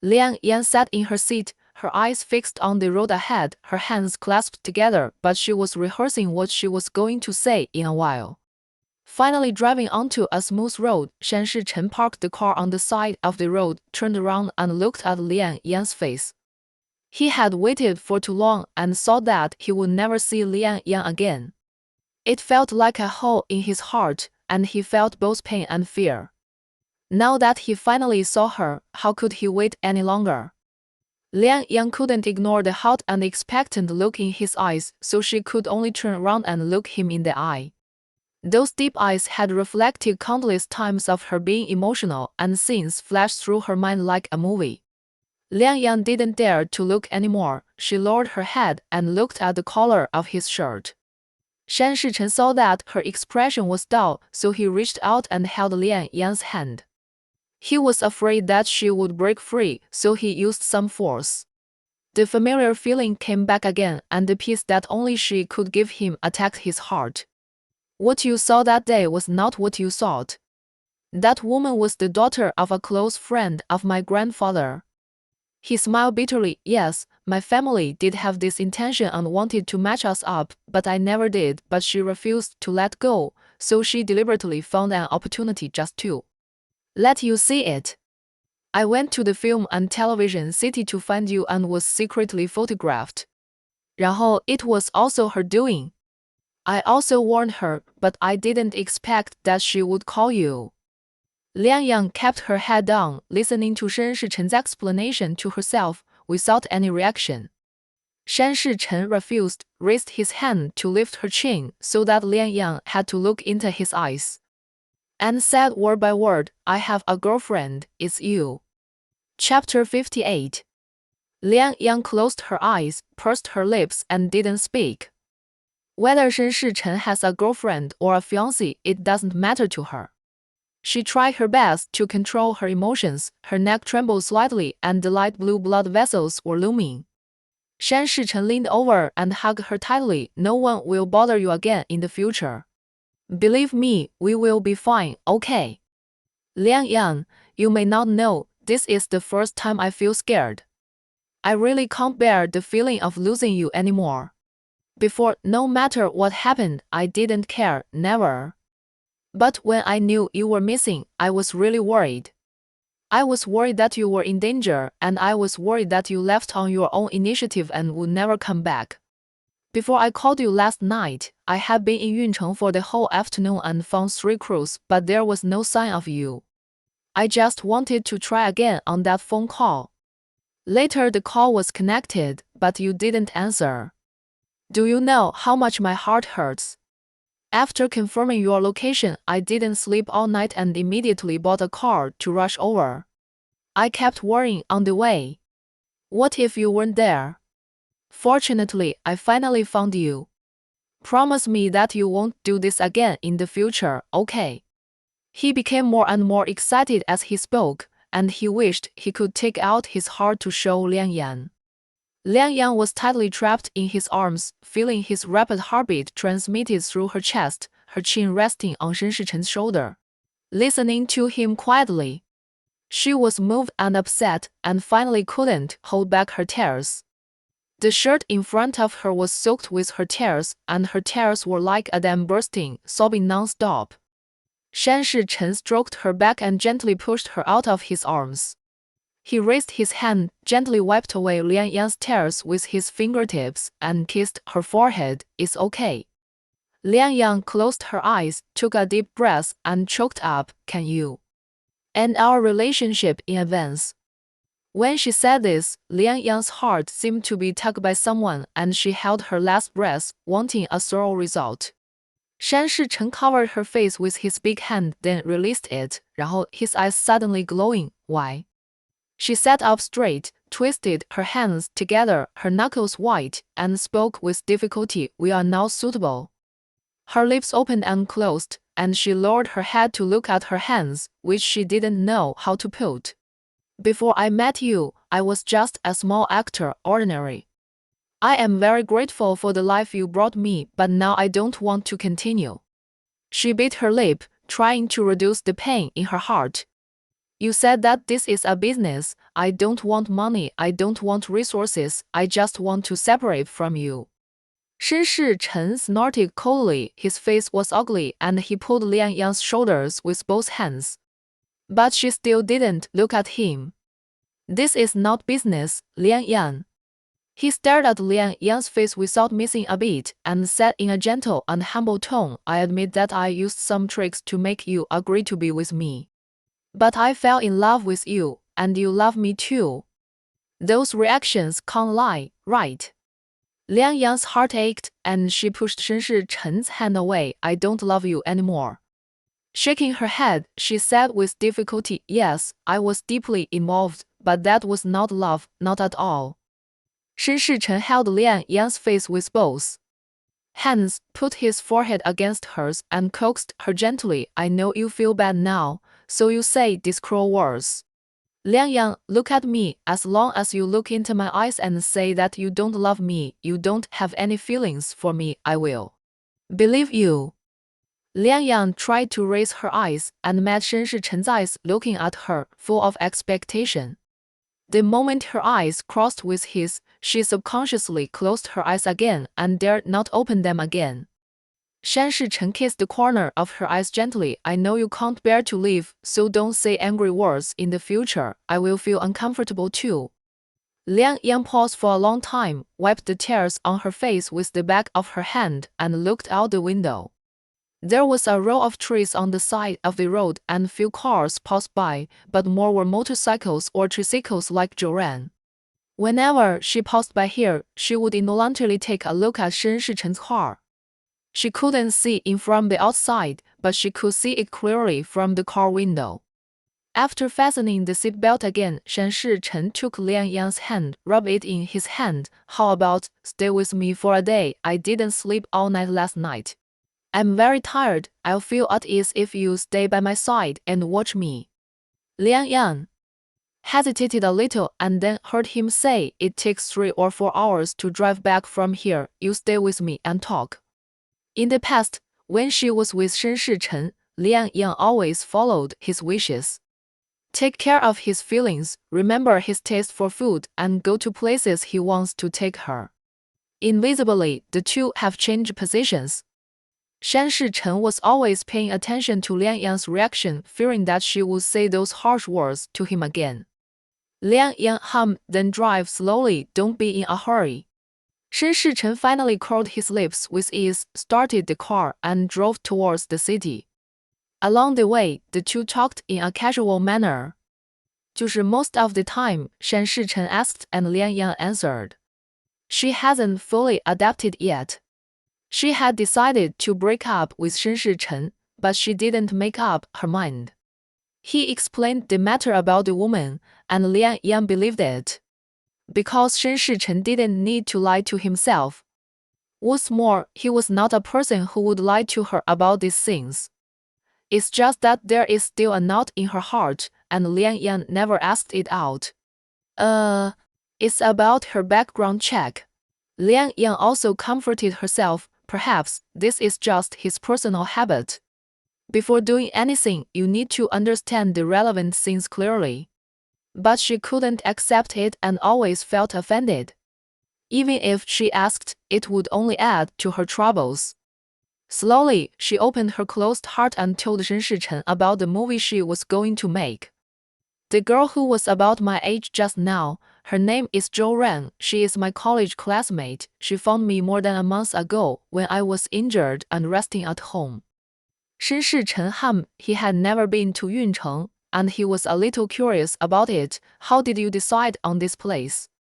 Liang Yan sat in her seat, her eyes fixed on the road ahead, her hands clasped together, but she was rehearsing what she was going to say in a while. Finally driving onto a smooth road, Shan Shichen parked the car on the side of the road, turned around and looked at Liang Yan's face. He had waited for too long and thought that he would never see Liang Yan again. It felt like a hole in his heart, and he felt both pain and fear. Now that he finally saw her, how could he wait any longer? Liang Yan couldn't ignore the hot and expectant look in his eyes, so she could only turn around and look him in the eye. Those deep eyes had reflected countless times of her being emotional, and scenes flashed through her mind like a movie. Liang Yan didn't dare to look anymore. She lowered her head and looked at the collar of his shirt. Shan Shichen saw that her expression was dull, so he reached out and held Liang Yan's hand. He was afraid that she would break free, so he used some force. The familiar feeling came back again, and the peace that only she could give him attacked his heart. What you saw that day was not what you thought. That woman was the daughter of a close friend of my grandfather. He smiled bitterly. Yes, my family did have this intention and wanted to match us up, but I never did. But she refused to let go, so she deliberately found an opportunity just to let you see it. I went to the film and television city to find you and was secretly photographed. 然后 it was also her doing. I also warned her, but I didn't expect that she would call you. Liang Yang kept her head down, listening to Shen Shichen's explanation to herself, without any reaction. Shen Shichen refused, raised his hand to lift her chin so that Liang Yang had to look into his eyes, and said word by word, I have a girlfriend, it's you. Chapter 58. Liang Yang closed her eyes, pursed her lips, and didn't speak. Whether Shen Shichen has a girlfriend or a fiancé, it doesn't matter to her. She tried her best to control her emotions, her neck trembled slightly and the light blue blood vessels were looming. Shen Shichen leaned over and hugged her tightly. No one will bother you again in the future. Believe me, we will be fine, okay? Liang Yang, you may not know, this is the first time I feel scared. I really can't bear the feeling of losing you anymore. Before, no matter what happened, I didn't care, never. But when I knew you were missing, I was really worried. I was worried that you were in danger, and I was worried that you left on your own initiative and would never come back. Before I called you last night, I had been in Yuncheng for the whole afternoon and found 3 crews, but there was no sign of you. I just wanted to try again on that phone call. Later the call was connected, but you didn't answer. Do you know how much my heart hurts? After confirming your location, I didn't sleep all night and immediately bought a car to rush over. I kept worrying on the way. What if you weren't there? Fortunately, I finally found you. Promise me that you won't do this again in the future, okay? He became more and more excited as he spoke, and he wished he could take out his heart to show Liang Yan. Liang Yang was tightly trapped in his arms, feeling his rapid heartbeat transmitted through her chest, her chin resting on Shen Shichen's shoulder. Listening to him quietly. She was moved and upset, and finally couldn't hold back her tears. The shirt in front of her was soaked with her tears, and her tears were like a dam bursting, sobbing non-stop. Shen Shichen stroked her back and gently pushed her out of his arms. He raised his hand, gently wiped away Liang Yang's tears with his fingertips, and kissed her forehead. It's okay. Liang Yang closed her eyes, took a deep breath, and choked up. Can you end our relationship in advance? When she said this, Liang Yang's heart seemed to be tugged by someone, and she held her last breath, wanting a thorough result. Shen Shichen covered her face with his big hand, then released it, 然后 his eyes suddenly glowing. Why? She sat up straight, twisted her hands together, her knuckles white, and spoke with difficulty. We are now suitable. Her lips opened and closed, and she lowered her head to look at her hands, which she didn't know how to put. Before I met you, I was just a small actor, ordinary. I am very grateful for the life you brought me, but now I don't want to continue. She bit her lip, trying to reduce the pain in her heart. You said that this is a business. I don't want money, I don't want resources, I just want to separate from you. Shen Shichen snorted coldly, his face was ugly, and he pulled Liang Yang's shoulders with both hands. But she still didn't look at him. This is not business, Liang Yang. He stared at Liang Yang's face without missing a beat, and said in a gentle and humble tone, I admit that I used some tricks to make you agree to be with me. But I fell in love with you, and you love me too. Those reactions can't lie, right? Liang Yang's heart ached, and she pushed Shen Shichen's hand away. I don't love you anymore. Shaking her head, she said with difficulty, yes, I was deeply involved, but that was not love, not at all. Shen Shichen held Liang Yang's face with both hands, put his forehead against hers, and coaxed her gently. I know you feel bad now, so you say these cruel words. Liang Yang, look at me. As long as you look into my eyes and say that you don't love me, you don't have any feelings for me, I will believe you. Liang Yang tried to raise her eyes and met Shen Shichen's eyes looking at her, full of expectation. The moment her eyes crossed with his, she subconsciously closed her eyes again and dared not open them again. Shan Shichen kissed the corner of her eyes gently. I know you can't bear to leave, so don't say angry words in the future. I will feel uncomfortable too. Liang Yang paused for a long time, wiped the tears on her face with the back of her hand, and looked out the window. There was a row of trees on the side of the road and few cars passed by, but more were motorcycles or tricycles like Joran. Whenever she passed by here, she would involuntarily take a look at Shen Shichen's car. She couldn't see in from the outside, but she could see it clearly from the car window. After fastening the seatbelt again, Shan Shichen took Liang Yang's hand, rubbed it in his hand. How about, stay with me for a day? I didn't sleep all night last night. I'm very tired. I'll feel at ease if you stay by my side and watch me. Liang Yang hesitated a little and then heard him say, it takes 3 or 4 hours to drive back from here. You stay with me and talk. In the past, when she was with Shen Shichen, Liang Yang always followed his wishes. Take care of his feelings, remember his taste for food, and go to places he wants to take her. Invisibly, the two have changed positions. Shan Shichen was always paying attention to Liang Yang's reaction, fearing that she would say those harsh words to him again. Liang Yang hummed, then drive slowly, don't be in a hurry. Shen Shichen finally curled his lips with ease, started the car, and drove towards the city. Along the way, the two talked in a casual manner. 就是 most of the time, Shan Shichen asked and Liang Yang answered. She hasn't fully adapted yet. She had decided to break up with Shen Shichen, but she didn't make up her mind. He explained the matter about the woman, and Liang Yang believed it. Because Shen Shichen didn't need to lie to himself. What's more, he was not a person who would lie to her about these things. It's just that there is still a knot in her heart, and Liang Yang never asked it out. It's about her background check. Liang Yang also comforted herself, perhaps this is just his personal habit. Before doing anything, you need to understand the relevant things clearly. But she couldn't accept it and always felt offended. Even if she asked, it would only add to her troubles. Slowly, she opened her closed heart and told Shen Shichen about the movie she was going to make. The girl who was about my age just now, her name is Jo Ran. She is my college classmate. She found me more than a month ago when I was injured and resting at home. Shen Shichen hummed. He had never been to Yuncheng, and he was a little curious about it. How did you decide on this place?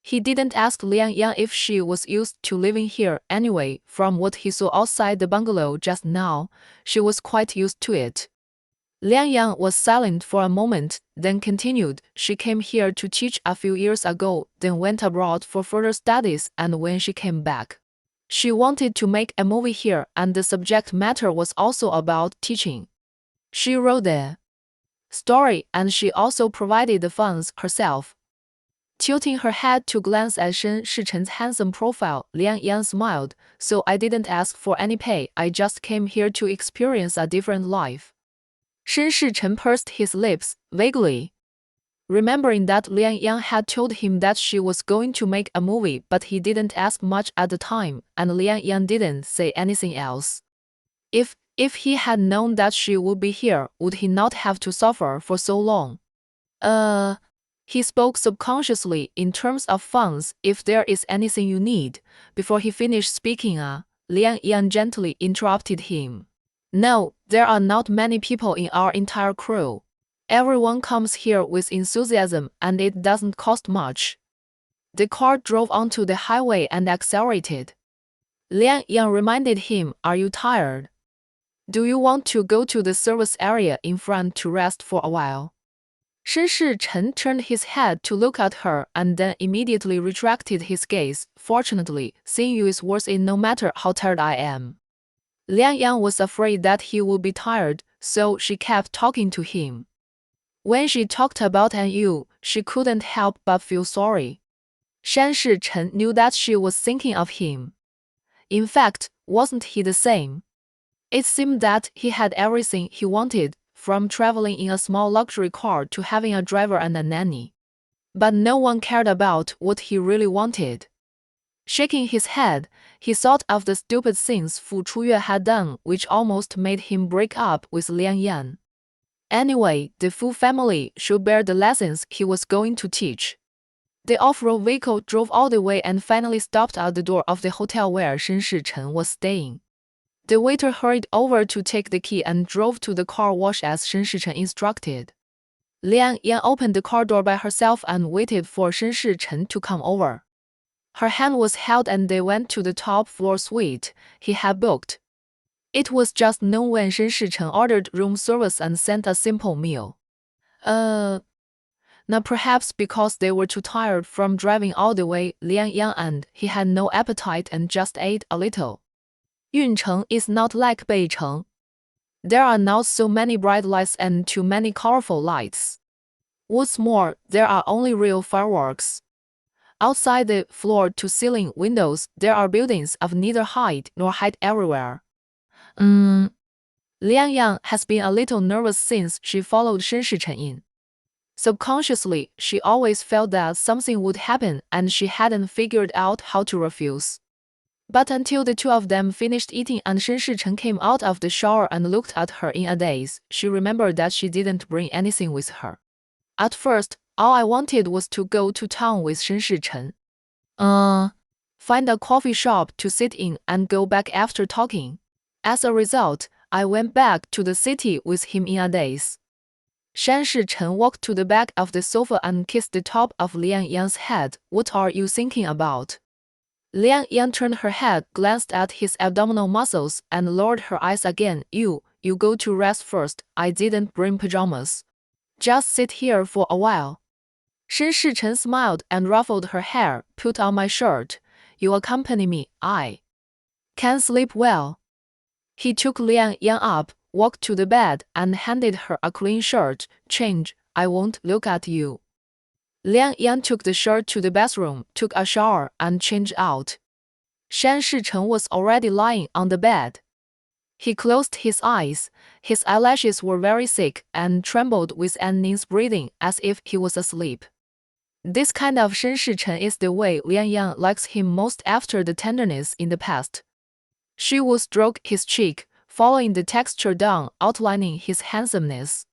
He didn't ask Liang Yang if she was used to living here anyway. From what he saw outside the bungalow just now, she was quite used to it. Liang Yang was silent for a moment, then continued. She came here to teach a few years ago, then went abroad for further studies, and when she came back, she wanted to make a movie here, and the subject matter was also about teaching. She wrote the story, and she also provided the funds herself. Tilting her head to glance at Shen Shichen's handsome profile, Liang Yang smiled. So I didn't ask for any pay, I just came here to experience a different life. Shen Shichen pursed his lips, vaguely. Remembering that Liang Yang had told him that she was going to make a movie, but he didn't ask much at the time, and Liang Yang didn't say anything else. If he had known that she would be here, would he not have to suffer for so long? He spoke subconsciously in terms of funds. If there is anything you need. Before he finished speaking, Liang Yang gently interrupted him. No, there are not many people in our entire crew. Everyone comes here with enthusiasm, and it doesn't cost much. The car drove onto the highway and accelerated. Liang Yang reminded him, are you tired? Do you want to go to the service area in front to rest for a while? Shen Shichen turned his head to look at her and then immediately retracted his gaze. Fortunately, seeing you is worth it no matter how tired I am. Liang Yang was afraid that he would be tired, so she kept talking to him. When she talked about you, she couldn't help but feel sorry. Shan Shichen knew that she was thinking of him. In fact, wasn't he the same? It seemed that he had everything he wanted, from traveling in a small luxury car to having a driver and a nanny. But no one cared about what he really wanted. Shaking his head, he thought of the stupid things Fu Chuyue had done, which almost made him break up with Liang Yan. Anyway, the Fu family should bear the lessons he was going to teach. The off-road vehicle drove all the way and finally stopped at the door of the hotel where Shen Shichen was staying. The waiter hurried over to take the key and drove to the car wash as Shen Shichen instructed. Liang Yan opened the car door by herself and waited for Shen Shichen to come over. Her hand was held and they went to the top floor suite he had booked. It was just noon when Shen Shichen ordered room service and sent a simple meal. Now perhaps because they were too tired from driving all the way, Liang Yang and he had no appetite and just ate a little. Yuncheng is not like Beicheng. There are not so many bright lights and too many colorful lights. What's more, there are only real fireworks. Outside the floor-to-ceiling windows, there are buildings of neither height nor height everywhere. Liang Yang has been a little nervous since she followed Shen Shichen in. Subconsciously, she always felt that something would happen and she hadn't figured out how to refuse. But until the two of them finished eating and Shen Shichen came out of the shower and looked at her in a daze, she remembered that she didn't bring anything with her. At first, all I wanted was to go to town with Shen Shichen. Find a coffee shop to sit in and go back after talking. As a result, I went back to the city with him in a daze. Shan Shichen walked to the back of the sofa and kissed the top of Liang Yang's head. What are you thinking about? Liang Yang turned her head, glanced at his abdominal muscles, and lowered her eyes again. You go to rest first. I didn't bring pajamas. Just sit here for a while. Shen Shichen smiled and ruffled her hair. Put on my shirt. You accompany me. I can sleep well. He took Liang Yang up, walked to the bed, and handed her a clean shirt. Change. I won't look at you. Liang Yang took the shirt to the bathroom, took a shower, and changed out. Shan Shichen was already lying on the bed. He closed his eyes. His eyelashes were very thick and trembled with Annin's breathing as if he was asleep. This kind of Shen Shichen is the way Liang Yang likes him most after the tenderness in the past. She would stroke his cheek, following the texture down, outlining his handsomeness.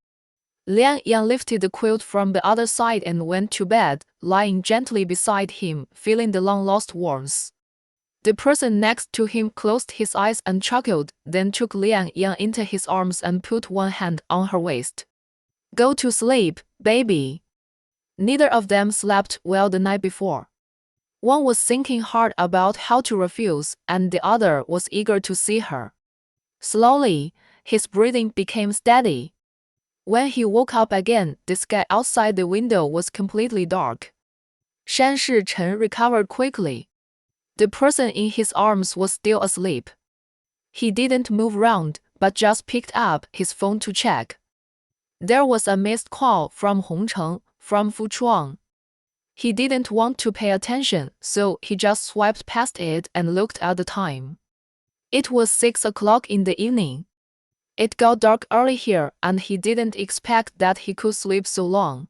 Liang Yang lifted the quilt from the other side and went to bed, lying gently beside him, feeling the long-lost warmth. The person next to him closed his eyes and chuckled, then took Liang Yang into his arms and put one hand on her waist. Go to sleep, baby. Neither of them slept well the night before. One was thinking hard about how to refuse, and the other was eager to see her. Slowly, his breathing became steady. When he woke up again, the sky outside the window was completely dark. Shan Shichen recovered quickly. The person in his arms was still asleep. He didn't move round, but just picked up his phone to check. There was a missed call from Hongcheng, from Fu Chuang. He didn't want to pay attention, so he just swiped past it and looked at the time. It was 6 o'clock in the evening. It got dark early here, and he didn't expect that he could sleep so long.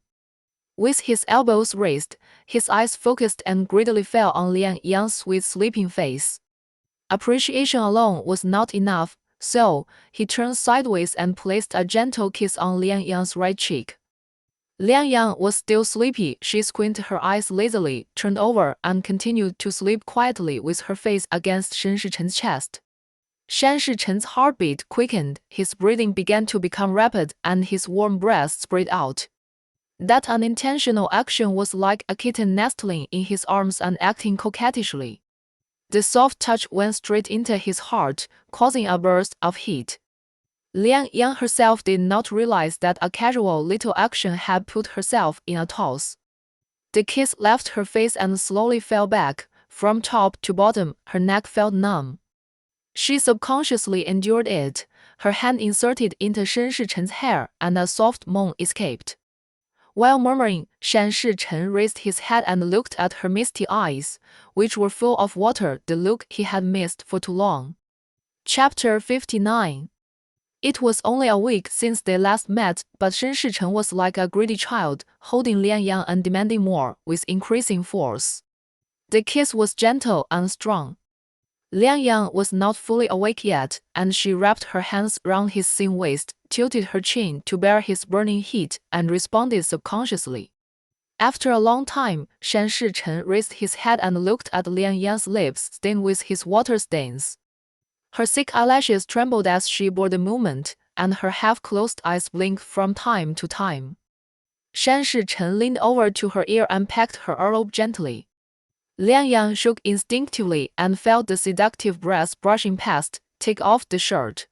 With his elbows raised, his eyes focused and greedily fell on Liang Yang's sweet sleeping face. Appreciation alone was not enough, so he turned sideways and placed a gentle kiss on Liang Yang's right cheek. Liang Yang was still sleepy. She squinted her eyes lazily, turned over, and continued to sleep quietly with her face against Shen Shichen's chest. Shan Shichen's heartbeat quickened, his breathing began to become rapid, and his warm breath spread out. That unintentional action was like a kitten nestling in his arms and acting coquettishly. The soft touch went straight into his heart, causing a burst of heat. Liang Yang herself did not realize that a casual little action had put herself in a toss. The kiss left her face and slowly fell back. From top to bottom, her neck felt numb. She subconsciously endured it. Her hand inserted into Shen Shichen's hair, and a soft moan escaped. While murmuring, Shan Shichen raised his head and looked at her misty eyes, which were full of water, the look he had missed for too long. Chapter 59. It was only a week since they last met, but Shen Shichen was like a greedy child, holding Lian Yang and demanding more, with increasing force. The kiss was gentle and strong. Lian Yang was not fully awake yet, and she wrapped her hands round his thin waist, tilted her chin to bear his burning heat, and responded subconsciously. After a long time, Shan Shichen raised his head and looked at Lian Yang's lips stained with his water stains. Her thick eyelashes trembled as she bore the movement, and her half-closed eyes blinked from time to time. Shan Shichen leaned over to her ear and pecked her earlobe gently. Lian Yang shook instinctively and felt the seductive breath brushing past. Take off the shirt.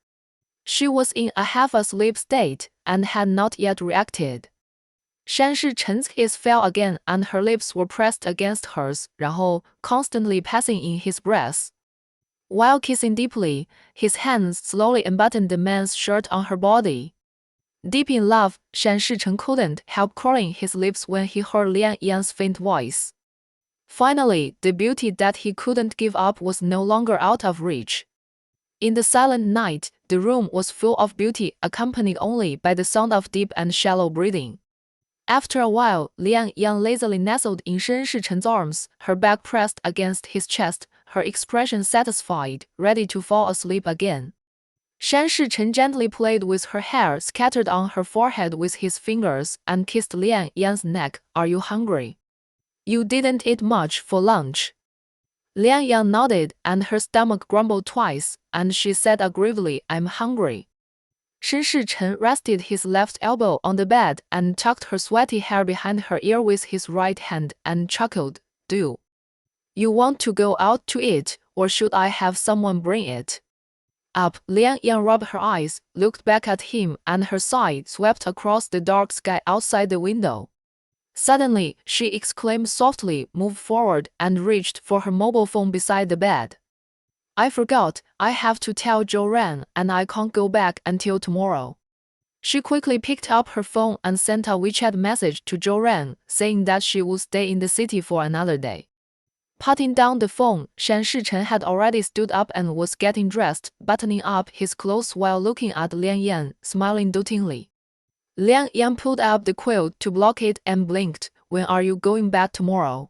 She was in a half-asleep state and had not yet reacted. Shan Shichen's kiss fell again and her lips were pressed against hers, 然后 constantly passing in his breath. While kissing deeply, his hands slowly unbuttoned the man's shirt on her body. Deep in love, Shan Shichen couldn't help curling his lips when he heard Lian Yang's faint voice. Finally, the beauty that he couldn't give up was no longer out of reach. In the silent night, the room was full of beauty, accompanied only by the sound of deep and shallow breathing. After a while, Lian Yang lazily nestled in Shen Shichen's arms, her back pressed against his chest, her expression satisfied, ready to fall asleep again. Shan Shichen gently played with her hair scattered on her forehead with his fingers and kissed Lian Yang's neck. Are you hungry? You didn't eat much for lunch. Lian Yang nodded, and her stomach grumbled twice, and she said aggrievedly, I'm hungry. Shen Shichen rested his left elbow on the bed and tucked her sweaty hair behind her ear with his right hand and chuckled, Do you want to go out to eat, or should I have someone bring it? Up, Lian Yang rubbed her eyes, looked back at him, and her sigh swept across the dark sky outside the window. Suddenly, she exclaimed softly, moved forward, and reached for her mobile phone beside the bed. I forgot, I have to tell Zhou Ran, and I can't go back until tomorrow. She quickly picked up her phone and sent a WeChat message to Zhou Ran, saying that she would stay in the city for another day. Putting down the phone, Shan Shichen had already stood up and was getting dressed, buttoning up his clothes while looking at Lian Yang, smiling dotingly. Lian Yang pulled up the quilt to block it and blinked. When are you going back tomorrow?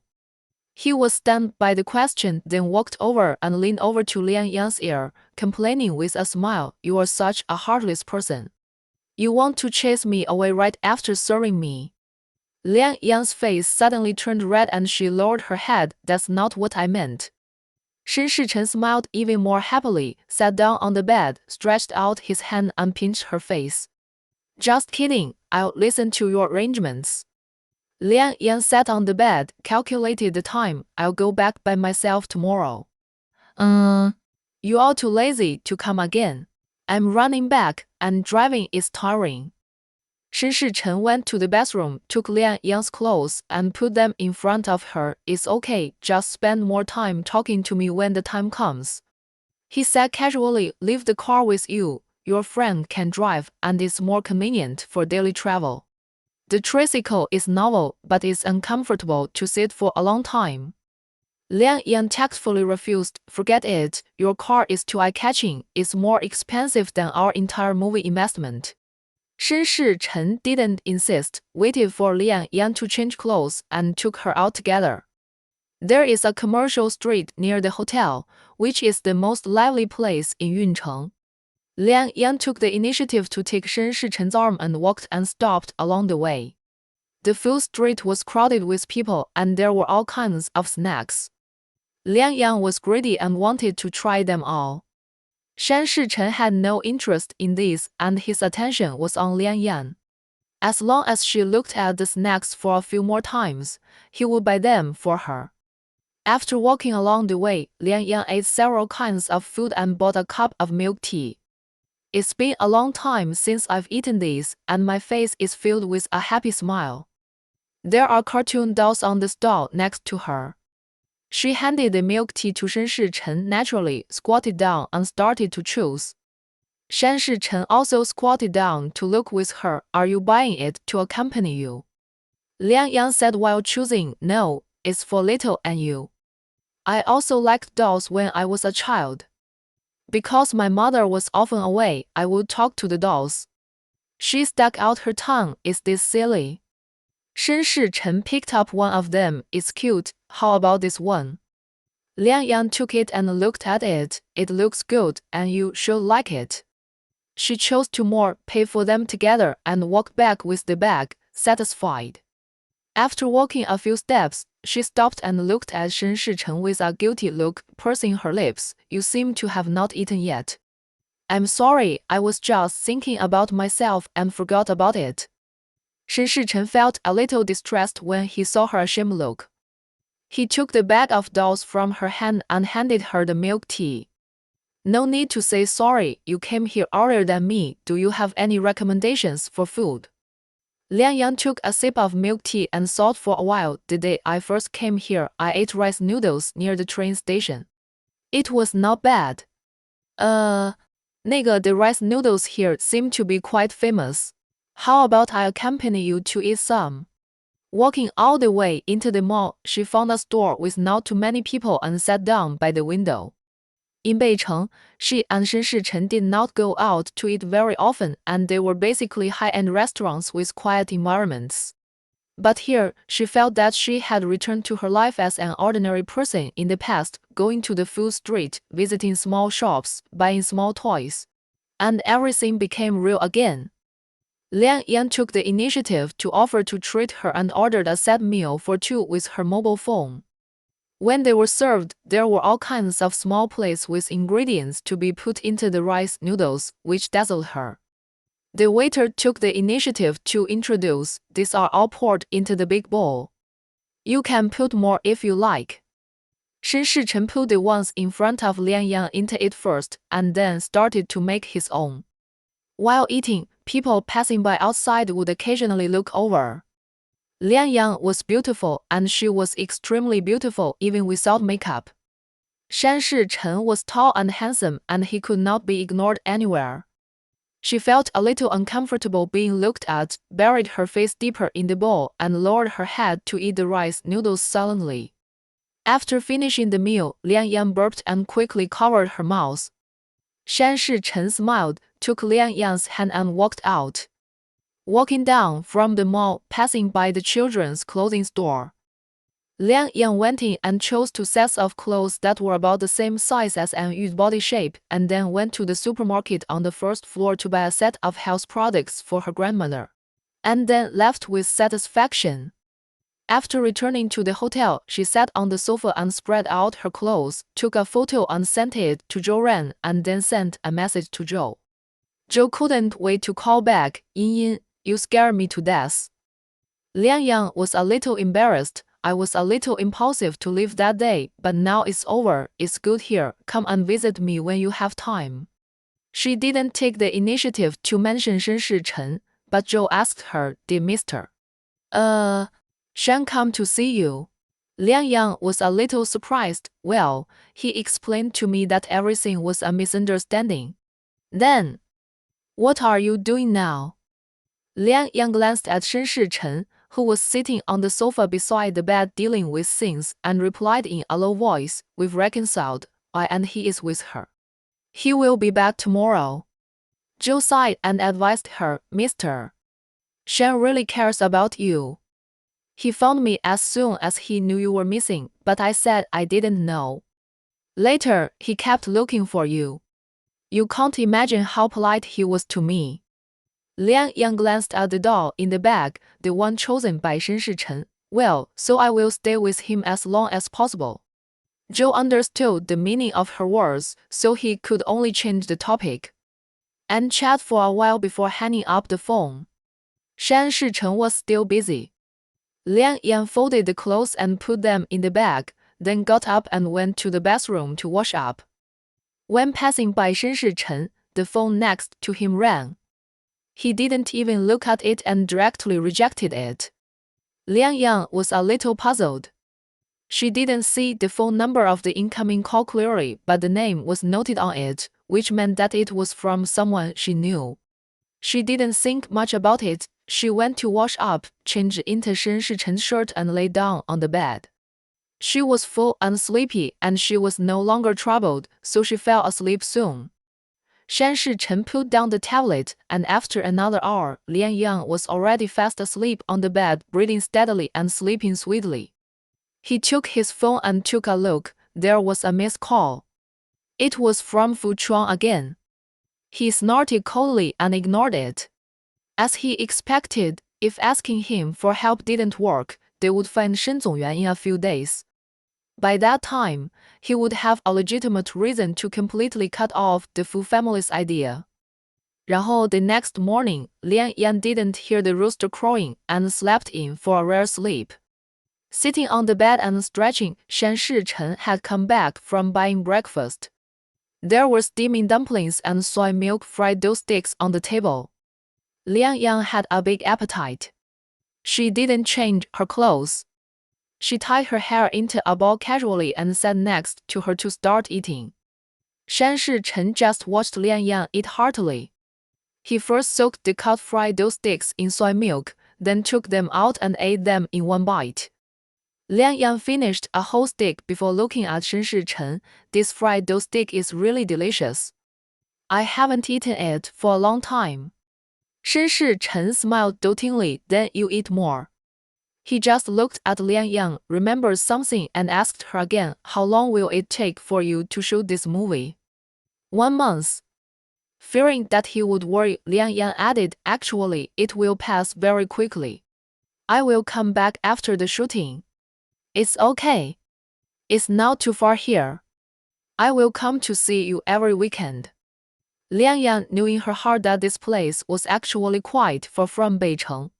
He was stunned by the question, then walked over and leaned over to Lian Yang's ear, complaining with a smile, You are such a heartless person. You want to chase me away right after serving me. Lian Yang's face suddenly turned red and she lowered her head. That's not what I meant. Shen Shichen smiled even more happily, sat down on the bed, stretched out his hand and pinched her face. Just kidding, I'll listen to your arrangements. Lian Yang sat on the bed, calculated the time. I'll go back by myself tomorrow. You are too lazy to come again. I'm running back, and driving is tiring. Shen Shichen went to the bathroom, took Lian Yang's clothes, and put them in front of her. It's okay, just spend more time talking to me when the time comes. He said casually, Leave the car with you. Your friend can drive, and it's more convenient for daily travel. The tricycle is novel, but it's uncomfortable to sit for a long time. Lian Yang tactfully refused. Forget it, your car is too eye-catching, it's more expensive than our entire movie investment. Shen Shichen didn't insist, waited for Lian Yang to change clothes, and took her out together. There is a commercial street near the hotel, which is the most lively place in Yuncheng. Lian Yang took the initiative to take Shen Shichen's arm and walked and stopped along the way. The full street was crowded with people and there were all kinds of snacks. Lian Yang was greedy and wanted to try them all. Shen Shichen had no interest in these and his attention was on Lian Yang. As long as she looked at the snacks for a few more times, he would buy them for her. After walking along the way, Lian Yang ate several kinds of food and bought a cup of milk tea. It's been a long time since I've eaten these, and my face is filled with a happy smile. There are cartoon dolls on the stall next to her. She handed the milk tea to Shen Shichen naturally, squatted down and started to choose. Shen Shichen also squatted down to look with her. Are you buying it to accompany you? Liang Yang said while choosing. No, it's for little and you. I also liked dolls when I was a child. Because my mother was often away, I would talk to the dolls. She stuck out her tongue. Is this silly? Shen Shichen picked up one of them. It's cute. How about this one? Liang Yang took it and looked at it. It looks good, and you should like it. She chose two more, paid for them together, and walked back with the bag, satisfied. After walking a few steps, she stopped and looked at Shen Shichen with a guilty look, pursing her lips. You seem to have not eaten yet. I'm sorry, I was just thinking about myself and forgot about it. Shen Shichen felt a little distressed when he saw her ashamed look. He took the bag of dolls from her hand and handed her the milk tea. No need to say sorry, you came here earlier than me. Do you have any recommendations for food? Liang Yang took a sip of milk tea and thought for a while. The day I first came here, I ate rice noodles near the train station. It was not bad. The rice noodles here seem to be quite famous. How about I accompany you to eat some? Walking all the way into the mall, she found a store with not too many people and sat down by the window. In Beicheng, she and Shen Shichen did not go out to eat very often, and they were basically high-end restaurants with quiet environments. But here, she felt that she had returned to her life as an ordinary person in the past, going to the food street, visiting small shops, buying small toys. And everything became real again. Liang Yang took the initiative to offer to treat her and ordered a set meal for two with her mobile phone. When they were served, there were all kinds of small plates with ingredients to be put into the rice noodles, which dazzled her. The waiter took the initiative to introduce. These are all poured into the big bowl. You can put more if you like. Shen Shichen put the ones in front of Liang Yang into it first, and then started to make his own. While eating, people passing by outside would occasionally look over. Liang Yang was beautiful, and she was extremely beautiful even without makeup. Shen Shichen was tall and handsome, and he could not be ignored anywhere. She felt a little uncomfortable being looked at, buried her face deeper in the bowl, and lowered her head to eat the rice noodles silently. After finishing the meal, Liang Yang burped and quickly covered her mouth. Shen Shichen smiled, took Liang Yang's hand and walked out. Walking down from the mall, passing by the children's clothing store, Liang Yang went in and chose two sets of clothes that were about the same size as An Yu's body shape, and then went to the supermarket on the first floor to buy a set of health products for her grandmother, and then left with satisfaction. After returning to the hotel, she sat on the sofa and spread out her clothes, took a photo and sent it to Zhou Ren, and then sent a message to Zhou. Zhou couldn't wait to call back. Yin, you scared me to death. Liang Yang was a little embarrassed. I was a little impulsive to leave that day, but now it's over. It's good here. Come and visit me when you have time. She didn't take the initiative to mention Shen Shichen, but Zhou asked her, did Mr. Shen come to see you? Liang Yang was a little surprised. Well, he explained to me that everything was a misunderstanding. Then, what are you doing now? Liang Yang glanced at Shen Shichen, who was sitting on the sofa beside the bed dealing with things, and replied in a low voice, we've reconciled, and he is with her. He will be back tomorrow. Zhou sighed and advised her, Mr. Shen really cares about you. He found me as soon as he knew you were missing, but I said I didn't know. Later, he kept looking for you. You can't imagine how polite he was to me. Liang Yang glanced at the doll in the bag, the one chosen by Shen Shichen. Well, so I will stay with him as long as possible. Zhou understood the meaning of her words, so he could only change the topic and chat for a while before hanging up the phone. Shen Shichen was still busy. Liang Yang folded the clothes and put them in the bag, then got up and went to the bathroom to wash up. When passing by Shen Shichen, the phone next to him rang. He didn't even look at it and directly rejected it. Liang Yang was a little puzzled. She didn't see the phone number of the incoming call clearly, but the name was noted on it, which meant that it was from someone she knew. She didn't think much about it, She went to wash up, changed into Shen Shichen's shirt and lay down on the bed. She was full and sleepy and she was no longer troubled, so she fell asleep soon. Shan Shichen put down the tablet, and after another hour, Lian Yang was already fast asleep on the bed, breathing steadily and sleeping sweetly. He took his phone and took a look. There was a missed call. It was from Fu Chuang again. He snorted coldly and ignored it. As he expected, if asking him for help didn't work, they would find Shen Zongyuan in a few days. By that time, he would have a legitimate reason to completely cut off the Fu family's idea. 然后 the next morning, Lian Yan didn't hear the rooster crowing and slept in for a rare sleep. Sitting on the bed and stretching, Shan Shichen had come back from buying breakfast. There were steaming dumplings and soy milk fried dough sticks on the table. Lian Yang had a big appetite. She didn't change her clothes. She tied her hair into a ball casually and sat next to her to start eating. Shan Shichen just watched Lian Yang eat heartily. He first soaked the cut fried dough sticks in soy milk, then took them out and ate them in one bite. Lian Yang finished a whole stick before looking at Shan Shichen. This fried dough stick is really delicious. I haven't eaten it for a long time. Shan Shichen smiled dotingly. Then you eat more. He just looked at Lian Yang, remembered something and asked her again, how long will it take for you to shoot this movie? 1 month. Fearing that he would worry, Lian Yang added, actually, it will pass very quickly. I will come back after the shooting. It's okay. It's not too far here. I will come to see you every weekend. Lian Yang knew in her heart that this place was actually quite far from Beicheng.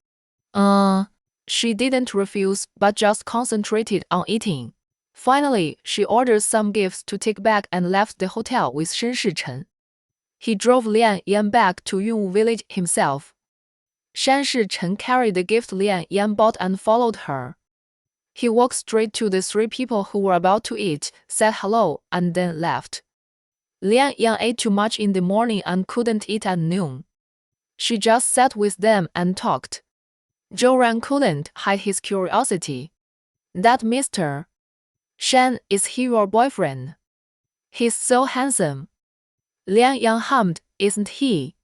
She didn't refuse, but just concentrated on eating. Finally, she ordered some gifts to take back and left the hotel with Shen Shichen. He drove Lian Yan back to Yunwu village himself. Shan Shichen carried the gift Lian Yan bought and followed her. He walked straight to the 3 people who were about to eat, said hello, and then left. Lian Yan ate too much in the morning and couldn't eat at noon. She just sat with them and talked. Zhou Ran couldn't hide his curiosity. That Mr. Shan, is he your boyfriend? He's so handsome. Lian Yang hummed, isn't he?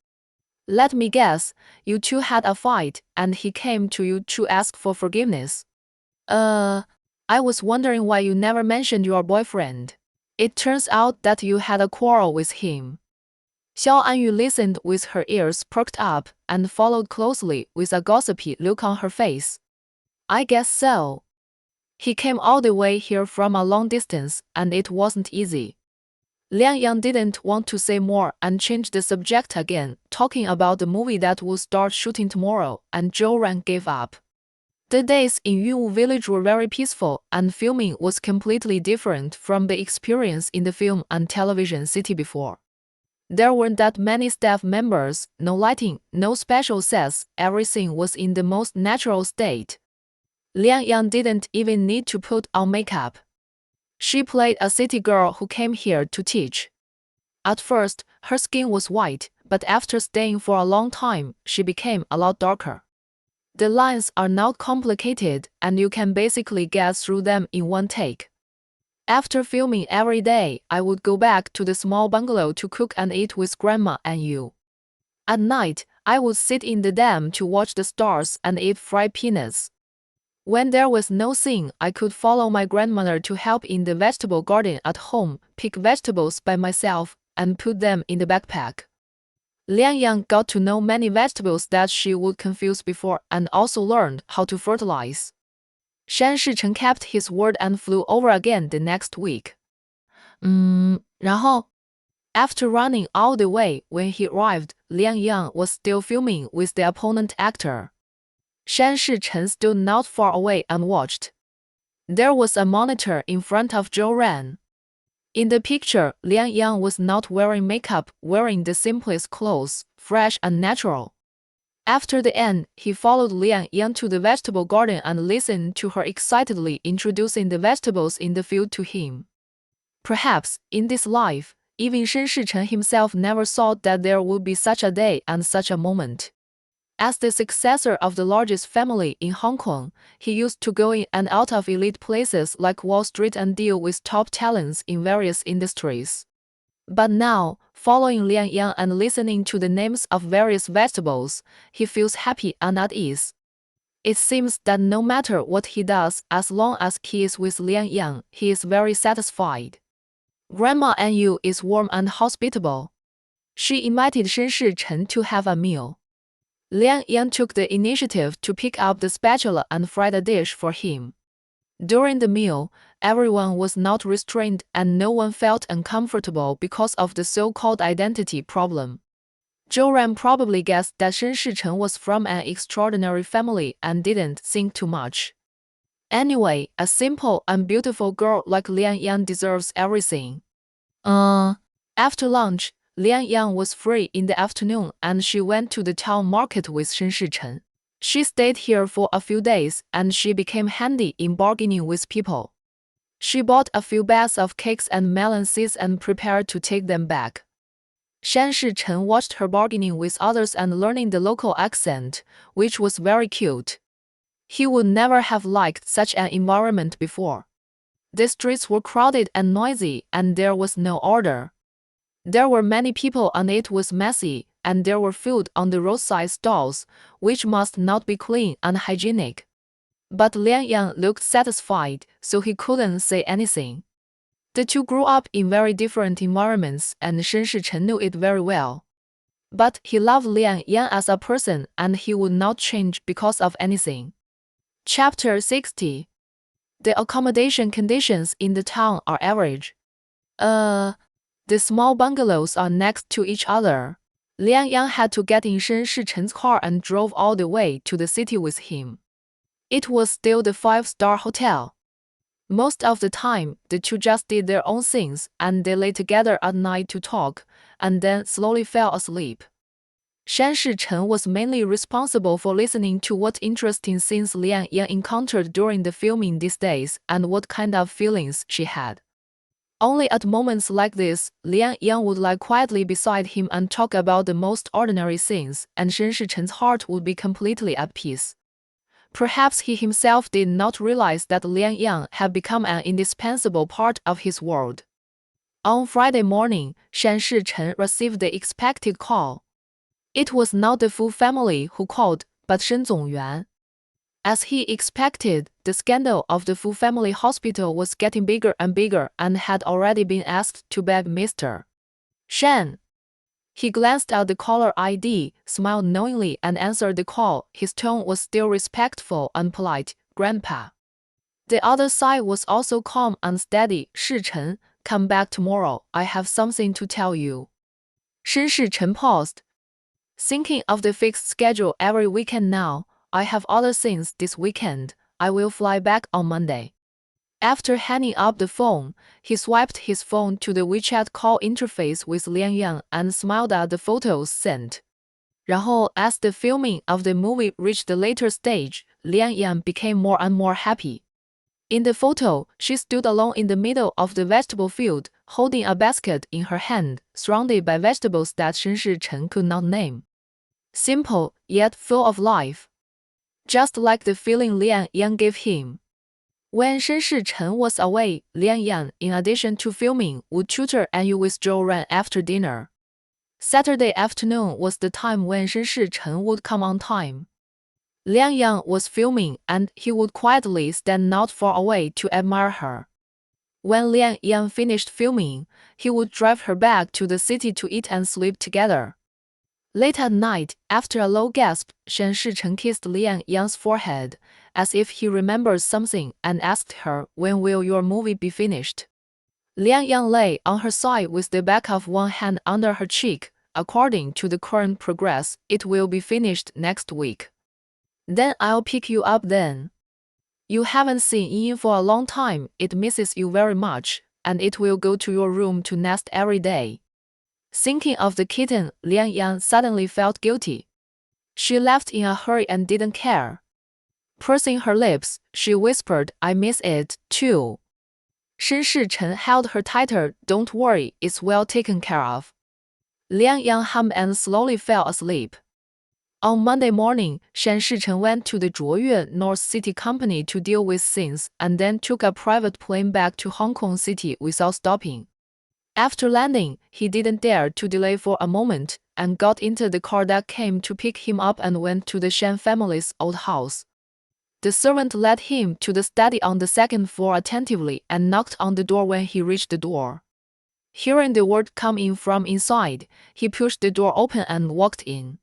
Let me guess, you two had a fight, and he came to you to ask for forgiveness. I was wondering why you never mentioned your boyfriend. It turns out that you had a quarrel with him. Xiao Anyu listened with her ears perked up and followed closely with a gossipy look on her face. I guess so. He came all the way here from a long distance, and it wasn't easy. Lian Yang didn't want to say more and changed the subject again, talking about the movie that would start shooting tomorrow, and Zhou Ran gave up. The days in Yunwu village were very peaceful, and filming was completely different from the experience in the film and television city before. There weren't that many staff members, no lighting, no special sets, everything was in the most natural state. Lian Yang didn't even need to put on makeup. She played a city girl who came here to teach. At first, her skin was white, but after staying for a long time, she became a lot darker. The lines are not complicated, and you can basically get through them in one take. After filming every day, I would go back to the small bungalow to cook and eat with Grandma and you. At night, I would sit in the dam to watch the stars and eat fried peanuts. When there was no scene, I could follow my grandmother to help in the vegetable garden at home, pick vegetables by myself, and put them in the backpack. Lian Yang got to know many vegetables that she would confuse before and also learned how to fertilize. Shan Shichen kept his word and flew over again the next week. 然后 After running all the way, when he arrived, Lian Yang was still filming with the opponent actor. Shan Shichen stood not far away and watched. There was a monitor in front of Zhou Ran. In the picture, Lian Yang was not wearing makeup, wearing the simplest clothes, fresh and natural. After the end, he followed Lian Yang to the vegetable garden and listened to her excitedly introducing the vegetables in the field to him. Perhaps, in this life, even Shen Shichen himself never thought that there would be such a day and such a moment. As the successor of the largest family in Hong Kong, he used to go in and out of elite places like Wall Street and deal with top talents in various industries. But now, following Lian Yang and listening to the names of various vegetables, he feels happy and at ease. It seems that no matter what he does, as long as he is with Lian Yang, he is very satisfied. Grandma Anyu is warm and hospitable. She invited Shen Shichen to have a meal. Lian Yang took the initiative to pick up the spatula and fry the dish for him. During the meal, everyone was not restrained and no one felt uncomfortable because of the so-called identity problem. Zhou Ran probably guessed that Shen Shichen was from an extraordinary family and didn't think too much. Anyway, a simple and beautiful girl like Lian Yang deserves everything. After lunch, Lian Yang was free in the afternoon and she went to the town market with Shen Shichen. She stayed here for a few days and she became handy in bargaining with people. She bought a few bags of cakes and melon seeds and prepared to take them back. Shen Shichen watched her bargaining with others and learning the local accent, which was very cute. He would never have liked such an environment before. The streets were crowded and noisy and there was no order. There were many people and it was messy, and there were food on the roadside stalls, which must not be clean and hygienic. But Lian Yang looked satisfied, so he couldn't say anything. The two grew up in very different environments and Shen Shichen knew it very well. But he loved Lian Yang as a person and he would not change because of anything. Chapter 60. The accommodation conditions in the town are average. The small bungalows are next to each other. Lian Yang had to get in Shen Shichen's car and drove all the way to the city with him. It was still the 5-star hotel. Most of the time, the two just did their own things and they lay together at night to talk, and then slowly fell asleep. Shen Shichen was mainly responsible for listening to what interesting things Lian Yang encountered during the filming these days and what kind of feelings she had. Only at moments like this, Lian Yang would lie quietly beside him and talk about the most ordinary things, and Shen Shichen's heart would be completely at peace. Perhaps he himself did not realize that Lian Yang had become an indispensable part of his world. On Friday morning, Shen Shichen received the expected call. It was not the Fu family who called, but Shen Zongyuan. As he expected, the scandal of the Fu family hospital was getting bigger and bigger and had already been asked to beg Mr. Shen. He glanced at the caller ID, smiled knowingly and answered the call. His tone was still respectful and polite. Grandpa. The other side was also calm and steady. Shichen, come back tomorrow. I have something to tell you. Shen Shichen paused. Thinking of the fixed schedule every weekend now, I have other things this weekend. I will fly back on Monday. After hanging up the phone, he swiped his phone to the WeChat call interface with Lian Yang and smiled at the photos sent. 然后, as the filming of the movie reached the later stage, Lian Yang became more and more happy. In the photo, she stood alone in the middle of the vegetable field, holding a basket in her hand, surrounded by vegetables that Shen Shichen could not name. Simple, yet full of life. Just like the feeling Lian Yang gave him. When Shen Shichen was away, Lian Yang, in addition to filming, would tutor Anyu with Zhou Ran after dinner. Saturday afternoon was the time when Shen Shichen would come on time. Lian Yang was filming and he would quietly stand not far away to admire her. When Lian Yang finished filming, he would drive her back to the city to eat and sleep together. Late at night, after a low gasp, Shen Shichen kissed Lian Yang's forehead, as if he remembered something, and asked her, when will your movie be finished? Lian Yang lay on her side with the back of one hand under her cheek. According to the current progress, it will be finished next week. Then I'll pick you up then. You haven't seen Yin for a long time, it misses you very much, and it will go to your room to nest every day. Thinking of the kitten, Lian Yang suddenly felt guilty. She left in a hurry and didn't care. Pursing her lips, she whispered, I miss it, too. Shen Shichen held her tighter. Don't worry, it's well taken care of. Lian Yang hummed and slowly fell asleep. On Monday morning, Shan Shichen went to the Zhuoyue North City Company to deal with things and then took a private plane back to Hong Kong City without stopping. After landing, he didn't dare to delay for a moment and got into the car that came to pick him up and went to the Shan family's old house. The servant led him to the study on the second floor attentively and knocked on the door when he reached the door. Hearing the word come in from inside, he pushed the door open and walked in.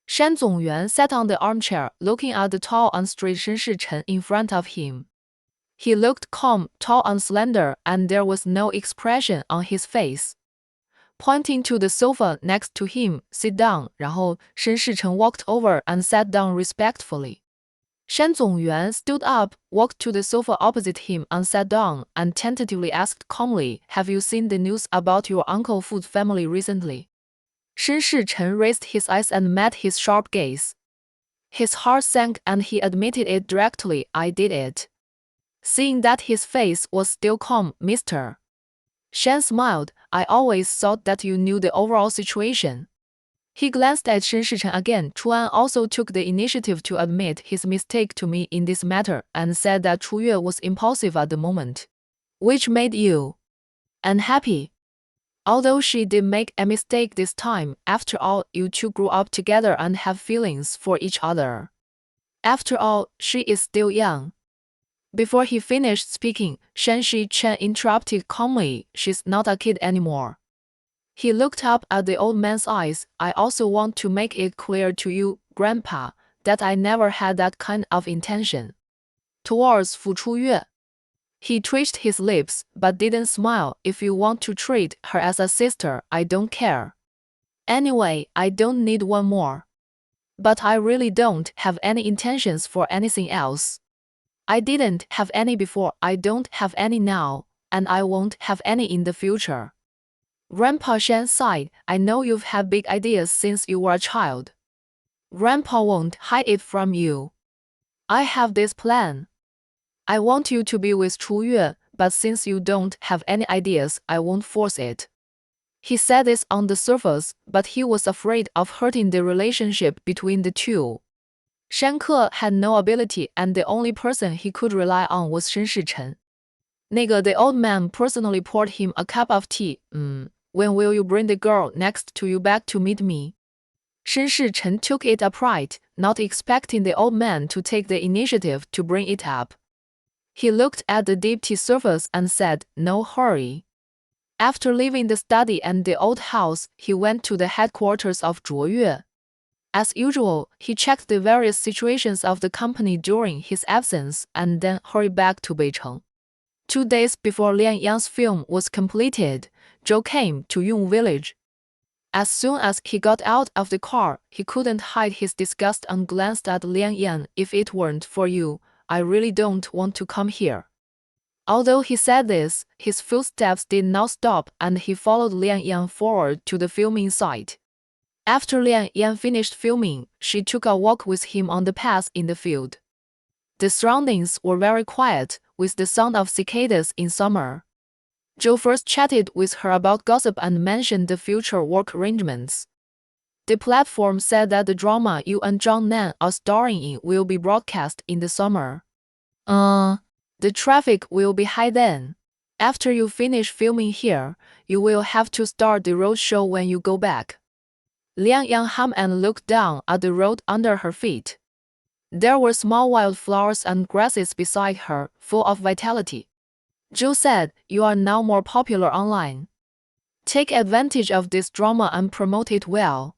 Shan Zongyuan sat on the armchair, looking at the tall and straight Shen Shichen in front of him. He looked calm, tall and slender, and there was no expression on his face. Pointing to the sofa next to him, "Sit down." 然后 Shen Shichen walked over and sat down respectfully. Shan Zongyuan stood up, walked to the sofa opposite him and sat down, and tentatively asked calmly, "Have you seen the news about your Uncle Fu's family recently?" Shen Shichen raised his eyes and met his sharp gaze. His heart sank and he admitted it directly, "I did it." Seeing that his face was still calm, Mr. Shan smiled, "I always thought that you knew the overall situation." He glanced at Shen Shichen again. Chuan also took the initiative to admit his mistake to me in this matter and said that Chu Yue was impulsive at the moment, which made you unhappy. Although she did make a mistake this time, after all, you two grew up together and have feelings for each other. After all, she is still young. Before he finished speaking, Shan Shichen interrupted calmly, "She's not a kid anymore." He looked up at the old man's eyes. "I also want to make it clear to you, Grandpa, that I never had that kind of intention towards Fu Chuyue." He twitched his lips, but didn't smile. "If you want to treat her as a sister, I don't care. Anyway, I don't need one more. But I really don't have any intentions for anything else. I didn't have any before, I don't have any now, and I won't have any in the future." Grandpa Shan sighed. "I know you've had big ideas since you were a child. Grandpa won't hide it from you. I have this plan. I want you to be with Chu Yue, but since you don't have any ideas, I won't force it." He said this on the surface, but he was afraid of hurting the relationship between the two. Shan Ke had no ability, and the only person he could rely on was Shen Shichen. The old man personally poured him a cup of tea. When will you bring the girl next to you back to meet me?" Shen Shichen took it upright, not expecting the old man to take the initiative to bring it up. He looked at the deep tea surface and said, "No hurry." After leaving the study and the old house, he went to the headquarters of Zhuoyue. As usual, he checked the various situations of the company during his absence and then hurried back to Beicheng. 2 days before Lian Yang's film was completed, Zhou came to Yong Village. As soon as he got out of the car, he couldn't hide his disgust and glanced at Lian Yang. "If it weren't for you, I really don't want to come here." Although he said this, his footsteps did not stop and he followed Lian Yang forward to the filming site. After Lian Yang finished filming, she took a walk with him on the path in the field. The surroundings were very quiet, with the sound of cicadas in summer. Zhou first chatted with her about gossip and mentioned the future work arrangements. The platform said that the drama you and Zhang Nan are starring in will be broadcast in the summer. The traffic will be high then. After you finish filming here, you will have to start the road show when you go back. Lian Yang hummed and looked down at the road under her feet. There were small wildflowers and grasses beside her, full of vitality. Zhou said, "You are now more popular online. Take advantage of this drama and promote it well."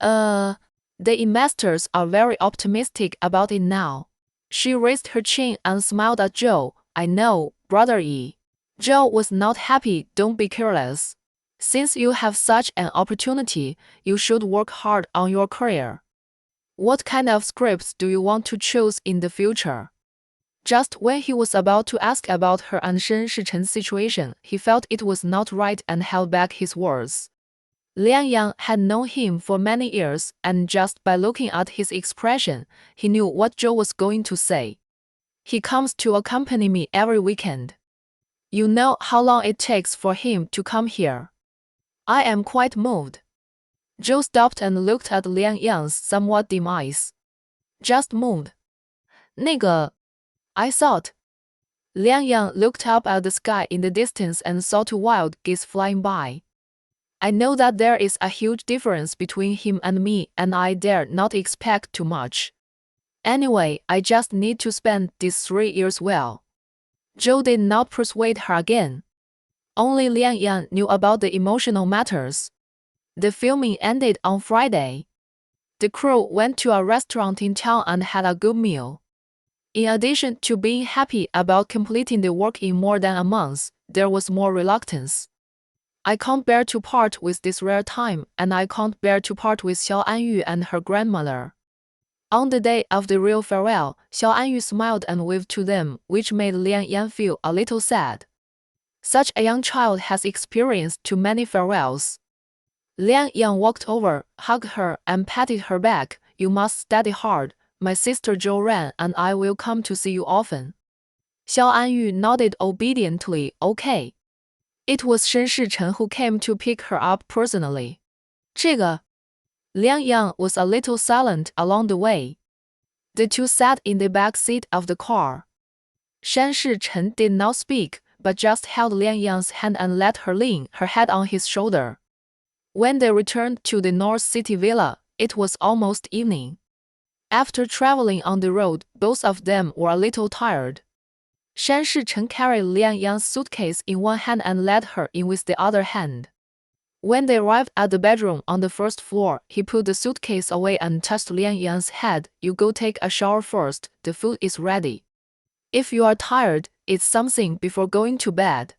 The investors are very optimistic about it now. She raised her chin and smiled at Zhou. "I know, Brother Yi." Zhou was not happy. "Don't be careless. Since you have such an opportunity, you should work hard on your career. What kind of scripts do you want to choose in the future?" Just when he was about to ask about her and Shen Shichen's situation, he felt it was not right and held back his words. Lian Yang had known him for many years, and just by looking at his expression, he knew what Zhou was going to say. "He comes to accompany me every weekend. You know how long it takes for him to come here. I am quite moved." Joe stopped and looked at Liang Yang's somewhat dim eyes. Just moved. 那个 I thought. Liang Yang looked up at the sky in the distance and saw two wild geese flying by. I know that there is a huge difference between him and me, and I dare not expect too much. Anyway, I just need to spend these 3 years well. Joe did not persuade her again. Only Liang Yang knew about the emotional matters. The filming ended on Friday. The crew went to a restaurant in town and had a good meal. In addition to being happy about completing the work in more than a month, there was more reluctance. I can't bear to part with this rare time, and I can't bear to part with Xiao Anyu and her grandmother. On the day of the real farewell, Xiao Anyu smiled and waved to them, which made Liang Yan feel a little sad. Such a young child has experienced too many farewells. Liang Yan walked over, hugged her, and patted her back. You must study hard. My sister Jo Ran and I will come to see you often. Xiao Anyu nodded obediently, okay. It was Shen Shichen who came to pick her up personally. 这个 Liang Yang was a little silent along the way. The two sat in the back seat of the car. Shen Shichen did not speak, but just held Liang Yang's hand and let her lean her head on his shoulder. When they returned to the North City Villa, it was almost evening. After traveling on the road, both of them were a little tired. Shen Shichen carried Liang Yang's suitcase in one hand and led her in with the other hand. When they arrived at the bedroom on the first floor, he put the suitcase away and touched Liang Yang's head. You go take a shower first, the food is ready. If you are tired, eat something before going to bed.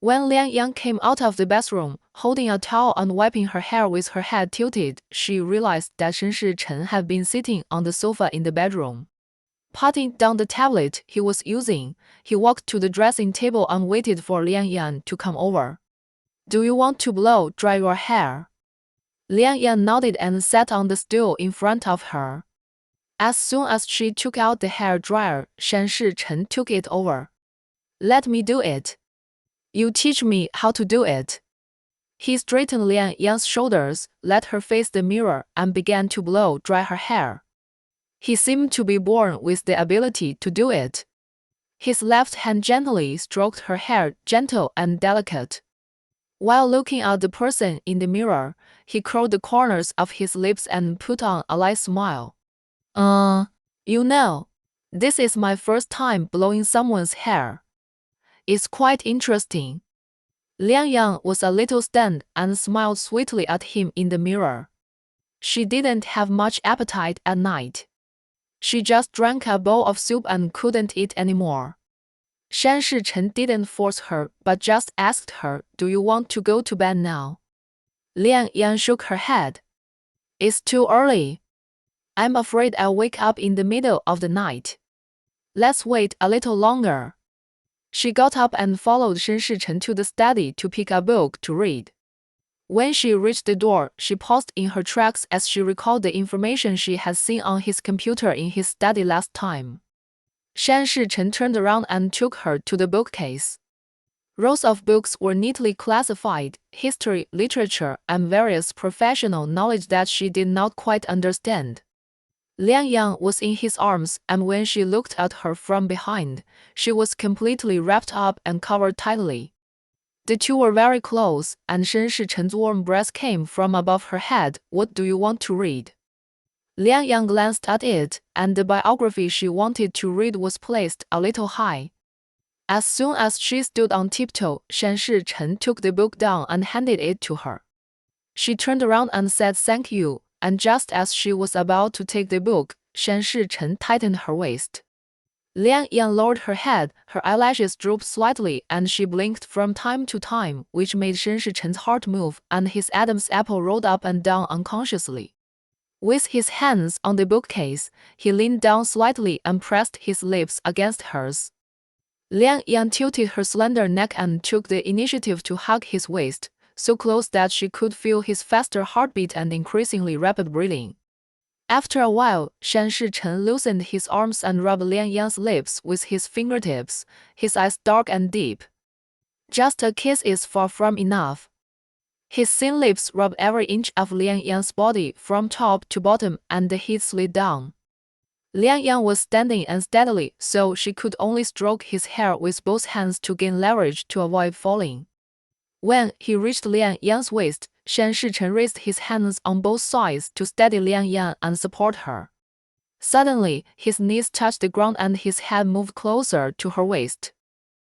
When Liang Yang came out of the bathroom, holding a towel and wiping her hair with her head tilted, she realized that Shen Shichen had been sitting on the sofa in the bedroom. Putting down the tablet he was using, he walked to the dressing table and waited for Liang Yang to come over. Do you want to blow dry your hair? Liang Yang nodded and sat on the stool in front of her. As soon as she took out the hair dryer, Shen Shichen took it over. Let me do it. You teach me how to do it. He straightened Liang Yang's shoulders, let her face the mirror, and began to blow dry her hair. He seemed to be born with the ability to do it. His left hand gently stroked her hair, gentle and delicate. While looking at the person in the mirror, he curled the corners of his lips and put on a light smile. You know, this is my first time blowing someone's hair. It's quite interesting. Liang Yang was a little stunned and smiled sweetly at him in the mirror. She didn't have much appetite at night. She just drank a bowl of soup and couldn't eat anymore. Shen Shichen didn't force her, but just asked her, do you want to go to bed now? Liang Yang shook her head. It's too early. I'm afraid I'll wake up in the middle of the night. Let's wait a little longer. She got up and followed Shen Shichen to the study to pick a book to read. When she reached the door, she paused in her tracks as she recalled the information she had seen on his computer in his study last time. Shen Shichen turned around and took her to the bookcase. Rows of books were neatly classified, history, literature, and various professional knowledge that she did not quite understand. Liang Yang was in his arms, and when she looked at her from behind, she was completely wrapped up and covered tightly. The two were very close, and Shen Shichen's warm breath came from above her head. What do you want to read? Liang Yang glanced at it, and the biography she wanted to read was placed a little high. As soon as she stood on tiptoe, Shen Shichen took the book down and handed it to her. She turned around and said thank you, and just as she was about to take the book, Shen Shichen tightened her waist. Liang Yang lowered her head, her eyelashes drooped slightly, and she blinked from time to time, which made Shen Shichen's heart move, and his Adam's apple rolled up and down unconsciously. With his hands on the bookcase, he leaned down slightly and pressed his lips against hers. Liang Yang tilted her slender neck and took the initiative to hug his waist, so close that she could feel his faster heartbeat and increasingly rapid breathing. After a while, Shen Shichen loosened his arms and rubbed Liang Yang's lips with his fingertips, his eyes dark and deep. Just a kiss is far from enough. His thin lips rubbed every inch of Lian Yan's body from top to bottom, and he slid down. Lian Yan was standing unsteadily, so she could only stroke his hair with both hands to gain leverage to avoid falling. When he reached Lian Yan's waist, Shan Shichen raised his hands on both sides to steady Lian Yan and support her. Suddenly, his knees touched the ground and his head moved closer to her waist.